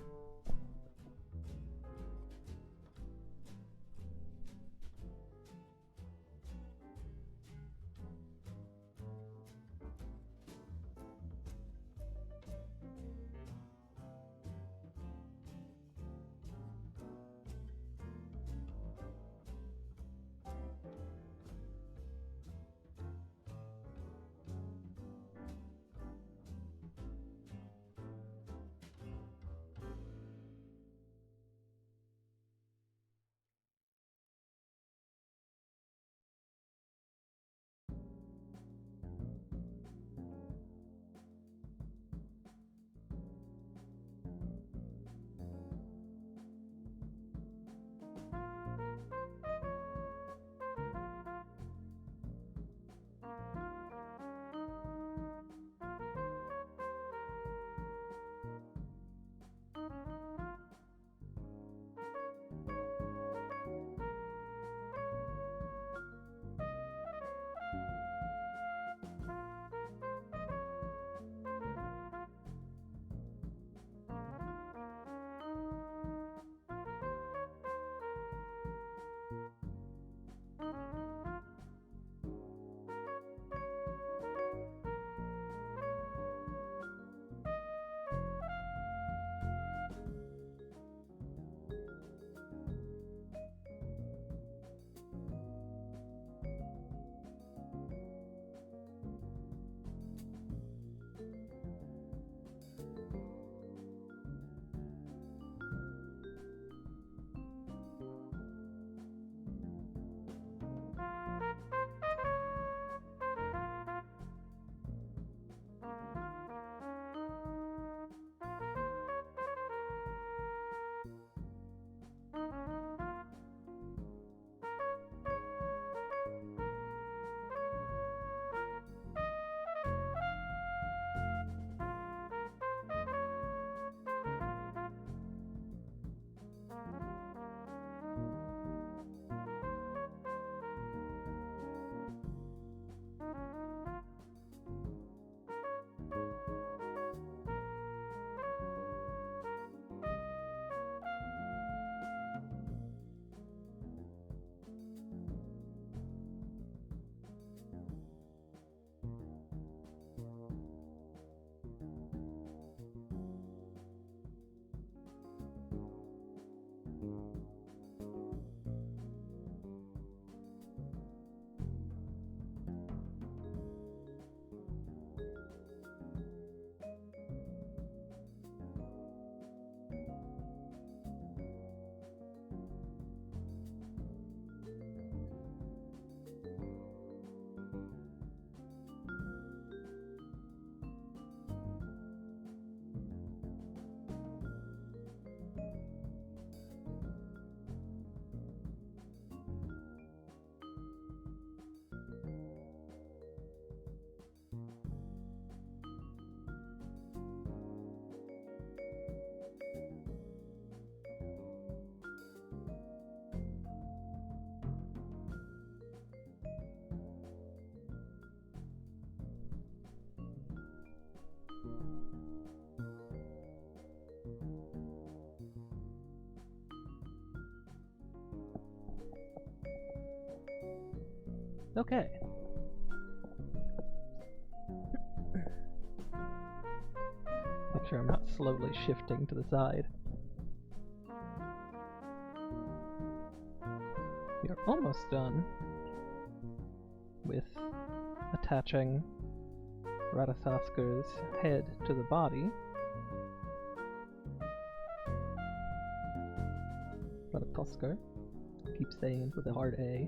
Speaker 1: Okay. Make sure I'm not slowly shifting to the side. We are almost done with attaching Radasasker's head to the body. Radatosker. Keep saying it with a hard A.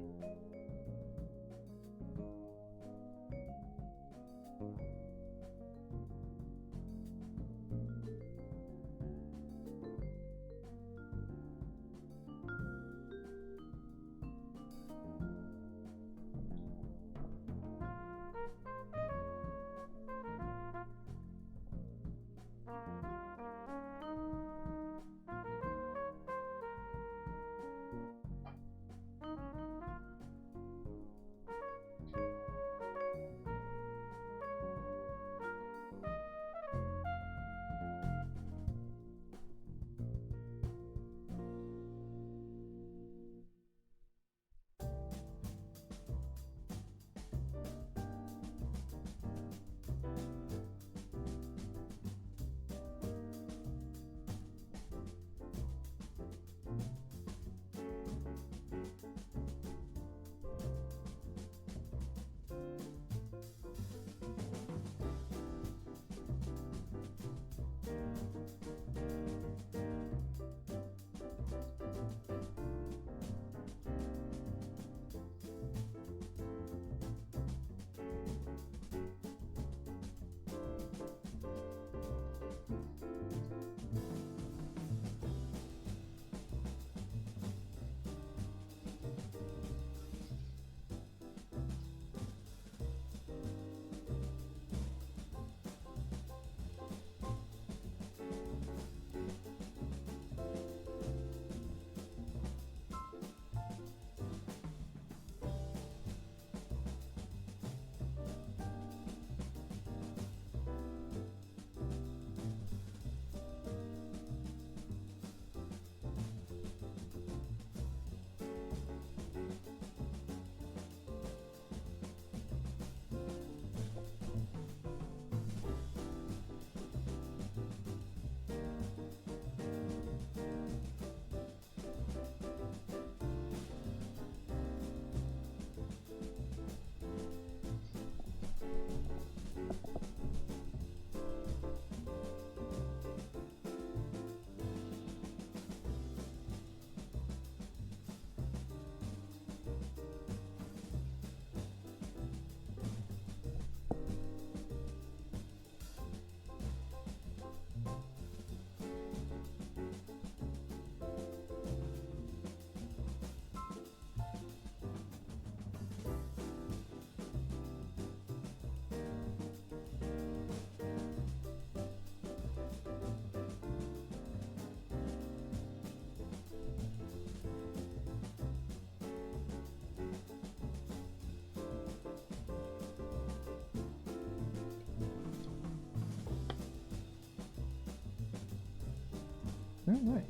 Speaker 1: Alright.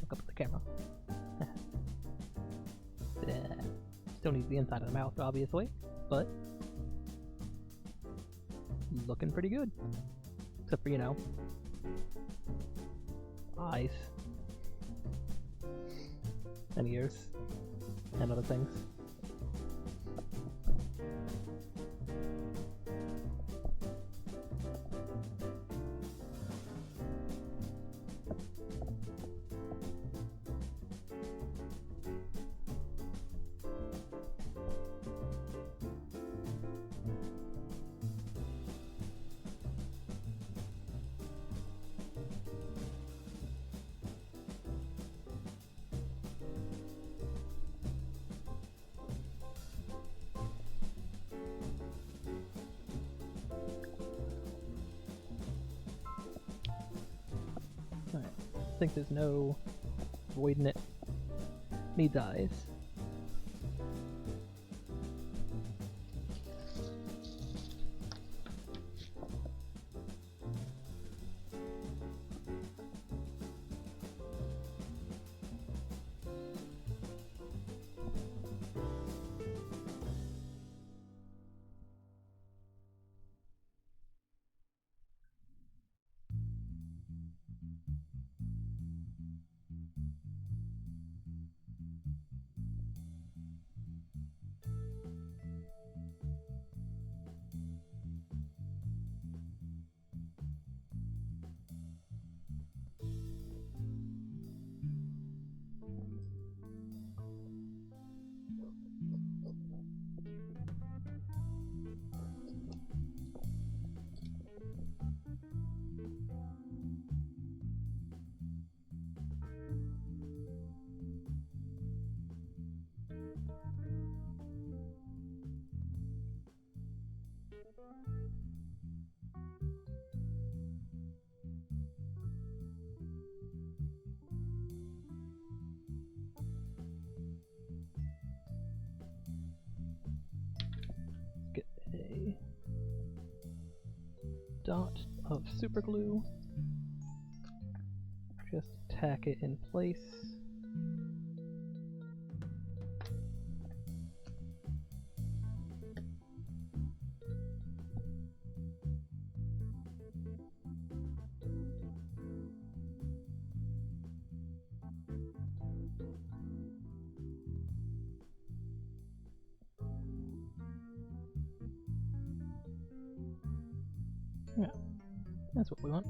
Speaker 1: Look up at the camera. Still needs the inside of the mouth, obviously, but looking pretty good. Except for, you know, eyes and ears and other things. I think there's no void in it. Needs eyes. Get a dot of super glue. Just tack it in place. Yeah, that's what we want.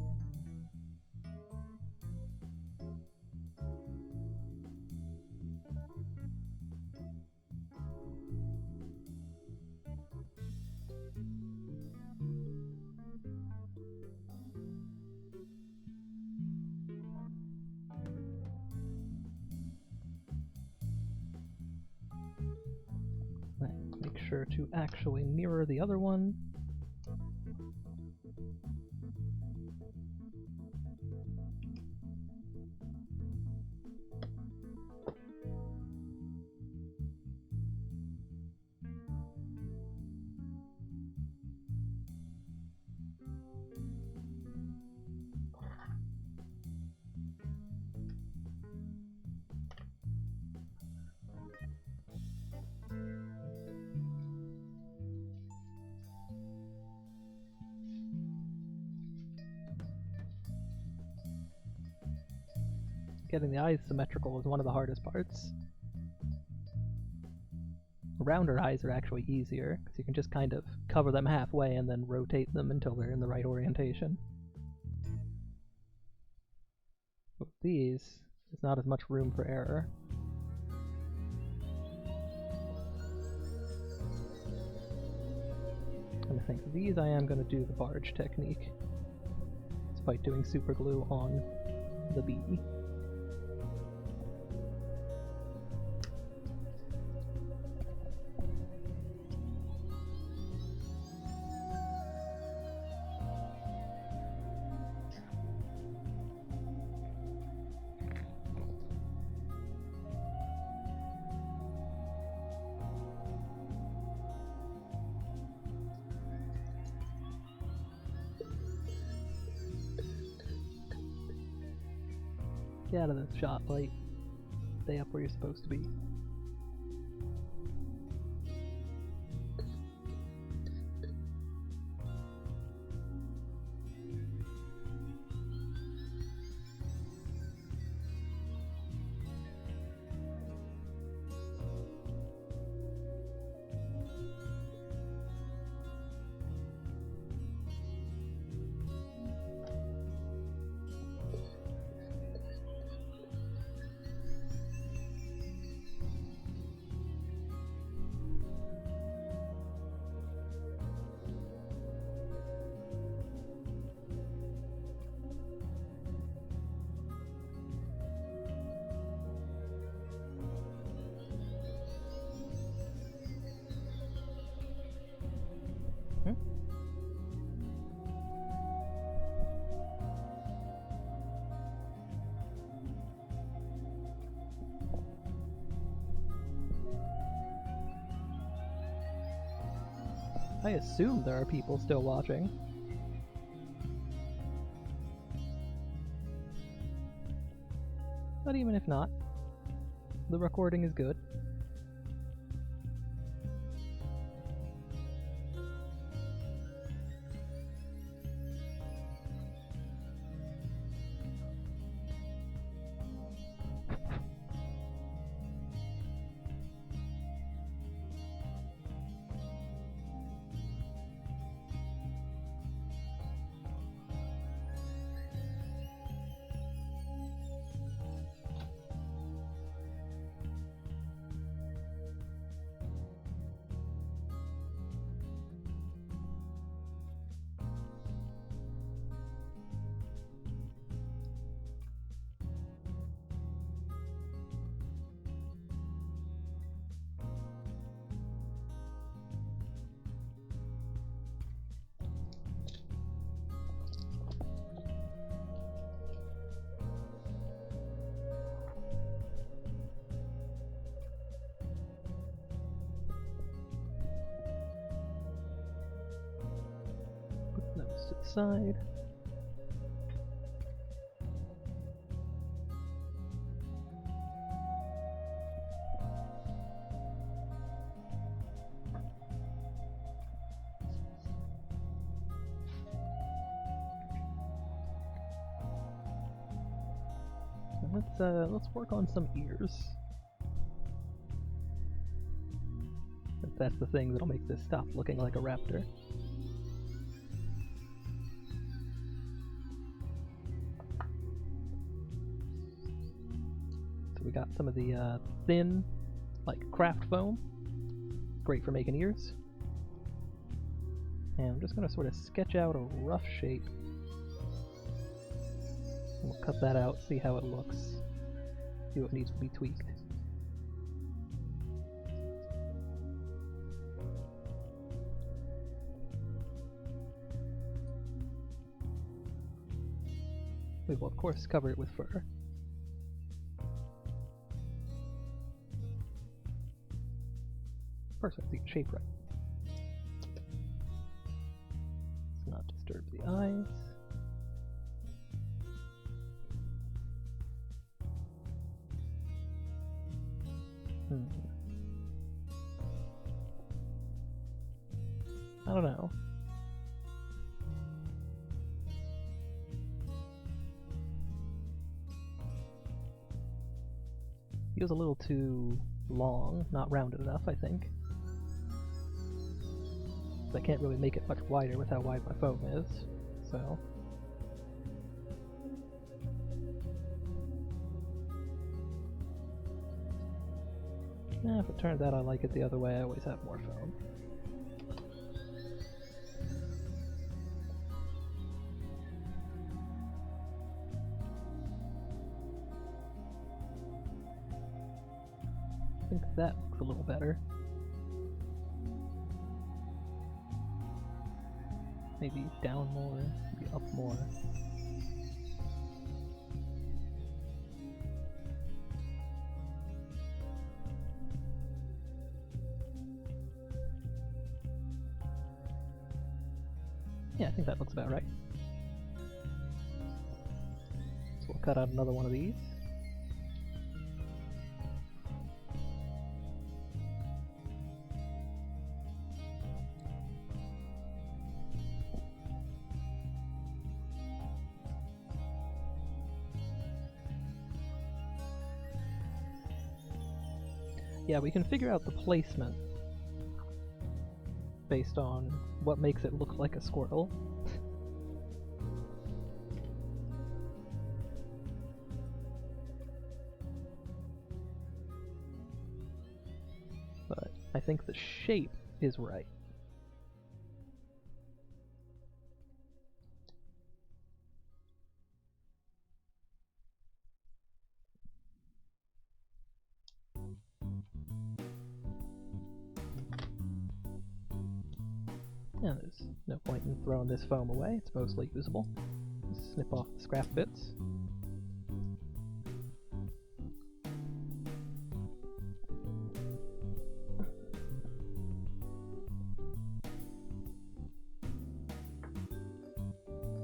Speaker 1: Make sure to actually mirror the other one. Getting the eyes symmetrical is one of the hardest parts. Rounder eyes are actually easier, because you can just kind of cover them halfway and then rotate them until they're in the right orientation. With these, there's not as much room for error. And I think these I am going to do the barge technique, despite doing super glue on the bee. Get out of the shot light. Stay up where you're supposed to be. I assume there are people still watching. But even if not, the recording is good. To the side. Let's work on some ears. That's the thing that'll make this stop looking like a raptor. We got some of the thin, like craft foam, great for making ears. And I'm just going to sort of sketch out a rough shape. And we'll cut that out, see how it looks, see what needs to be tweaked. We will of course cover it with fur. First, let's get shape right. Let's not disturb the eyes. I don't know. Feels a little too long, not rounded enough, I think. I can't really make it much wider with how wide my foam is, so... if it turns out I like it the other way, I always have more foam. I think that looks a little better. Maybe down more, maybe up more. Yeah, I think that looks about right. So we'll cut out another one of these. yeah, we can figure out the placement based on what makes it look like a Squirtle. But I think the shape is right. Yeah, there's no point in throwing this foam away, it's mostly usable. Just snip off the scrap bits.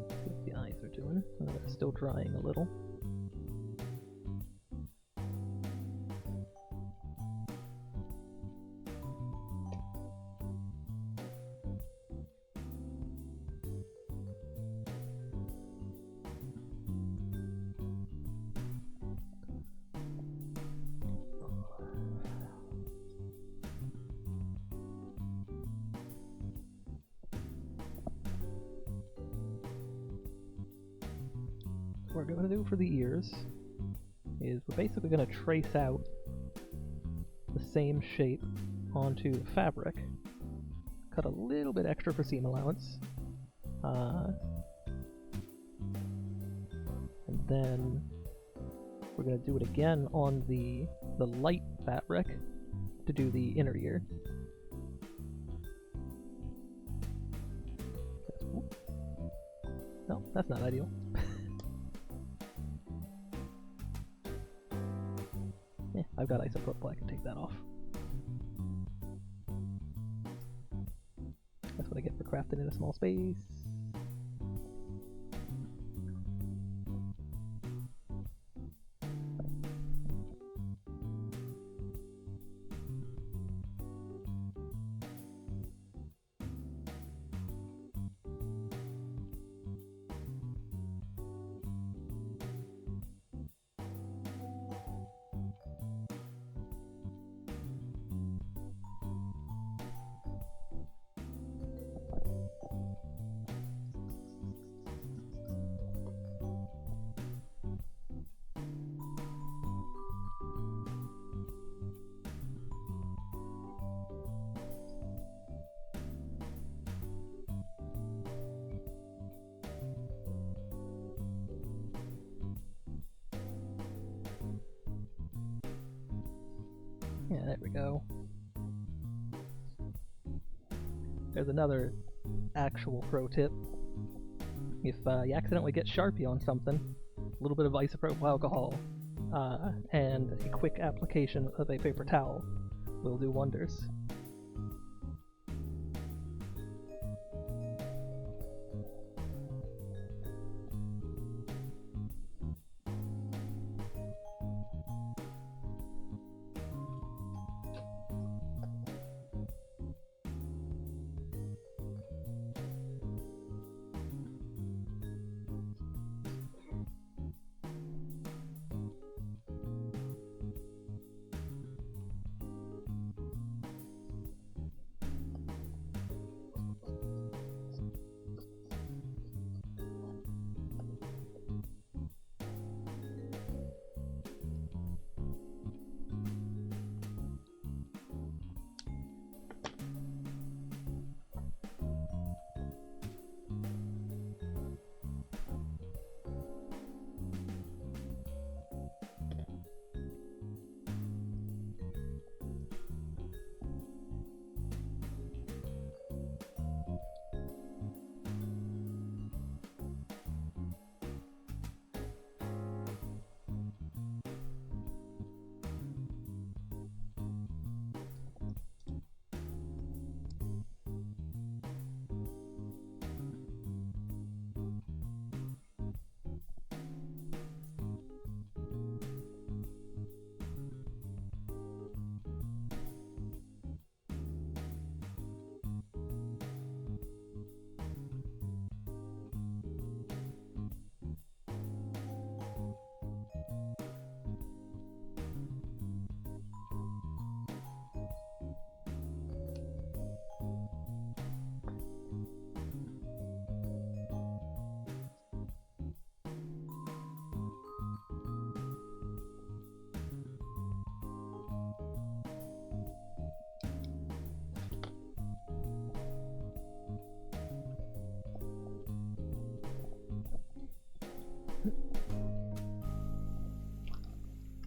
Speaker 1: See what the eyes are doing. They're still drying a little. What we're going to do for the ears is we're basically going to trace out the same shape onto fabric, cut a little bit extra for seam allowance, and then we're going to do it again on the light fabric to do the inner ear. No, that's not ideal. Yeah, I've got isopropyl, I can take that off. That's what I get for crafting in a small space. Yeah, there we go. There's another actual pro tip. If you accidentally get Sharpie on something, a little bit of isopropyl alcohol and a quick application of a paper towel will do wonders.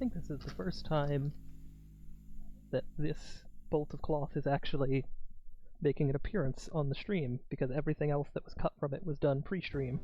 Speaker 1: think this is the first time that this bolt of cloth is actually making an appearance on the stream, because everything else that was cut from it was done pre-stream.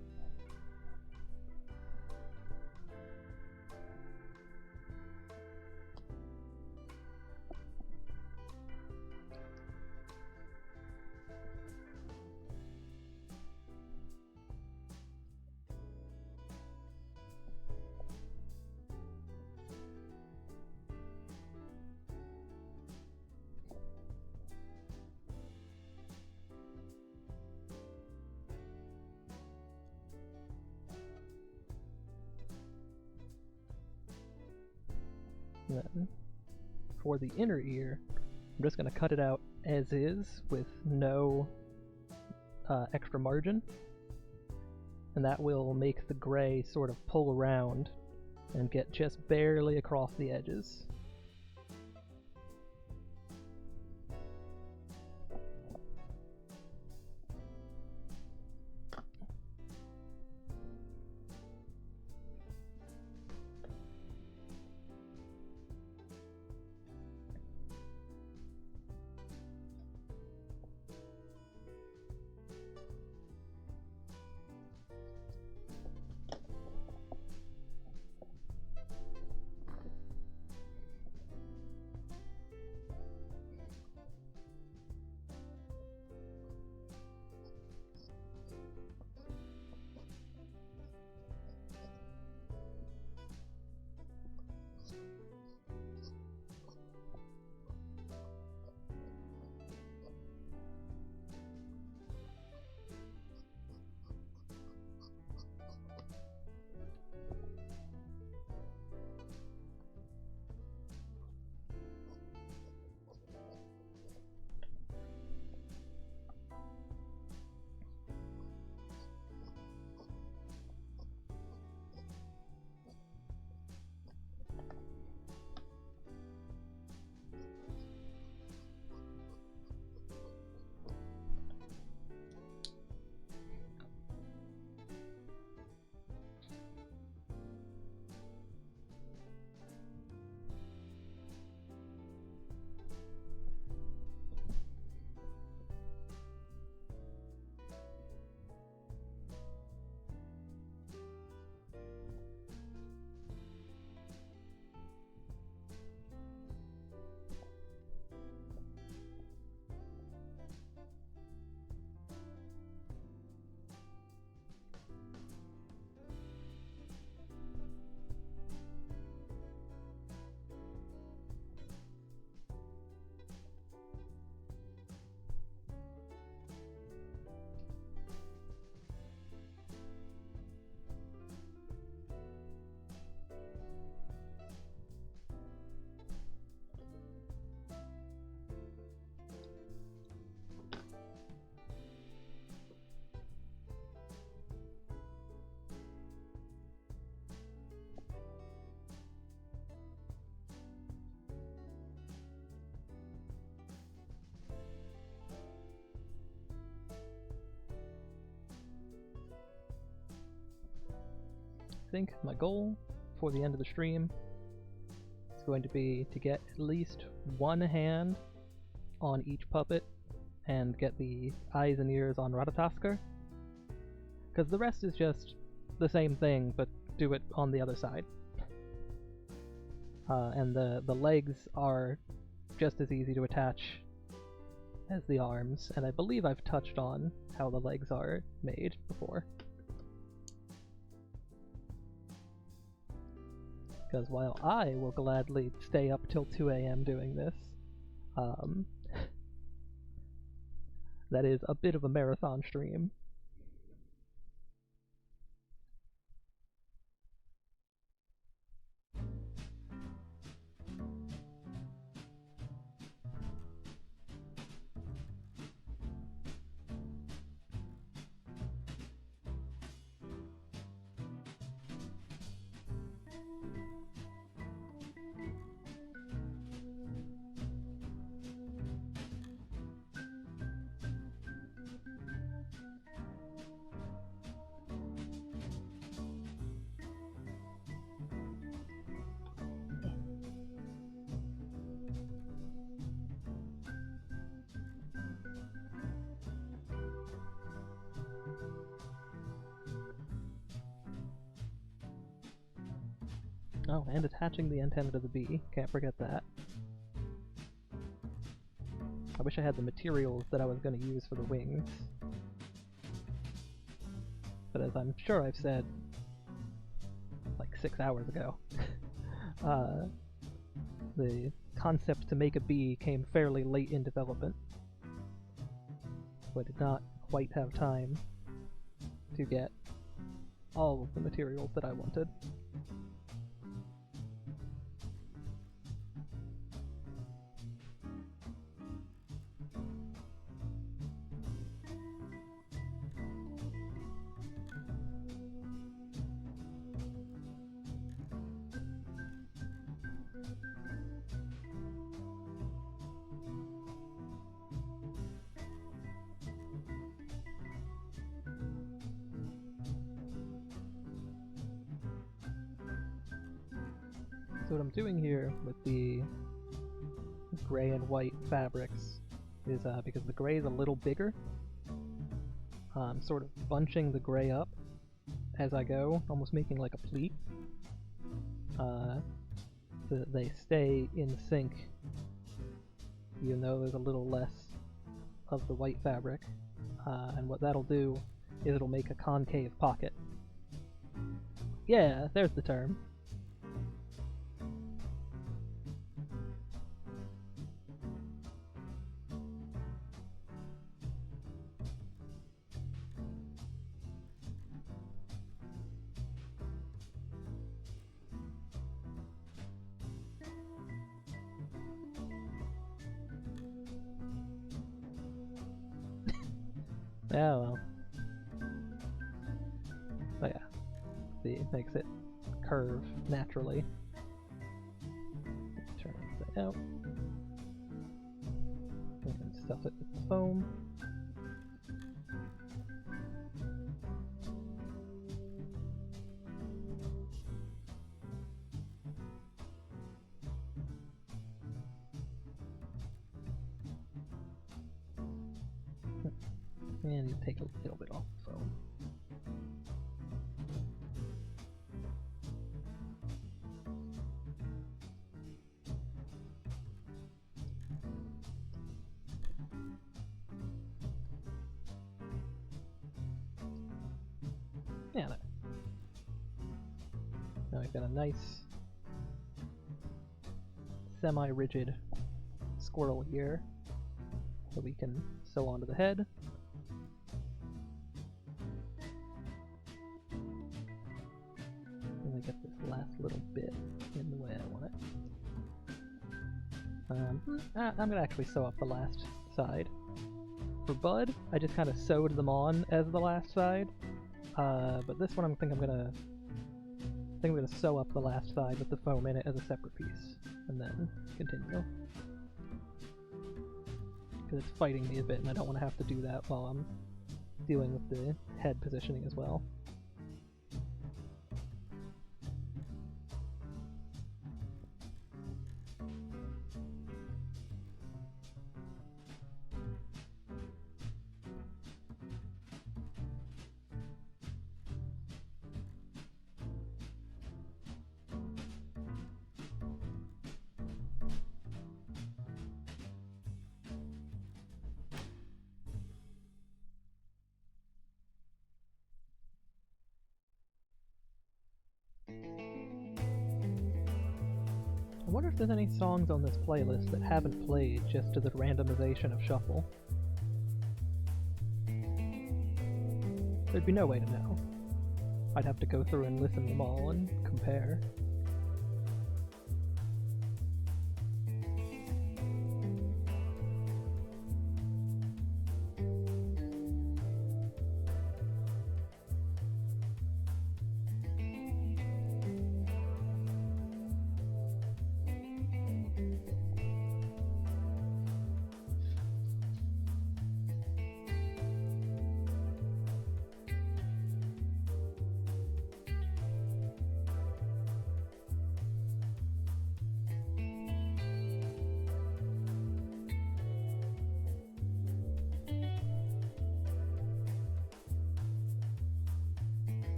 Speaker 1: Then, for the inner ear, I'm just going to cut it out as is with no extra margin, and that will make the gray sort of pull around and get just barely across the edges. I think my goal for the end of the stream is going to be to get at least one hand on each puppet and get the eyes and ears on Ratatoskr, because the rest is just the same thing, but do it on the other side. And the legs are just as easy to attach as the arms, and I believe I've touched on how the legs are made before. Because while I will gladly stay up till 2 a.m. doing this, that is a bit of a marathon stream. Oh, and attaching the antenna to the bee. Can't forget that. I wish I had the materials that I was going to use for the wings. But as I'm sure I've said like 6 hours ago, the concept to make a bee came fairly late in development. So I did not quite have time to get all of the materials that I wanted. So what I'm doing here with the gray and white fabrics is because the gray is a little bigger, I'm sort of bunching the gray up as I go, almost making like a pleat, so that they stay in sync even though there's a little less of the white fabric, and what that'll do is it'll make a concave pocket. Yeah, there's the term. Yeah, well. But yeah, see, it makes it curve naturally. Turn it inside out. And stuff it with foam. And you take a little bit off the foam. Yeah, there. Now we've got a nice semi-rigid squirrel here that we can sew onto the head. And we get this last little bit in the way I want it. I'm gonna actually sew up the last side. For Bud, I just kind of sewed them on as the last side. But this one I think I'm gonna sew up the last side with the foam in it as a separate piece, and then continue. Because it's fighting me a bit, and I don't want to have to do that while I'm dealing with the head positioning as well. I wonder if there's any songs on this playlist that haven't played just to the randomization of shuffle. There'd be no way to know. I'd have to go through and listen to them all and compare.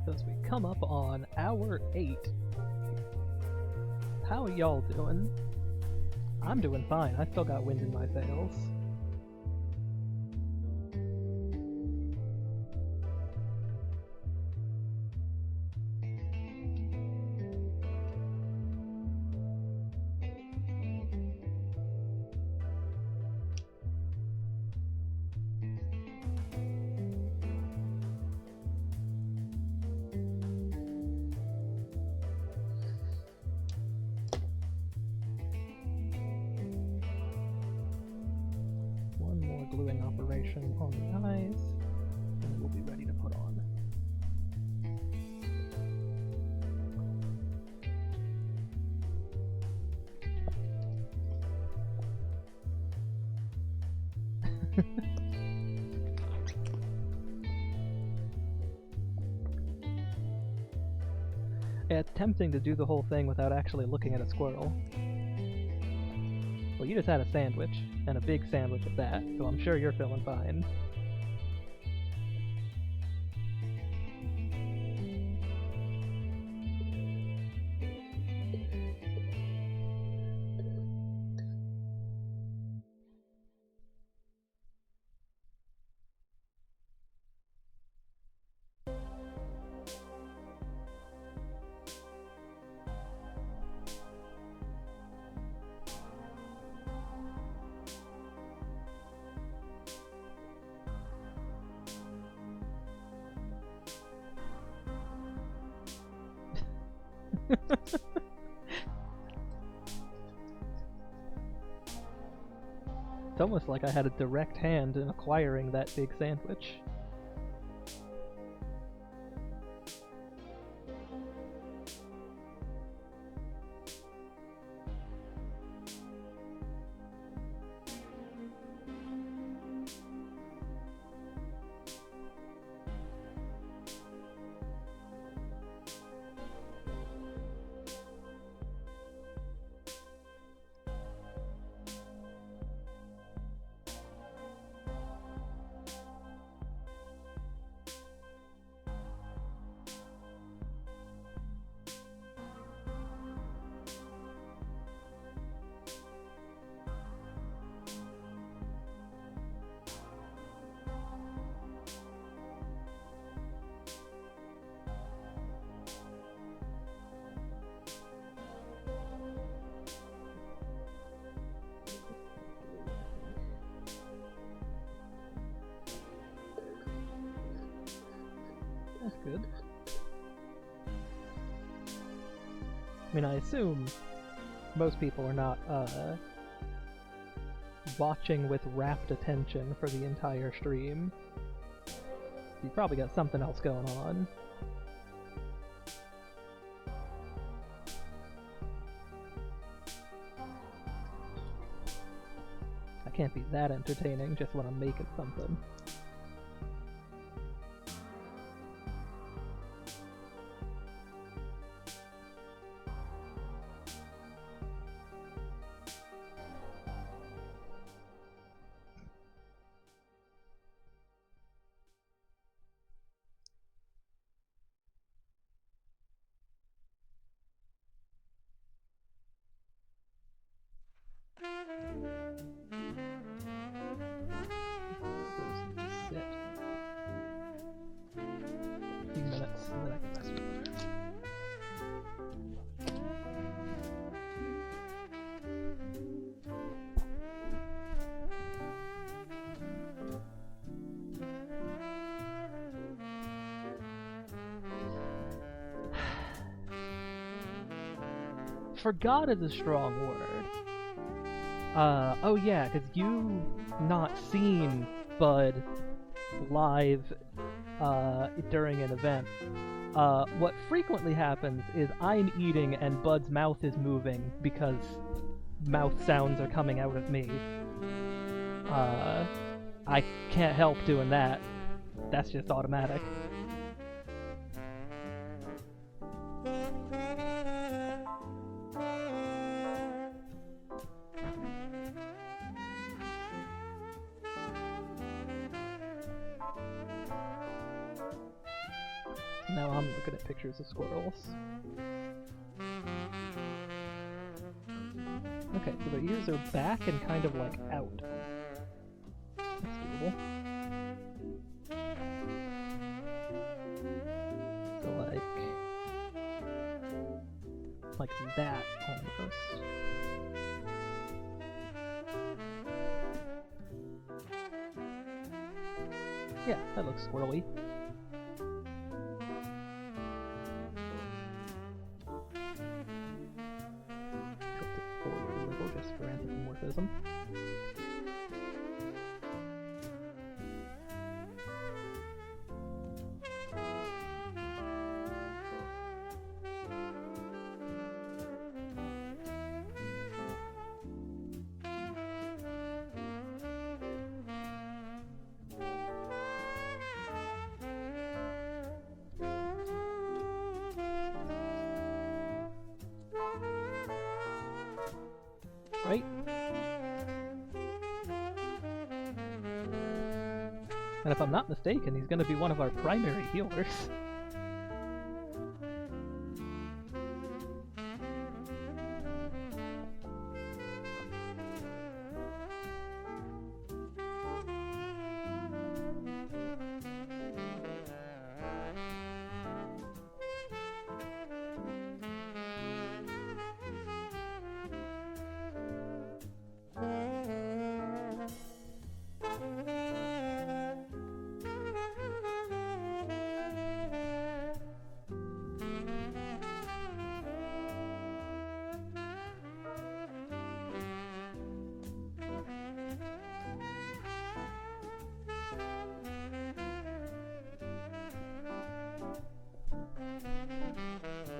Speaker 1: as we come up on hour 8. How are y'all doing? I'm doing fine. I still got wind in my sails. Gluing operation on the eyes, and we'll be ready to put on. Yeah, it's tempting to do the whole thing without actually looking at a squirrel. Well, you just had a sandwich, and a big sandwich at that, so I'm sure you're feeling fine. It's almost like I had a direct hand in acquiring that big sandwich. That's good. I mean, I assume most people are not, watching with rapt attention for the entire stream. You probably got something else going on. I can't be that entertaining just when I'm making something. Sit. A few minutes and then I can mess with it. Forgot is a strong word. Oh yeah, because you've not seen Bud live during an event. What frequently happens is I'm eating and Bud's mouth is moving because mouth sounds are coming out of me. I can't help doing that. That's just automatic. Now I'm looking at pictures of squirrels. Okay, so the ears are back and kind of like out. That's doable. So like that almost. Yeah, that looks squirrely. Tilt it forward a little just for anthropomorphism. Right? And if I'm not mistaken, he's going to be one of our primary healers.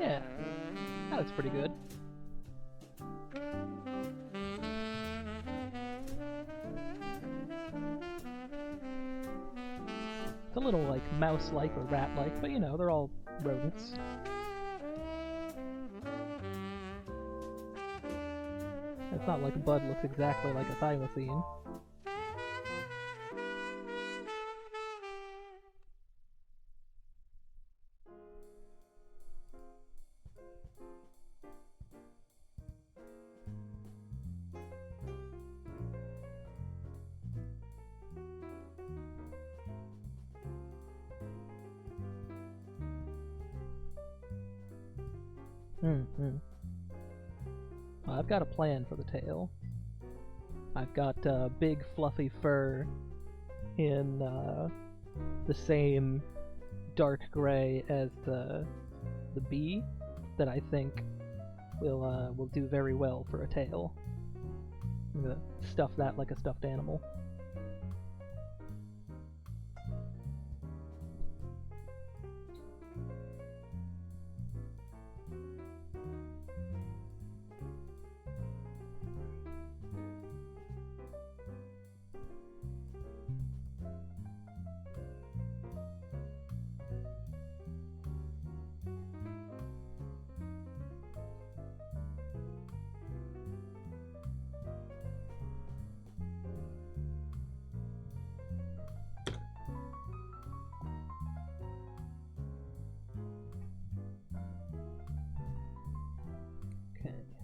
Speaker 1: Yeah, that looks pretty good. It's a little like mouse-like or rat-like, but you know, they're all rodents. It's not like Bud looks exactly like a thylacine. I've got a plan for the tail. I've got big fluffy fur in the same dark gray as the bee that I think will do very well for a tail. I'm gonna stuff that like a stuffed animal.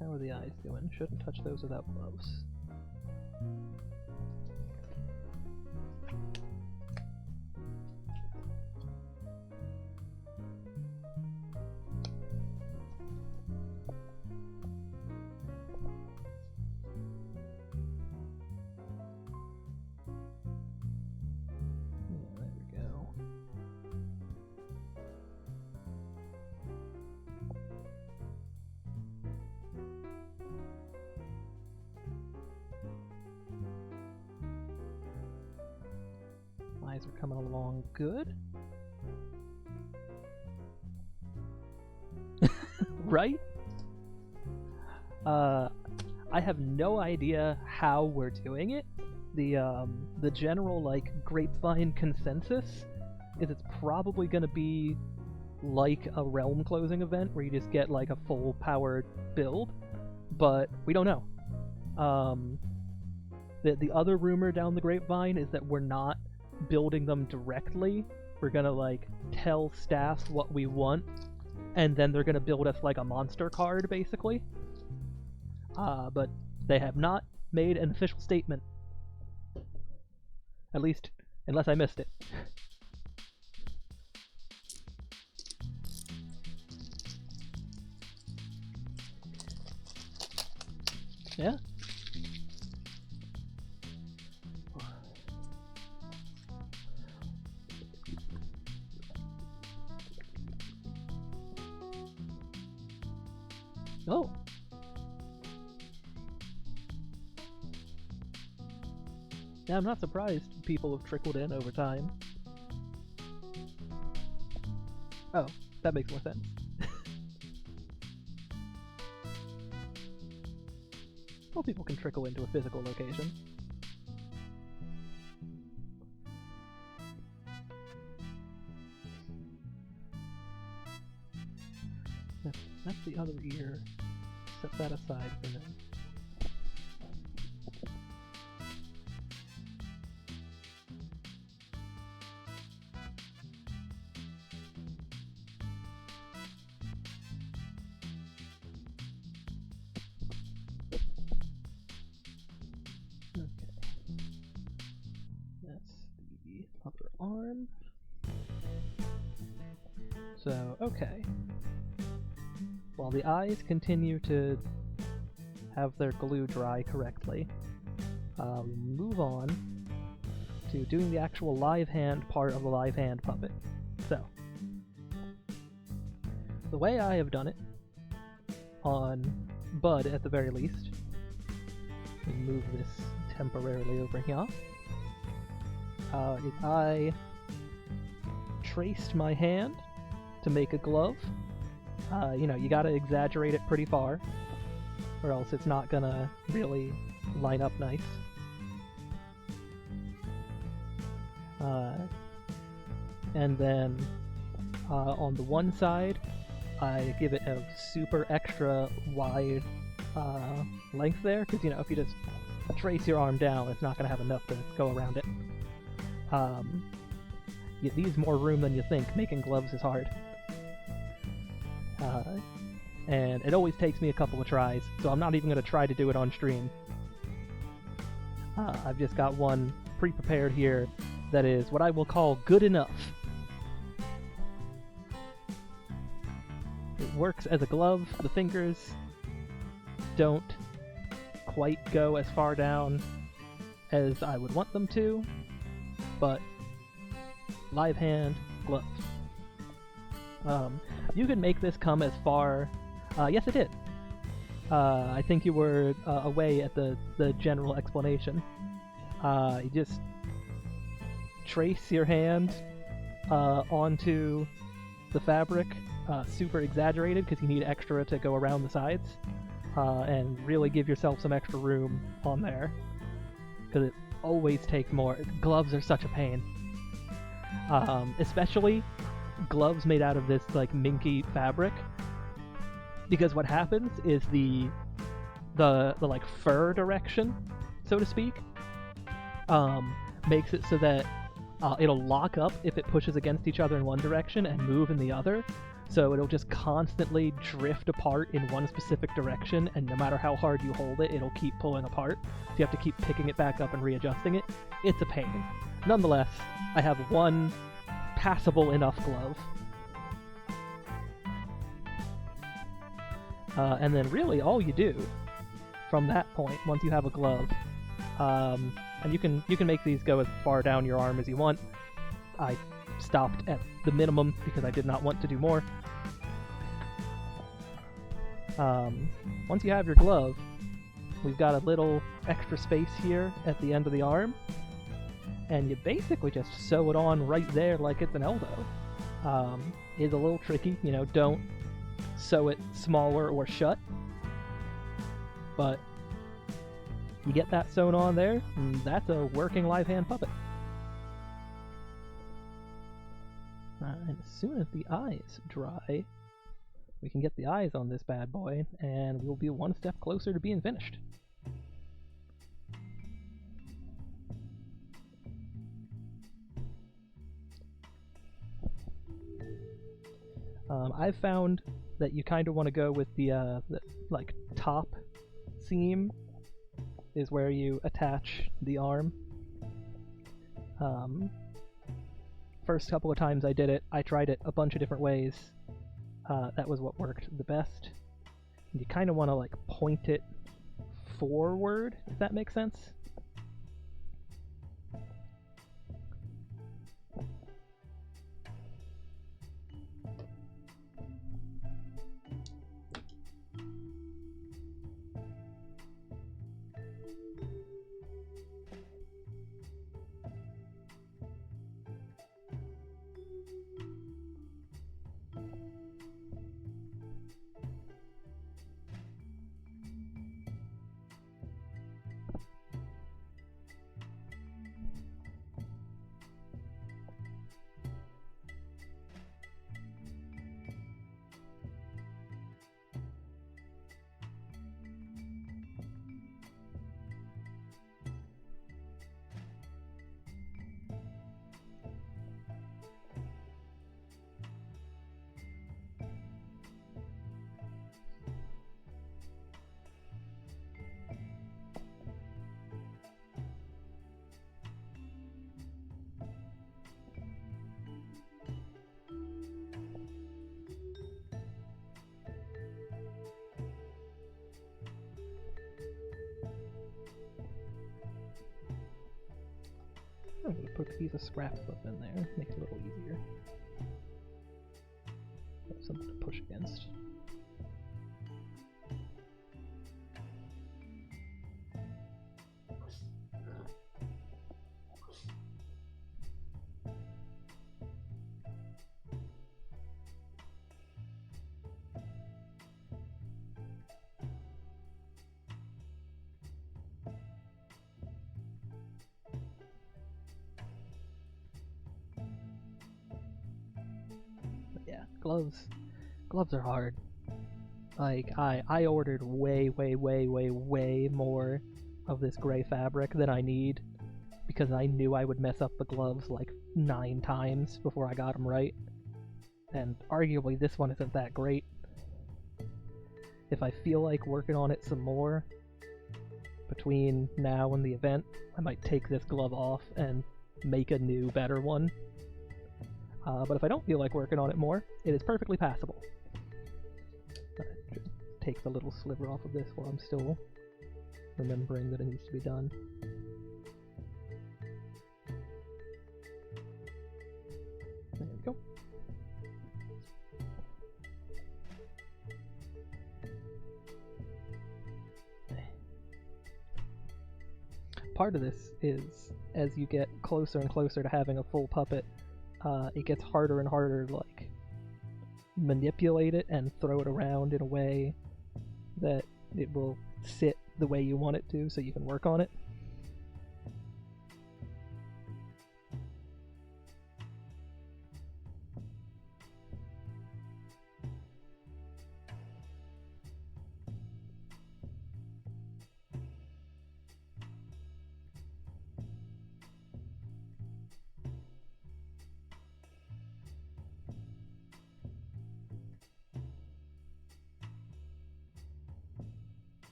Speaker 1: How are the eyes doing? Shouldn't touch those without gloves. Eyes are coming along good. Right? I have no idea how we're doing it. The general like grapevine consensus is it's probably gonna be like a realm closing event where you just get like a full powered build, but we don't know. The other rumor down the grapevine is that we're not building them directly. We're gonna like tell staff what we want, and then they're gonna build us like a monster card, basically. But they have not made an official statement. At least, unless I missed it. Yeah? Oh. Yeah, I'm not surprised people have trickled in over time. Oh, that makes more sense. Well, people can trickle into a physical location. That's the other ear. Set that aside for now. Other arm. So, okay. While the eyes continue to have their glue dry correctly, we'll move on to doing the actual live hand part of the live hand puppet. So, the way I have done it, on Bud at the very least, let me move this temporarily over here. Is I traced my hand to make a glove. You know, you gotta exaggerate it pretty far, or else it's not gonna really line up nice. And then on the one side, I give it a super extra wide length there, because, you know, if you just trace your arm down, it's not gonna have enough to go around it. It needs more room than you think. Making gloves is hard. And it always takes me a couple of tries, so I'm not even going to try to do it on stream. I've just got one pre-prepared here that is what I will call good enough. It works as a glove. The fingers don't quite go as far down as I would want them to, but live hand glove. You can make this come as far. Yes, it did. I think you were away at the general explanation. You just trace your hand onto the fabric, super exaggerated because you need extra to go around the sides, and really give yourself some extra room on there because it always takes more. Gloves are such a pain, especially gloves made out of this like minky fabric, because what happens is the like fur direction, so to speak, makes it so that it'll lock up if it pushes against each other in one direction and move in the other. So it'll just constantly drift apart in one specific direction, and no matter how hard you hold it, it'll keep pulling apart. So you have to keep picking it back up and readjusting it. It's a pain. Nonetheless, I have one passable enough glove. And then really all you do from that point, once you have a glove, and you can make these go as far down your arm as you want. I stopped at the minimum because I did not want to do more. Once you have your glove, we've got a little extra space here at the end of the arm, and you basically just sew it on right there like it's an elbow. It's a little tricky, you know, don't sew it smaller or shut, but you get that sewn on there, and that's a working live hand puppet. And as soon as the eyes dry, we can get the eyes on this bad boy, and we'll be one step closer to being finished. I've found that you kind of want to go with the like top seam is where you attach the arm. First couple of times I did it, I tried it a bunch of different ways. That was what worked the best. And you kind of want to like point it forward, if that makes sense. I'm going to put a piece of scrap clip in there, make it a little easier. Have something to push against. Yeah, gloves are hard. Like, I ordered way more of this gray fabric than I need because I knew I would mess up the gloves like 9 times before I got them right. And arguably this one isn't that great. If I feel like working on it some more between now and the event, I might take this glove off and make a new, better one. But if I don't feel like working on it more, it is perfectly passable. Just take the little sliver off of this while I'm still remembering that it needs to be done. There we go. Part of this is, as you get closer and closer to having a full puppet, it gets harder and harder to like manipulate it and throw it around in a way that it will sit the way you want it to so you can work on it.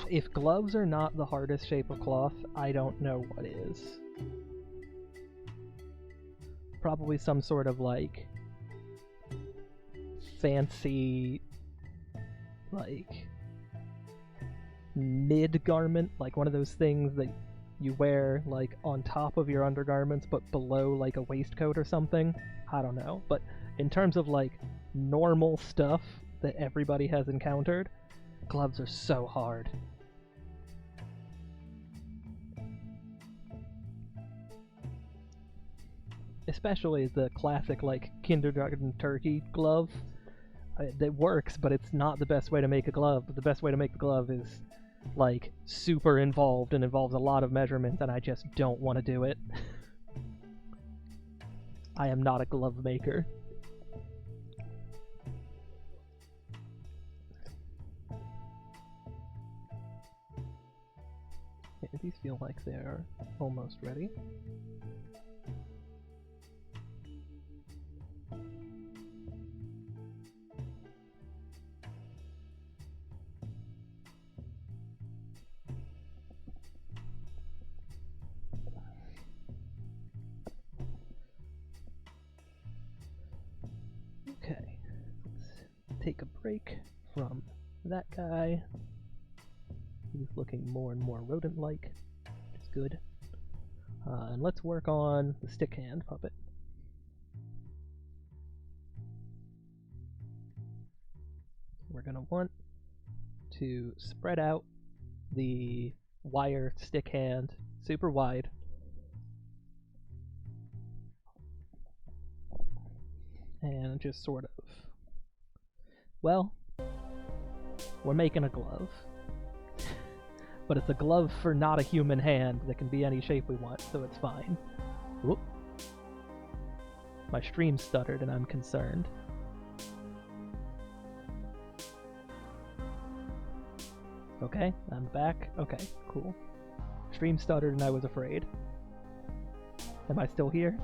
Speaker 1: If gloves are not the hardest shape of cloth, I don't know what is. Probably some sort of like fancy like mid garment, like one of those things that you wear like on top of your undergarments but below like a waistcoat or something. I don't know, but in terms of like normal stuff that everybody has encountered, gloves are so hard. Especially the classic like kindergarten turkey glove. That works, but it's not the best way to make a glove. The best way to make the glove is like super involved and involves a lot of measurements, and I just don't want to do it. I am not a glove maker. Okay, these feel like they're almost ready. Okay, let's take a break from that guy. He's looking more and more rodent-like, which is good. And let's work on the stick hand puppet. We're going to want to spread out the wire stick hand super wide. And just sort of, well, we're making a glove. But it's a glove for not a human hand that can be any shape we want, so it's fine. Whoop. My stream stuttered and I'm concerned. Okay, I'm back. Okay, cool. Stream stuttered and I was afraid. Am I still here?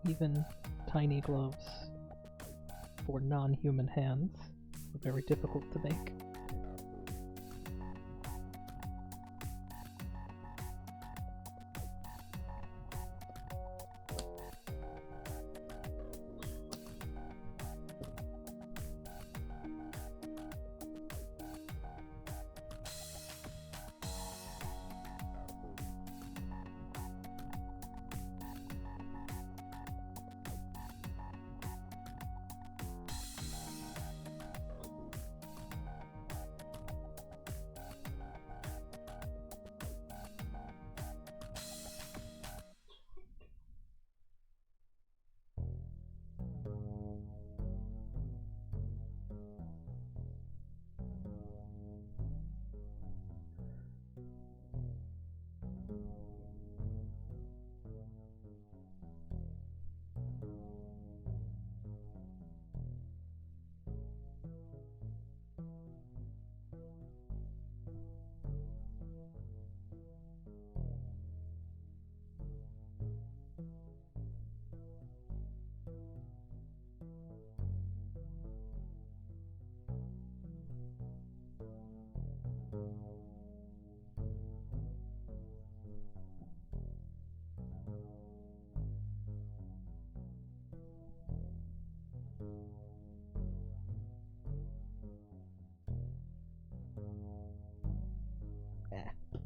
Speaker 1: even tiny gloves for non-human hands are very difficult to make.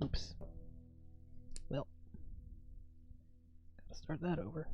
Speaker 1: Oops. Well, gotta start that over.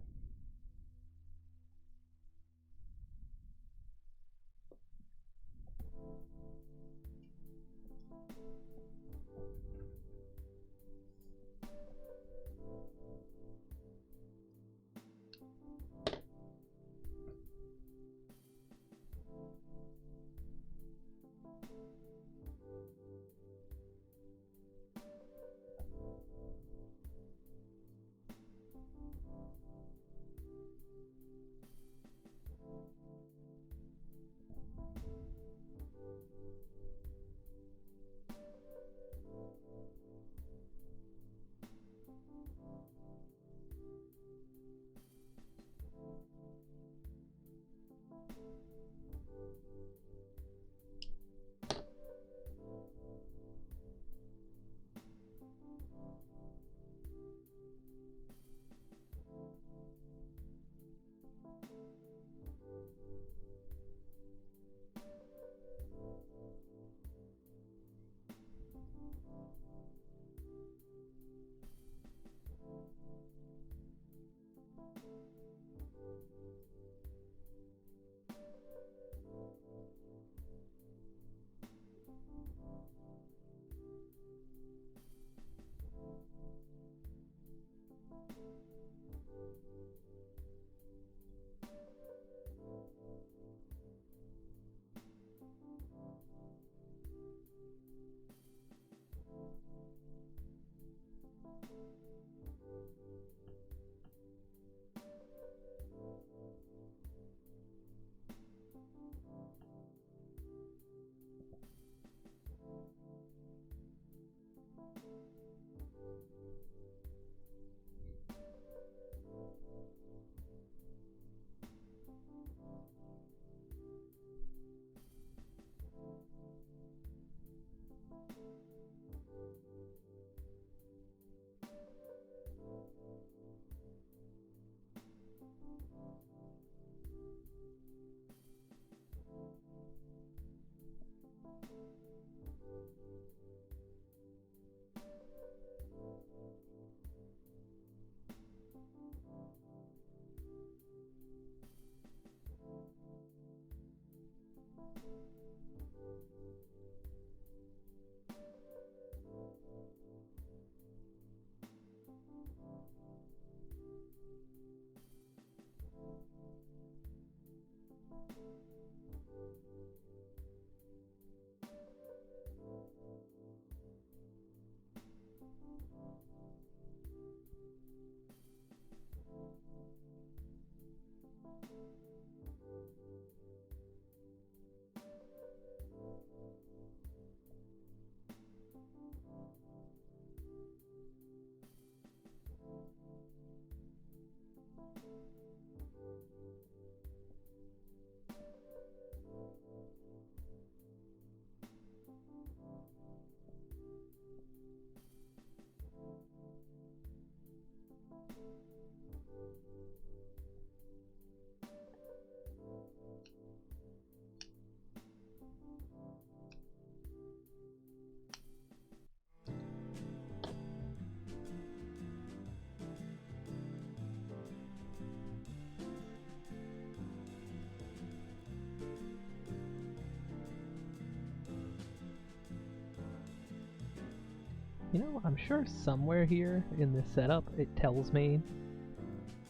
Speaker 1: You know, I'm sure somewhere here in this setup it tells me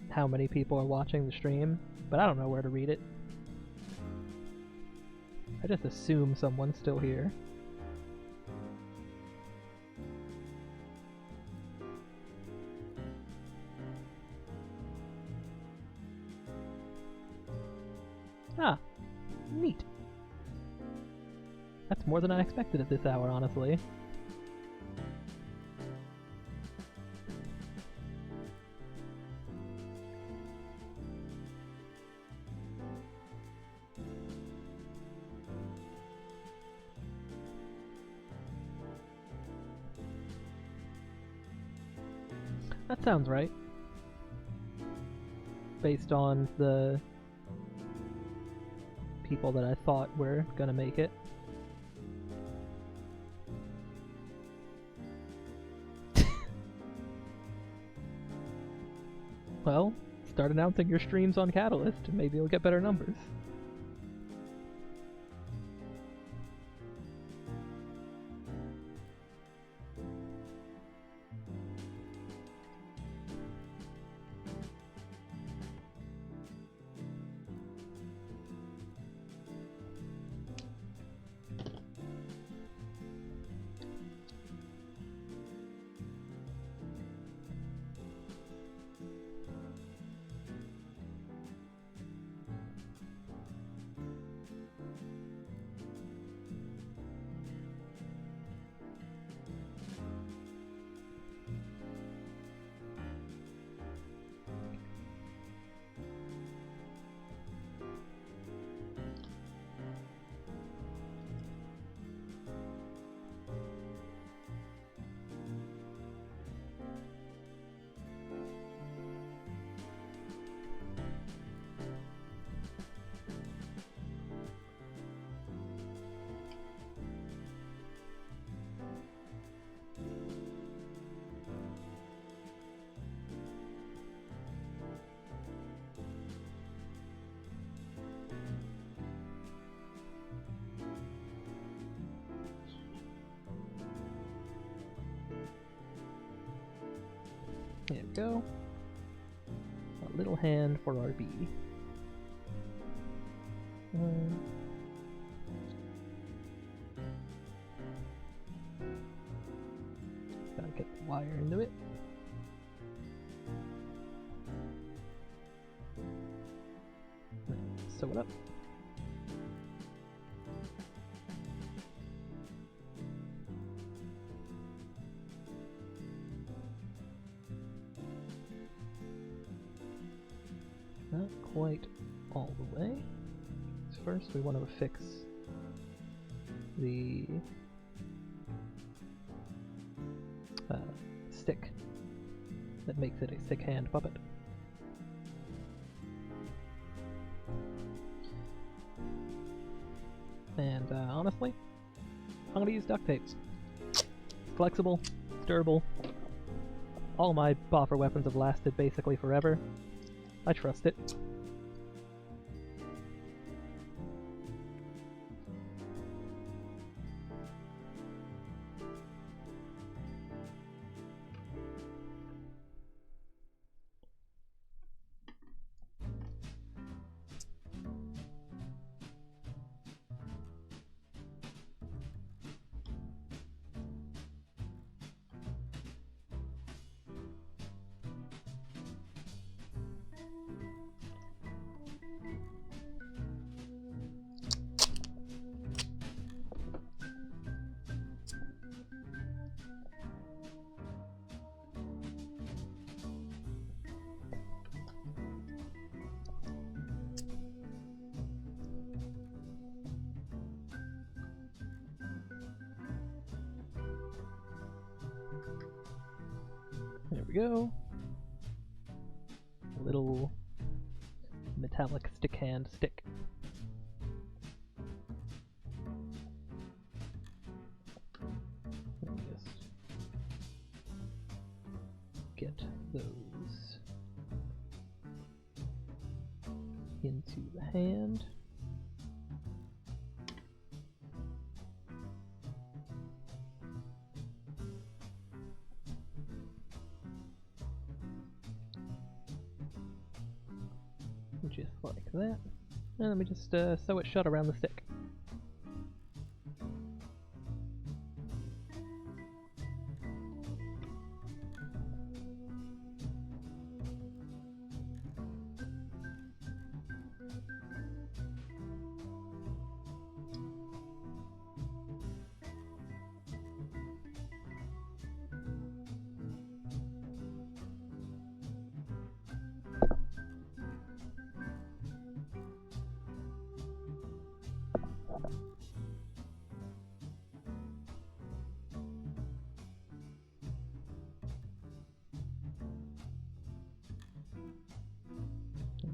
Speaker 1: how many people are watching the stream, but I don't know where to read it. I just assume someone's still here. Ah, neat. That's more than I expected at this hour, honestly. That sounds right. Based on the people that I thought were gonna make it. Well, start announcing your streams on Catalyst, and maybe you'll get better numbers. There we go. A little hand for RB. Gotta get the wire into it. Sew it up. Not quite all the way. First, we want to fix the stick that makes it a stick hand puppet. And honestly, I'm going to use duct tapes. It's flexible, it's durable. All my boffer weapons have lasted basically forever. I trust it. There we go. A little metallic stick hand stick. Let me just get those into the hand. just like that. And let me just sew it shut around the stick.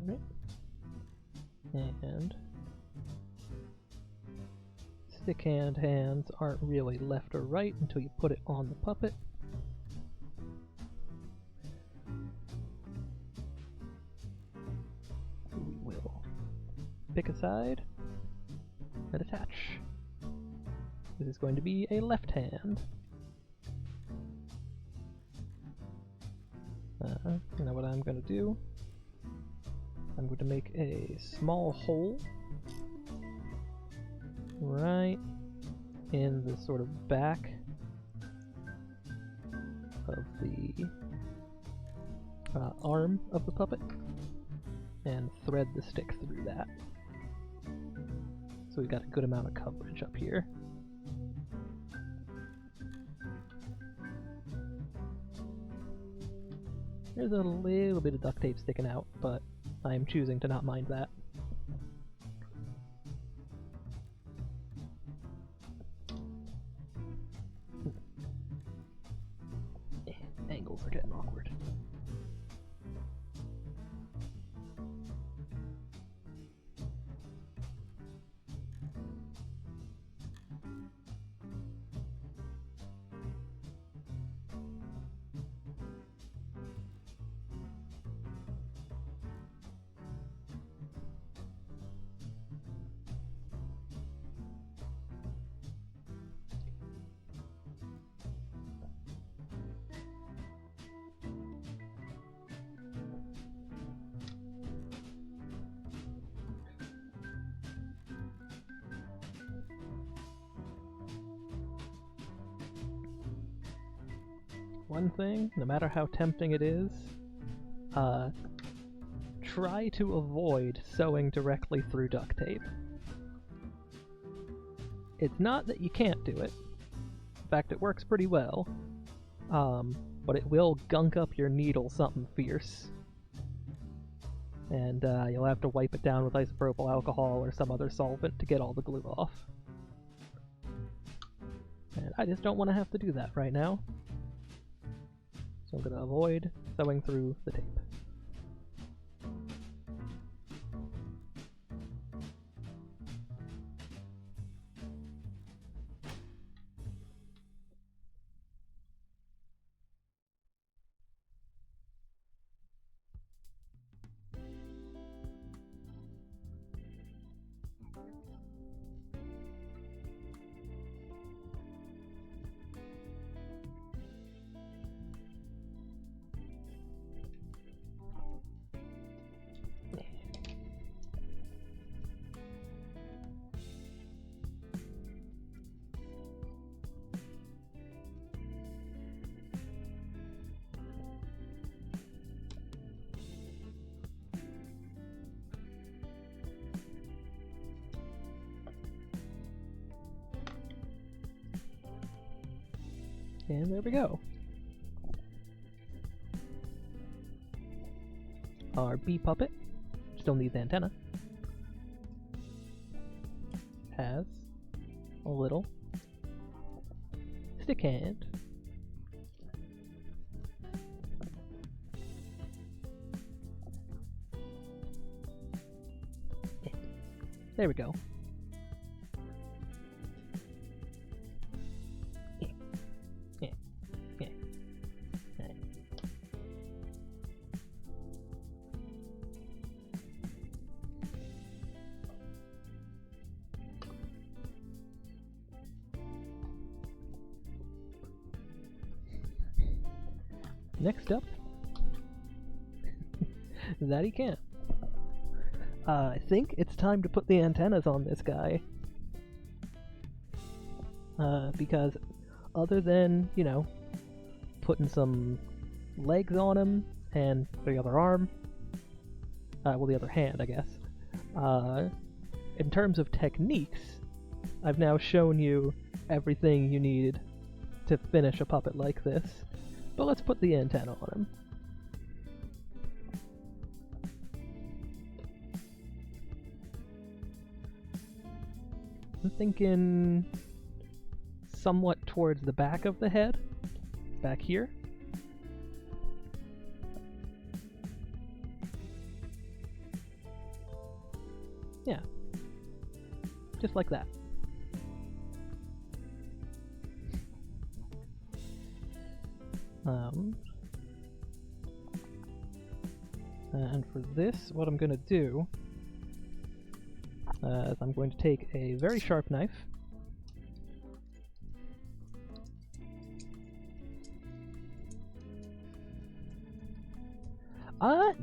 Speaker 1: Alright. And stick hand hands aren't really left or right until you put it on the puppet. We will pick a side and attach. This is going to be a left hand. You know what I'm going to do? I'm going to make a small hole right in the sort of back of the arm of the puppet and thread the stick through that. So we've got a good amount of coverage up here. There's a little bit of duct tape sticking out, but I'm choosing to not mind that. Angles are getting awkward. One thing, no matter how tempting it is, try to avoid sewing directly through duct tape. It's not that you can't do it. In fact, it works pretty well. But it will gunk up your needle something fierce. And you'll have to wipe it down with isopropyl alcohol or some other solvent to get all the glue off. And I just don't want to have to do that right now. So I'm going to avoid sewing through the tape. And there we go. Our bee puppet still needs antenna. Has a little stick hand. There we go. Next up, that he can. I think it's time to put the antennas on this guy. Because other than, you know, putting some legs on him and the other arm, well, the other hand, I guess, in terms of techniques, I've now shown you everything you need to finish a puppet like this, but let's put the antenna on him. I'm thinking somewhat towards the back of the head, back here. Yeah, just like that. And for this, what I'm going to do is I'm going to take a very sharp knife,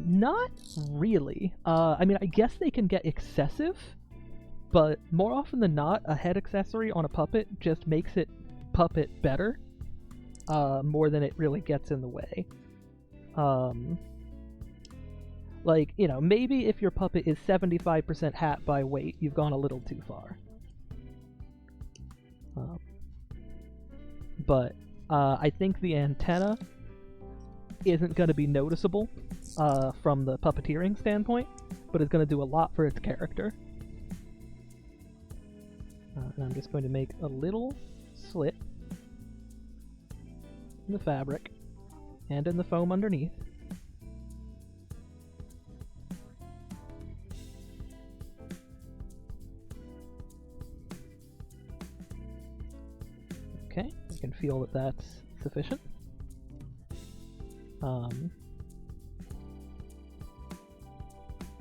Speaker 1: not really. I mean, I guess they can get excessive, but more often than not, a head accessory on a puppet just makes it puppet better, more than it really gets in the way. Like, you know, maybe if your puppet is 75% hat by weight, you've gone a little too far. But I think the antenna isn't going to be noticeable from the puppeteering standpoint, but it's going to do a lot for its character. And I'm just going to make a little slit in the fabric and in the foam underneath. Okay, you can feel that that's sufficient.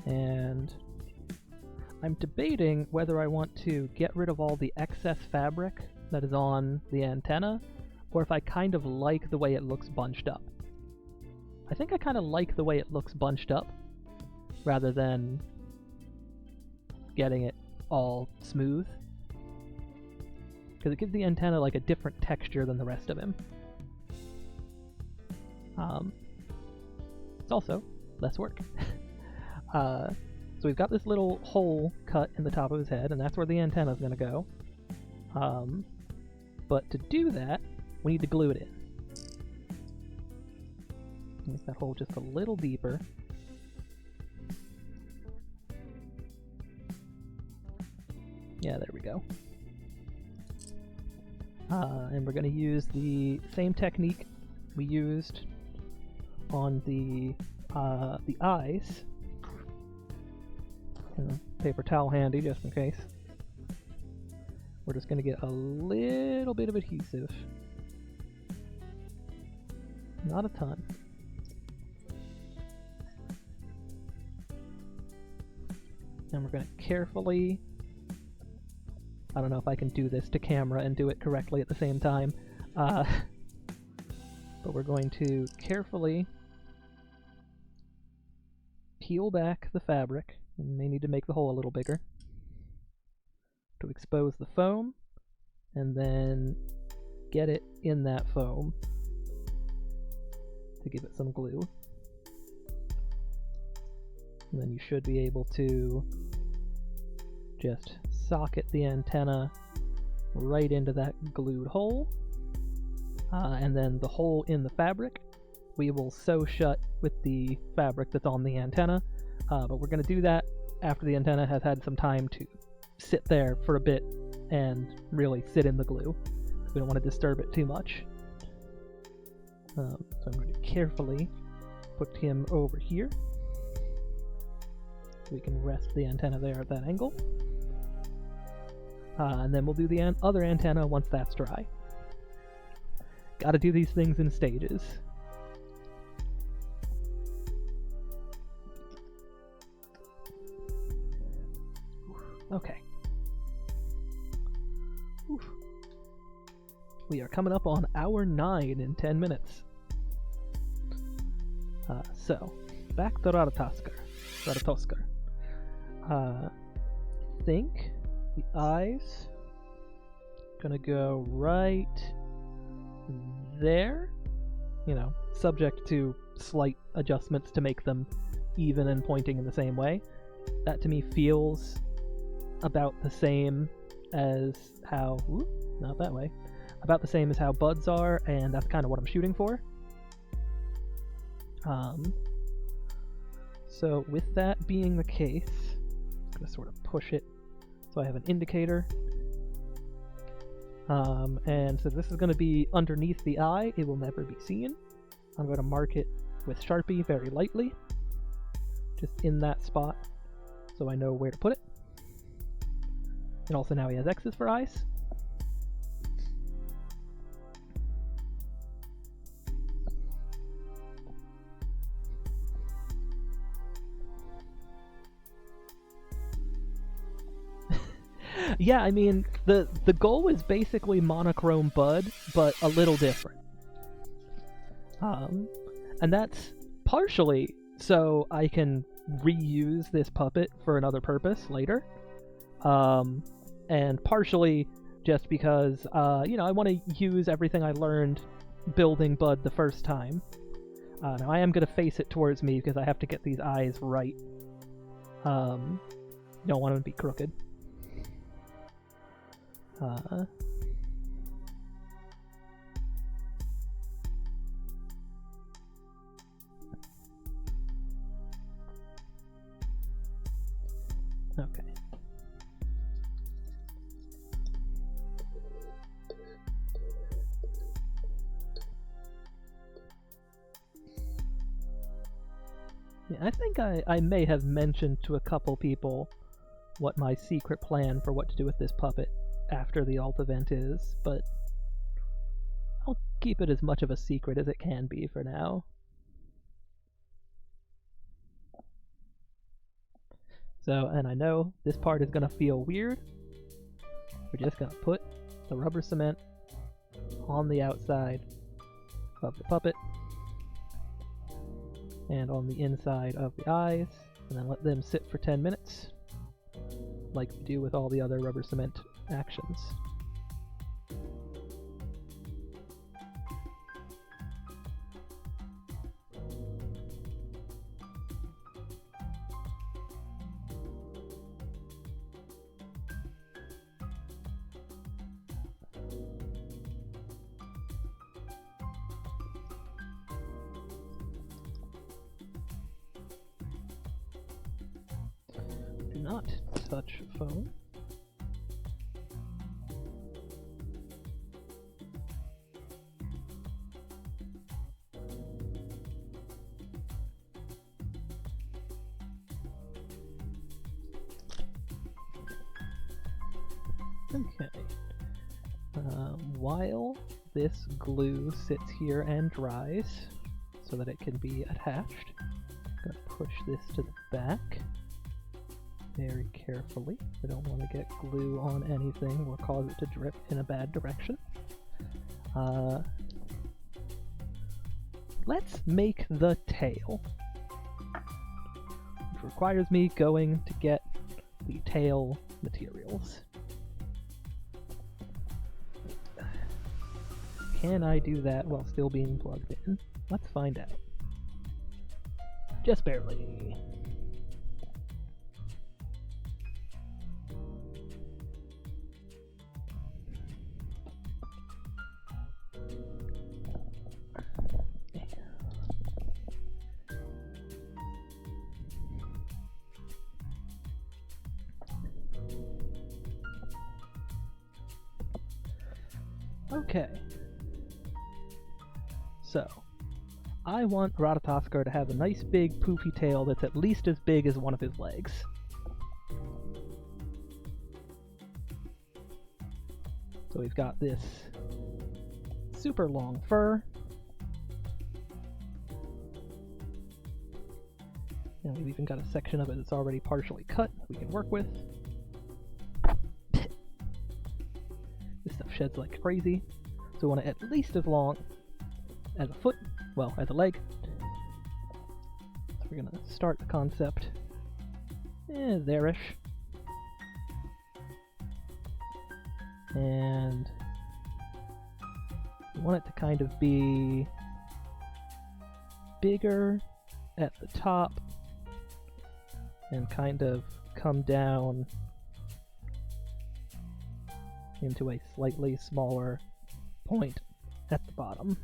Speaker 1: And I'm debating whether I want to get rid of all the excess fabric that is on the antenna, or if I kind of like the way it looks bunched up. I think I kind of like the way it looks bunched up, rather than getting it all smooth, because it gives the antenna like a different texture than the rest of him. It's also less work. So we've got this little hole cut in the top of his head, and that's where the antenna is going to go. But to do that, we need to glue it in. Make that hole just a little deeper. Yeah, there we go. And we're going to use the same technique we used on the eyes. Paper towel handy just in case. We're just going to get a little bit of adhesive. Not a ton. And we're going to carefully... I don't know if I can do this to camera and do it correctly at the same time. But we're going to carefully peel back the fabric. We may need to make the hole a little bigger to expose the foam, and then get it in that foam to give it some glue. And then you should be able to just socket the antenna right into that glued hole, and then the hole in the fabric we will sew shut with the fabric that's on the antenna, but we're going to do that after the antenna has had some time to sit there for a bit and really sit in the glue. We don't want to disturb it too much. So I'm going to carefully put him over here so we can rest the antenna there at that angle. And then we'll do the other antenna once that's dry. Gotta do these things in stages. Okay. Oof. We are coming up on hour 9 in 10 minutes. So, back to Ratatoskr. think the eyes gonna go right there, you know, subject to slight adjustments to make them even and pointing in the same way. That to me feels about the same as how, not that way, about the same as how buds are, and that's kind of what I'm shooting for. So with that being the case, I'm going to sort of push it so I have an indicator. And so this is going to be underneath the eye. It will never be seen. I'm going to mark it with Sharpie very lightly, just in that spot, so I know where to put it. And also now he has X's for eyes. Yeah, I mean, the goal is basically monochrome bud, but a little different. And that's partially so I can reuse this puppet for another purpose later. And partially just because, you know, I want to use everything I learned building Bud the first time. Now I am going to face it towards me because I have to get these eyes right. Don't want them to be crooked. Okay. Yeah, I think I may have mentioned to a couple people what my secret plan for what to do with this puppet after the alt event is, but I'll keep it as much of a secret as it can be for now. So, and I know this part is gonna feel weird. We're just gonna put the rubber cement on the outside of the puppet and on the inside of the eyes, and then let them sit for 10 minutes, like we do with all the other rubber cement actions. Do not touch phone. Okay. While this glue sits here and dries so that it can be attached, I'm going to push this to the back very carefully. I don't want to get glue on anything or cause it to drip in a bad direction. Let's make the tail, which requires me going to get the tail materials. Can I do that while still being plugged in? Let's find out. Just barely. Okay. So, I want Ratatoskr to have a nice big poofy tail that's at least as big as one of his legs. So we've got this super long fur. And we've even got a section of it that's already partially cut we can work with. This stuff sheds like crazy. So we want it at least as long as a foot, well, as a leg. So we're gonna start the concept there-ish. And you want it to kind of be bigger at the top and kind of come down into a slightly smaller point at the bottom.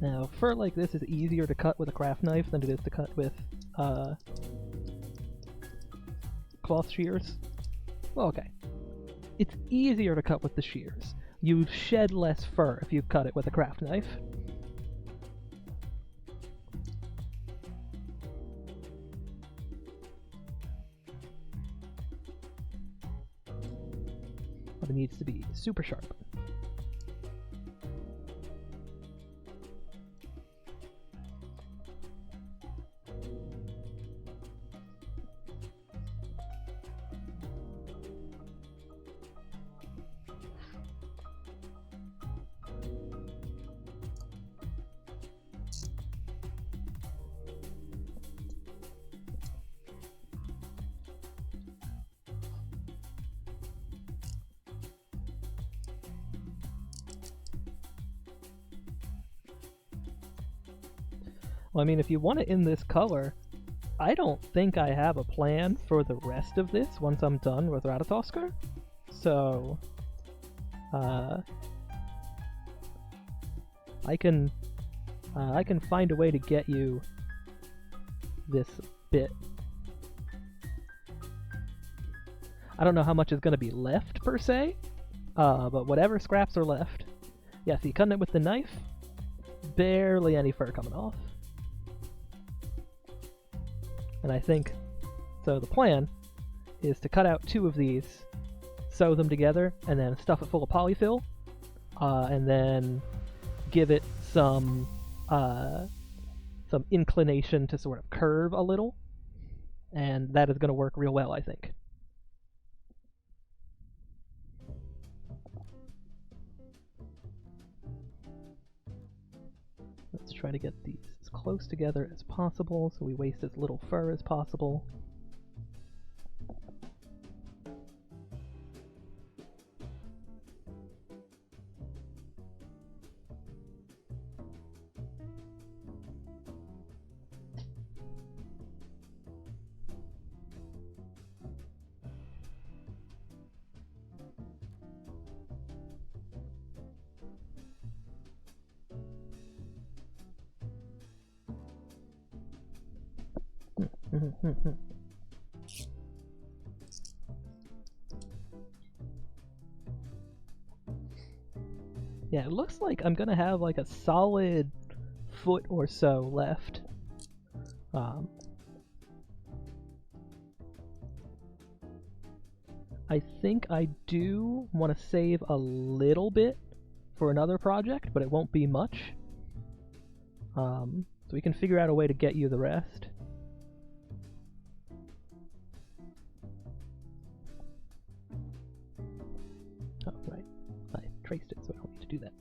Speaker 1: Now, fur like this is easier to cut with a craft knife than it is to cut with cloth shears. Well, okay. It's easier to cut with the shears. You shed less fur if you cut it with a craft knife. But it needs to be super sharp. Well, I mean, if you want it in this color, I don't think I have a plan for the rest of this once I'm done with Ratatoskr. So, I can find a way to get you this bit. I don't know how much is going to be left, per se, but whatever scraps are left. Yeah, see, cutting it with the knife, barely any fur coming off. And I think, so the plan is to cut out 2 of these, sew them together, and then stuff it full of polyfill, and then give it some inclination to sort of curve a little, and that is going to work real well, I think. Let's try to get these as close together as possible so we waste as little fur as possible. Yeah, it looks like I'm gonna have like a solid foot or so left. I think I do want to save a little bit for another project, but it won't be much. So we can figure out a way to get you the rest. Oh, right. I traced it, so I don't need to do that.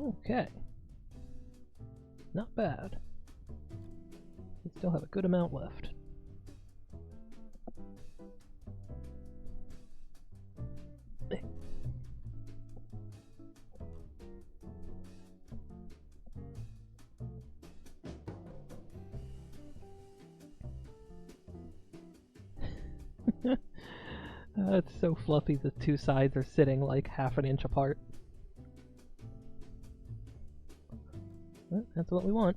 Speaker 1: Okay. Not bad. We still have a good amount left. It's so fluffy, the 2 sides are sitting like half an inch apart. That's what we want.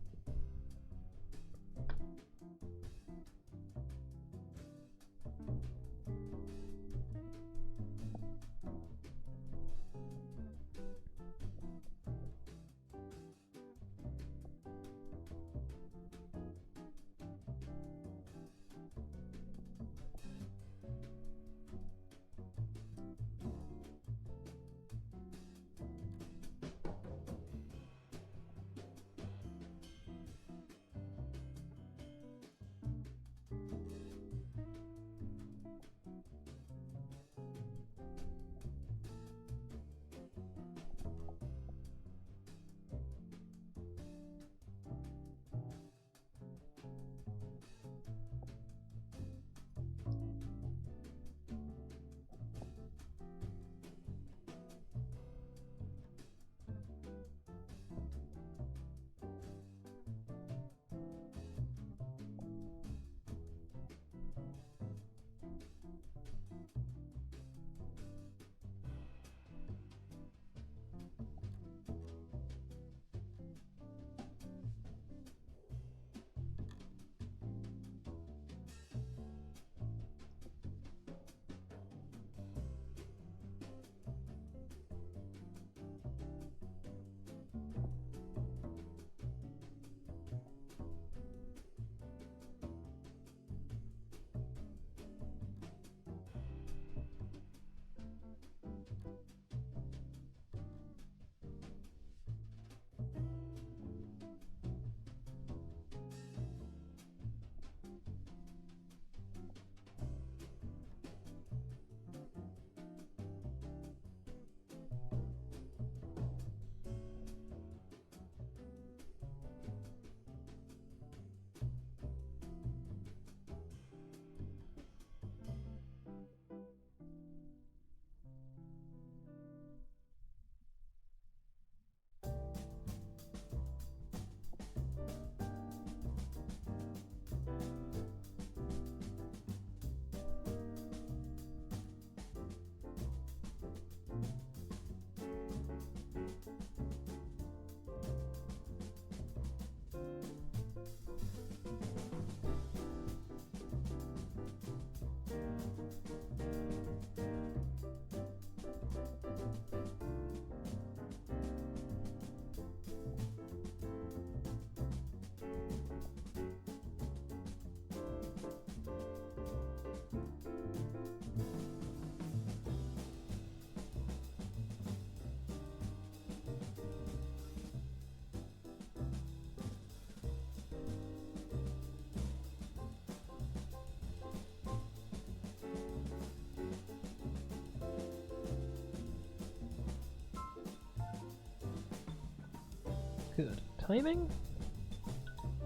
Speaker 1: Good timing.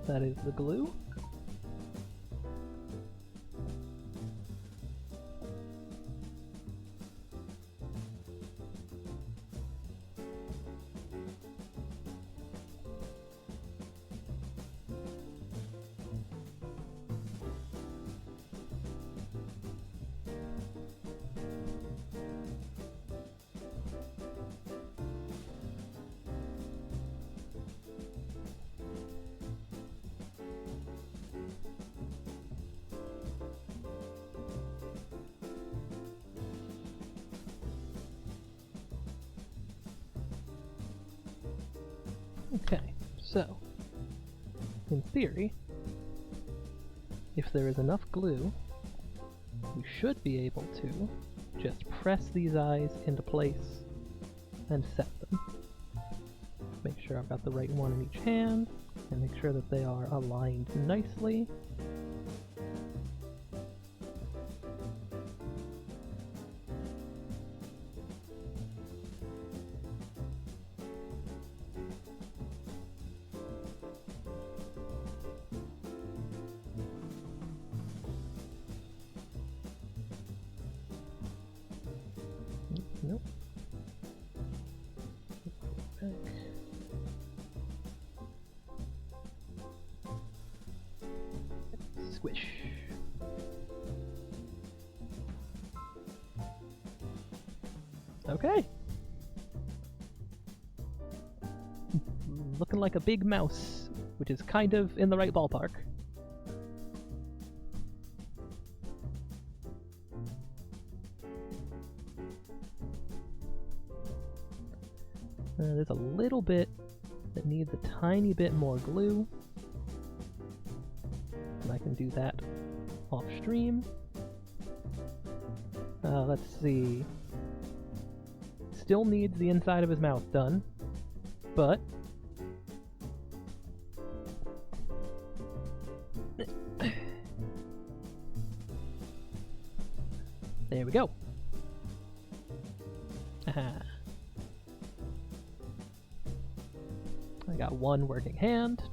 Speaker 1: That is the glue. Okay, so, in theory, if there is enough glue, we should be able to just press these eyes into place and set them. Make sure I've got the right one in each hand, and make sure that they are aligned nicely. Nope. Back. Squish. Okay. looking like a big mouse, which is kind of in the right ballpark. There's a little bit that needs a tiny bit more glue. And I can do that off stream. Let's see. Still needs the inside of his mouth done, but there we go. I got one working hand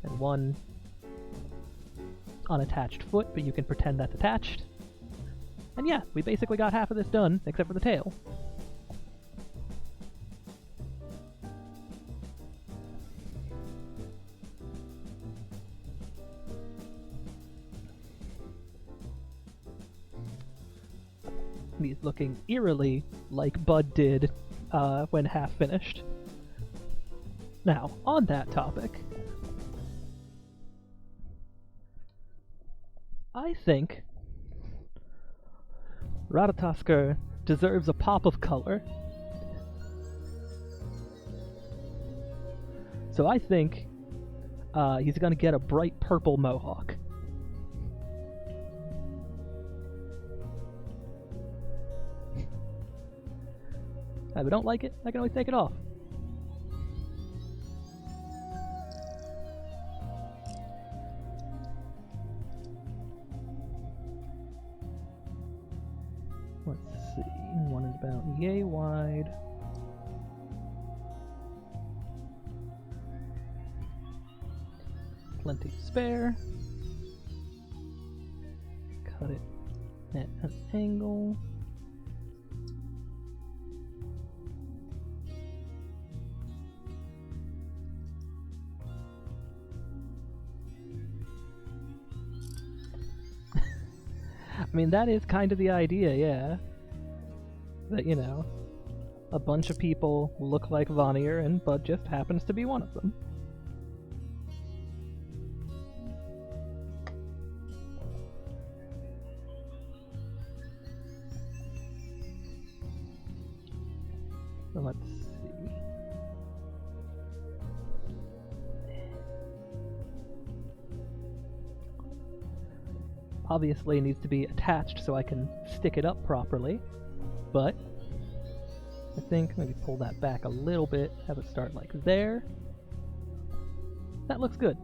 Speaker 1: and one unattached foot, but you can pretend that's attached. And yeah, we basically got half of this done, except for the tail. He's looking eerily like Bud did when half finished. Now, on that topic, I think Ratatoskr deserves a pop of color. So I think he's gonna get a bright purple mohawk. If I don't like it, I can always take it off. Let's see, one is about yay wide. Plenty to spare. Cut it at an angle. I mean, that is kind of the idea, yeah. That, you know, a bunch of people look like Vanir, and Bud just happens to be one of them. So let's see. Obviously it needs to be attached so I can stick it up properly, but I think maybe pull that back a little bit, have it start like there. That looks good.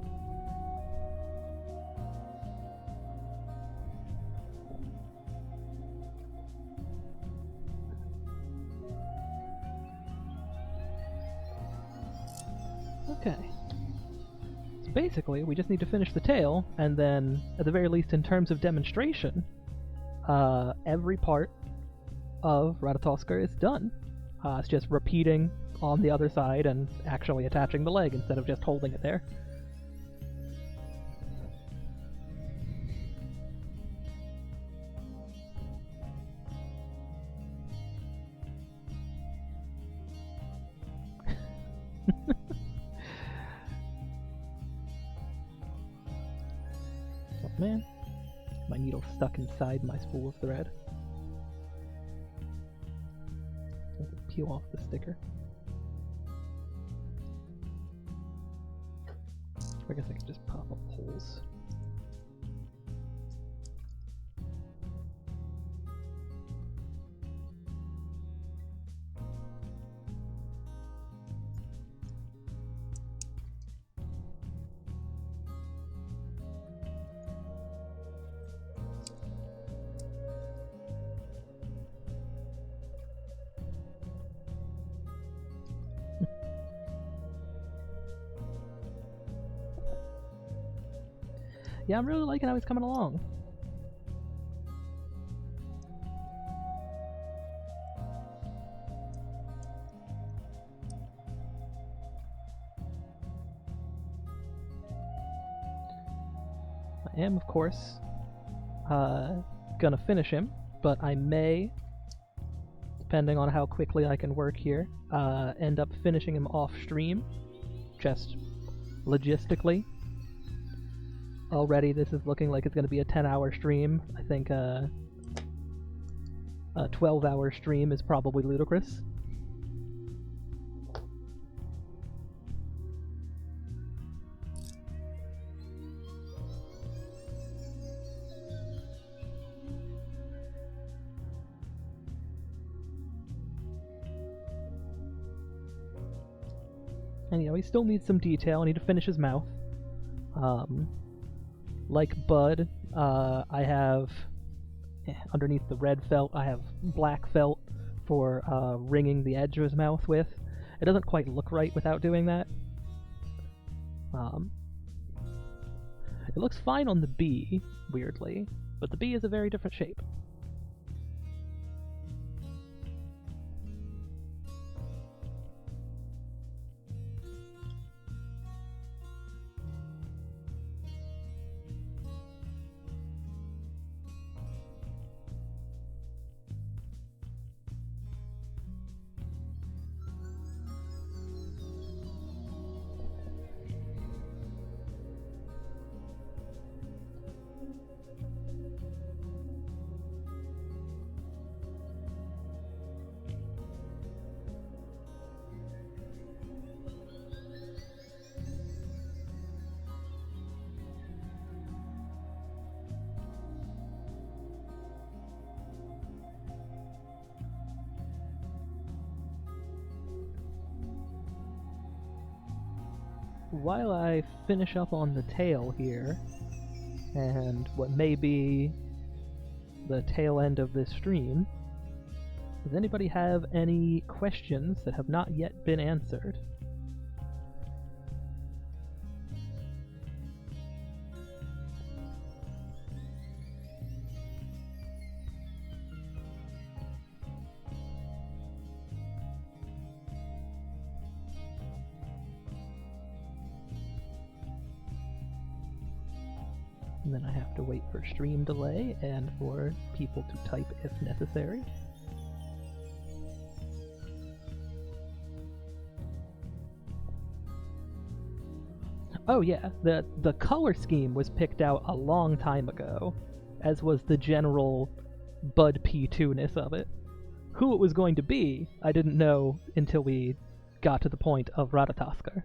Speaker 1: Okay. Basically, we just need to finish the tail, and then, at the very least in terms of demonstration, every part of Ratatoskr is done. It's just repeating on the other side and actually attaching the leg instead of just holding it there. Man, my needle's stuck inside my spool of thread. I can peel off the sticker. I guess I can just pop up holes. Yeah, I'm really liking how he's coming along. I am, of course, gonna finish him, but I may depending on how quickly I can work here, end up finishing him off stream, just logistically. Already this is looking like it's going to be a 10-hour stream. I think a 12-hour stream is probably ludicrous. And, he still needs some detail. I need to finish his mouth. Like Bud, I have, underneath the red felt, I have black felt for ringing the edge of his mouth with. It doesn't quite look right without doing that. It looks fine on the B, weirdly, but the B is a very different shape. While I finish up on the tail here, and what may be the tail end of this stream, does anybody have any questions that have not yet been answered? And then I have to wait for stream delay and for people to type if necessary. Oh yeah, the color scheme was picked out a long time ago, as was the general Bud P2-ness of it. Who it was going to be, I didn't know until we got to the point of Ratatoskr.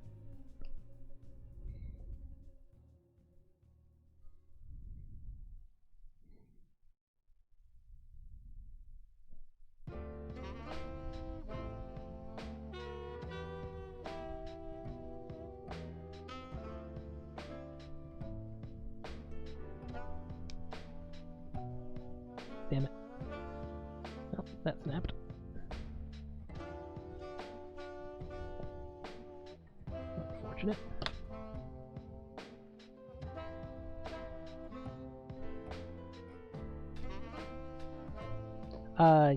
Speaker 1: Damn it. Oh, that snapped. Unfortunate.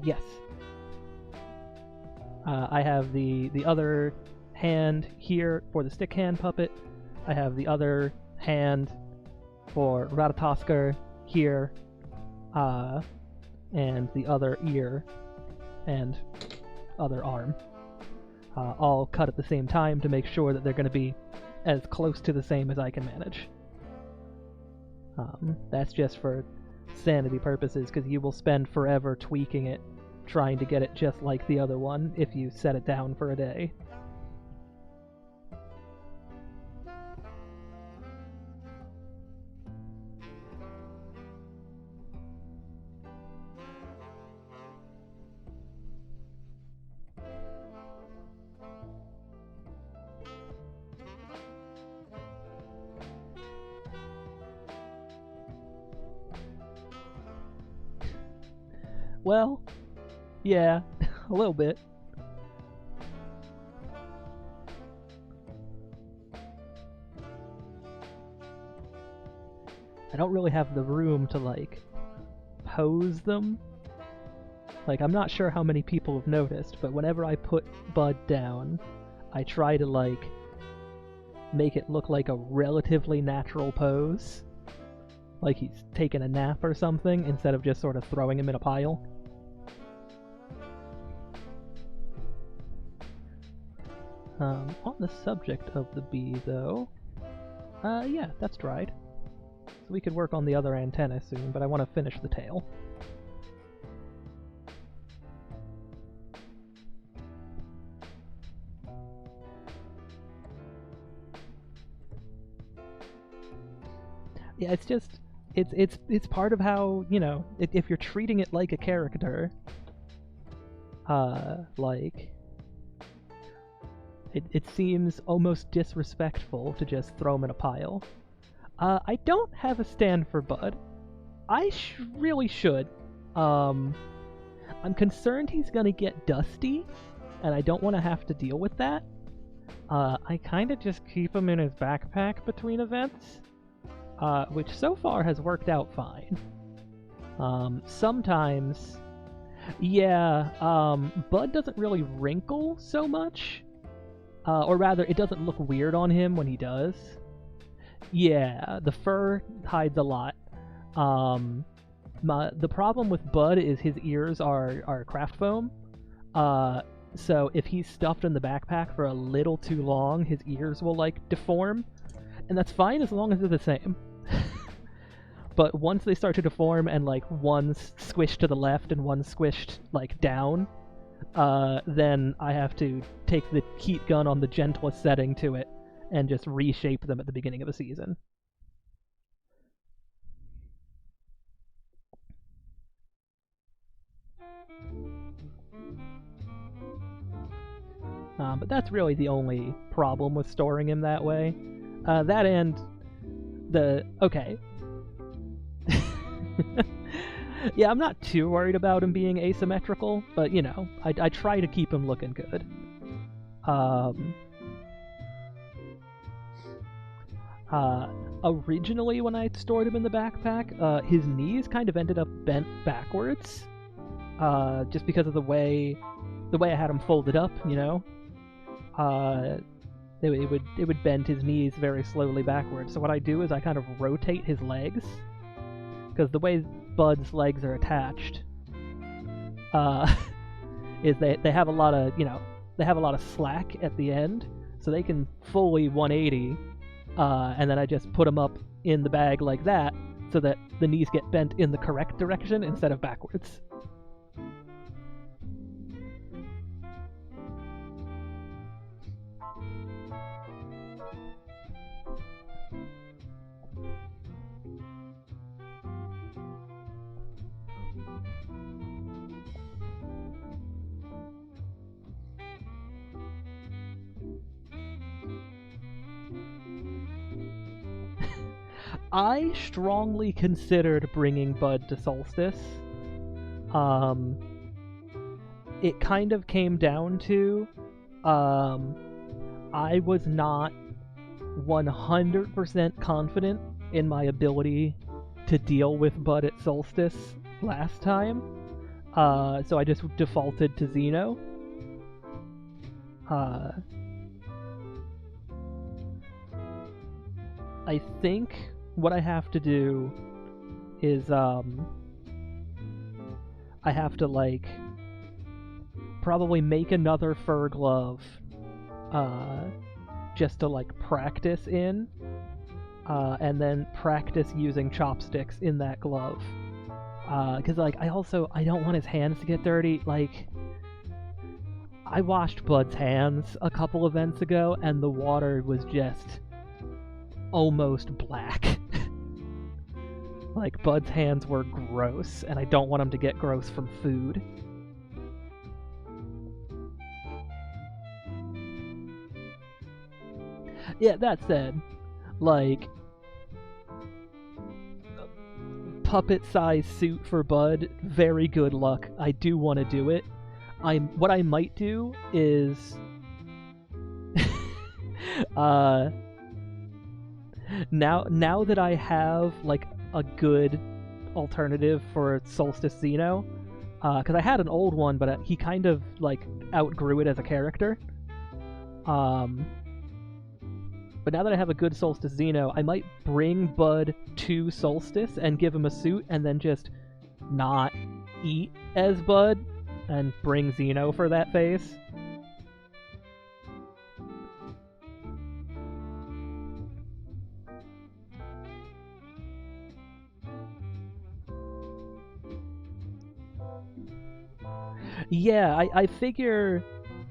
Speaker 1: Yes. I have the other hand here for the stick hand puppet. I have the other hand for Ratatoskr here. And the other ear and other arm, all cut at the same time to make sure that they're going to be as close to the same as I can manage. That's just for sanity purposes, because you will spend forever tweaking it, trying to get it just like the other one if you set it down for a day. Well, yeah, a little bit. I don't really have the room to, like, pose them. Like, I'm not sure how many people have noticed, but whenever I put Bud down, I try to, like, make it look like a relatively natural pose. Like he's taking a nap or something, instead of just sort of throwing him in a pile. On the subject of the bee, though, yeah, that's dried. So we could work on the other antenna soon, but I want to finish the tail. Yeah, it's just, it's part of how, you know, if you're treating it like a character, like, it seems almost disrespectful to just throw him in a pile. I don't have a stand for Bud. I really should. I'm concerned he's gonna get dusty, and I don't want to have to deal with that. I kind of just keep him in his backpack between events, which so far has worked out fine. Sometimes, yeah, Bud doesn't really wrinkle so much, or rather, it doesn't look weird on him when he does. Yeah, the fur hides a lot. The problem with Bud is his ears are craft foam. So if he's stuffed in the backpack for a little too long, his ears will, like, deform. And that's fine as long as they're the same. But once they start to deform and, like, one's squished to the left and one's squished, like, down, then I have to take the heat gun on the gentlest setting to it and just reshape them at the beginning of the season. But that's really the only problem with storing him that way. That and the... okay. Yeah, I'm not too worried about him being asymmetrical, but, you know, I try to keep him looking good. Originally, when I stored him in the backpack, his knees kind of ended up bent backwards, just because of the way I had him folded up, you know? It would bend his knees very slowly backwards. So what I do is I kind of rotate his legs, because the way Bud's legs are attached, is they have a lot of, you know, they have a lot of slack at the end, so they can fully 180, and then I just put them up in the bag like that, so that the knees get bent in the correct direction instead of backwards. I strongly considered bringing Bud to Solstice. It kind of came down to, I was not 100% confident in my ability to deal with Bud at Solstice last time, so I just defaulted to Xeno. I think what I have to do is, I have to, like, probably make another fur glove, just to, like, practice in, and then practice using chopsticks in that glove. Because, like, I don't want his hands to get dirty. Like, I washed Bud's hands a couple events ago, and the water was just almost black. Like, Bud's hands were gross, and I don't want him to get gross from food. Yeah, that said, like, puppet-size suit for Bud, very good luck. I do want to do it. What I might do is... now that I have, like, a good alternative for Solstice Xeno, because I had an old one, but he kind of, like, outgrew it as a character. But now that I have a good Solstice Xeno, I might bring Bud to Solstice and give him a suit, and then just not eat as Bud, and bring Xeno for that phase. Yeah, I figure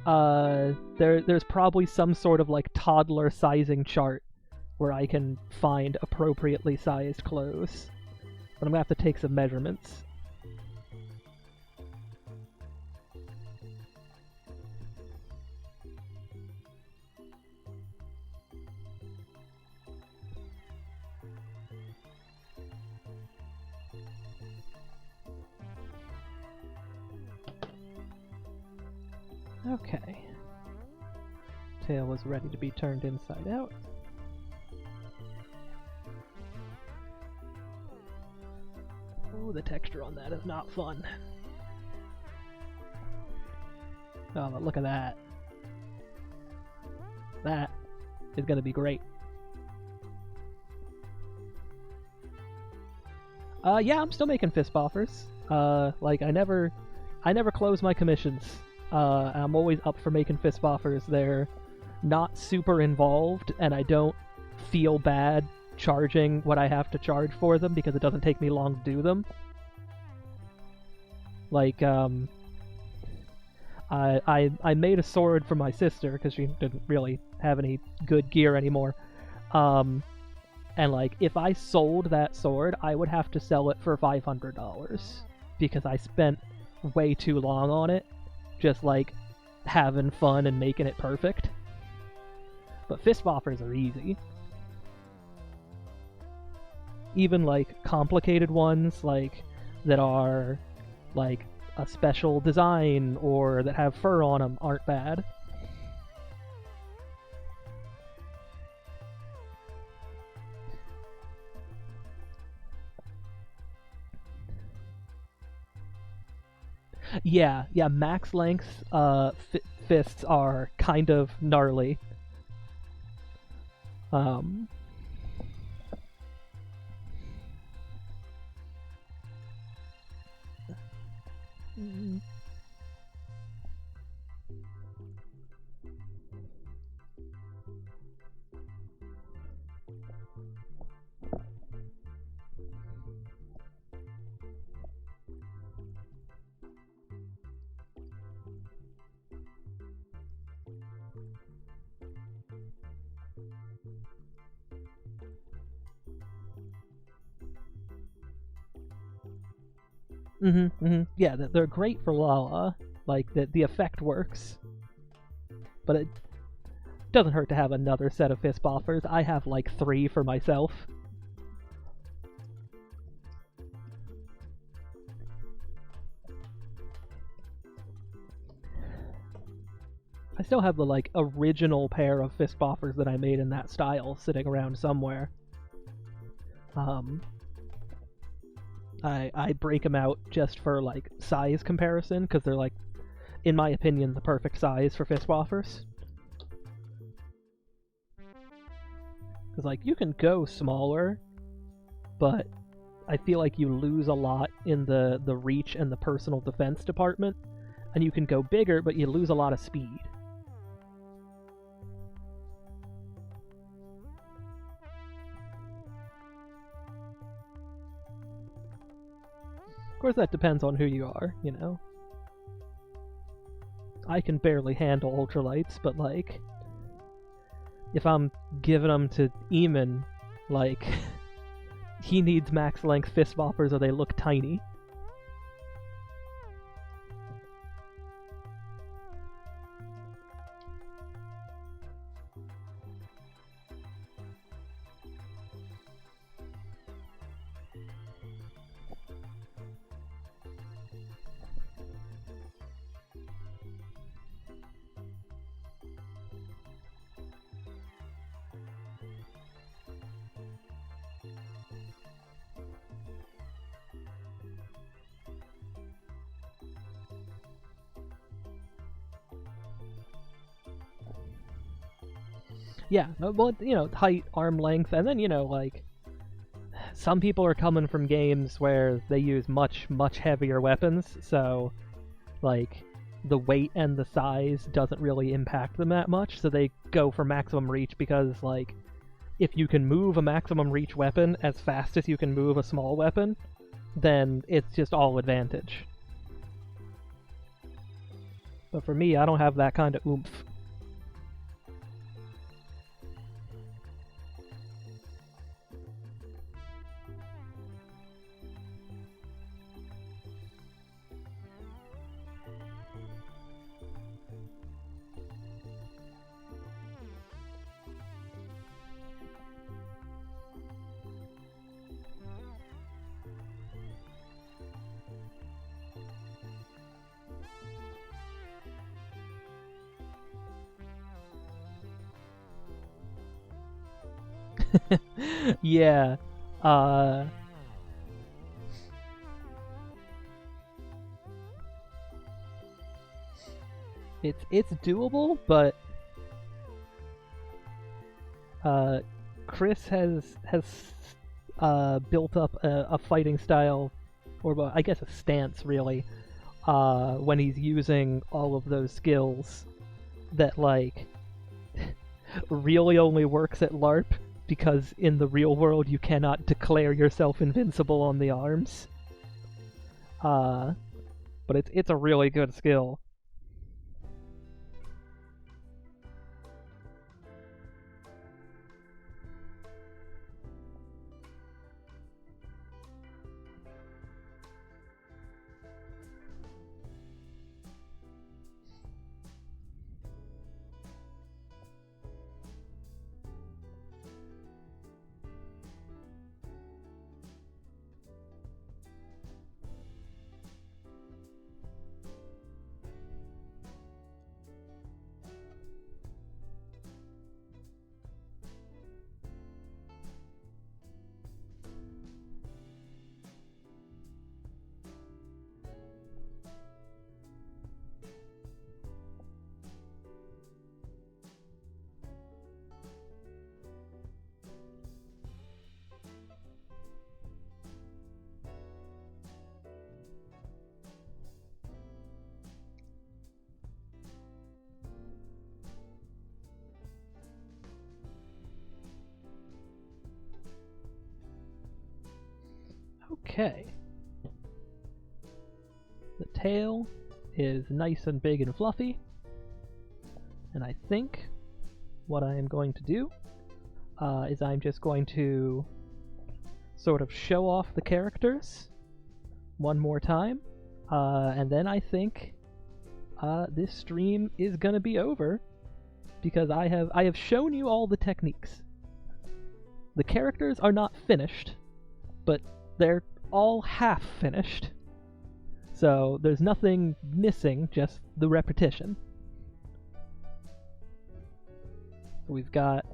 Speaker 1: there's probably some sort of like toddler sizing chart where I can find appropriately sized clothes. But I'm gonna have to take some measurements. Okay. Tail is ready to be turned inside out. Oh, the texture on that is not fun. Oh, but look at that. That is gonna be great. Yeah, I'm still making fist offers. Like I never close my commissions. I'm always up for making fist offers. They're not super involved, and I don't feel bad charging what I have to charge for them because it doesn't take me long to do them. Like, I made a sword for my sister because she didn't really have any good gear anymore. And like, if I sold that sword, I would have to sell it for $500 because I spent way too long on it, just like having fun and making it perfect. But fist offers are easy. Even like complicated ones, like that are like a special design or that have fur on them, aren't bad. Yeah, max length fists are kind of gnarly. Yeah, they're great for Lala. Like, the effect works. But it doesn't hurt to have another set of fist offers. I have like 3 for myself. I still have the like original pair of fist offers that I made in that style sitting around somewhere. I break them out just for like size comparison because they're like, in my opinion, the perfect size for fist offers. Because like you can go smaller, but I feel like you lose a lot in the reach and the personal defense department, and you can go bigger, but you lose a lot of speed. Of course, that depends on who you are, you know? I can barely handle ultralights, but, like, if I'm giving them to Eamon, like, he needs max length fist boppers or they look tiny. Yeah, well, you know, height, arm length, and then, you know, like, some people are coming from games where they use much, much heavier weapons, so, like, the weight and the size doesn't really impact them that much, so they go for maximum reach because, like, if you can move a maximum reach weapon as fast as you can move a small weapon, then it's just all advantage. But for me, I don't have that kind of oomph. Yeah. Uh, it's doable, but Chris has built up a fighting style, or well, I guess a stance really, when he's using all of those skills that like really only works at LARP, because in the real world you cannot declare yourself invincible on the arms. But it's a really good skill. Okay. The tail is nice and big and fluffy. And I think what I am going to do is I'm just going to sort of show off the characters one more time. And then I think this stream is going to be over, because I have shown you all the techniques. The characters are not finished, but they're all half finished. So there's nothing missing, just the repetition. So we've got...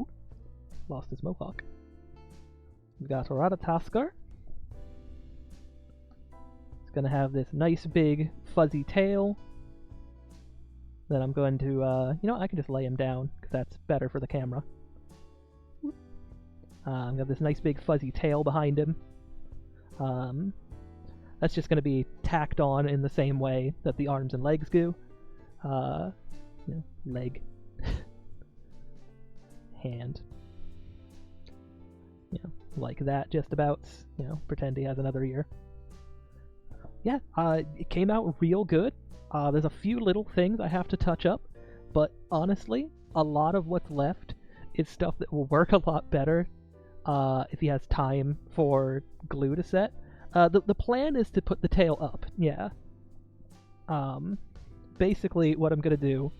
Speaker 1: Oop, lost his mohawk. We've got Ratatoskr. It's going to have this nice big fuzzy tail. Then I'm going to, I can just lay him down, because that's better for the camera. I've got this nice big fuzzy tail behind him. That's just going to be tacked on in the same way that the arms and legs do. Leg. Hand. Like that, just about. Pretend he has another ear. Yeah, it came out real good. There's a few little things I have to touch up, but honestly, a lot of what's left is stuff that will work a lot better if he has time for glue to set. The plan is to put the tail up, yeah. Basically, what I'm going to do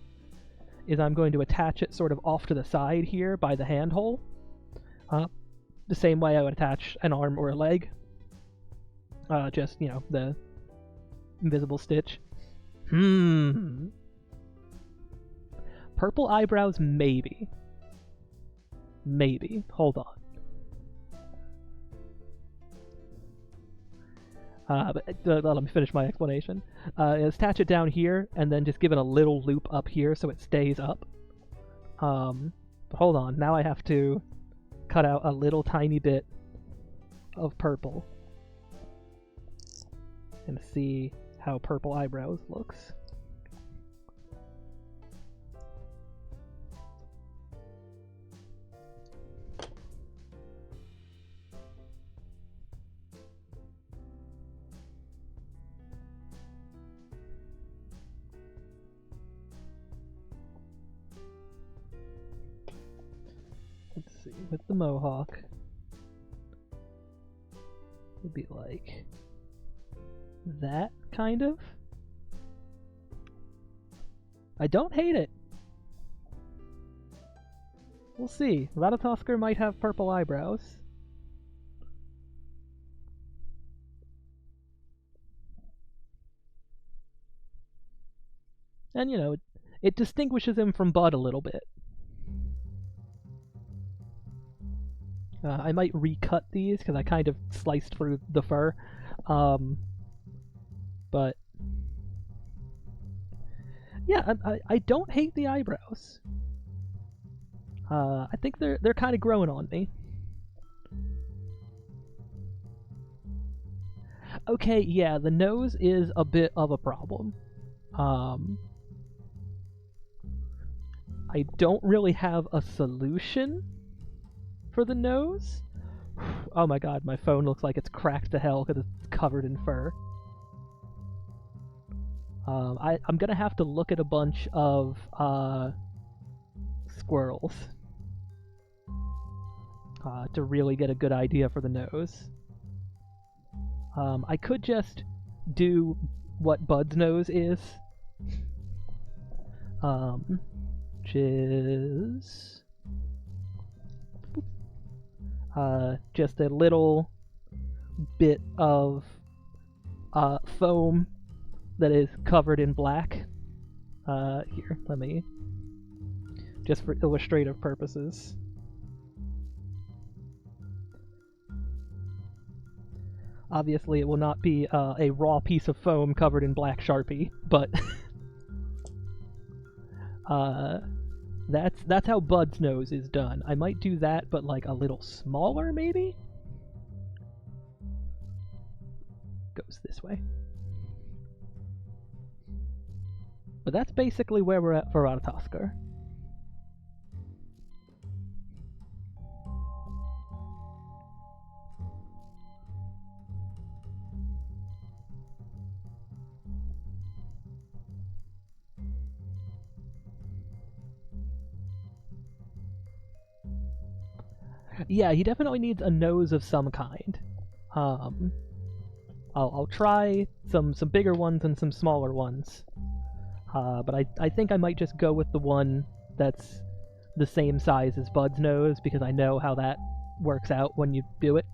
Speaker 1: is I'm going to attach it sort of off to the side here by the handhole. The same way I would attach an arm or a leg. Just, the invisible stitch. Purple eyebrows, maybe. Maybe. Hold on. But let me finish my explanation. Attach it down here, and then just give it a little loop up here so it stays up. But hold on, now I have to cut out a little tiny bit of purple and see how purple eyebrows looks. see, with the mohawk, it'd be like that, kind of. I don't hate it. We'll see. Ratatoskr might have purple eyebrows. And, you know, it distinguishes him from Bud a little bit. I might recut these, because I kind of sliced through the fur. But yeah, I don't hate the eyebrows. I think they're kind of growing on me. Okay, yeah, the nose is a bit of a problem. I don't really have a solution for the nose. Oh my god, my phone looks like it's cracked to hell because it's covered in fur. I'm gonna have to look at a bunch of squirrels to really get a good idea for the nose. I could just do what Bud's nose is, which is just a little bit of foam that is covered in black. Here, let me, just for illustrative purposes. Obviously, it will not be a raw piece of foam covered in black Sharpie, but that's how Bud's nose is done. I might do that, but like a little smaller, maybe? Goes this way. But that's basically where we're at for Ratatoskr. Yeah, he definitely needs a nose of some kind. I'll try some bigger ones and some smaller ones. But I think I might just go with the one that's the same size as Bud's nose, because I know how that works out when you do it.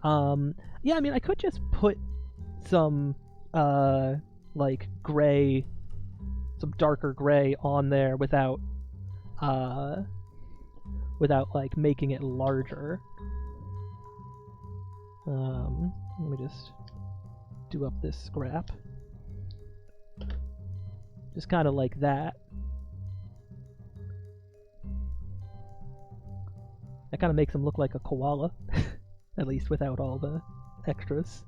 Speaker 1: Yeah, I mean, I could just put some, like, gray, some darker gray on there without, like, making it larger. Let me just do up this scrap. Just kind of like that. That kind of makes him look like a koala, at least without all the extras.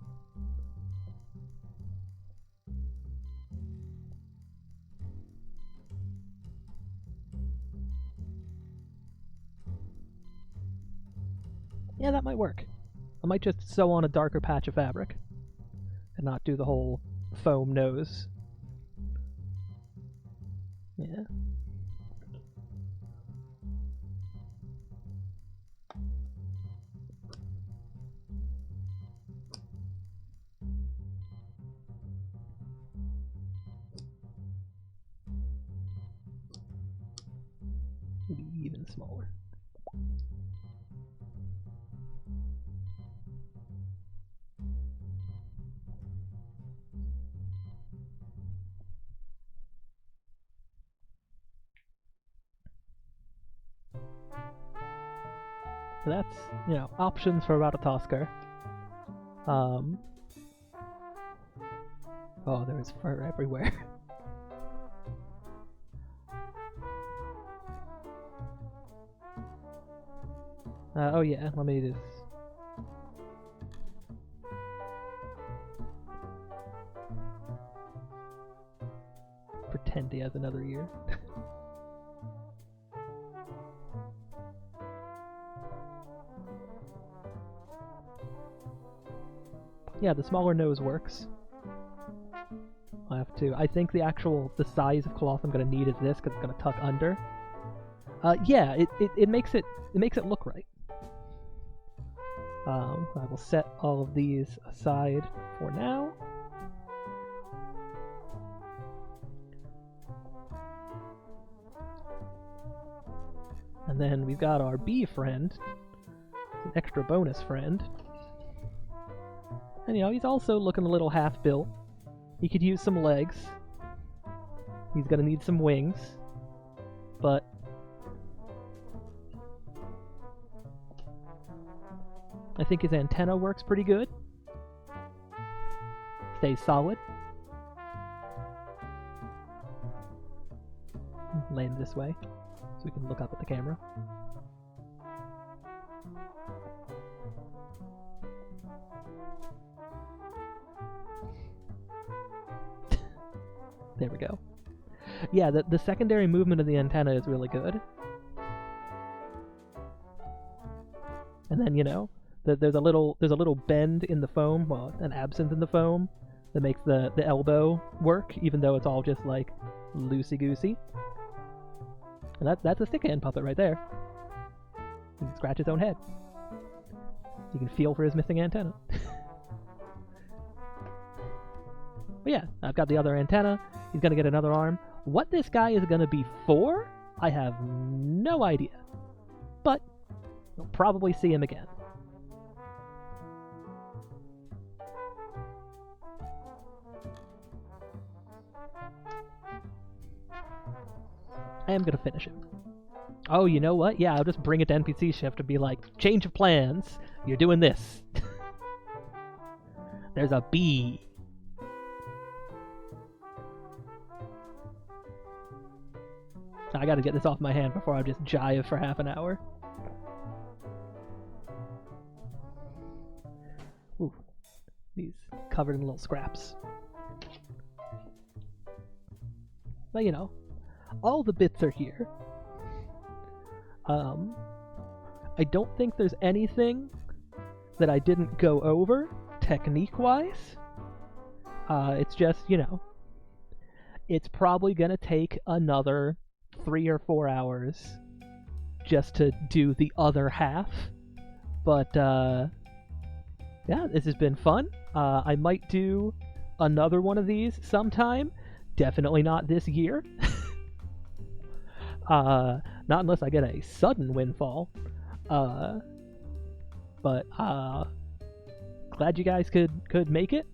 Speaker 1: Yeah, that might work. I might just sew on a darker patch of fabric and not do the whole foam nose. Yeah. Maybe even smaller. So that's, you know, options for Ratatoskr. Oh, there's fur everywhere. Oh yeah, let me just... pretend he has another ear. Yeah, the smaller nose works. I have to... I think the size of cloth I'm going to need is this, because it's going to tuck under. Yeah, it makes it look right. I will set all of these aside for now. And then we've got our bee friend, an extra bonus friend. And he's also looking a little half-built. He could use some legs. He's gonna need some wings. But I think his antenna works pretty good. Stays solid. Land this way so we can look up at the camera. There we go. Yeah, the secondary movement of the antenna is really good. And then, there's a little bend in the foam, well, an absence in the foam that makes the elbow work, even though it's all just like loosey-goosey. And that's a stick hand puppet right there. He can scratch his own head. You can feel for his missing antenna. But yeah, I've got the other antenna. He's gonna get another arm. What this guy is gonna be for, I have no idea. But you'll probably see him again. I am gonna finish it. Oh, you know what? Yeah, I'll just bring it to NPC Shift and be like, change of plans. You're doing this. There's a bee. I gotta get this off my hand before I just jive for half an hour. Ooh, these covered in little scraps. But all the bits are here. I don't think there's anything that I didn't go over technique-wise. It's just, it's probably gonna take another 3 or 4 hours just to do the other half. But, yeah, this has been fun. I might do another one of these sometime. Definitely not this year. Not unless I get a sudden windfall. But glad you guys could make it.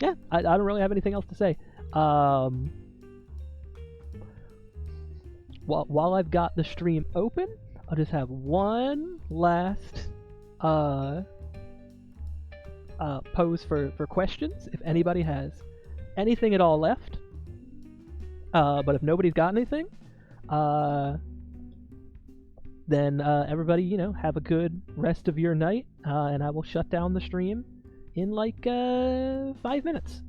Speaker 1: Yeah, I don't really have anything else to say. While I've got the stream open, I'll just have one last pose for questions. If anybody has anything at all left, but if nobody's got anything, then everybody, have a good rest of your night, and I will shut down the stream in like 5 minutes.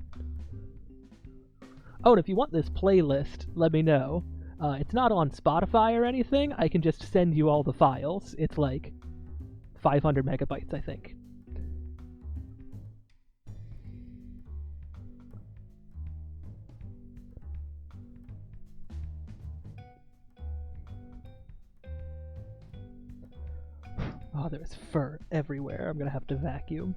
Speaker 1: Oh, and if you want this playlist, let me know. It's not on Spotify or anything. I can just send you all the files. It's like 500 megabytes, I think. Oh, there's fur everywhere. I'm gonna have to vacuum.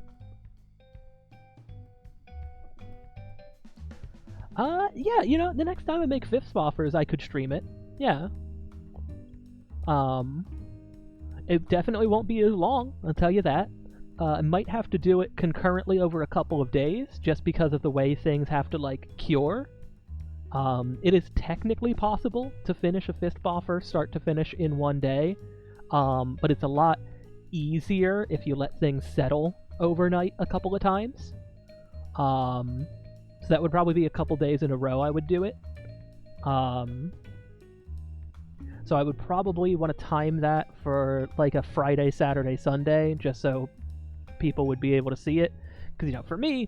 Speaker 1: Yeah, the next time I make Fifth Spoffers, I could stream it. Yeah. It definitely won't be as long, I'll tell you that. I might have to do it concurrently over a couple of days, just because of the way things have to, cure. It is technically possible to finish a Fist Boffer start to finish in one day, but it's a lot easier if you let things settle overnight a couple of times. So that would probably be a couple days in a row I would do it. So I would probably want to time that for like a Friday, Saturday, Sunday, just so people would be able to see it. Because, for me,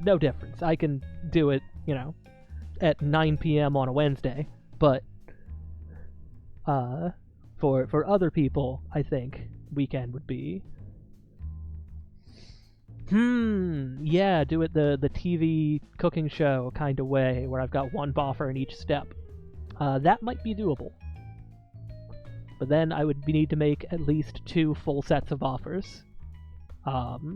Speaker 1: no difference. I can do it, at 9 p.m. on a Wednesday. But for other people, I think weekend would be Yeah, do it the TV cooking show kind of way, where I've got one boffer in each step. That might be doable. But then I would need to make at least 2 full sets of boffers. Because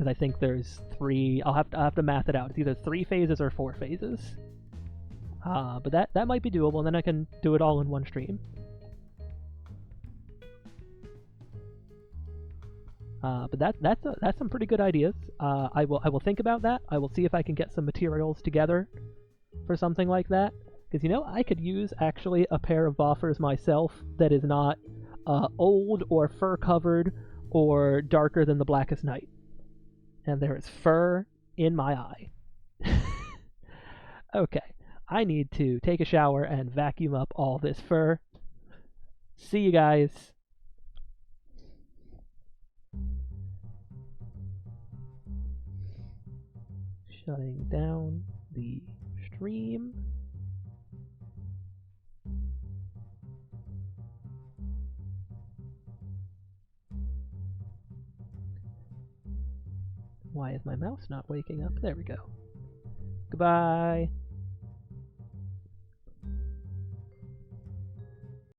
Speaker 1: I think there's 3. I'll have to math it out. It's either 3 phases or 4 phases. But that might be doable, and then I can do it all in one stream. But that's some pretty good ideas. I will think about that. I will see if I can get some materials together for something like that. Because, you know, I could use actually a pair of boffers myself that is not old or fur covered or darker than the blackest night. And there is fur in my eye. Okay, I need to take a shower and vacuum up all this fur. See you guys. Shutting down the stream. Why is my mouse not waking up? There we go. Goodbye.